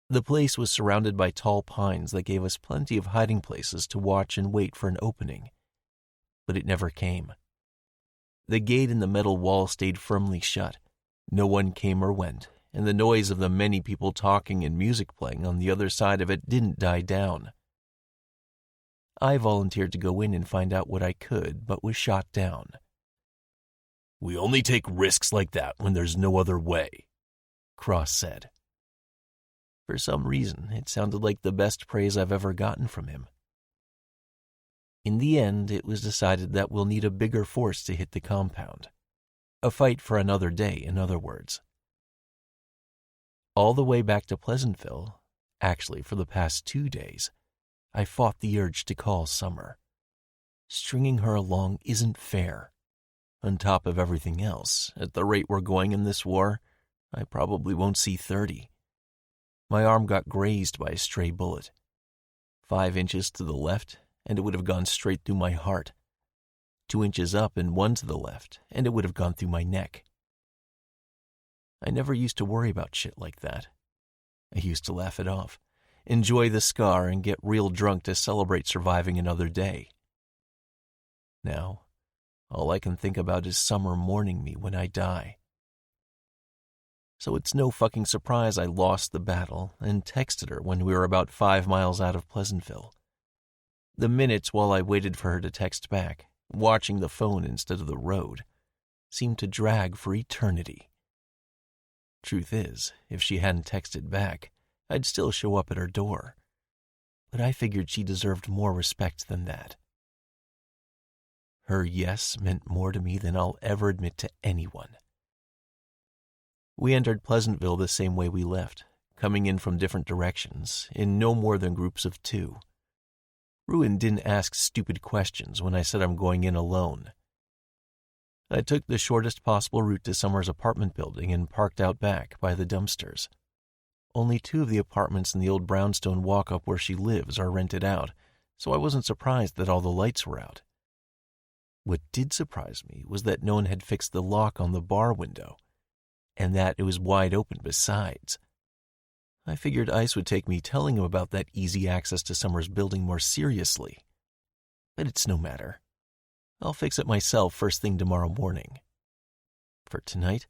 The place was surrounded by tall pines that gave us plenty of hiding places to watch and wait for an opening. But it never came. The gate in the metal wall stayed firmly shut. No one came or went, and the noise of the many people talking and music playing on the other side of it didn't die down. I volunteered to go in and find out what I could, but was shot down. "We only take risks like that when there's no other way," Cross said. For some reason, it sounded like the best praise I've ever gotten from him. In the end, it was decided that we'll need a bigger force to hit the compound. A fight for another day, in other words. All the way back to Pleasantville, actually for the past 2 days, I fought the urge to call Summer. Stringing her along isn't fair. On top of everything else, at the rate we're going in this war, I probably won't see 30. My arm got grazed by a stray bullet. 5 inches to the left, and it would have gone straight through my heart. 2 inches up and 1 to the left, and it would have gone through my neck. I never used to worry about shit like that. I used to laugh it off, enjoy the scar, and get real drunk to celebrate surviving another day. Now, all I can think about is Summer mourning me when I die. So it's no fucking surprise I lost the battle and texted her when we were about 5 miles out of Pleasantville. The minutes while I waited for her to text back, watching the phone instead of the road, seemed to drag for eternity. Truth is, if she hadn't texted back, I'd still show up at her door. But I figured she deserved more respect than that. Her yes meant more to me than I'll ever admit to anyone. We entered Pleasantville the same way we left, coming in from different directions, in no more than groups of 2. Ruin didn't ask stupid questions when I said I'm going in alone. I took the shortest possible route to Summer's apartment building and parked out back by the dumpsters. Only 2 of the apartments in the old brownstone walk-up where she lives are rented out, so I wasn't surprised that all the lights were out. What did surprise me was that no one had fixed the lock on the bar window, and that it was wide open besides. I figured Ice would take me telling him about that easy access to Summer's building more seriously. But it's no matter. I'll fix it myself first thing tomorrow morning. For tonight,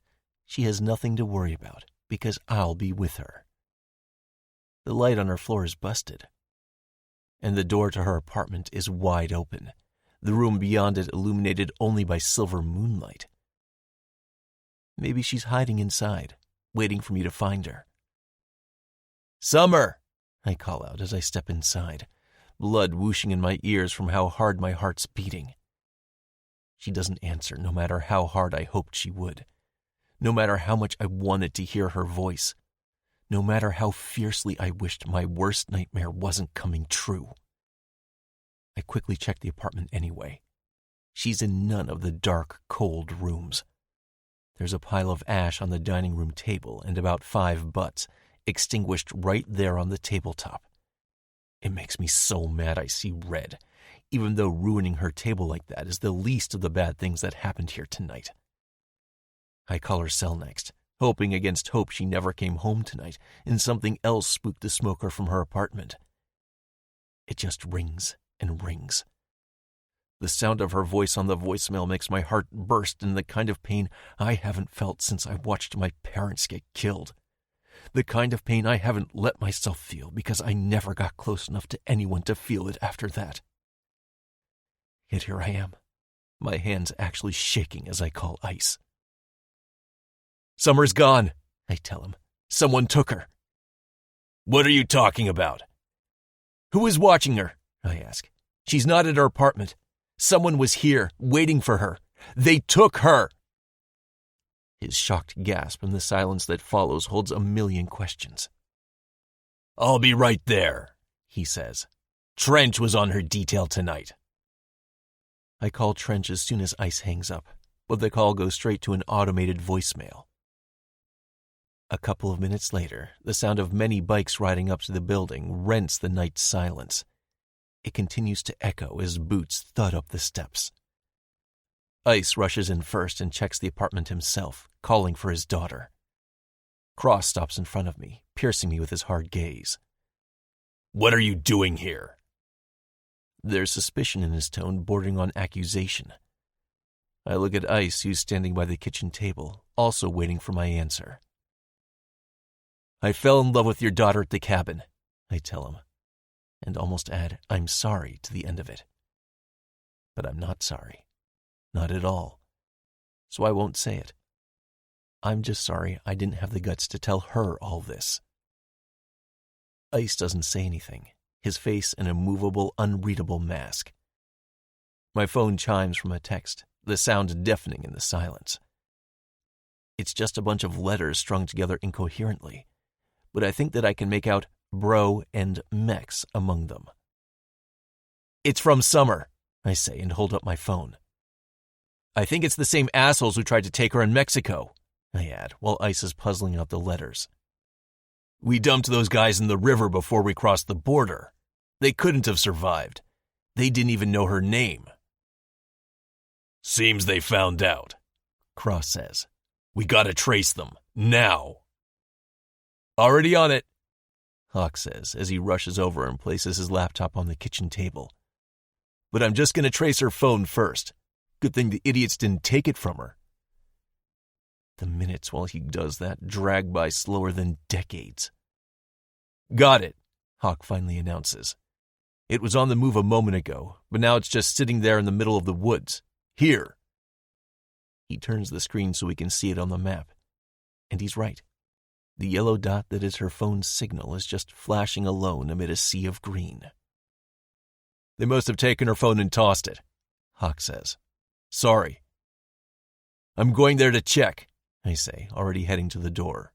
she has nothing to worry about because I'll be with her. The light on her floor is busted, and the door to her apartment is wide open, the room beyond it illuminated only by silver moonlight. Maybe she's hiding inside, waiting for me to find her. "Summer!" I call out as I step inside, blood whooshing in my ears from how hard my heart's beating. She doesn't answer, no matter how hard I hoped she would, no matter how much I wanted to hear her voice, no matter how fiercely I wished my worst nightmare wasn't coming true. I quickly check the apartment anyway. She's in none of the dark, cold rooms. There's a pile of ash on the dining room table and about 5 butts, extinguished right there on the tabletop. It makes me so mad I see red, even though ruining her table like that is the least of the bad things that happened here tonight. I call her cell next, hoping against hope she never came home tonight and something else spooked the smoker from her apartment. It just rings and rings. The sound of her voice on the voicemail makes my heart burst in the kind of pain I haven't felt since I watched my parents get killed. The kind of pain I haven't let myself feel because I never got close enough to anyone to feel it after that. Yet here I am, my hands actually shaking as I call Ice. "Summer's gone," I tell him. "Someone took her." "What are you talking about?" "Who is watching her?" I ask. "She's not at her apartment. Someone was here, waiting for her. They took her." His shocked gasp and the silence that follows holds a million questions. "I'll be right there," he says. "Trench was on her detail tonight." I call Trench as soon as Ice hangs up, but the call goes straight to an automated voicemail. A couple of minutes later, the sound of many bikes riding up to the building rents the night's silence. It continues to echo as boots thud up the steps. Ice rushes in first and checks the apartment himself, calling for his daughter. Cross stops in front of me, piercing me with his hard gaze. "What are you doing here?" There's suspicion in his tone bordering on accusation. I look at Ice, who's standing by the kitchen table, also waiting for my answer. "I fell in love with your daughter at the cabin," I tell him, and almost add, "I'm sorry" to the end of it. But I'm not sorry. Not at all. So I won't say it. I'm just sorry I didn't have the guts to tell her all this. Ice doesn't say anything, his face an immovable, unreadable mask. My phone chimes from a text, the sound deafening in the silence. It's just a bunch of letters strung together incoherently, but I think that I can make out bro and mex among them. "It's from Summer," I say and hold up my phone. "I think it's the same assholes who tried to take her in Mexico," I add, while Ice is puzzling out the letters. "We dumped those guys in the river before we crossed the border. They couldn't have survived. They didn't even know her name." "Seems they found out," Cross says. "We gotta trace them, now." "Already on it," Hawk says as he rushes over and places his laptop on the kitchen table. "But I'm just gonna trace her phone first. Good thing the idiots didn't take it from her." The minutes while he does that drag by slower than decades. "Got it," Hawk finally announces. "It was on the move a moment ago, but now it's just sitting there in the middle of the woods. Here." He turns the screen so we can see it on the map. And he's right. The yellow dot that is her phone's signal is just flashing alone amid a sea of green. "They must have taken her phone and tossed it," Hawk says. "Sorry." "I'm going there to check," I say, already heading to the door.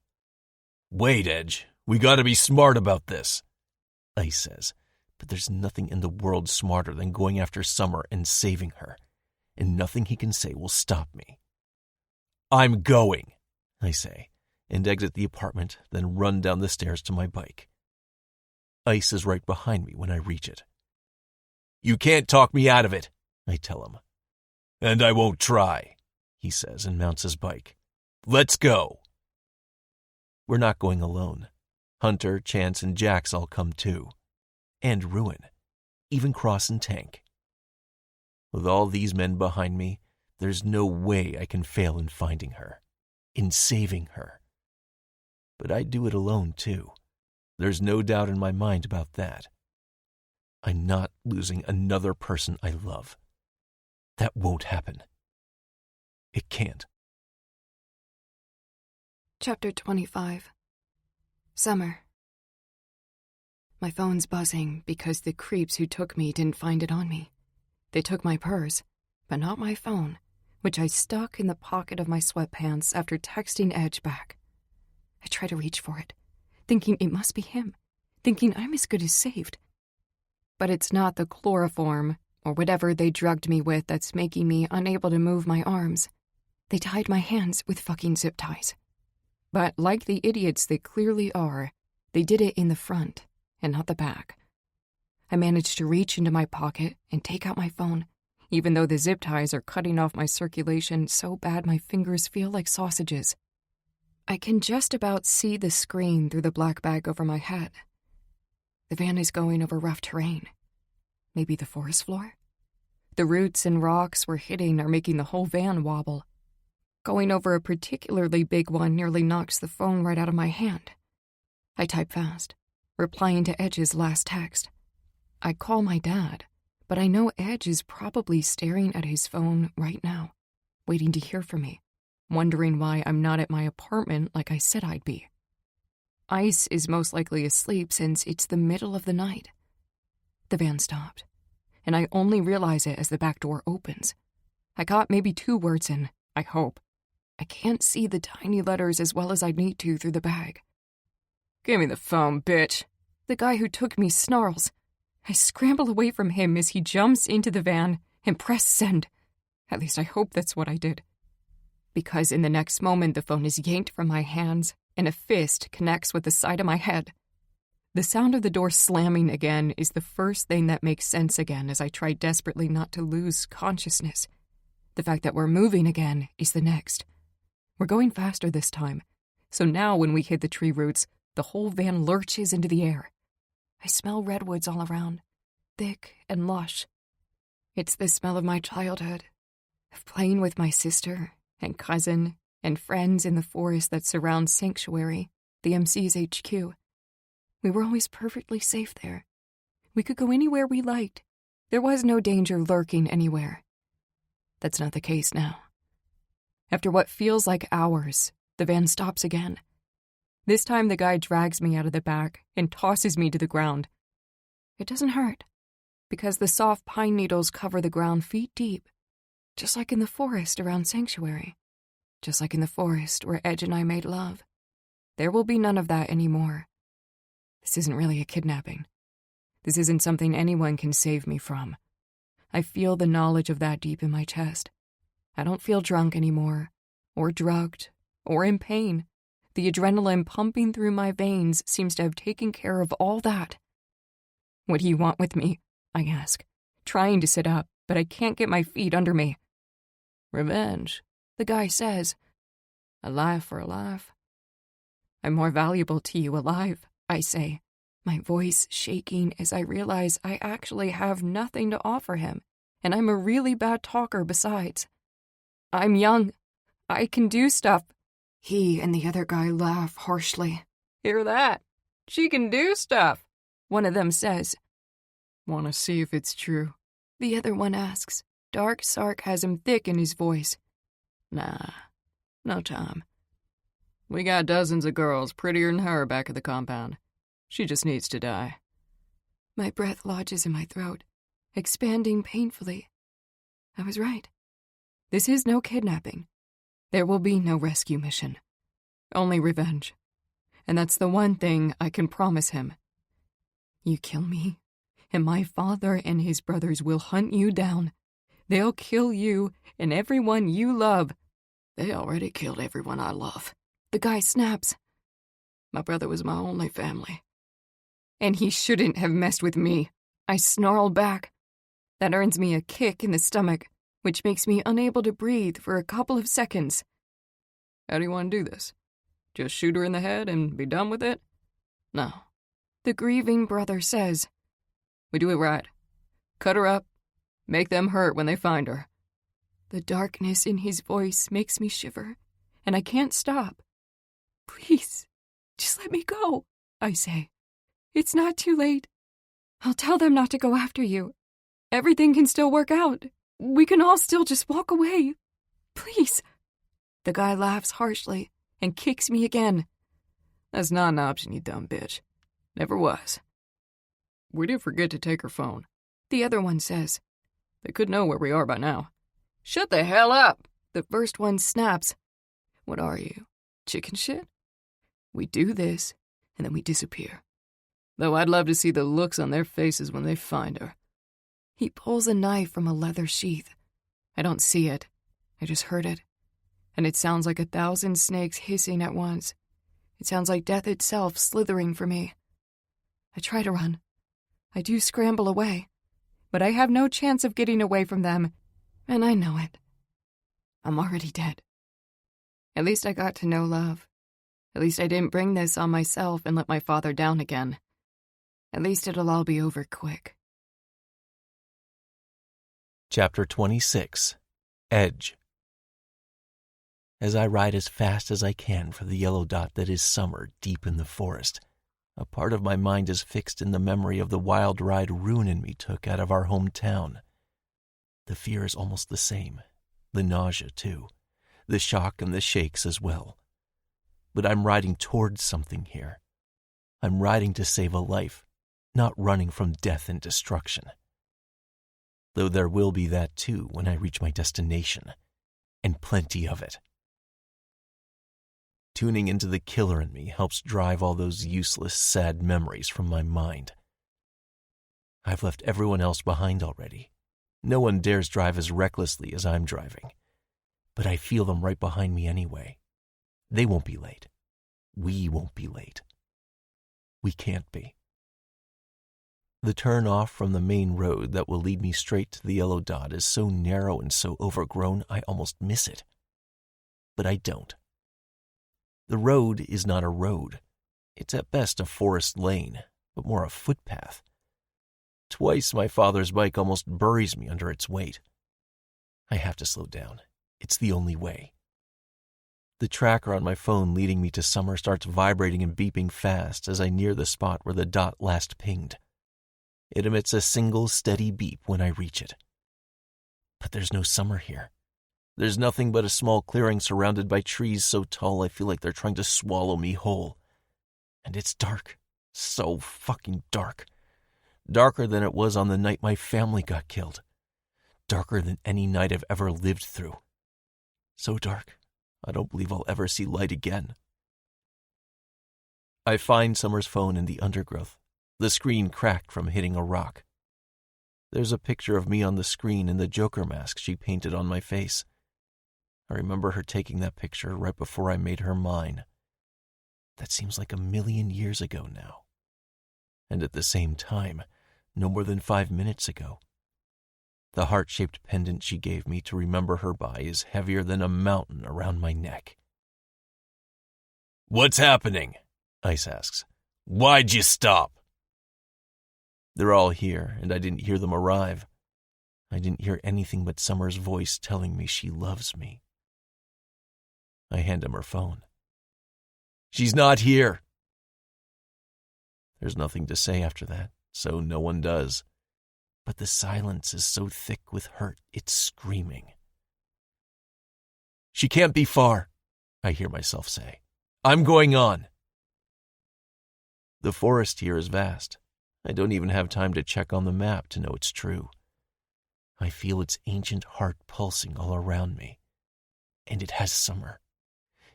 "Wait, Edge. We gotta be smart about this," Ice says, but there's nothing in the world smarter than going after Summer and saving her. and nothing he can say will stop me. "I'm going," I say, and exit the apartment, then run down the stairs to my bike. Ice is right behind me when I reach it. "You can't talk me out of it," I tell him. "And I won't try," he says and mounts his bike. "Let's go." We're not going alone. Hunter, Chance, and Jax all come too. And Ruin. Even Cross and Tank. With all these men behind me, there's no way I can fail in finding her, in saving her. But I'd do it alone too. There's no doubt in my mind about that. I'm not losing another person I love. That won't happen. It can't. Chapter 25. Summer. My phone's buzzing because the creeps who took me didn't find it on me. They took my purse, but not my phone, which I stuck in the pocket of my sweatpants after texting Edge back. I try to reach for it, thinking it must be him, thinking I'm as good as saved. But it's not the chloroform or whatever they drugged me with that's making me unable to move my arms. They tied my hands with fucking zip ties. But like the idiots they clearly are, they did it in the front and not the back. I managed to reach into my pocket and take out my phone, even though the zip ties are cutting off my circulation so bad my fingers feel like sausages. I can just about see the screen through the black bag over my head. The van is going over rough terrain. Maybe the forest floor? The roots and rocks we're hitting are making the whole van wobble. Going over a particularly big one nearly knocks the phone right out of my hand. I type fast, replying to Edge's last text. I call my dad, but I know Edge is probably staring at his phone right now, waiting to hear from me, wondering why I'm not at my apartment like I said I'd be. Ice is most likely asleep since it's the middle of the night. The van stopped, and I only realize it as the back door opens. I got maybe 2 words in, I hope. I can't see the tiny letters as well as I'd need to through the bag. "Give me the phone, bitch." The guy who took me snarls. I scramble away from him as he jumps into the van and press send. At least I hope that's what I did. Because in the next moment the phone is yanked from my hands and a fist connects with the side of my head. The sound of the door slamming again is the first thing that makes sense again as I try desperately not to lose consciousness. The fact that we're moving again is the next. We're going faster this time, so now when we hit the tree roots, the whole van lurches into the air. I smell redwoods all around, thick and lush. It's the smell of my childhood, of playing with my sister and cousin and friends in the forest that surrounds Sanctuary, the MC's HQ. We were always perfectly safe there. We could go anywhere we liked. There was no danger lurking anywhere. That's not the case now. After what feels like hours, the van stops again. This time the guy drags me out of the back and tosses me to the ground. It doesn't hurt, because the soft pine needles cover the ground feet deep, just like in the forest around Sanctuary, just like in the forest where Edge and I made love. There will be none of that anymore. This isn't really a kidnapping. This isn't something anyone can save me from. I feel the knowledge of that deep in my chest. I don't feel drunk anymore, or drugged, or in pain. The adrenaline pumping through my veins seems to have taken care of all that. "What do you want with me?" I ask, trying to sit up, but I can't get my feet under me. "Revenge," the guy says. "A life for a life." "I'm more valuable to you alive," I say, my voice shaking as I realize I actually have nothing to offer him, and I'm a really bad talker besides. "I'm young. I can do stuff." He and the other guy laugh harshly. "Hear that? She can do stuff," one of them says. "Want to see if it's true?" the other one asks, dark sarcasm thick in his voice. "Nah, no time. We got dozens of girls prettier than her back at the compound. She just needs to die." My breath lodges in my throat, expanding painfully. I was right. This is no kidnapping. There will be no rescue mission. Only revenge. And that's the one thing I can promise him. You kill me, and my father and his brothers will hunt you down, They'll kill you and everyone you love. They already killed everyone I love. The guy snaps. My brother was my only family. And he shouldn't have messed with me. I snarl back. That earns me a kick in the stomach, which makes me unable to breathe for a couple of seconds. How do you want to do this? Just shoot her in the head and be done with it? No. The grieving brother says. We do it right. Cut her up. Make them hurt when they find her. The darkness in his voice makes me shiver, and I can't stop. Please, just let me go, I say. It's not too late. I'll tell them not to go after you. Everything can still work out. We can all still just walk away. Please. The guy laughs harshly and kicks me again. That's not an option, you dumb bitch. Never was. We did forget to take her phone, the other one says. They could know where we are by now. Shut the hell up, the first one snaps. What are you, chicken shit? We do this, and then we disappear. Though I'd love to see the looks on their faces when they find her. He pulls a knife from a leather sheath. I don't see it. I just heard it. And it sounds like 1,000 snakes hissing at once. It sounds like death itself slithering for me. I try to run. I do scramble away. But I have no chance of getting away from them. And I know it. I'm already dead. At least I got to know love. At least I didn't bring this on myself and let my father down again. At least it'll all be over quick. Chapter 26. Edge. As I ride as fast as I can for the yellow dot that is summer deep in the forest, a part of my mind is fixed in the memory of the wild ride Rune and me took out of our hometown. The fear is almost the same, the nausea too, the shock and the shakes as well. But I'm riding towards something here. I'm riding to save a life, not running from death and destruction. Though there will be that too when I reach my destination, and plenty of it. Tuning into the killer in me helps drive all those useless, sad memories from my mind. I've left everyone else behind already. No one dares drive as recklessly as I'm driving. But I feel them right behind me anyway. They won't be late. We won't be late. We can't be. The turn off from the main road that will lead me straight to the yellow dot is so narrow and so overgrown I almost miss it. But I don't. The road is not a road. It's at best a forest lane, but more a footpath. Twice my father's bike almost buries me under its weight. I have to slow down. It's the only way. The tracker on my phone leading me to summer starts vibrating and beeping fast as I near the spot where the dot last pinged. It emits a single steady beep when I reach it. But there's no summer here. There's nothing but a small clearing surrounded by trees so tall I feel like they're trying to swallow me whole. And it's dark. So fucking dark. Darker than it was on the night my family got killed. Darker than any night I've ever lived through. So dark, I don't believe I'll ever see light again. I find Summer's phone in the undergrowth, the screen cracked from hitting a rock. There's a picture of me on the screen in the Joker mask she painted on my face. I remember her taking that picture right before I made her mine. That seems like 1,000,000 years ago now. And at the same time, no more than 5 minutes ago. The heart-shaped pendant she gave me to remember her by is heavier than a mountain around my neck. "What's happening?" Ice asks. "Why'd you stop?" They're all here, and I didn't hear them arrive. I didn't hear anything but Summer's voice telling me she loves me. I hand him her phone. "She's not here." There's nothing to say after that, so no one does. But the silence is so thick with hurt, it's screaming. "She can't be far," I hear myself say. "I'm going on." The forest here is vast. I don't even have time to check on the map to know it's true. I feel its ancient heart pulsing all around me. And it has Summer.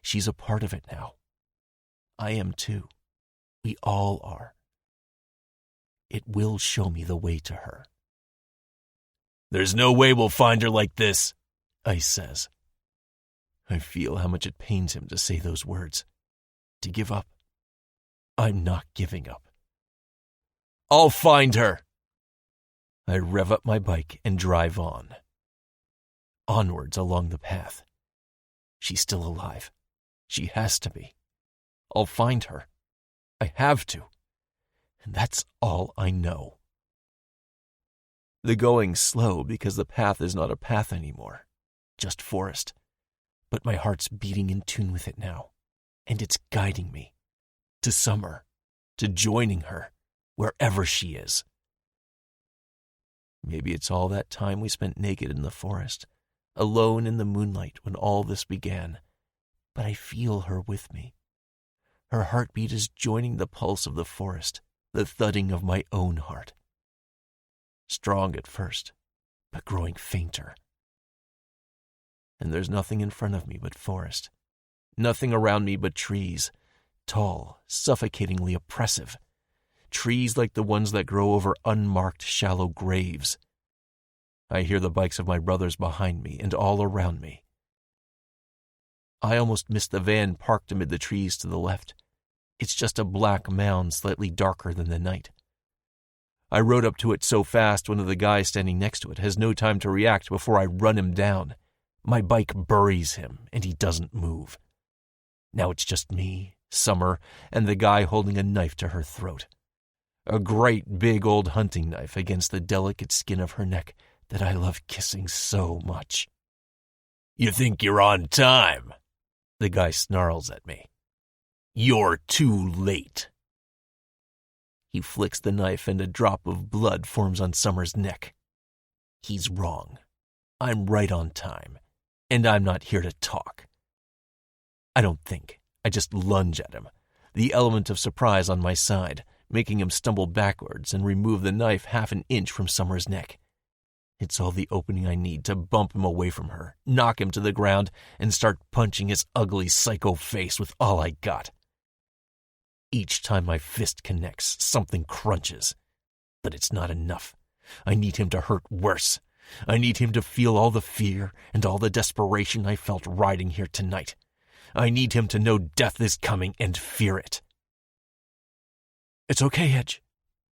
She's a part of it now. I am too. We all are. It will show me the way to her. There's no way we'll find her like this, Ice says. I feel how much it pains him to say those words. To give up. I'm not giving up. I'll find her. I rev up my bike and drive on. Onwards along the path. She's still alive. She has to be. I'll find her. I have to. And that's all I know. The going's slow because the path is not a path anymore, just forest. But my heart's beating in tune with it now, and it's guiding me. To Summer, to joining her, wherever she is. Maybe it's all that time we spent naked in the forest, alone in the moonlight when all this began, but I feel her with me. Her heartbeat is joining the pulse of the forest, the thudding of my own heart. Strong at first, but growing fainter. And there's nothing in front of me but forest, nothing around me but trees, tall, suffocatingly oppressive, trees like the ones that grow over unmarked, shallow graves. I hear the bikes of my brothers behind me and all around me. I almost missed the van parked amid the trees to the left. It's just a black mound slightly darker than the night. I rode up to it so fast one of the guys standing next to it has no time to react before I run him down. My bike buries him, and he doesn't move. Now it's just me, Summer, and the guy holding a knife to her throat. A great big old hunting knife against the delicate skin of her neck that I love kissing so much. You think you're on time? The guy snarls at me. You're too late. He flicks the knife and a drop of blood forms on Summer's neck. He's wrong. I'm right on time, and I'm not here to talk. I don't think. I just lunge at him, the element of surprise on my side, making him stumble backwards and remove the knife 1/2 inch from Summer's neck. It's all the opening I need to bump him away from her, knock him to the ground, and start punching his ugly psycho face with all I got. Each time my fist connects, something crunches. But it's not enough. I need him to hurt worse. I need him to feel all the fear and all the desperation I felt riding here tonight. I need him to know death is coming and fear it. It's okay, Edge,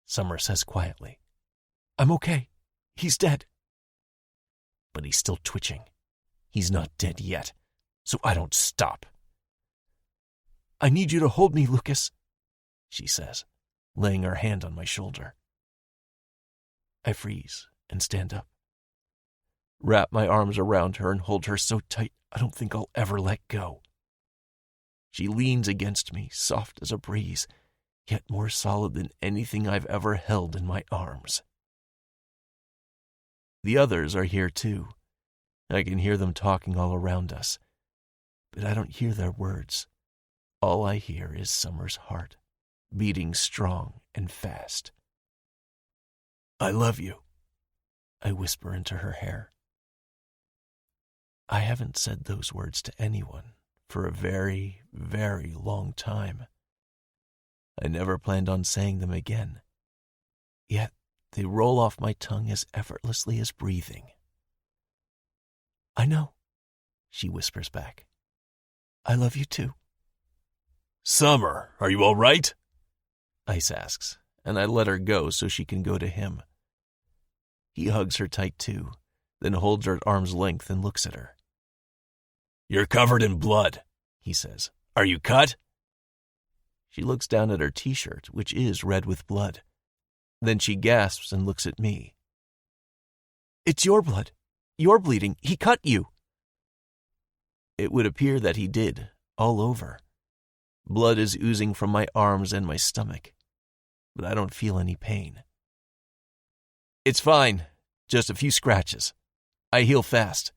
Summer says quietly. I'm okay. He's dead. But he's still twitching. He's not dead yet, so I don't stop. I need you to hold me, Lucas, she says, laying her hand on my shoulder. I freeze and stand up. Wrap my arms around her and hold her so tight I don't think I'll ever let go. She leans against me, soft as a breeze, yet more solid than anything I've ever held in my arms. The others are here too. I can hear them talking all around us, but I don't hear their words. All I hear is Summer's heart, beating strong and fast. I love you, I whisper into her hair. I haven't said those words to anyone for a very, very long time. I never planned on saying them again, yet they roll off my tongue as effortlessly as breathing. I know, she whispers back. I love you too. Summer, are you all right? Ice asks, and I let her go so she can go to him. He hugs her tight too, then holds her at arm's length and looks at her. You're covered in blood, he says. Are you cut? She looks down at her t-shirt, which is red with blood. Then she gasps and looks at me. It's your blood. You're bleeding. He cut you. It would appear that he did, all over. Blood is oozing from my arms and my stomach, but I don't feel any pain. It's fine, just a few scratches. I heal fast.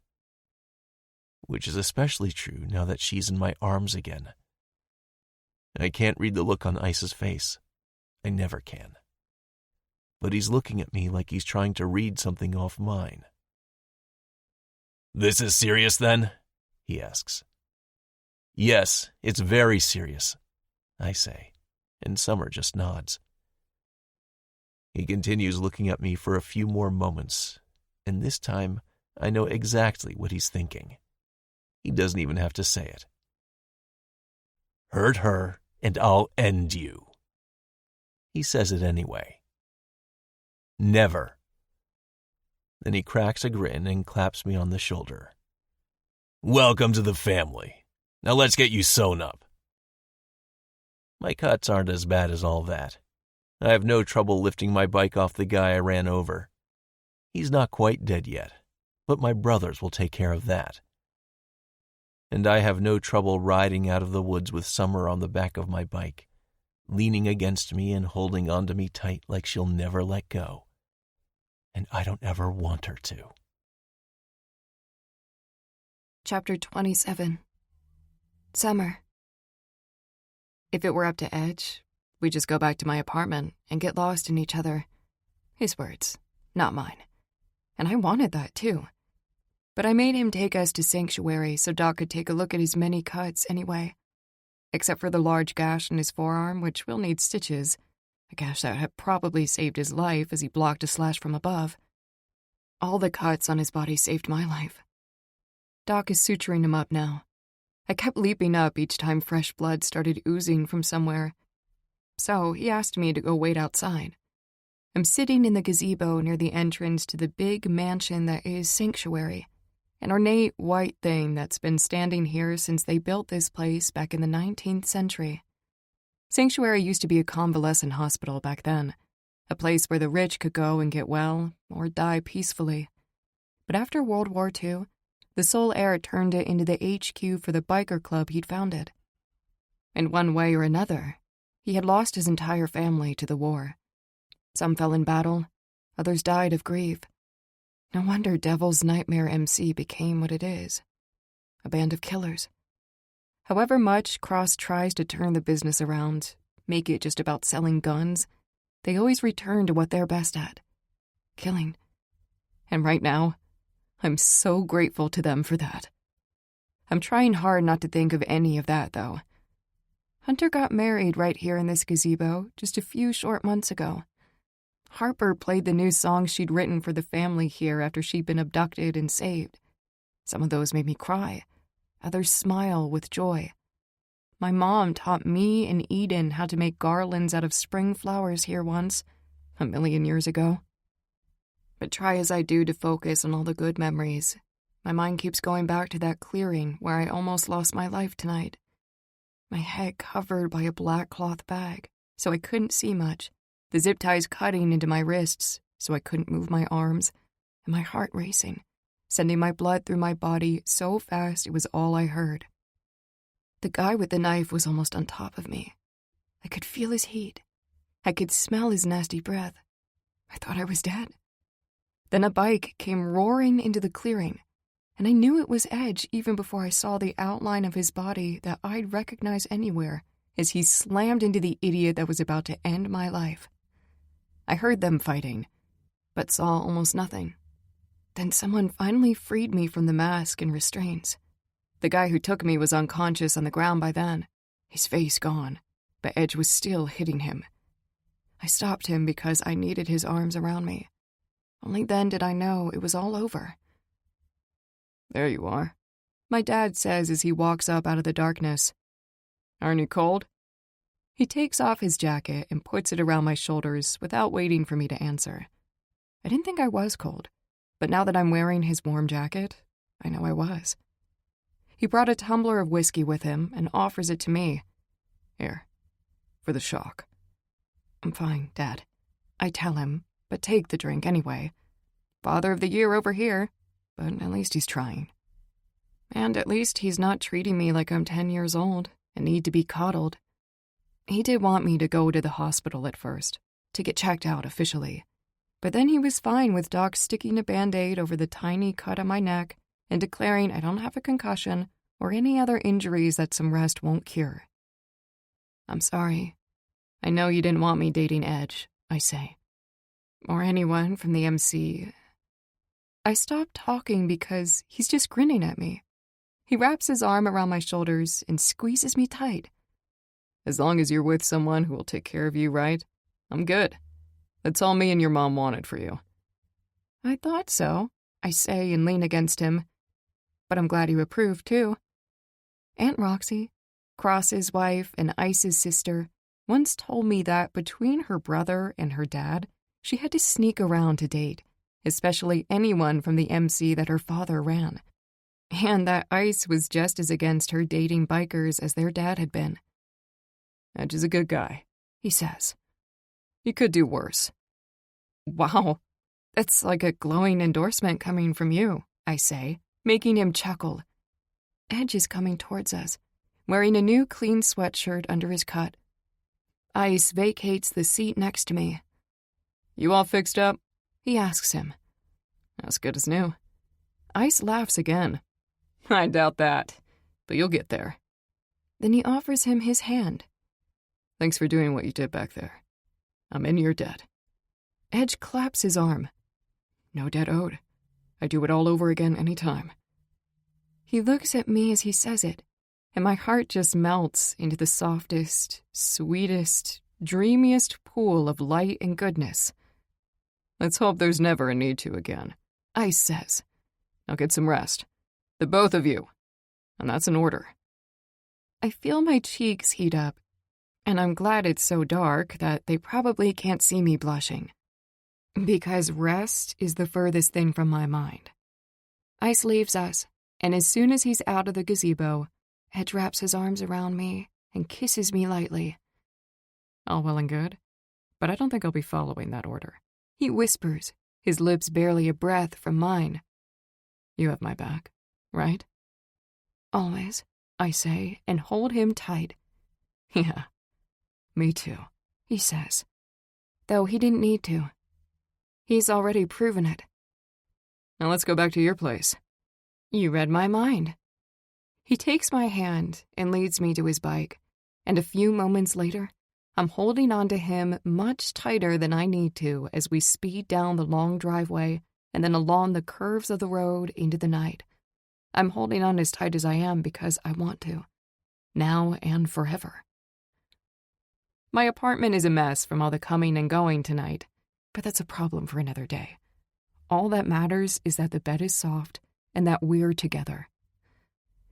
Which is especially true now that she's in my arms again. I can't read the look on Ice's face. I never can. But he's looking at me like he's trying to read something off mine. This is serious then? He asks. Yes, it's very serious, I say, and Summer just nods. He continues looking at me for a few more moments, and this time I know exactly what he's thinking. He doesn't even have to say it. Hurt her, and I'll end you. He says it anyway. Never. Then he cracks a grin and claps me on the shoulder. Welcome to the family. Now let's get you sewn up. My cuts aren't as bad as all that. I have no trouble lifting my bike off the guy I ran over. He's not quite dead yet, but my brothers will take care of that. And I have no trouble riding out of the woods with Summer on the back of my bike, leaning against me and holding onto me tight like she'll never let go. And I don't ever want her to. Chapter 27. Summer. If it were up to Edge, we'd just go back to my apartment and get lost in each other. His words, not mine. And I wanted that too. But I made him take us to Sanctuary so Doc could take a look at his many cuts anyway. Except for the large gash in his forearm, which will need stitches. A gash that had probably saved his life as he blocked a slash from above. All the cuts on his body saved my life. Doc is suturing him up now. I kept leaping up each time fresh blood started oozing from somewhere. So he asked me to go wait outside. I'm sitting in the gazebo near the entrance to the big mansion that is Sanctuary, an ornate white thing that's been standing here since they built this place back in the 19th century. Sanctuary used to be a convalescent hospital back then, a place where the rich could go and get well or die peacefully. But after World War II, the sole heir turned it into the HQ for the biker club he'd founded. In one way or another, he had lost his entire family to the war. Some fell in battle, others died of grief. No wonder Devil's Nightmare MC became what it is. A band of killers. However much Cross tries to turn the business around, make it just about selling guns, they always return to what they're best at. Killing. And right now, I'm so grateful to them for that. I'm trying hard not to think of any of that, though. Hunter got married right here in this gazebo just a few short months ago. Harper played the new songs she'd written for the family here after she'd been abducted and saved. Some of those made me cry, others smile with joy. My mom taught me and Eden how to make garlands out of spring flowers here once, a million years ago. But try as I do to focus on all the good memories, my mind keeps going back to that clearing where I almost lost my life tonight. My head covered by a black cloth bag, so I couldn't see much, the zip ties cutting into my wrists, so I couldn't move my arms, and my heart racing, sending my blood through my body so fast it was all I heard. The guy with the knife was almost on top of me. I could feel his heat. I could smell his nasty breath. I thought I was dead. Then a bike came roaring into the clearing, and I knew it was Edge even before I saw the outline of his body that I'd recognize anywhere as he slammed into the idiot that was about to end my life. I heard them fighting, but saw almost nothing. Then someone finally freed me from the mask and restraints. The guy who took me was unconscious on the ground by then, his face gone, but Edge was still hitting him. I stopped him because I needed his arms around me. Only then did I know it was all over. There you are, my dad says as he walks up out of the darkness. Aren't you cold? He takes off his jacket and puts it around my shoulders without waiting for me to answer. I didn't think I was cold, but now that I'm wearing his warm jacket, I know I was. He brought a tumbler of whiskey with him and offers it to me. Here, for the shock. I'm fine, Dad. I tell him, but take the drink anyway. Father of the year over here, but at least he's trying. And at least he's not treating me like I'm 10 years old and need to be coddled. He did want me to go to the hospital at first, to get checked out officially. But then he was fine with Doc sticking a Band-Aid over the tiny cut on my neck and declaring I don't have a concussion or any other injuries that some rest won't cure. I'm sorry. I know you didn't want me dating Edge, I say. Or anyone from the MC. I stop talking because he's just grinning at me. He wraps his arm around my shoulders and squeezes me tight. As long as you're with someone who will take care of you right, I'm good. That's all me and your mom wanted for you. I thought so, I say and lean against him. But I'm glad you approve, too. Aunt Roxy, Cross's wife and Ice's sister, once told me that between her brother and her dad, she had to sneak around to date, especially anyone from the MC that her father ran. And that Ice was just as against her dating bikers as their dad had been. Edge is a good guy, he says. He could do worse. Wow, that's like a glowing endorsement coming from you, I say, making him chuckle. Edge is coming towards us, wearing a new clean sweatshirt under his cut. Ice vacates the seat next to me. You all fixed up? He asks him. As good as new. Ice laughs again. I doubt that, but you'll get there. Then he offers him his hand. Thanks for doing what you did back there. I'm in your debt. Edge claps his arm. No debt owed. I'd do it all over again any time. He looks at me as he says it, and my heart just melts into the softest, sweetest, dreamiest pool of light and goodness. Let's hope there's never a need to again, Ice says. Now get some rest. The both of you. And that's an order. I feel my cheeks heat up, and I'm glad it's so dark that they probably can't see me blushing. Because rest is the furthest thing from my mind. Ice leaves us, and as soon as he's out of the gazebo, Edge wraps his arms around me and kisses me lightly. All well and good, but I don't think I'll be following that order. He whispers, his lips barely a breath from mine. You have my back, right? Always, I say, and hold him tight. Yeah, me too, he says. Though he didn't need to. He's already proven it. Now let's go back to your place. You read my mind. He takes my hand and leads me to his bike, and a few moments later, I'm holding on to him much tighter than I need to as we speed down the long driveway and then along the curves of the road into the night. I'm holding on as tight as I am because I want to, now and forever. My apartment is a mess from all the coming and going tonight, but that's a problem for another day. All that matters is that the bed is soft and that we're together.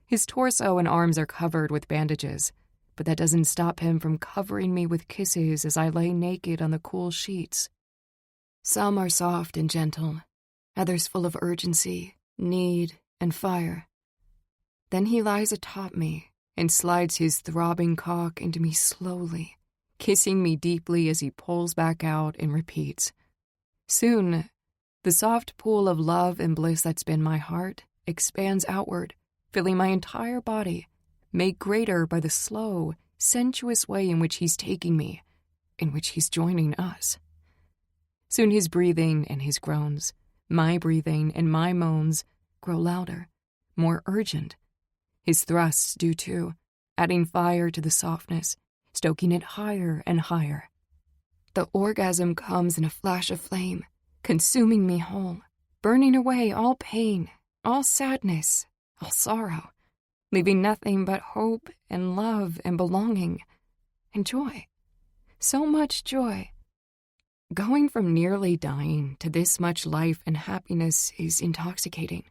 His torso and arms are covered with bandages, but that doesn't stop him from covering me with kisses as I lay naked on the cool sheets. Some are soft and gentle, others full of urgency, need, and fire. Then he lies atop me and slides his throbbing cock into me slowly, kissing me deeply as he pulls back out and repeats. Soon, the soft pool of love and bliss that's been my heart expands outward, filling my entire body, made greater by the slow, sensuous way in which he's taking me, in which he's joining us. Soon his breathing and his groans, my breathing and my moans, grow louder, more urgent. His thrusts do too, adding fire to the softness, stoking it higher and higher. The orgasm comes in a flash of flame, consuming me whole, burning away all pain, all sadness, all sorrow, leaving nothing but hope and love and belonging and joy. So much joy. Going from nearly dying to this much life and happiness is intoxicating,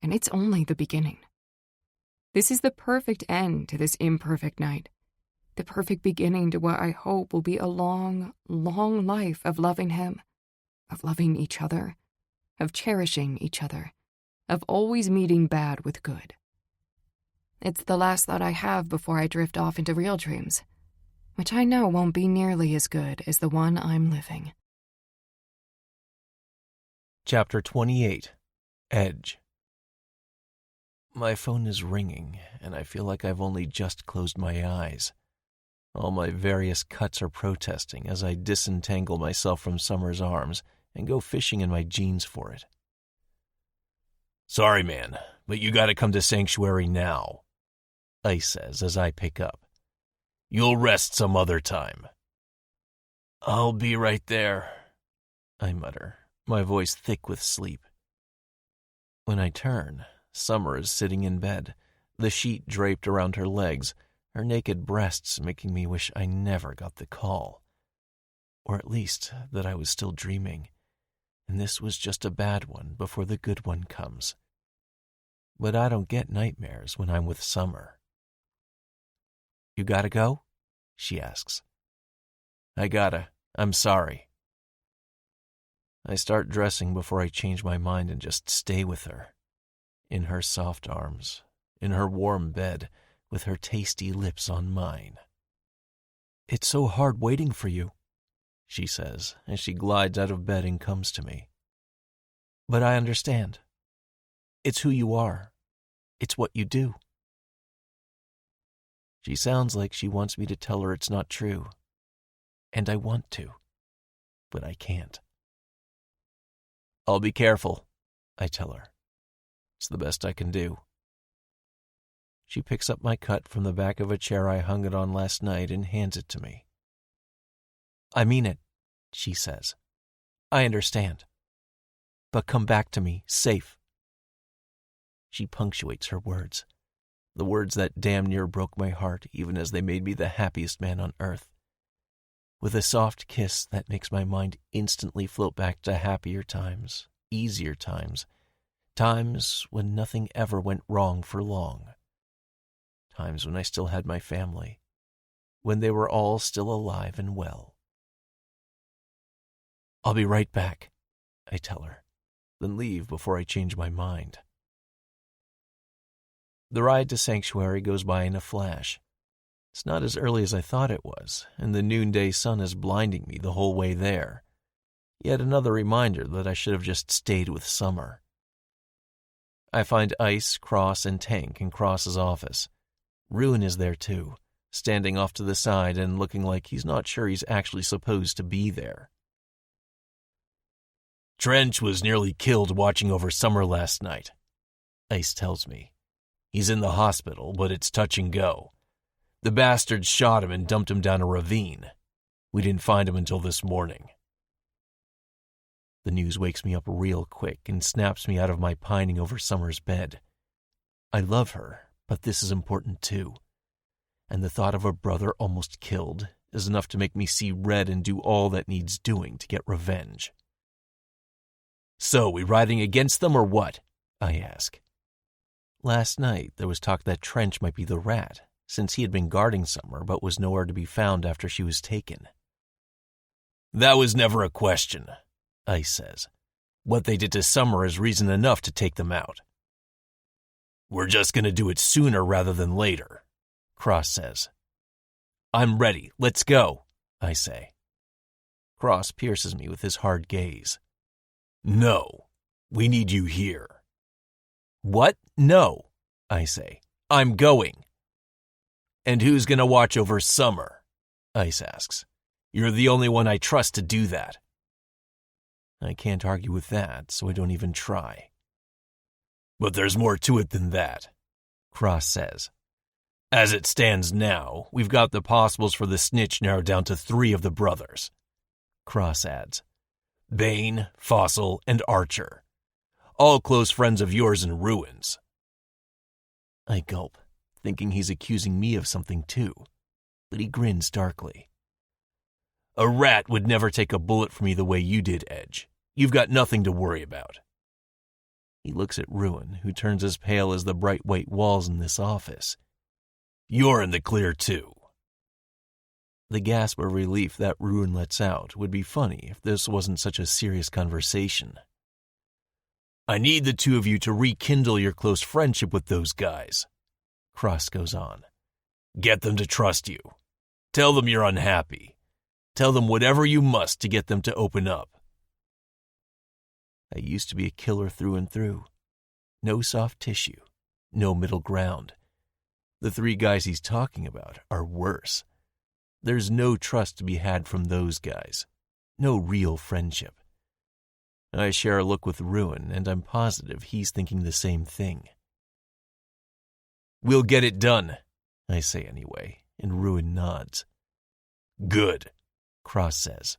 and it's only the beginning. This is the perfect end to this imperfect night, the perfect beginning to what I hope will be a long, long life of loving him, of loving each other, of cherishing each other, of always meeting bad with good. It's the last thought I have before I drift off into real dreams, which I know won't be nearly as good as the one I'm living. Chapter 28. Edge. My phone is ringing, and I feel like I've only just closed my eyes. All my various cuts are protesting as I disentangle myself from Summer's arms and go fishing in my jeans for it. Sorry, man, but you gotta come to Sanctuary now, Ice says as I pick up. You'll rest some other time. I'll be right there, I mutter, my voice thick with sleep. When I turn, Summer is sitting in bed, the sheet draped around her legs, her naked breasts making me wish I never got the call. Or at least that I was still dreaming. and this was just a bad one before the good one comes. But I don't get nightmares when I'm with Summer. You gotta go? She asks. I gotta. I'm sorry. I start dressing before I change my mind and just stay with her. In her soft arms, in her warm bed, with her tasty lips on mine. It's so hard waiting for you, she says as she glides out of bed and comes to me. But I understand. It's who you are. It's what you do. She sounds like she wants me to tell her it's not true. And I want to, but I can't. I'll be careful, I tell her. It's the best I can do. She picks up my cut from the back of a chair I hung it on last night and hands it to me. I mean it, she says. I understand. But come back to me, safe. She punctuates her words, the words that damn near broke my heart even as they made me the happiest man on earth, with a soft kiss that makes my mind instantly float back to happier times, easier times, times when nothing ever went wrong for long, times when I still had my family, when they were all still alive and well. I'll be right back, I tell her, then leave before I change my mind. The ride to Sanctuary goes by in a flash. It's not as early as I thought it was, and the noonday sun is blinding me the whole way there. Yet another reminder that I should have just stayed with Summer. I find Ice, Cross, and Tank in Cross's office. Ruin is there too, standing off to the side and looking like he's not sure he's actually supposed to be there. Trench was nearly killed watching over Summer last night, Ice tells me. He's in the hospital, but it's touch and go. The bastards shot him and dumped him down a ravine. We didn't find him until this morning. The news wakes me up real quick and snaps me out of my pining over Summer's bed. I love her, but this is important too. And the thought of a brother almost killed is enough to make me see red and do all that needs doing to get revenge. So, we riding against them or what? I ask. Last night, there was talk that Trench might be the rat, since he had been guarding Summer but was nowhere to be found after she was taken. That was never a question, Ice says. What they did to Summer is reason enough to take them out. We're just going to do it sooner rather than later, Cross says. I'm ready, let's go, I say. Cross pierces me with his hard gaze. No, we need you here. What? No, I say. I'm going. And who's going to watch over Summer? Ice asks. You're the only one I trust to do that. I can't argue with that, so I don't even try. But there's more to it than that, Cross says. As it stands now, we've got the possibles for the snitch narrowed down to 3 of the brothers. Cross adds. Bane, Fossil, and Archer. All close friends of yours in Ruins. I gulp, thinking he's accusing me of something too, but he grins darkly. A rat would never take a bullet for me the way you did, Edge. You've got nothing to worry about. He looks at Ruin, who turns as pale as the bright white walls in this office. You're in the clear too. The gasp of relief that Ruin lets out would be funny if this wasn't such a serious conversation. I need the 2 of you to rekindle your close friendship with those guys, Cross goes on. Get them to trust you. Tell them you're unhappy. Tell them whatever you must to get them to open up. I used to be a killer through and through. No soft tissue, no middle ground. The 3 guys he's talking about are worse. There's no trust to be had from those guys. No real friendship. I share a look with Ruin, and I'm positive he's thinking the same thing. We'll get it done, I say anyway, and Ruin nods. Good, Cross says.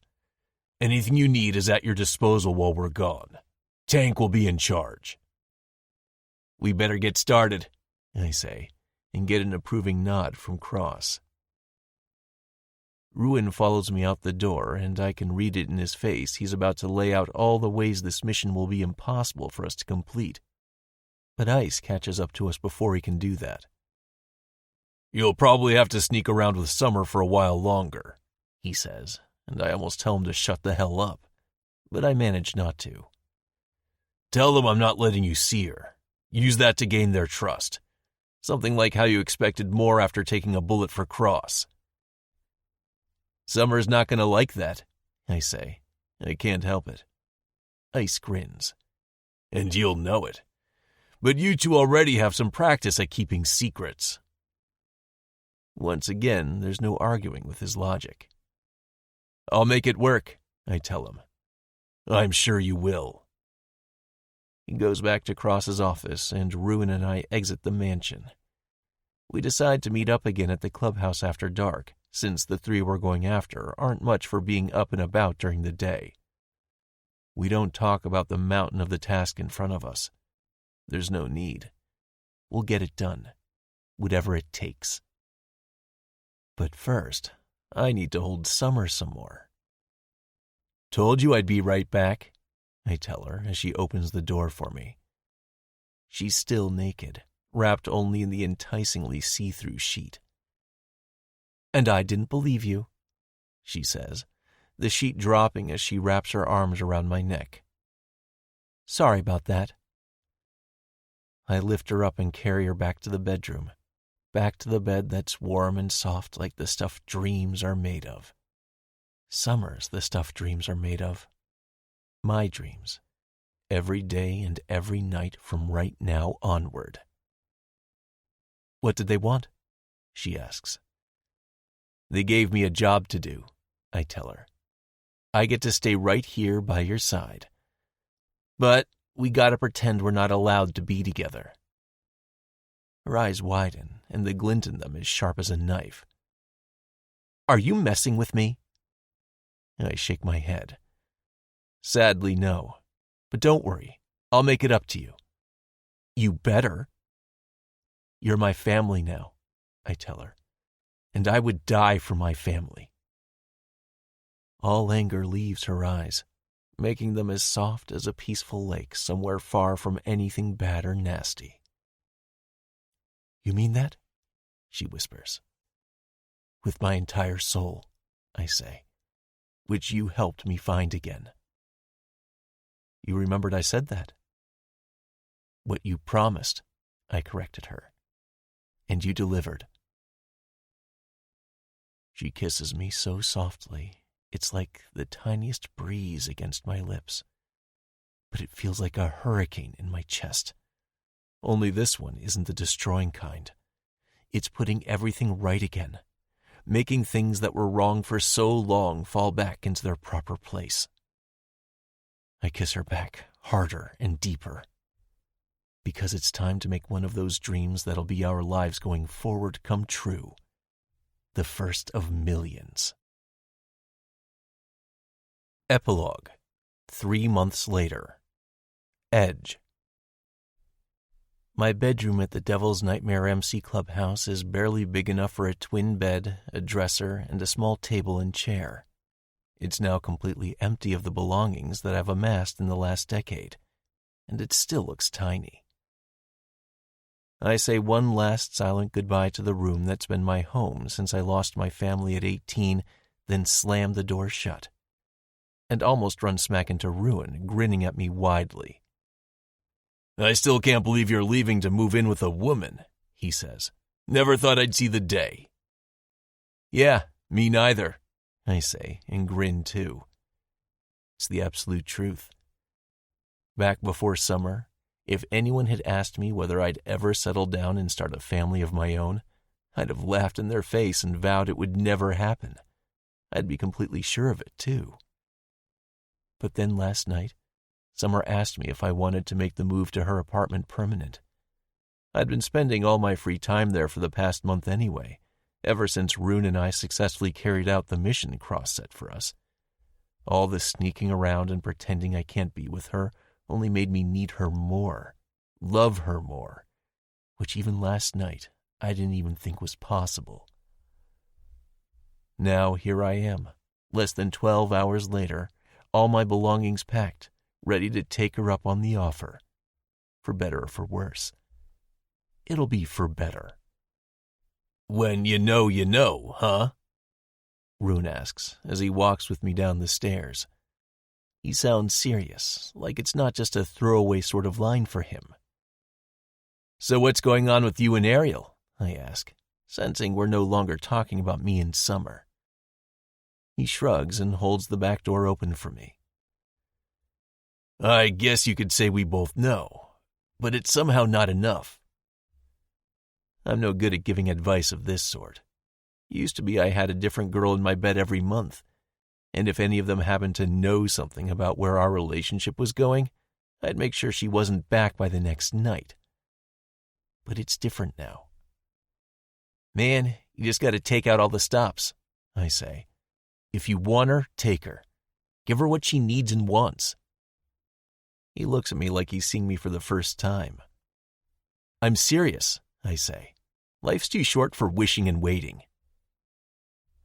Anything you need is at your disposal while we're gone. Tank will be in charge. We better get started, I say, and get an approving nod from Cross. Ruin follows me out the door, and I can read it in his face. He's about to lay out all the ways this mission will be impossible for us to complete. But Ice catches up to us before he can do that. "You'll probably have to sneak around with Summer for a while longer," he says, and I almost tell him to shut the hell up, but I manage not to. "Tell them I'm not letting you see her. Use that to gain their trust. Something like how you expected more after taking a bullet for Cross." "Summer's not going to like that," I say. I can't help it. Ice grins. "And you'll know it. But you two already have some practice at keeping secrets." Once again, there's no arguing with his logic. "I'll make it work," I tell him. "I'm sure you will." He goes back to Cross's office, and Ruin and I exit the mansion. We decide to meet up again at the clubhouse after dark, since the three we're going after aren't much for being up and about during the day. We don't talk about the mountain of the task in front of us. There's no need. We'll get it done, whatever it takes. But first, I need to hold Summer some more. "Told you I'd be right back," I tell her as she opens the door for me. She's still naked, wrapped only in the enticingly see-through sheet. "And I didn't believe you," she says, the sheet dropping as she wraps her arms around my neck. "Sorry about that." I lift her up and carry her back to the bedroom, back to the bed that's warm and soft like the stuff dreams are made of. Summer's the stuff dreams are made of. My dreams, every day and every night from right now onward. "What did they want?" she asks. "They gave me a job to do," I tell her. "I get to stay right here by your side. But we gotta pretend we're not allowed to be together." Her eyes widen, and the glint in them is sharp as a knife. "Are you messing with me?" I shake my head. "Sadly, no. But don't worry. I'll make it up to you." "You better." "You're my family now," I tell her. "And I would die for my family." All anger leaves her eyes, making them as soft as a peaceful lake somewhere far from anything bad or nasty. "You mean that?" she whispers. "With my entire soul," I say, "which you helped me find again." "You remembered I said that?" "What you promised," I corrected her. "And you delivered." She kisses me so softly, it's like the tiniest breeze against my lips. But it feels like a hurricane in my chest. Only this one isn't the destroying kind. It's putting everything right again, making things that were wrong for so long fall back into their proper place. I kiss her back, harder and deeper. Because it's time to make one of those dreams that'll be our lives going forward come true. The first of millions. Epilogue. 3 months later. Edge. My bedroom at the Devil's Nightmare MC Clubhouse is barely big enough for a twin bed, a dresser, and a small table and chair. It's now completely empty of the belongings that I've amassed in the last decade, and it still looks tiny. I say one last silent goodbye to the room that's been my home since I lost my family at 18, then slam the door shut, and almost run smack into Ruin, grinning at me widely. "I still can't believe you're leaving to move in with a woman," he says. "Never thought I'd see the day." "Yeah, me neither," I say, and grin too. It's the absolute truth. Back before summer, if anyone had asked me whether I'd ever settle down and start a family of my own, I'd have laughed in their face and vowed it would never happen. I'd be completely sure of it, too. But then last night, Summer asked me if I wanted to make the move to her apartment permanent. I'd been spending all my free time there for the past month anyway, ever since Rune and I successfully carried out the mission Cross set for us. All this sneaking around and pretending I can't be with her only made me need her more, love her more, which even last night I didn't even think was possible. Now here I am, less than 12 hours later, all my belongings packed, ready to take her up on the offer. For better or for worse. It'll be for better. When you know, huh? Rune asks as he walks with me down the stairs. He sounds serious, like it's not just a throwaway sort of line for him. So what's going on with you and Ariel? I ask, sensing we're no longer talking about me and Summer. He shrugs and holds the back door open for me. I guess you could say we both know, but it's somehow not enough. I'm no good at giving advice of this sort. Used to be I had a different girl in my bed every month, and if any of them happened to know something about where our relationship was going, I'd make sure she wasn't back by the next night. But it's different now. Man, you just got to take out all the stops, I say. If you want her, take her. Give her what she needs and wants. He looks at me like he's seeing me for the first time. I'm serious, I say. Life's too short for wishing and waiting.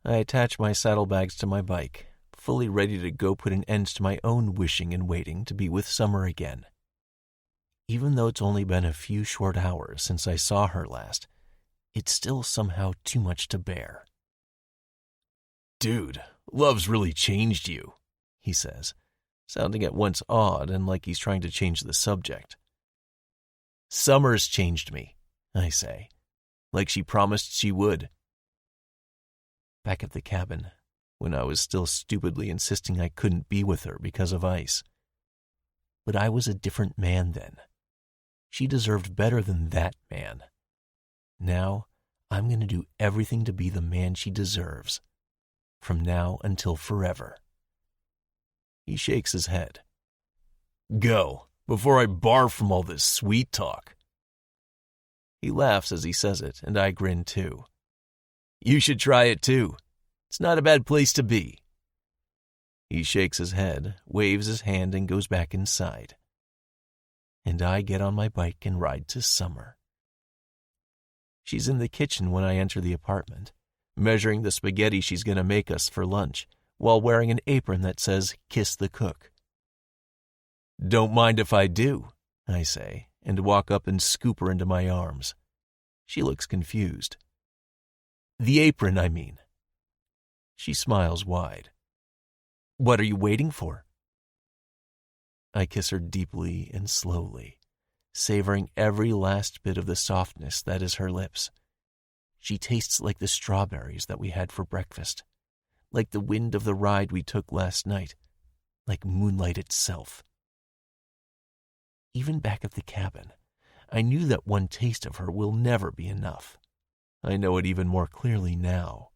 I attach my saddlebags to my bike, fully ready to go put an end to my own wishing and waiting to be with Summer again. Even though it's only been a few short hours since I saw her last, it's still somehow too much to bear. Dude, love's really changed you, he says, sounding at once odd and like he's trying to change the subject. Summer's changed me, I say, like she promised she would. Back at the cabin, when I was still stupidly insisting I couldn't be with her because of ice. But I was a different man then. She deserved better than that man. Now, I'm going to do everything to be the man she deserves. From now until forever. He shakes his head. Go, before I barf from all this sweet talk. He laughs as he says it, and I grin too. You should try it too. It's not a bad place to be. He shakes his head, waves his hand, and goes back inside. And I get on my bike and ride to Summer. She's in the kitchen when I enter the apartment, measuring the spaghetti she's going to make us for lunch, while wearing an apron that says, "Kiss the cook." Don't mind if I do, I say, and walk up and scoop her into my arms. She looks confused. The apron, I mean. She smiles wide. What are you waiting for? I kiss her deeply and slowly, savoring every last bit of the softness that is her lips. She tastes like the strawberries that we had for breakfast, like the wind of the ride we took last night, like moonlight itself. Even back at the cabin, I knew that one taste of her will never be enough. I know it even more clearly now.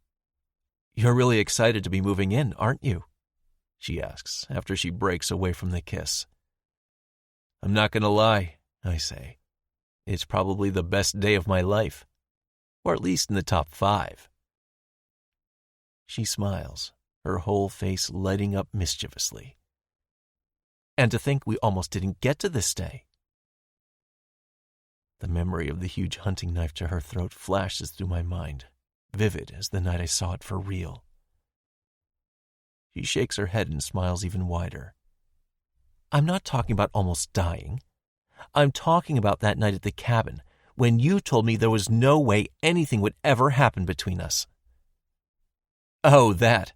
You're really excited to be moving in, aren't you? She asks after she breaks away from the kiss. I'm not going to lie, I say. It's probably the best day of my life, or at least in the top 5. She smiles, her whole face lighting up mischievously. And to think we almost didn't get to this day. The memory of the huge hunting knife to her throat flashes through my mind, vivid as the night I saw it for real. She shakes her head and smiles even wider. I'm not talking about almost dying. I'm talking about that night at the cabin, when you told me there was no way anything would ever happen between us. Oh, that,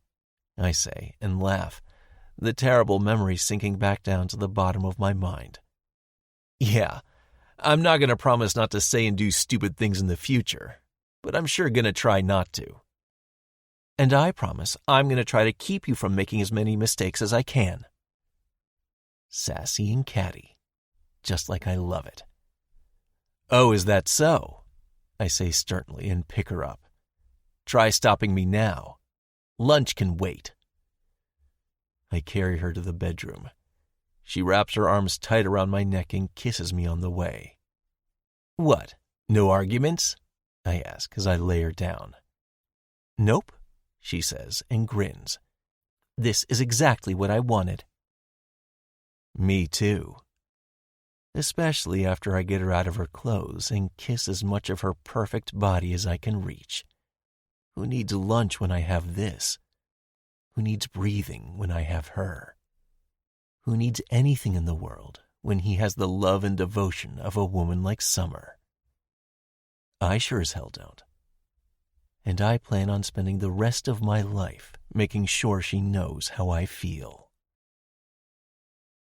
I say, and laugh, the terrible memory sinking back down to the bottom of my mind. Yeah, I'm not going to promise not to say and do stupid things in the future, but I'm sure going to try not to. And I promise I'm going to try to keep you from making as many mistakes as I can. Sassy and catty, just like I love it. Oh, is that so? I say sternly and pick her up. Try stopping me now. Lunch can wait. I carry her to the bedroom. She wraps her arms tight around my neck and kisses me on the way. What, no arguments? I ask as I lay her down. Nope, she says and grins. This is exactly what I wanted. Me too. Especially after I get her out of her clothes and kiss as much of her perfect body as I can reach. Who needs lunch when I have this? Who needs breathing when I have her? Who needs anything in the world when he has the love and devotion of a woman like Summer? I sure as hell don't. And I plan on spending the rest of my life making sure she knows how I feel.